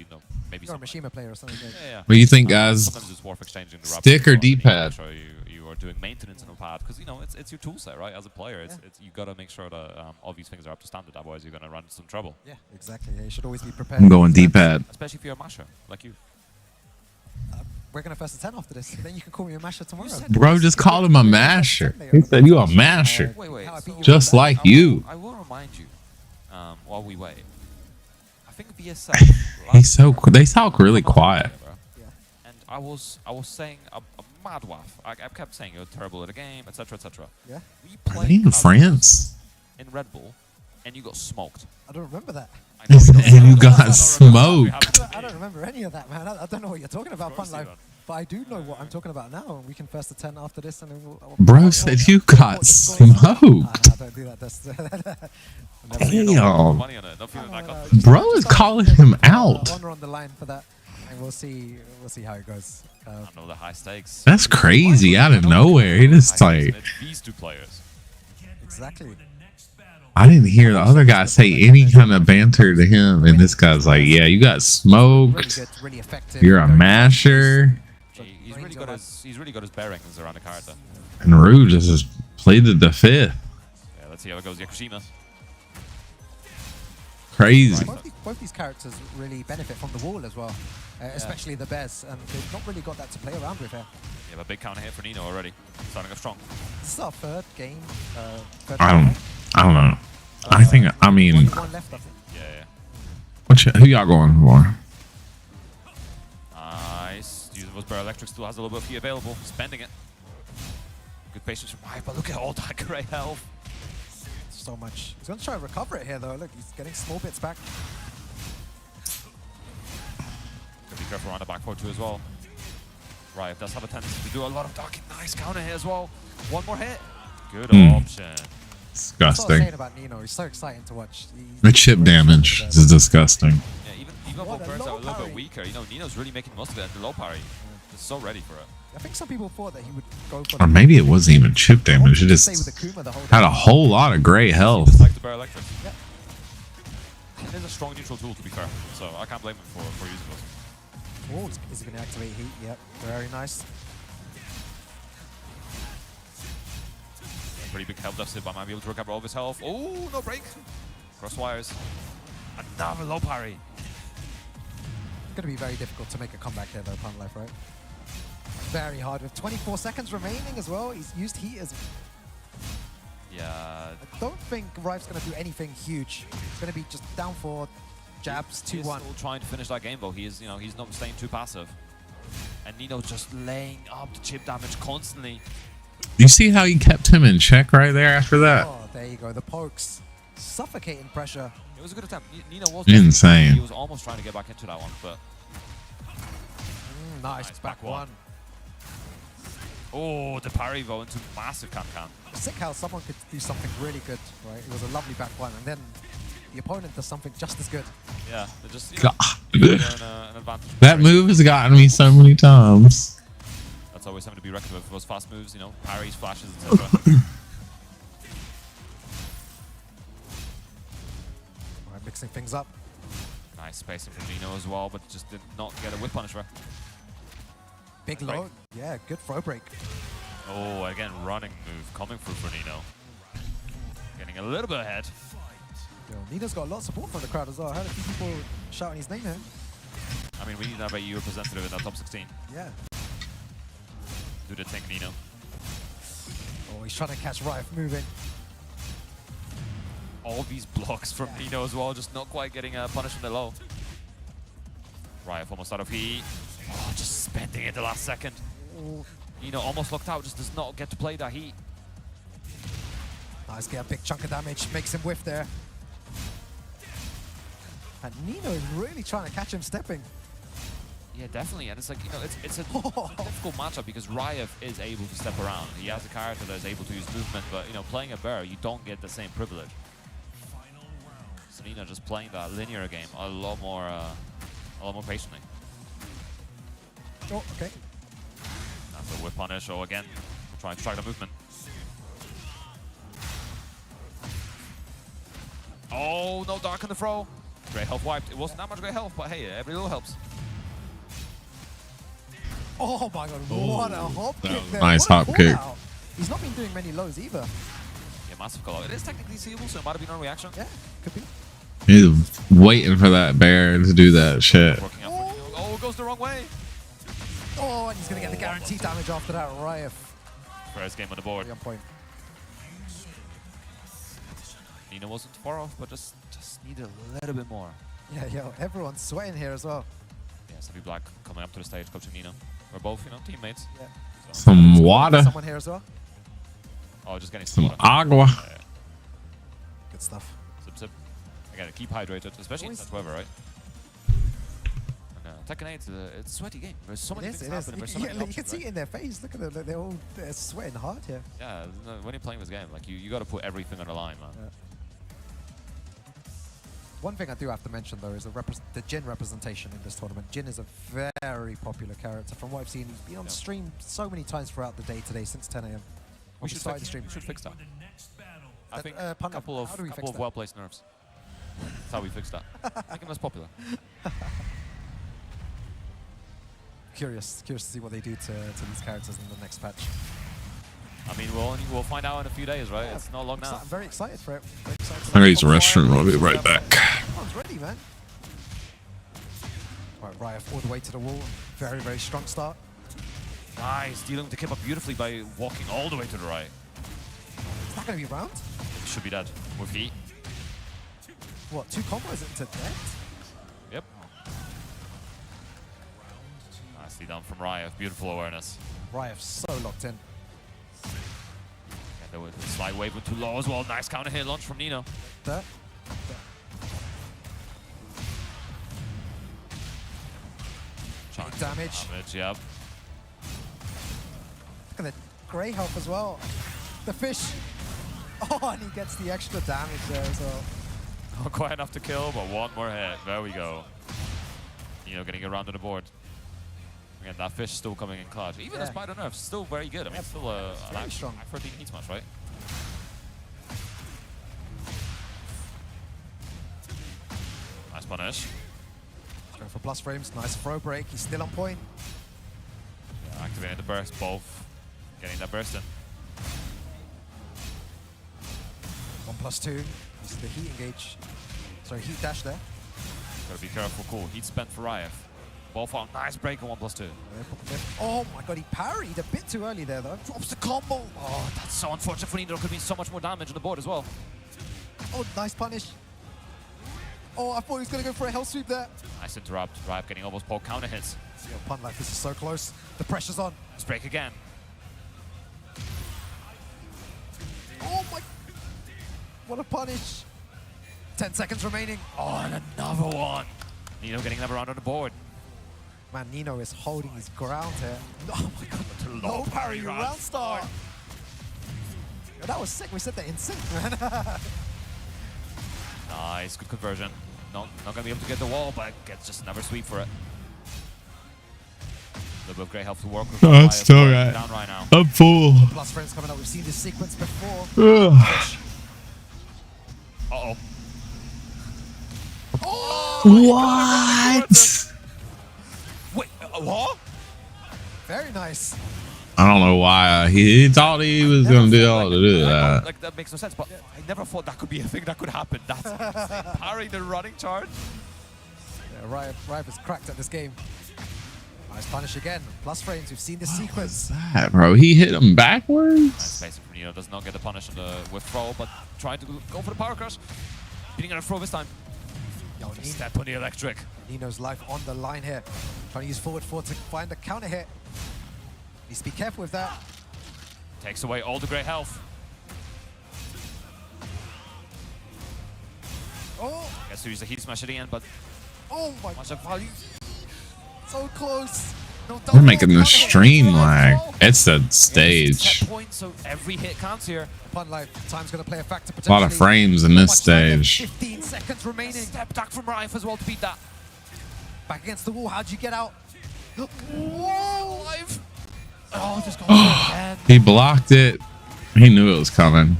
maybe you're a Mishima player or something. Yeah. What do you think, guys? Sometimes it's worth exchanging the stick or D-pad? Sure you are doing maintenance on a pad because it's your tool set, right? As a player, you got to make sure that all these things are up to standard. Otherwise, you're going to run into some trouble. Yeah, exactly. Yeah, you should always be prepared. I'm going D-pad, especially if you're a masher like you. We're going to first 10 after this. Then you can call me a masher tomorrow. Bro, just call him a masher. He said you a masher. Wait. Just like you. I will remind you while we wait. I think VSL. They talk really quiet. And I was saying a mad waff. I kept saying you're terrible at a game, etc., etc. Yeah. Are they in France? In Red Bull, and you got smoked. I don't remember that. And you got smoked. I don't remember any of that, man. I don't know what you're talking about, Fun Life. But I do know what I'm talking about now. We can first the 10 after this, and then Bro said you got smoked. Don't do that. Damn. Bro is calling him out. Honor on the line for that, and we'll see how it goes. I know the high stakes. That's crazy. Out of nowhere, he just like. These 2 players. Exactly. I didn't hear the other guy say any kind of banter to him, and this guy's like, "Yeah, you got smoked. Really effective. You're a masher." He's really got his bearings around the character. And Rue just pleaded the 5th. Yeah, let's see how it goes. Yakushima. Crazy. Both these characters really benefit from the wall as well, especially the Bez, and they've not really got that to play around with here. Yeah, but big counter hit for Nino already. Starting off strong. This is our third game. I don't know. I mean, one left, I think. Yeah. who y'all going for? Nice. Using those Bear Electric still has a little bit of heat available. Spending it. Good patience from Mike, but look at all that great health. So much. He's going to try and recover it here, though. Look, he's getting small bits back. Be careful around the back 4-2 as well. Right, does have a tendency to do a lot of docking. Nice counter here as well. One more hit. Good option. That's what I was Disgusting. saying about Nino. He's so exciting to watch. The chip damage is disgusting. Yeah, even for birds that are a little bit weaker, you know, Nino's really making most of it at the low parry. Just so ready for it. I think some people thought that he would go for Or maybe it wasn't even chip damage. It just had a whole lot of great health. Just like the Bear Electric. Yep. It is a strong neutral tool, to be fair. So I can't blame him for using those. Oh, is he going to activate heat? Yep, very nice. Pretty big health deficit, but might be able to recover all of his health. Oh, no break. Cross wires. Another low parry. It's going to be very difficult to make a comeback here, though, Pun Life, right? Very hard with 24 seconds remaining as well. He's used heat as... Yeah. I don't think Rive's going to do anything huge. It's going to be just down for jabs, 2-1. He's still trying to finish that game, though. He is, you know, he's not staying too passive. And Nino just laying up the chip damage constantly. You see how he kept him in check right there after that? Oh, there you go. The pokes. Suffocating pressure. It was a good attempt. Nino was insane. He was almost trying to get back into that one, but... Nice back one. Oh, the parry though into massive can-can. Sick how someone could do something really good, right? It was a lovely back one, and then the opponent does something just as good. Yeah, they just, you God. know, an advantage. That move has gotten me so many times. That's always something to be reckoned with for those fast moves, you know, parries, flashes, etc. Alright, mixing things up. Nice spacing from Nino as well, but just did not get a whip punisher. Big low. Yeah, good throw break. Oh, again, running move coming through for Nino. Getting a little bit ahead. Yo, Nino's got a lot of support from the crowd as well. I heard a few people shouting his name here. I mean, we need to have a EU representative in that top 16. Yeah. Do the thing, Nino. Oh, he's trying to catch Rife moving. All these blocks from Nino as well, just not quite getting punished in the low. Rife almost out of heat. Oh, just spending it the last second. Ooh. Nino almost locked out, just does not get to play that heat. Nice, get a big chunk of damage, makes him whiff there. And Nino is really trying to catch him stepping. Yeah, definitely, and it's like, you know, it's a difficult matchup because Ryev is able to step around. He has a character that is able to use movement, but, you know, playing a bear, you don't get the same privilege. So Nino just playing that linear game a lot more patiently. Oh, okay. That's a whip punish, or again, trying to track the movement. Oh, no dark on the throw. Great health wiped. It wasn't that much great health, but hey, every little helps. Oh my god, what a hop kick there. Nice hop kick. He's not been doing many lows either. Yeah, massive call out. It is technically seeable, so it might have been on reaction. Yeah, could be. He's waiting for that bear to do that shit. Oh, it goes the wrong way. Oh, and he's going to get the guaranteed damage after that. Rife. First game on the board. On point. Nino wasn't far off, but just needed a little bit more. Yeah, yo, everyone's sweating here as well. Yeah, Savvy Black coming up to the stage, coaching Nino. We're both, you know, teammates. Yeah. So. Some water. Someone here as well. Oh, just getting some water. agua. Yeah. Good stuff. Sip, sip. Again, keep hydrated, especially in such weather, right? And Tekken 8, it's a sweaty game. There's so many things happening. There's so many you options, can see it in their face. Look at them. They're sweating hard here. Yeah, when you're playing this game, like you got to put everything on the line, man. Yeah. One thing I do have to mention, though, is the Jin representation in this tournament. Jin is a very popular character. From what I've seen, he's been on stream so many times throughout the day today, since 10 a.m. We should fix that. I think a couple of well-placed nerfs. That's how we fix that. Make him less popular. Curious to see what they do to these characters in the next patch. I mean, we'll find out in a few days, right? Yeah, it's not long now. I'm very excited for it. I'll use the restroom. I'll be right back. Everyone's ready, man. All right, Riot all the way to the wall. Very, very strong start. Nice, dealing with the kip up beautifully by walking all the way to the right. Is that going to be round? Should be dead with heat. What, 2 combos into death? Yep. Nicely done from Ryev. Beautiful awareness. Ryev so locked in. And there was a slide wave with too low as well. Nice counter hit launch from Nino. That. Big damage. Yep. Look at the grey health as well. The fish. Oh, and he gets the extra damage there as well. Not quite enough to kill, but one more hit. There we go. Nino getting around on the board. Again, that fish still coming in clutch. Even despite the nerfs, still very good. I mean, still very strong. 13 heat smash, right? Nice punish. Going for plus frames. Nice throw break. He's still on point. Yeah, activating the burst, both getting that burst in. 1+2. This is the heat engage. Sorry, heat dash there. Gotta be careful. Cool. Heat spent for Ryev. Both on nice break on 1+2. Oh my god, he parried a bit too early there though. Drops the combo. Oh, that's so unfortunate for Nino. There could be so much more damage on the board as well. Oh, nice punish. Oh, I thought he was going to go for a hell sweep there. Nice interrupt. Ryev getting almost poke counter hits. Yo, pun like this is so close. The pressure's on. Let's break again. Oh my. What a punish. 10 seconds remaining. Oh, and another one. Nino getting another round on the board. Man, Nino is holding his ground here. Oh my god. Low parry round start. Yo, that was sick. We said that in sync, man. Nice, good conversion. Not gonna be able to get the wall, but gets just another sweep for it. A little bit of great help to work with. Oh, it's still right. Down right now. I'm full. Plus frames coming up. We've seen this sequence before. Uh-oh. Oh! What? Wait, what? Very nice. I don't know why he thought he was gonna do all to do that. Like that makes no sense, but I never thought that could be a thing that could happen. That's insane. Parrying the running charge. Yeah, Ryev is cracked at this game. Nice punish again. Plus frames. We've seen this sequence. That, bro, he hit him backwards. Nice spacing from Nino. Does not get the punish on the with throw, but trying to go for the power crush. Beating on a throw this time. Yo, Step on the electric. Nino's life on the line here. Trying to use forward 4 to find the counter hit. Needs to be careful with that. Takes away all the great health. Oh! Gets to use the heat smash at the end, but oh my much of value. So close. No, We're making the stream lag. It's the stage. Set point, so every hit counts here. Pun life. Time's going to play a factor A potentially. lot of frames in this stage. 15 seconds remaining. Step back from Ryev as well to beat that. Back against the wall. How'd you get out? Whoa! Live. Oh, just going again. He blocked it. He knew it was coming.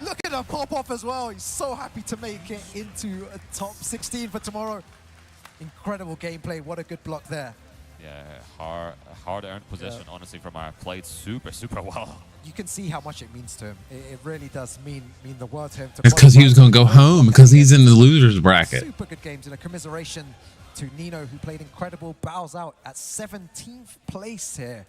Look at him pop off as well. He's so happy to make it into a top 16 for tomorrow. Incredible gameplay. What a good block there. Yeah, hard-earned position, honestly, from our played super well. You can see how much it means to him. It really does mean the world to him. It's because he was going to go home because he's in the losers bracket. Super good games, and a commiseration to Nino, who played incredible. Bows out at 17th place here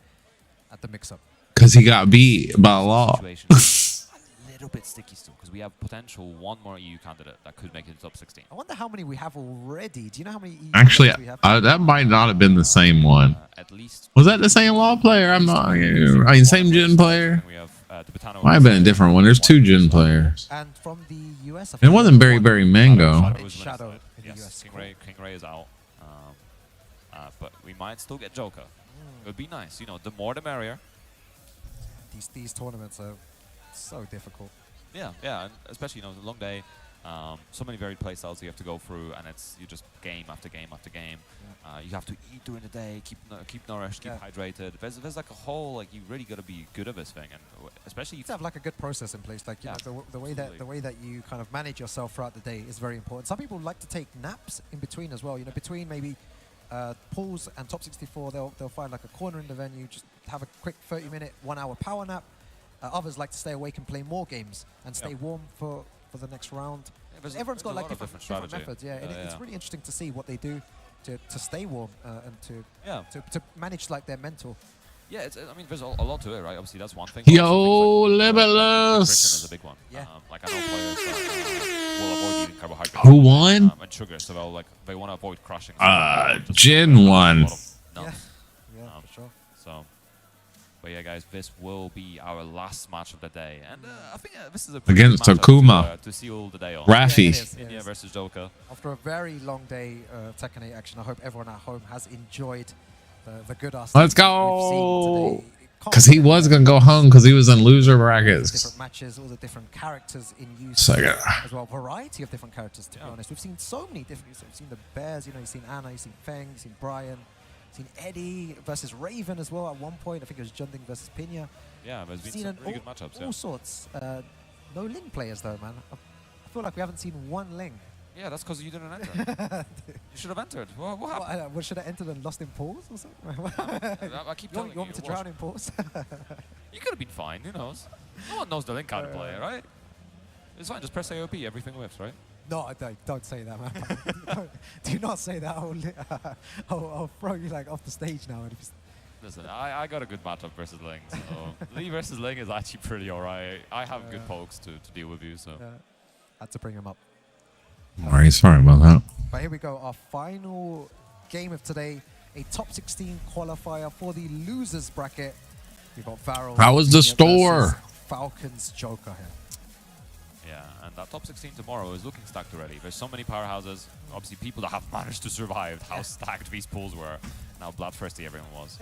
at the mix-up. Because he got beat by law. A little bit sticky still, because we have potential one more EU candidate that could make it to top 16. I wonder how many we have already. Do you know how many EU Actually, we have? that might not have been the same one. At least. Was that the same law player? I'm not. I mean, same Jin player. We have Might have been a different one. There's 2 Jin players. And from the US, It wasn't Berry Mango. Shadow in yes, the US. King Ray is out. But we might still get Joker. It would be nice. You know, the more the merrier. These tournaments are so difficult. Yeah, and especially, you know, the long day. So many varied play styles you have to go through, and you just game after game after game. Yeah. You have to eat during the day, keep nourished, keep hydrated. There's like a whole, like, you really got to be good at this thing, and especially you have like a good process in place. Like, you know, the way that you kind of manage yourself throughout the day is very important. Some people like to take naps in between as well. You know, between maybe pools and top 64, they'll find like a corner in the venue, just have a quick 30-minute, 1-hour power nap. Others like to stay awake and play more games and stay warm for the next round. Yeah, everyone's got like different strategy. methods. Yeah, and it's really interesting to see what they do to stay warm and to manage like their mental. Yeah, I mean, there's a lot to it, right? Obviously, that's one thing. Yo, Nutrition Limitless. is a big one. Like I know players that will avoid eating carbohydrates. Who won? And sugar, so they want to avoid crushing. Jin won. Yeah, for sure. So, but yeah, guys, this will be our last match of the day, and I think this is a Against good matchup Takuma. to seal the day on. Rafi. India versus Joker. After a very long day Tekken 8 action, I hope everyone at home has enjoyed the good ass. Let's go. Because he was going to go home because he was in loser brackets. Different matches, all the different characters in use So, as well. Variety of different characters, to be honest. We've seen so many different. We've seen the Bears, you've seen Anna, you've seen Feng, you've seen Brian, you've seen Eddie versus Raven as well at one point. I think it was Junding versus Pina. Yeah, there's been some really good matchups. All sorts. No Ling players though, man. I feel like we haven't seen one Ling. Yeah, that's because you didn't enter. You should have entered. What happened? What, should I entered and lost in pause or something? I keep telling you. You want me to drown in pause? You could have been fine. Who knows? No one knows the Link card to play, right? It's fine. Just press AOP. Everything whips, right? No, don't say that, man. Do not say that. I'll throw you like off the stage now. Listen, I got a good matchup versus Ling. So Lee versus Ling is actually pretty alright. I have good pokes to deal with you, so. Had to bring him up. Alright, sorry about that. But here we go, our final game of today, a top 16 qualifier for the losers bracket. We've got Varel. How was the store? Falcons Joker here. Yeah, and that top 16 tomorrow is looking stacked already. There's so many powerhouses. Obviously, people that have managed to survive how stacked these pools were, and how bloodthirsty everyone was.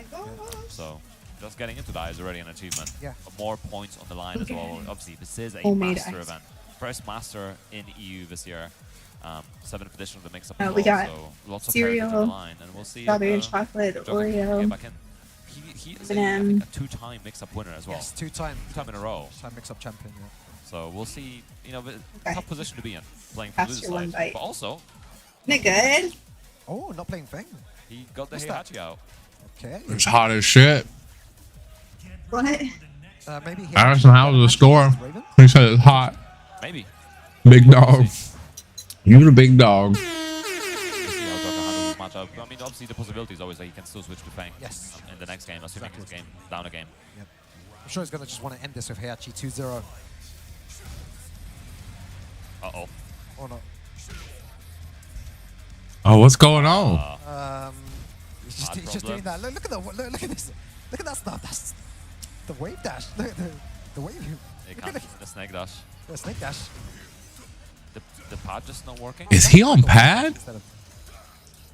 So, just getting into that is already an achievement. Yeah. More points on the line as well. Obviously, this is a master event. First master in EU this year. 7th edition of the MIXUP as well, we got so lots of cereal, on the line, and we'll see strawberry and chocolate, Oreo. He is a 2-time MIXUP winner as well. Yes, two-time in a row. Two-time MIXUP champion. Yeah. So we'll see. Tough position to be in, playing for loser side, but also. Isn't it good? Oh, not playing Feng. He got the Heihachi out. Okay. It's hot as shit. What? Maybe. I asked him how was the store. He said it's hot. Maybe. Big dog. You the big dog. We'll see how Joker handles this matchup. I mean, obviously the possibility is always that he can still switch to Feng. Yes. In the next game, assuming his game down a game. Yep. I'm sure he's gonna just want to end this with Heihachi 2-0. Uh-oh. Or not. Oh, what's going on? He's just doing that. Look at this. Look at that stuff. That's the wave dash. Look at the wave. The snake dash. The snake dash. The pad just not working? Is he on pad?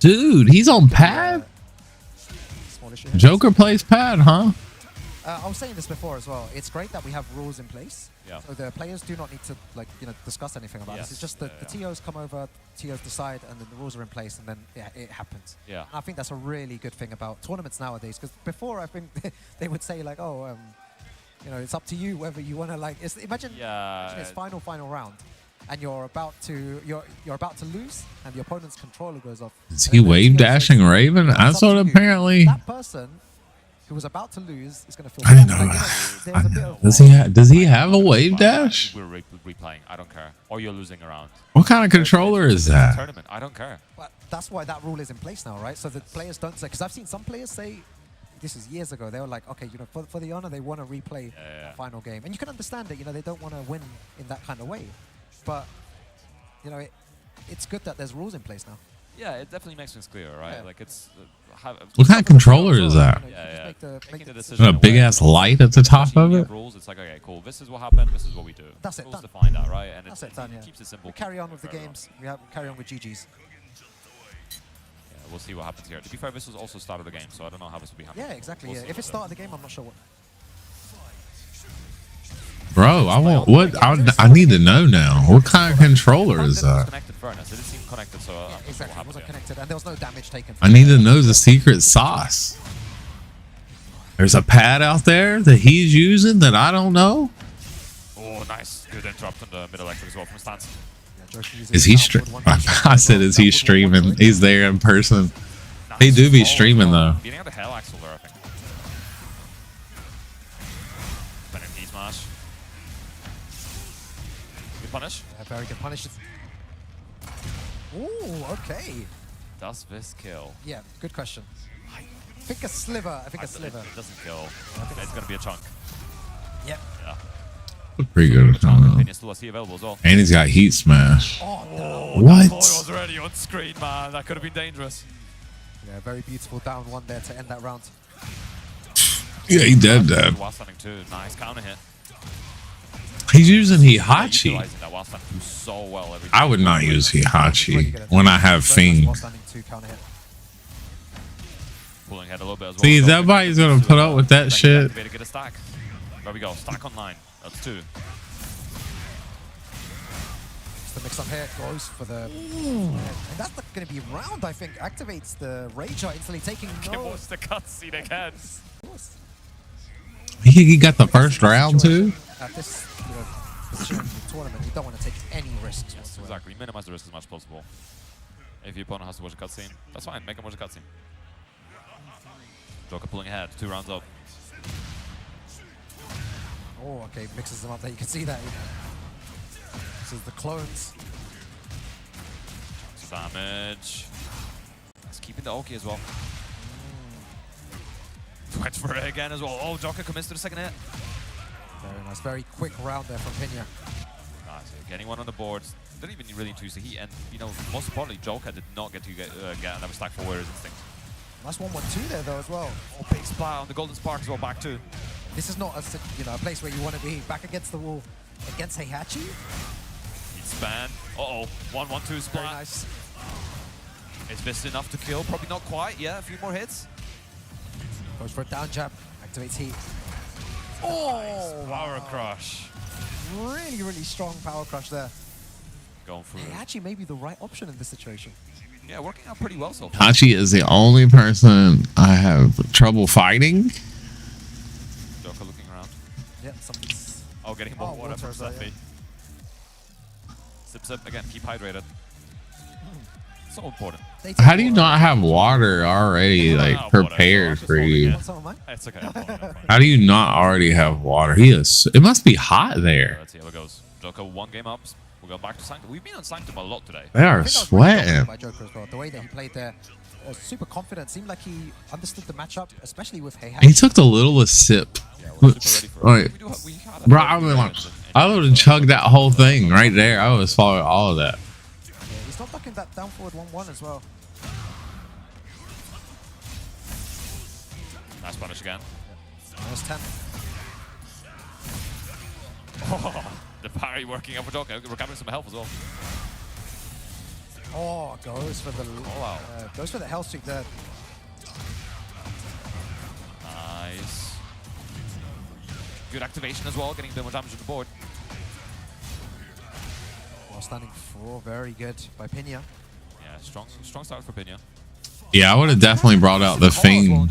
Dude, he's on pad? Joker plays pad, huh? I was saying this before as well. It's great that we have rules in place. Yeah. So the players do not need to discuss anything about this. It's just the TOs come over, TOs decide, and then the rules are in place, and then it happens. Yeah. And I think that's a really good thing about tournaments nowadays. Because before, I think they would say like, oh, it's up to you whether you want to imagine it's final round. And you're about to lose, and the opponent's controller goes off. Is he wave dashing Raven? I thought apparently that person who was about to lose is going to feel. I didn't know. Does he have a wave dash? We're replaying. I don't care. Or you're losing a round. What kind of controller is that? Tournament. I don't care. But that's why that rule is in place now, right? So the players don't say. Because I've seen some players say. This is years ago. They were like, okay, for the honor, they want to replay the final game, and you can understand it. They don't want to win in that kind of way. But, it's good that there's rules in place now. Yeah, it definitely makes things clear, right? Yeah. Like it's... what kind of controller is that? A big-ass light at the top of it? Rules, it's like, okay, cool. This is what happened. This is what we do. That's it. Rules define that, right? And that's it. Done, yeah. Keeps it simple. We carry on with the games. We carry on with GGs. Yeah, we'll see what happens here. To be fair, this was also start of the game, so I don't know how this will be happening. Yeah, exactly. Yeah. If it's start of the game, I'm not sure what. Bro, I need to know now. What kind of controller is that? Connected furnace. It didn't seem connected, so exactly. It wasn't connected, and there was no damage taken. I need to know the secret sauce. There's a pad out there that he's using that I don't know. Oh, nice. Good interrupt on the mid electric as well from stance. Is he I said, is he streaming? He's there in person. He do be streaming though. Beating out the hell axle there, I think. Penalty smash. Good punish. Yeah, very good punish. Ooh, okay. Does this kill? Yeah, good question. think a sliver. I think a sliver. It doesn't kill. It's going to be a chunk. Yep. Yeah. Pretty good. Pena still has he available as well. And he's got heat smash. Oh, no. What? That was already on screen, man. That could have been dangerous. Yeah, very beautiful down one there to end that round. Yeah, he dead. While standing too. Nice counter hit. He's using Hihachi. Utilizing that while standing so well every I would not use Hihachi when I have Fiend. While standing 2 counter hit. Pulling head a little bit as well. See, everybody's gonna put up with that shit. Get a stack. There we go. Stack on 9. That's 2. Just the mix up here goes for the. And that's not going to be round, I think. Activates the Rager instantly taking no. Watch the cutscene again. He got the first round too. At this position in the tournament, you don't want to take any risks whatsoever. Exactly. Minimize the risk as much as possible. If your opponent has to watch a cutscene, that's fine. Make him watch a cutscene. Joker pulling ahead. 2 rounds up. Oh, okay. Mixes them up there. You can see that. This is the clones. Damage. He's keeping the Oki as well. Went for it again as well. Oh, Joker commits to the second hit. Very nice. Very quick round there from Pena. Nice. Getting one on the board. Didn't even really use the heat. And, you know, most importantly, Joker did not get to get another stack for Warrior's Instinct. Nice 1-1-2 there, though, as well. Oh, big splat on the Golden Spark as well, back 2. This is not a place where you want to be. Back against the wall against Heihachi. He'd span. Uh-oh. 1-1-2 splat. Very nice. Is this enough to kill? Probably not quite. Yeah, a few more hits. Goes for a down jab. Activates heat. Oh! Power crush. Really, really strong power crush there. Going for it. Heihachi may be the right option in this situation. Yeah, working out pretty well so far. Hachi is the only person I have trouble fighting. Joker looking around. Yep, somebody's. Oh, getting more water from Steffi. Yeah. Sip, again, keep hydrated. So important. How do you not have water already like prepared for you? It's okay. How do you not already have water? It must be hot there. Let's see how it goes. Joker 1 game up. We'll go back to Sanctum. We've been on Sanctum a lot today. They are sweating. By Joker as well. The way that he played there was super confident. Seemed like he understood the matchup, especially with Heihachi. He took the littlest sip. Yeah, we're super ready for it. Bro, I would have chugged that whole thing right there. I would have swallowed all of that. Yeah, he's not ducking that down forward 1-1 as well. Nice punish again. Minus 10. Oh, the parry working out for Joker. Recovering some health as well. Oh, goes for the goes for the hell streak there. Nice. Good activation as well, getting a bit more damage on the board. While standing 4, very good by Pena. Yeah, strong start for Pena. Yeah, I would have definitely brought out the Fiend.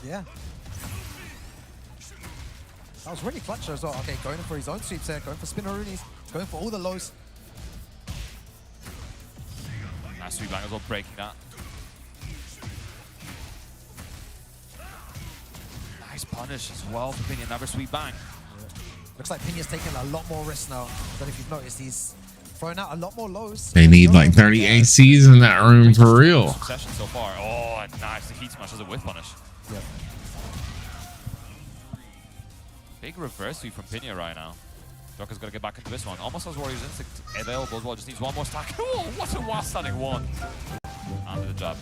Yeah. That was really clutch as well. Okay, going for his own sweeps there, going for spinneroonies, going for all the lows. Nice sweep bang as well, breaking that. Nice punish as well for Pena, another sweep bang. Yeah. Looks like Pena's taking a lot more risks now. I don't know if you've noticed, he's throwing out a lot more lows. They need like 30 ACs in that room for real. Succession so far. Oh, nice. The heat smash as a whiff punish. Yep. Big reverse sweep from Pena right now. Joker's got to get back into this one. Almost has Warrior's Instinct available as well. Just needs one more stack. Oh, what a while standing one. Under the jab.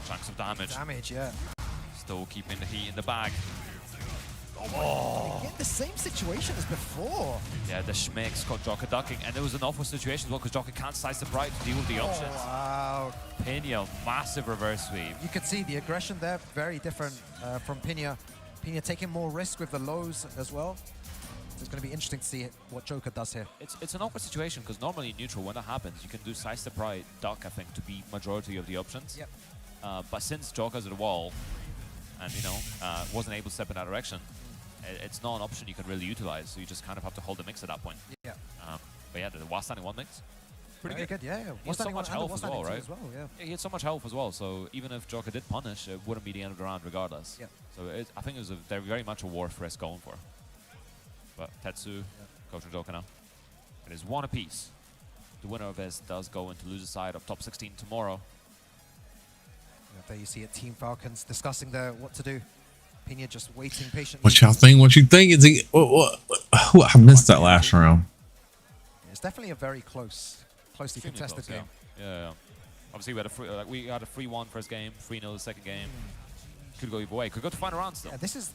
Chunks of damage. Damage, yeah. Still keeping the heat in the bag. Oh. Again, the same situation as before. Yeah, the Schmicks got Joker ducking, and it was an awful situation as well because Joker can't size the bright to deal with the options. Wow. Pena, massive reverse sweep. You can see the aggression there, very different from Pena. Pena taking more risk with the lows as well. So it's going to be interesting to see what Joker does here. It's an awkward situation because normally in neutral, when that happens, you can do size the bright, duck, I think, to be majority of the options. Yep. But since Joker's at the wall, and wasn't able to step in that direction, it's not an option you can really utilize. So you just kind of have to hold the mix at that point. Yeah. But yeah, the while standing 1 mix, pretty good. Yeah. He had so much health as well, right? Yeah, he had so much health as well. So even if Joker did punish, it wouldn't be the end of the round regardless. Yeah. So I think it was very much a worth risk going for. But Tetsu, coaching Joker now. It is 1 apiece. The winner of this does go into loser side of top 16 tomorrow. There you see it, Team Falcons discussing what to do. Pena just waiting patiently. What y'all think? What you think? Is he? I missed that last round. It's definitely a very closely contested game. Yeah. Obviously, we had a 3-1 first game, 3-0 the second game. Could go either way. Could go to final round still. Yeah, this is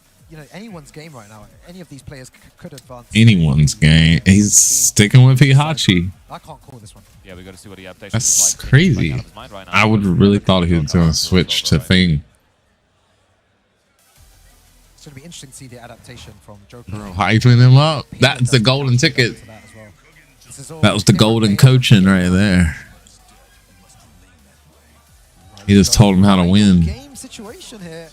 anyone's game right now. Any of these players could advance. Anyone's game. He's sticking with Hihachi. I can't call this one. Yeah, we got to see what the adaptation That's is like. crazy. Right I would have really thought he was going to switch to Fing. It's going to be interesting to see the adaptation from Joker. Hyping him up. That's the golden ticket. That was the golden coaching right there. He just told him how to win. Game situation here.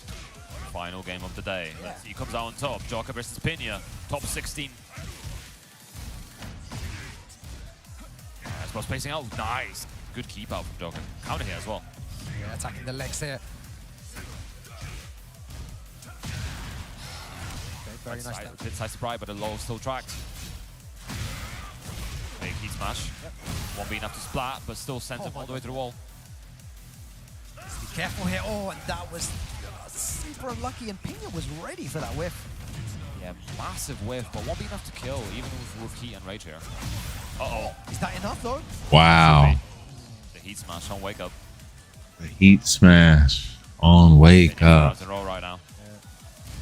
Final game of the day. Let's see who comes out on top. Joker versus Pena. Top 16. That's spacing out. Nice. Good keep out from Joker. Counter here as well. Yeah, attacking the legs here. Okay, very nice. Bit side spray, but the low still tracked. Big heat smash. Yep. Won't be enough to splat, but still sends him all the way to the wall. Be careful here. Oh, and that was super unlucky, and Pena was ready for that whiff. Yeah, massive whiff, but won't be enough to kill, even with heat and rage here. Uh-oh. Is that enough, though? Wow. The heat smash on wake up. The heat smash on wake up. Roll right now.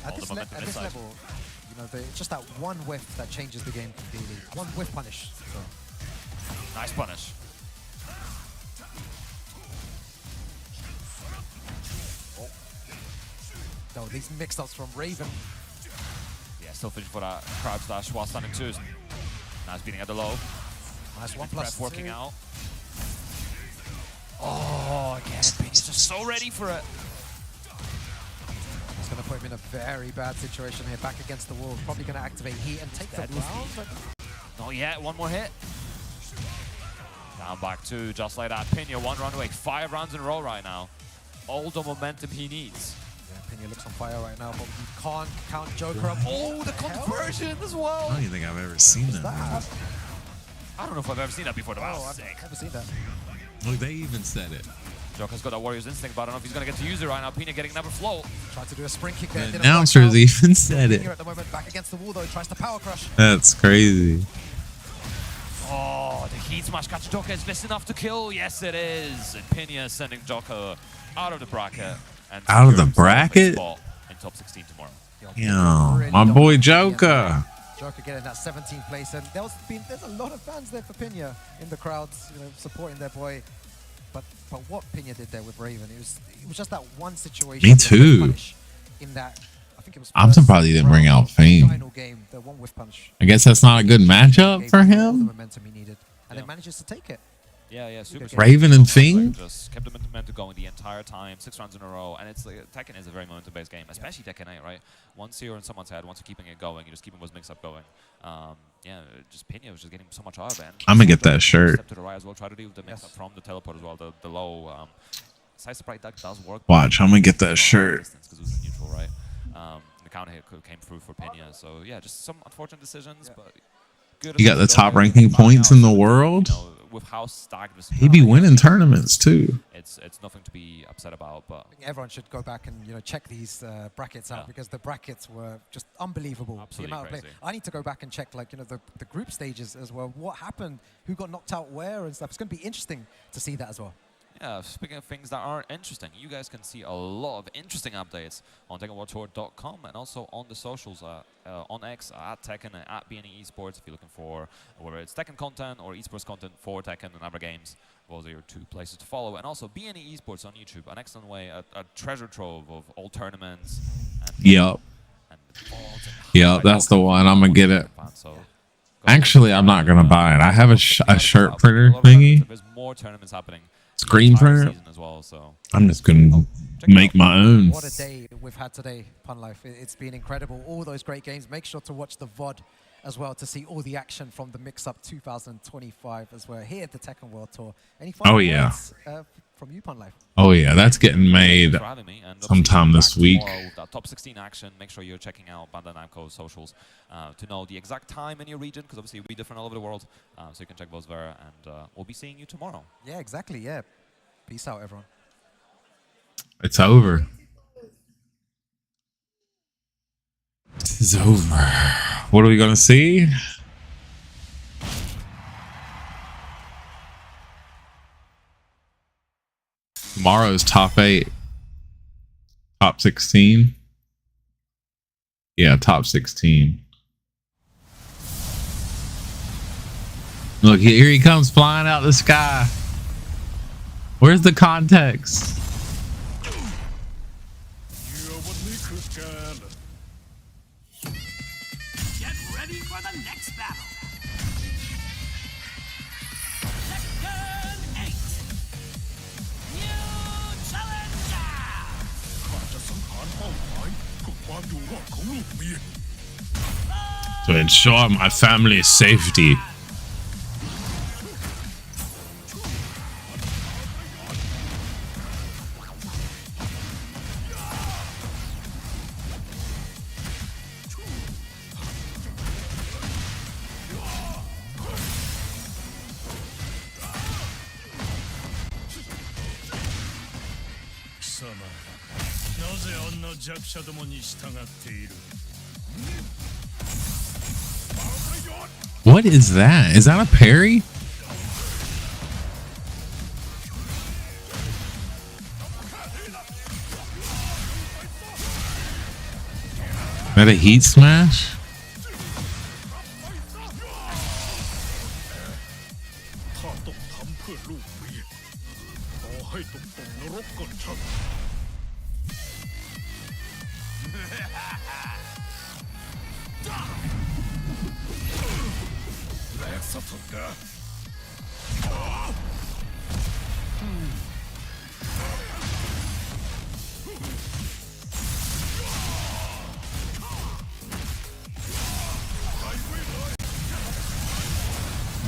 Yeah. At this level, just that one whiff that changes the game completely. One whiff punish. So. Nice punish. No, these mix-ups from Raven. Yeah, still fishing for that crowd slash while standing twos. Nice beating at the low. Nice 1+2. Working out. Oh, again, he's just so ready for it. It's going to put him in a very bad situation here. Back against the wall. Probably going to activate heat and take the round. But not yet. One more hit. Down back two, just like that. Pena, one round away. 5 rounds in a row right now. All the momentum he needs. Pena looks on fire right now, but you can't count Joker up. Oh, the conversion as well! I don't even think I've ever seen that. I don't know if I've ever seen that before. I've never seen that. Look, they even said it. Joker's got that Warrior's Instinct, but I don't know if he's going to get to use it right now. Pena getting another float. Tried to do a spring kick there. The announcers even said it. At the moment, back against the wall though, tries to power crush. That's crazy. Oh, the heat smash catch Joker. Is this enough to kill? Yes, it is. And Pena sending Joker out of the bracket. And out of the bracket? In top 16 tomorrow. Yeah, my boy Joker. Joker getting that 17th place, and there's a lot of fans there for Pena in the crowds, supporting their boy. But what Pena did there with Raven, it was just that one situation. Me too. In that, I think it was. I'm surprised he didn't bring out Fame. Final game, the one whiff punch. I guess that's not a good matchup for The him. momentum he needed, and it manages to take it. Yeah, super. Raven and Fing? Just kept the momentum going the entire time, 6 rounds in a row, and it's like Tekken is a very momentum-based game, especially Tekken 8, right? Once you're in someone's head, once you're keeping it going, you're just keeping those mix-up going. Yeah, just Pena was just getting so much out of it. I'm gonna get that shirt. Step to the right as well. Try to do the mix-up from the teleport as well. The low side sprite duck does work. Watch, I'm gonna get that shirt. Because it was neutral, right? The counter hit came through for Pena, so yeah, just some unfortunate decisions, but good. He got the top ranking points in the world. With how stacked this He be winning tournaments too. It's nothing to be upset about, but I think everyone should go back and check these brackets out because the brackets were just unbelievable. Absolutely the amount of play. I need to go back and check the group stages as well. What happened? Who got knocked out where and stuff? It's going to be interesting to see that as well. Yeah, speaking of things that are interesting, you guys can see a lot of interesting updates on TekkenWorldTour.com and also on the socials on X at Tekken and at BNE Esports. If you're looking for whether it's Tekken content or esports content for Tekken and other games, those are your 2 places to follow. And also BNE Esports on YouTube, an excellent way, a treasure trove of all tournaments. Yep. Yep, that's the one. I'm gonna get it. Actually, I'm not gonna buy it. I have a shirt printer thingy. There's more tournaments happening. Screen printer. As well, so. I'm just gonna make my own. What a day we've had today, Pun Life. It's been incredible. All those great games. Make sure to watch the VOD as well to see all the action from the MIXUP 2025 as well here at the Tekken World Tour. Any final words from you, Pun Life? Oh yeah, that's getting made sometime this week. Top 16 action. Make sure you're checking out Bandai Namco's socials to know the exact time in your region, because obviously it'll be different all over the world. So you can check those there, and we'll be seeing you tomorrow. Yeah, exactly. Yeah. Peace out, everyone. It's over. It's over. What are we gonna see? Tomorrow's top 8. Top 16. Yeah, top 16. Look, here he comes flying out the sky. Where's the context? Get ready for the next battle. Tekken 8. New challenger. To ensure my family's safety. What is that? Is that a parry? That a heat smash?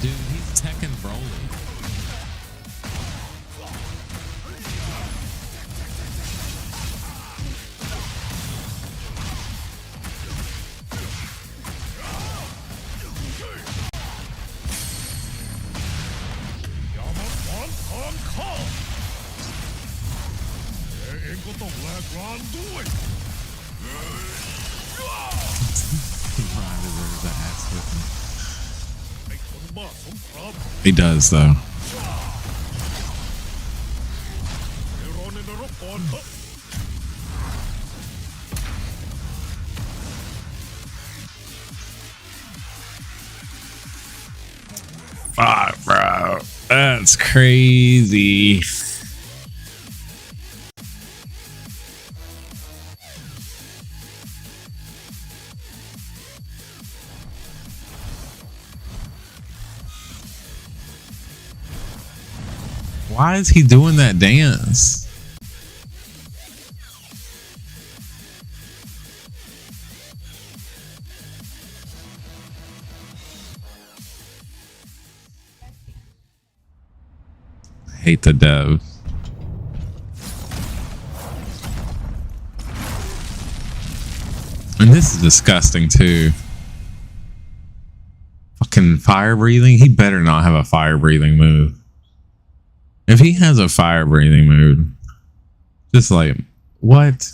Dude, he's Tekken Broly. He does, though. Fuck, bro. That's crazy. Why is he doing that dance? I hate the dev. And this is disgusting too. Fucking fire breathing. He better not have a fire breathing move. If he has a fire breathing move, just like, what?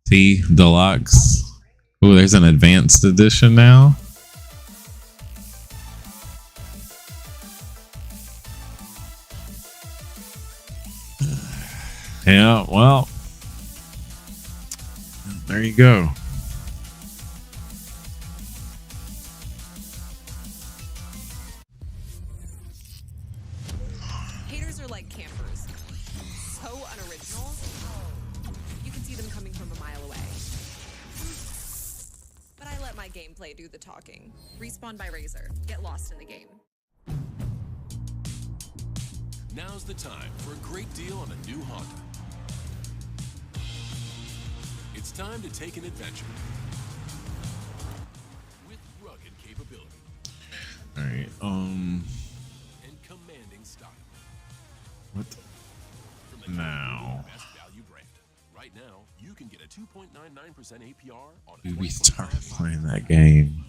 See, deluxe. Oh, there's an advanced edition now. Yeah, well, there you go. Haters are like campers. So unoriginal. You can see them coming from a mile away. But I let my gameplay do the talking. Respawn by Razor. Get lost in the game. Now's the time for a great deal on a new Honda. It's time to take an adventure with rugged capability. All right. And commanding style. What? Now. Best value brand. Right now, you can get a 2.99% APR on. Dude, we started playing that game.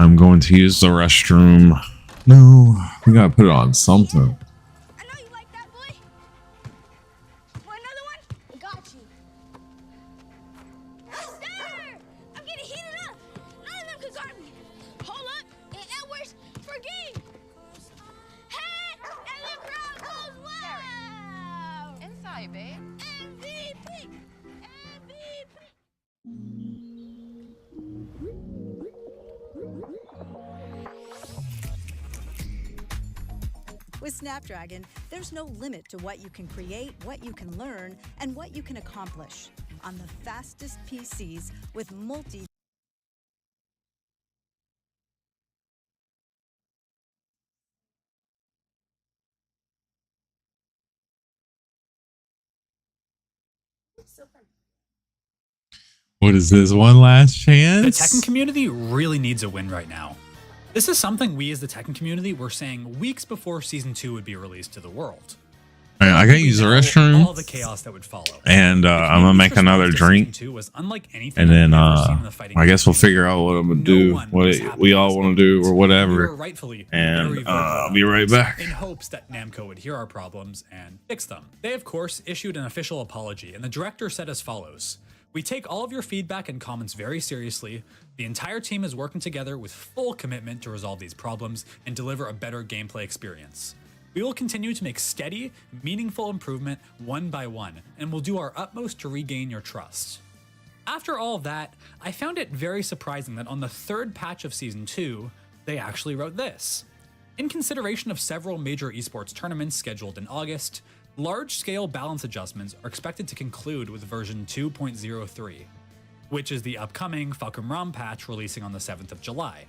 I'm going to use the restroom. No, we gotta put it on something. With Snapdragon, there's no limit to what you can create, what you can learn, and what you can accomplish on the fastest PCs with multi. What is this? One last chance? The Tekken community really needs a win right now. This is something we as the Tekken community were saying weeks before Season 2 would be released to the world. Right, I gotta use the restroom. All the chaos that would follow. And I'm gonna make another drink. Was unlike anything and then I guess we'll figure out what I'm gonna do, what we all want to do or whatever. And I'll be right back. In hopes that Namco would hear our problems and fix them. They of course issued an official apology, and the director said as follows: "We take all of your feedback and comments very seriously. The entire team is working together with full commitment to resolve these problems and deliver a better gameplay experience. We will continue to make steady, meaningful improvement one by one, and we'll do our utmost to regain your trust." After all of that, I found it very surprising that on the third patch of Season 2, they actually wrote this. "In consideration of several major esports tournaments scheduled in August, large-scale balance adjustments are expected to conclude with version 2.03, which is the upcoming Fuck'em Rum patch releasing on the 7th of July.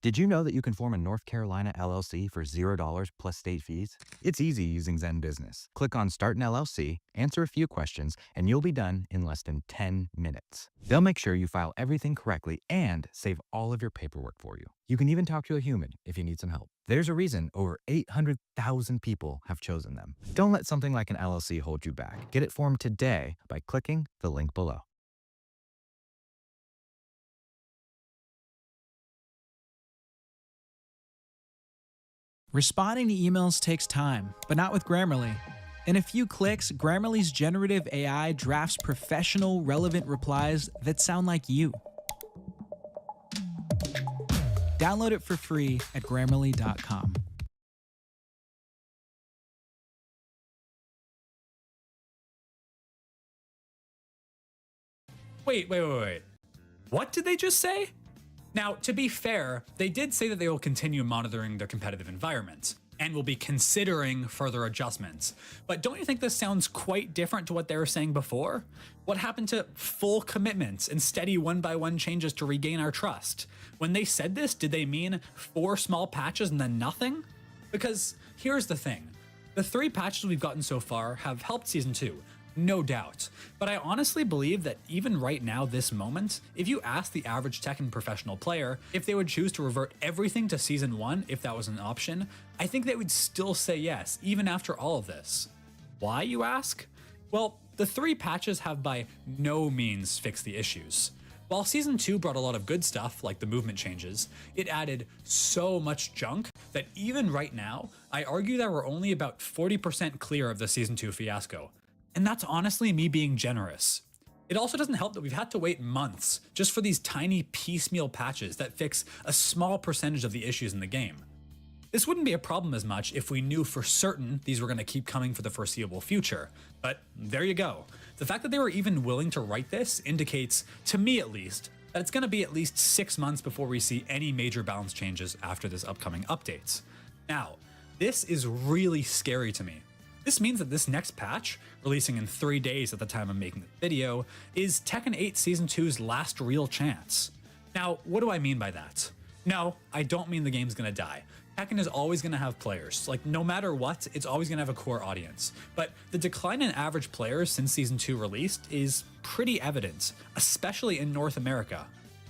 Did you know that you can form a North Carolina LLC for $0 plus state fees? It's easy using Zen Business. Click on Start an LLC, answer a few questions, and you'll be done in less than 10 minutes. They'll make sure you file everything correctly and save all of your paperwork for you. You can even talk to a human if you need some help. There's a reason over 800,000 people have chosen them. Don't let something like an LLC hold you back. Get it formed today by clicking the link below. Responding to emails takes time, but not with Grammarly. In a few clicks, Grammarly's generative AI drafts professional, relevant replies that sound like you. Download it for free at Grammarly.com. Wait. What did they just say? Now, to be fair, they did say that they will continue monitoring their competitive environment and will be considering further adjustments. But don't you think this sounds quite different to what they were saying before? What happened to full commitments and steady one-by-one changes to regain our trust? When they said this, did they mean 4 small patches and then nothing? Because here's the thing. The 3 patches we've gotten so far have helped Season 2. No doubt. But I honestly believe that even right now, this moment, if you ask the average Tekken professional player if they would choose to revert everything to Season 1 if that was an option, I think they would still say yes, even after all of this. Why, you ask? Well, the 3 patches have by no means fixed the issues. While Season 2 brought a lot of good stuff, like the movement changes, it added so much junk that even right now, I argue that we're only about 40% clear of the Season 2 fiasco. And that's honestly me being generous. It also doesn't help that we've had to wait months just for these tiny piecemeal patches that fix a small percentage of the issues in the game. This wouldn't be a problem as much if we knew for certain these were going to keep coming for the foreseeable future, but there you go. The fact that they were even willing to write this indicates, to me at least, that it's going to be at least 6 months before we see any major balance changes after this upcoming updates. Now, this is really scary to me. This means that this next patch, releasing in 3 days at the time I'm making the video, is Tekken 8 Season 2's last real chance. Now, what do I mean by that? No, I don't mean the game's gonna die. Tekken is always gonna have players. Like, no matter what, it's always gonna have a core audience. But the decline in average players since Season 2 released is pretty evident, especially in North America.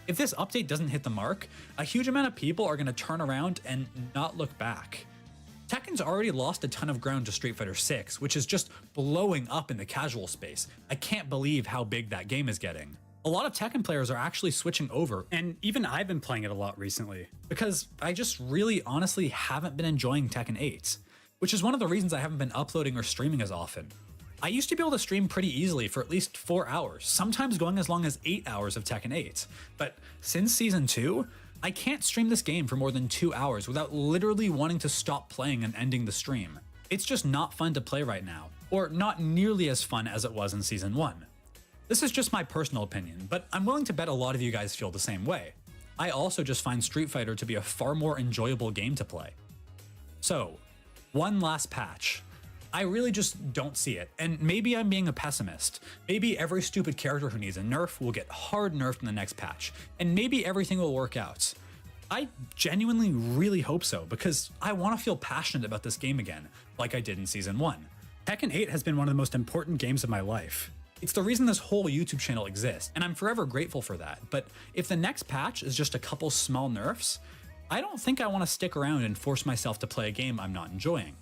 If this update doesn't hit the mark, a huge amount of people are gonna turn around and not look back. Tekken's already lost a ton of ground to Street Fighter 6, which is just blowing up in the casual space. I can't believe how big that game is getting. A lot of Tekken players are actually switching over, and even I've been playing it a lot recently, because I just really honestly haven't been enjoying Tekken 8, which is one of the reasons I haven't been uploading or streaming as often. I used to be able to stream pretty easily for at least 4 hours, sometimes going as long as 8 hours of Tekken 8, but since Season 2, I can't stream this game for more than 2 hours without literally wanting to stop playing and ending the stream. It's just not fun to play right now, or not nearly as fun as it was in Season 1. This is just my personal opinion, but I'm willing to bet a lot of you guys feel the same way. I also just find Street Fighter to be a far more enjoyable game to play. So, one last patch. I really just don't see it, and maybe I'm being a pessimist. Maybe every stupid character who needs a nerf will get hard nerfed in the next patch, and maybe everything will work out. I genuinely really hope so, because I want to feel passionate about this game again, like I did in Season 1. Tekken 8 has been one of the most important games of my life. It's the reason this whole YouTube channel exists, and I'm forever grateful for that, but if the next patch is just a couple small nerfs, I don't think I want to stick around and force myself to play a game I'm not enjoying.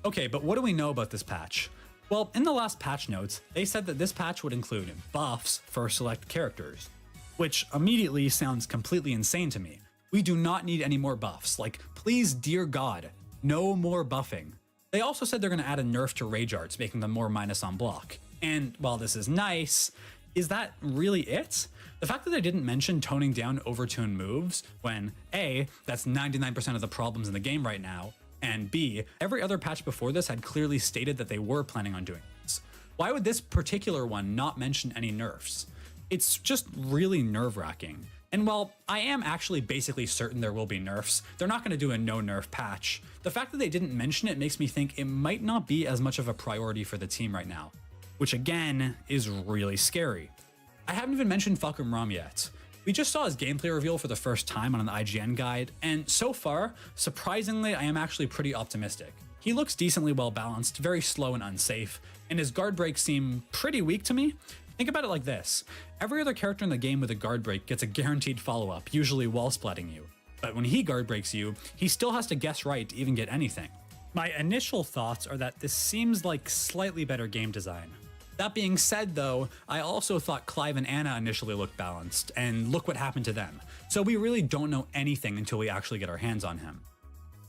Okay, but what do we know about this patch? Well, in the last patch notes, they said that this patch would include buffs for select characters, which immediately sounds completely insane to me. We do not need any more buffs. Like, please, dear God, no more buffing. They also said they're going to add a nerf to rage arts, making them more minus on block. And while this is nice, is that really it? The fact that they didn't mention toning down overtuned moves when A, that's 99% of the problems in the game right now, and B, every other patch before this had clearly stated that they were planning on doing this. Why would this particular one not mention any nerfs? It's just really nerve-wracking. And while I am actually basically certain there will be nerfs, they're not going to do a no-nerf patch. The fact that they didn't mention it makes me think it might not be as much of a priority for the team right now, which again is really scary. I haven't even mentioned Fulcrum Rom yet. We just saw his gameplay reveal for the first time on an IGN guide, and so far, surprisingly, I am actually pretty optimistic. He looks decently well balanced, very slow and unsafe, and his guard breaks seem pretty weak to me. Think about it like this. Every other character in the game with a guard break gets a guaranteed follow-up, usually wall splatting you. But when he guard breaks you, he still has to guess right to even get anything. My initial thoughts are that this seems like slightly better game design. That being said though, I also thought Clive and Anna initially looked balanced, and look what happened to them. So we really don't know anything until we actually get our hands on him.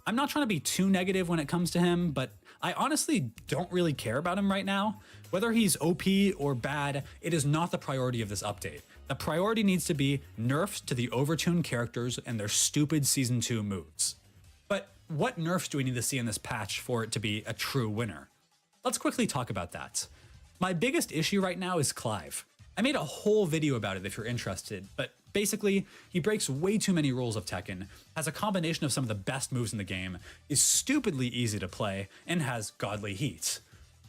I'm not trying to be too negative when it comes to him, but I honestly don't really care about him right now. Whether he's OP or bad, it is not the priority of this update. The priority needs to be nerfs to the overtuned characters and their stupid Season 2 moves. But what nerfs do we need to see in this patch for it to be a true winner? Let's quickly talk about that. My biggest issue right now is Clive. I made a whole video about it if you're interested, but basically, he breaks way too many rules of Tekken, has a combination of some of the best moves in the game, is stupidly easy to play, and has godly heat.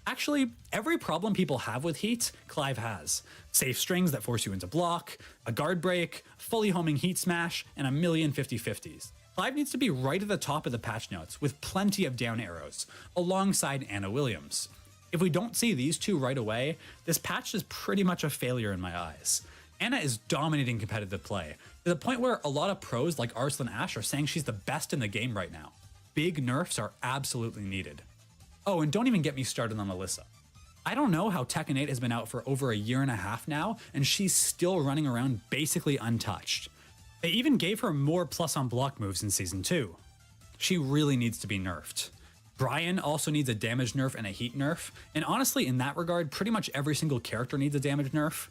Actually, every problem people have with heat, Clive has. Safe strings that force you into block, a guard break, fully homing heat smash, and a million 50-50s. Clive needs to be right at the top of the patch notes, with plenty of down arrows, alongside Anna Williams. If we don't see these two right away, this patch is pretty much a failure in my eyes. Anna is dominating competitive play, to the point where a lot of pros like Arslan Ash are saying she's the best in the game right now. Big nerfs are absolutely needed. Oh, and don't even get me started on Alyssa. I don't know how Tekken 8 has been out for over a year and a half now, and she's still running around basically untouched. They even gave her more plus on block moves in Season 2. She really needs to be nerfed. Brian also needs a damage nerf and a heat nerf, and honestly in that regard, pretty much every single character needs a damage nerf.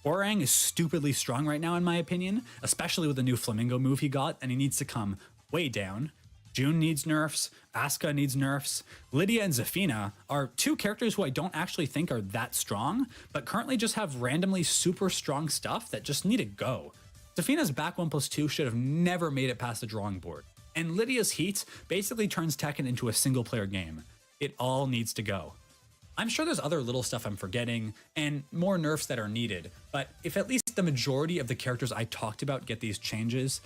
Orang is stupidly strong right now in my opinion, especially with the new Flamingo move he got, and he needs to come way down. June needs nerfs, Asuka needs nerfs. Lydia and Zafina are two characters who I don't actually think are that strong, but currently just have randomly super strong stuff that just need to go. Zafina's back 1+2 should have never made it past the drawing board. And Lydia's heat basically turns Tekken into a single player game. It all needs to go. I'm sure there's other little stuff I'm forgetting and more nerfs that are needed, but if at least the majority of the characters I talked about get these changes,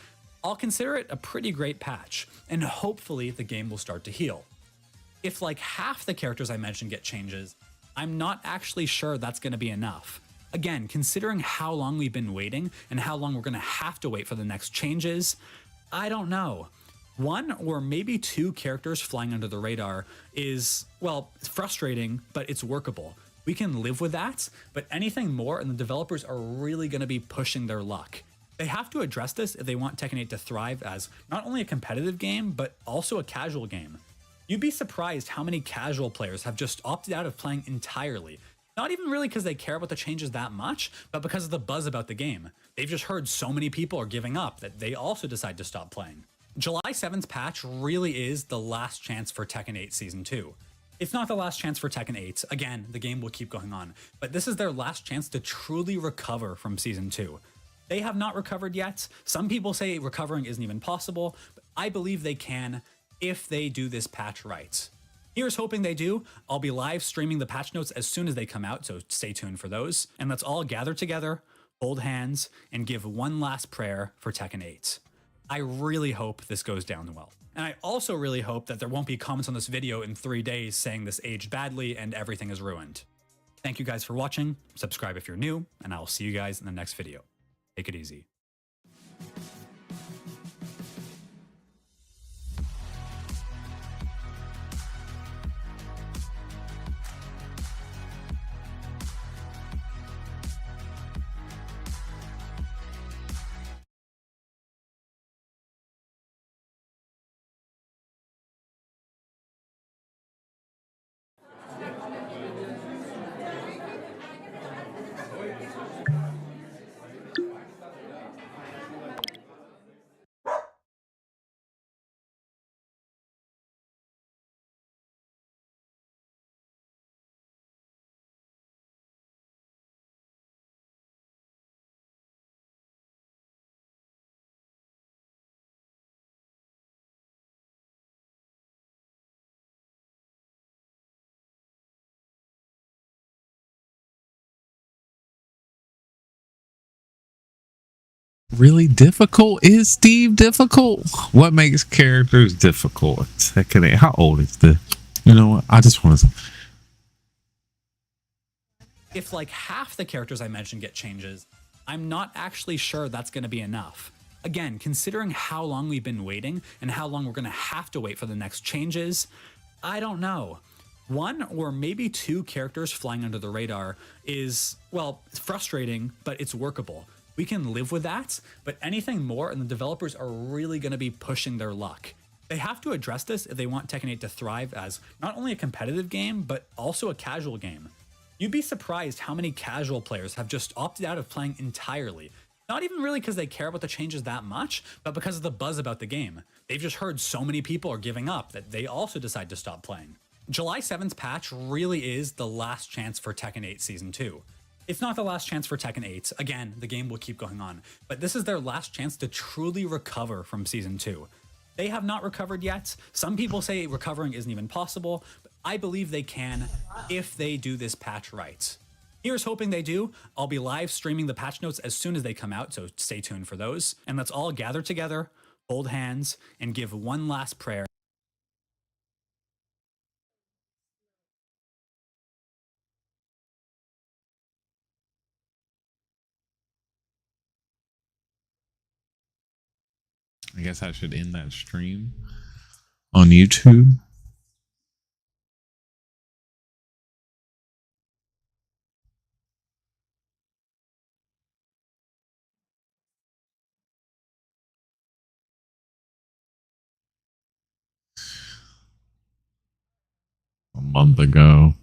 I'll consider it a pretty great patch, and hopefully the game will start to heal. If like half the characters I mentioned get changes, I'm not actually sure that's going to be enough. Again, considering how long we've been waiting and how long we're going to have to wait for the next changes, I don't know. One or maybe two characters flying under the radar is, well, frustrating, but it's workable. We can live with that, but anything more and the developers are really going to be pushing their luck. They have to address this if they want Tekken 8 to thrive as not only a competitive game, but also a casual game. You'd be surprised how many casual players have just opted out of playing entirely. Not even really because they care about the changes that much, but because of the buzz about the game. They've just heard so many people are giving up that they also decide to stop playing. July 7th patch really is the last chance for Tekken 8 Season 2. It's not the last chance for Tekken 8. Again, the game will keep going on, but this is their last chance to truly recover from Season 2. They have not recovered yet. Some people say recovering isn't even possible, but I believe they can if they do this patch right. Here's hoping they do. I'll be live streaming the patch notes as soon as they come out, so stay tuned for those. And let's all gather together, hold hands, and give one last prayer for Tekken 8. I really hope this goes down well. And I also really hope that there won't be comments on this video in 3 days saying this aged badly and everything is ruined. Thank you guys for watching, subscribe if you're new, and I will see you guys in the next video. Take it easy. Really difficult? Is Steve difficult? What makes characters difficult? Tekken 8. How old is this? You know what? I just want to. If like half the characters I mentioned get changes, I'm not actually sure that's going to be enough. Again, considering how long we've been waiting and how long we're going to have to wait for the next changes, I don't know. 1 or maybe 2 characters flying under the radar is, well, frustrating, but it's workable. We can live with that, but anything more and the developers are really going to be pushing their luck. They have to address this if they want Tekken 8 to thrive as not only a competitive game, but also a casual game. You'd be surprised how many casual players have just opted out of playing entirely. Not even really because they care about the changes that much, but because of the buzz about the game. They've just heard so many people are giving up that they also decide to stop playing. July 7th patch really is the last chance for Tekken 8 Season 2. It's not the last chance for Tekken 8. Again, the game will keep going on, but this is their last chance to truly recover from Season 2. They have not recovered yet. Some people say recovering isn't even possible, but I believe they can if they do this patch right. Here's hoping they do. I'll be live streaming the patch notes as soon as they come out, so stay tuned for those. And let's all gather together, hold hands, and give one last prayer. I guess I should end that stream on YouTube. A month ago.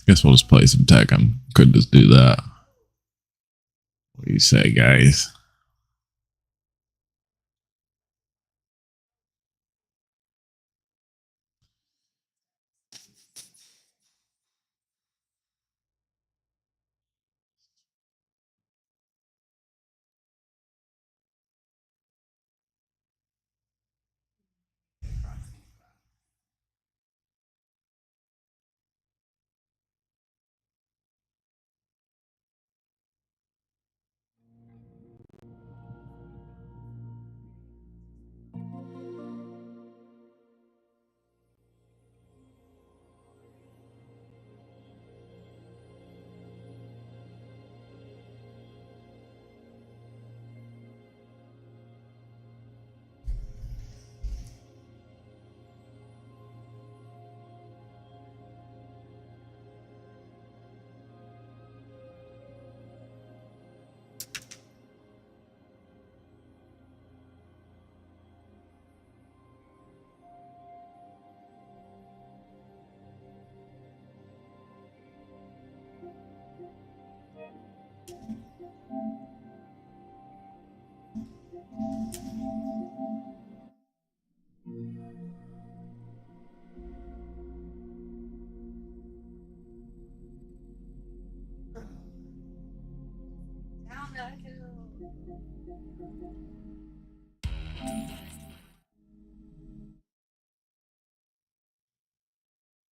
Guess we'll just play some Tekken. Could just do that. What do you say, guys?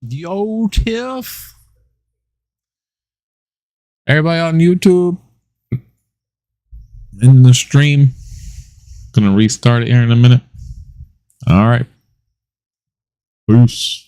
Yo, Tiff. Everybody on YouTube in the stream. Gonna restart it here in a minute. All right. Peace.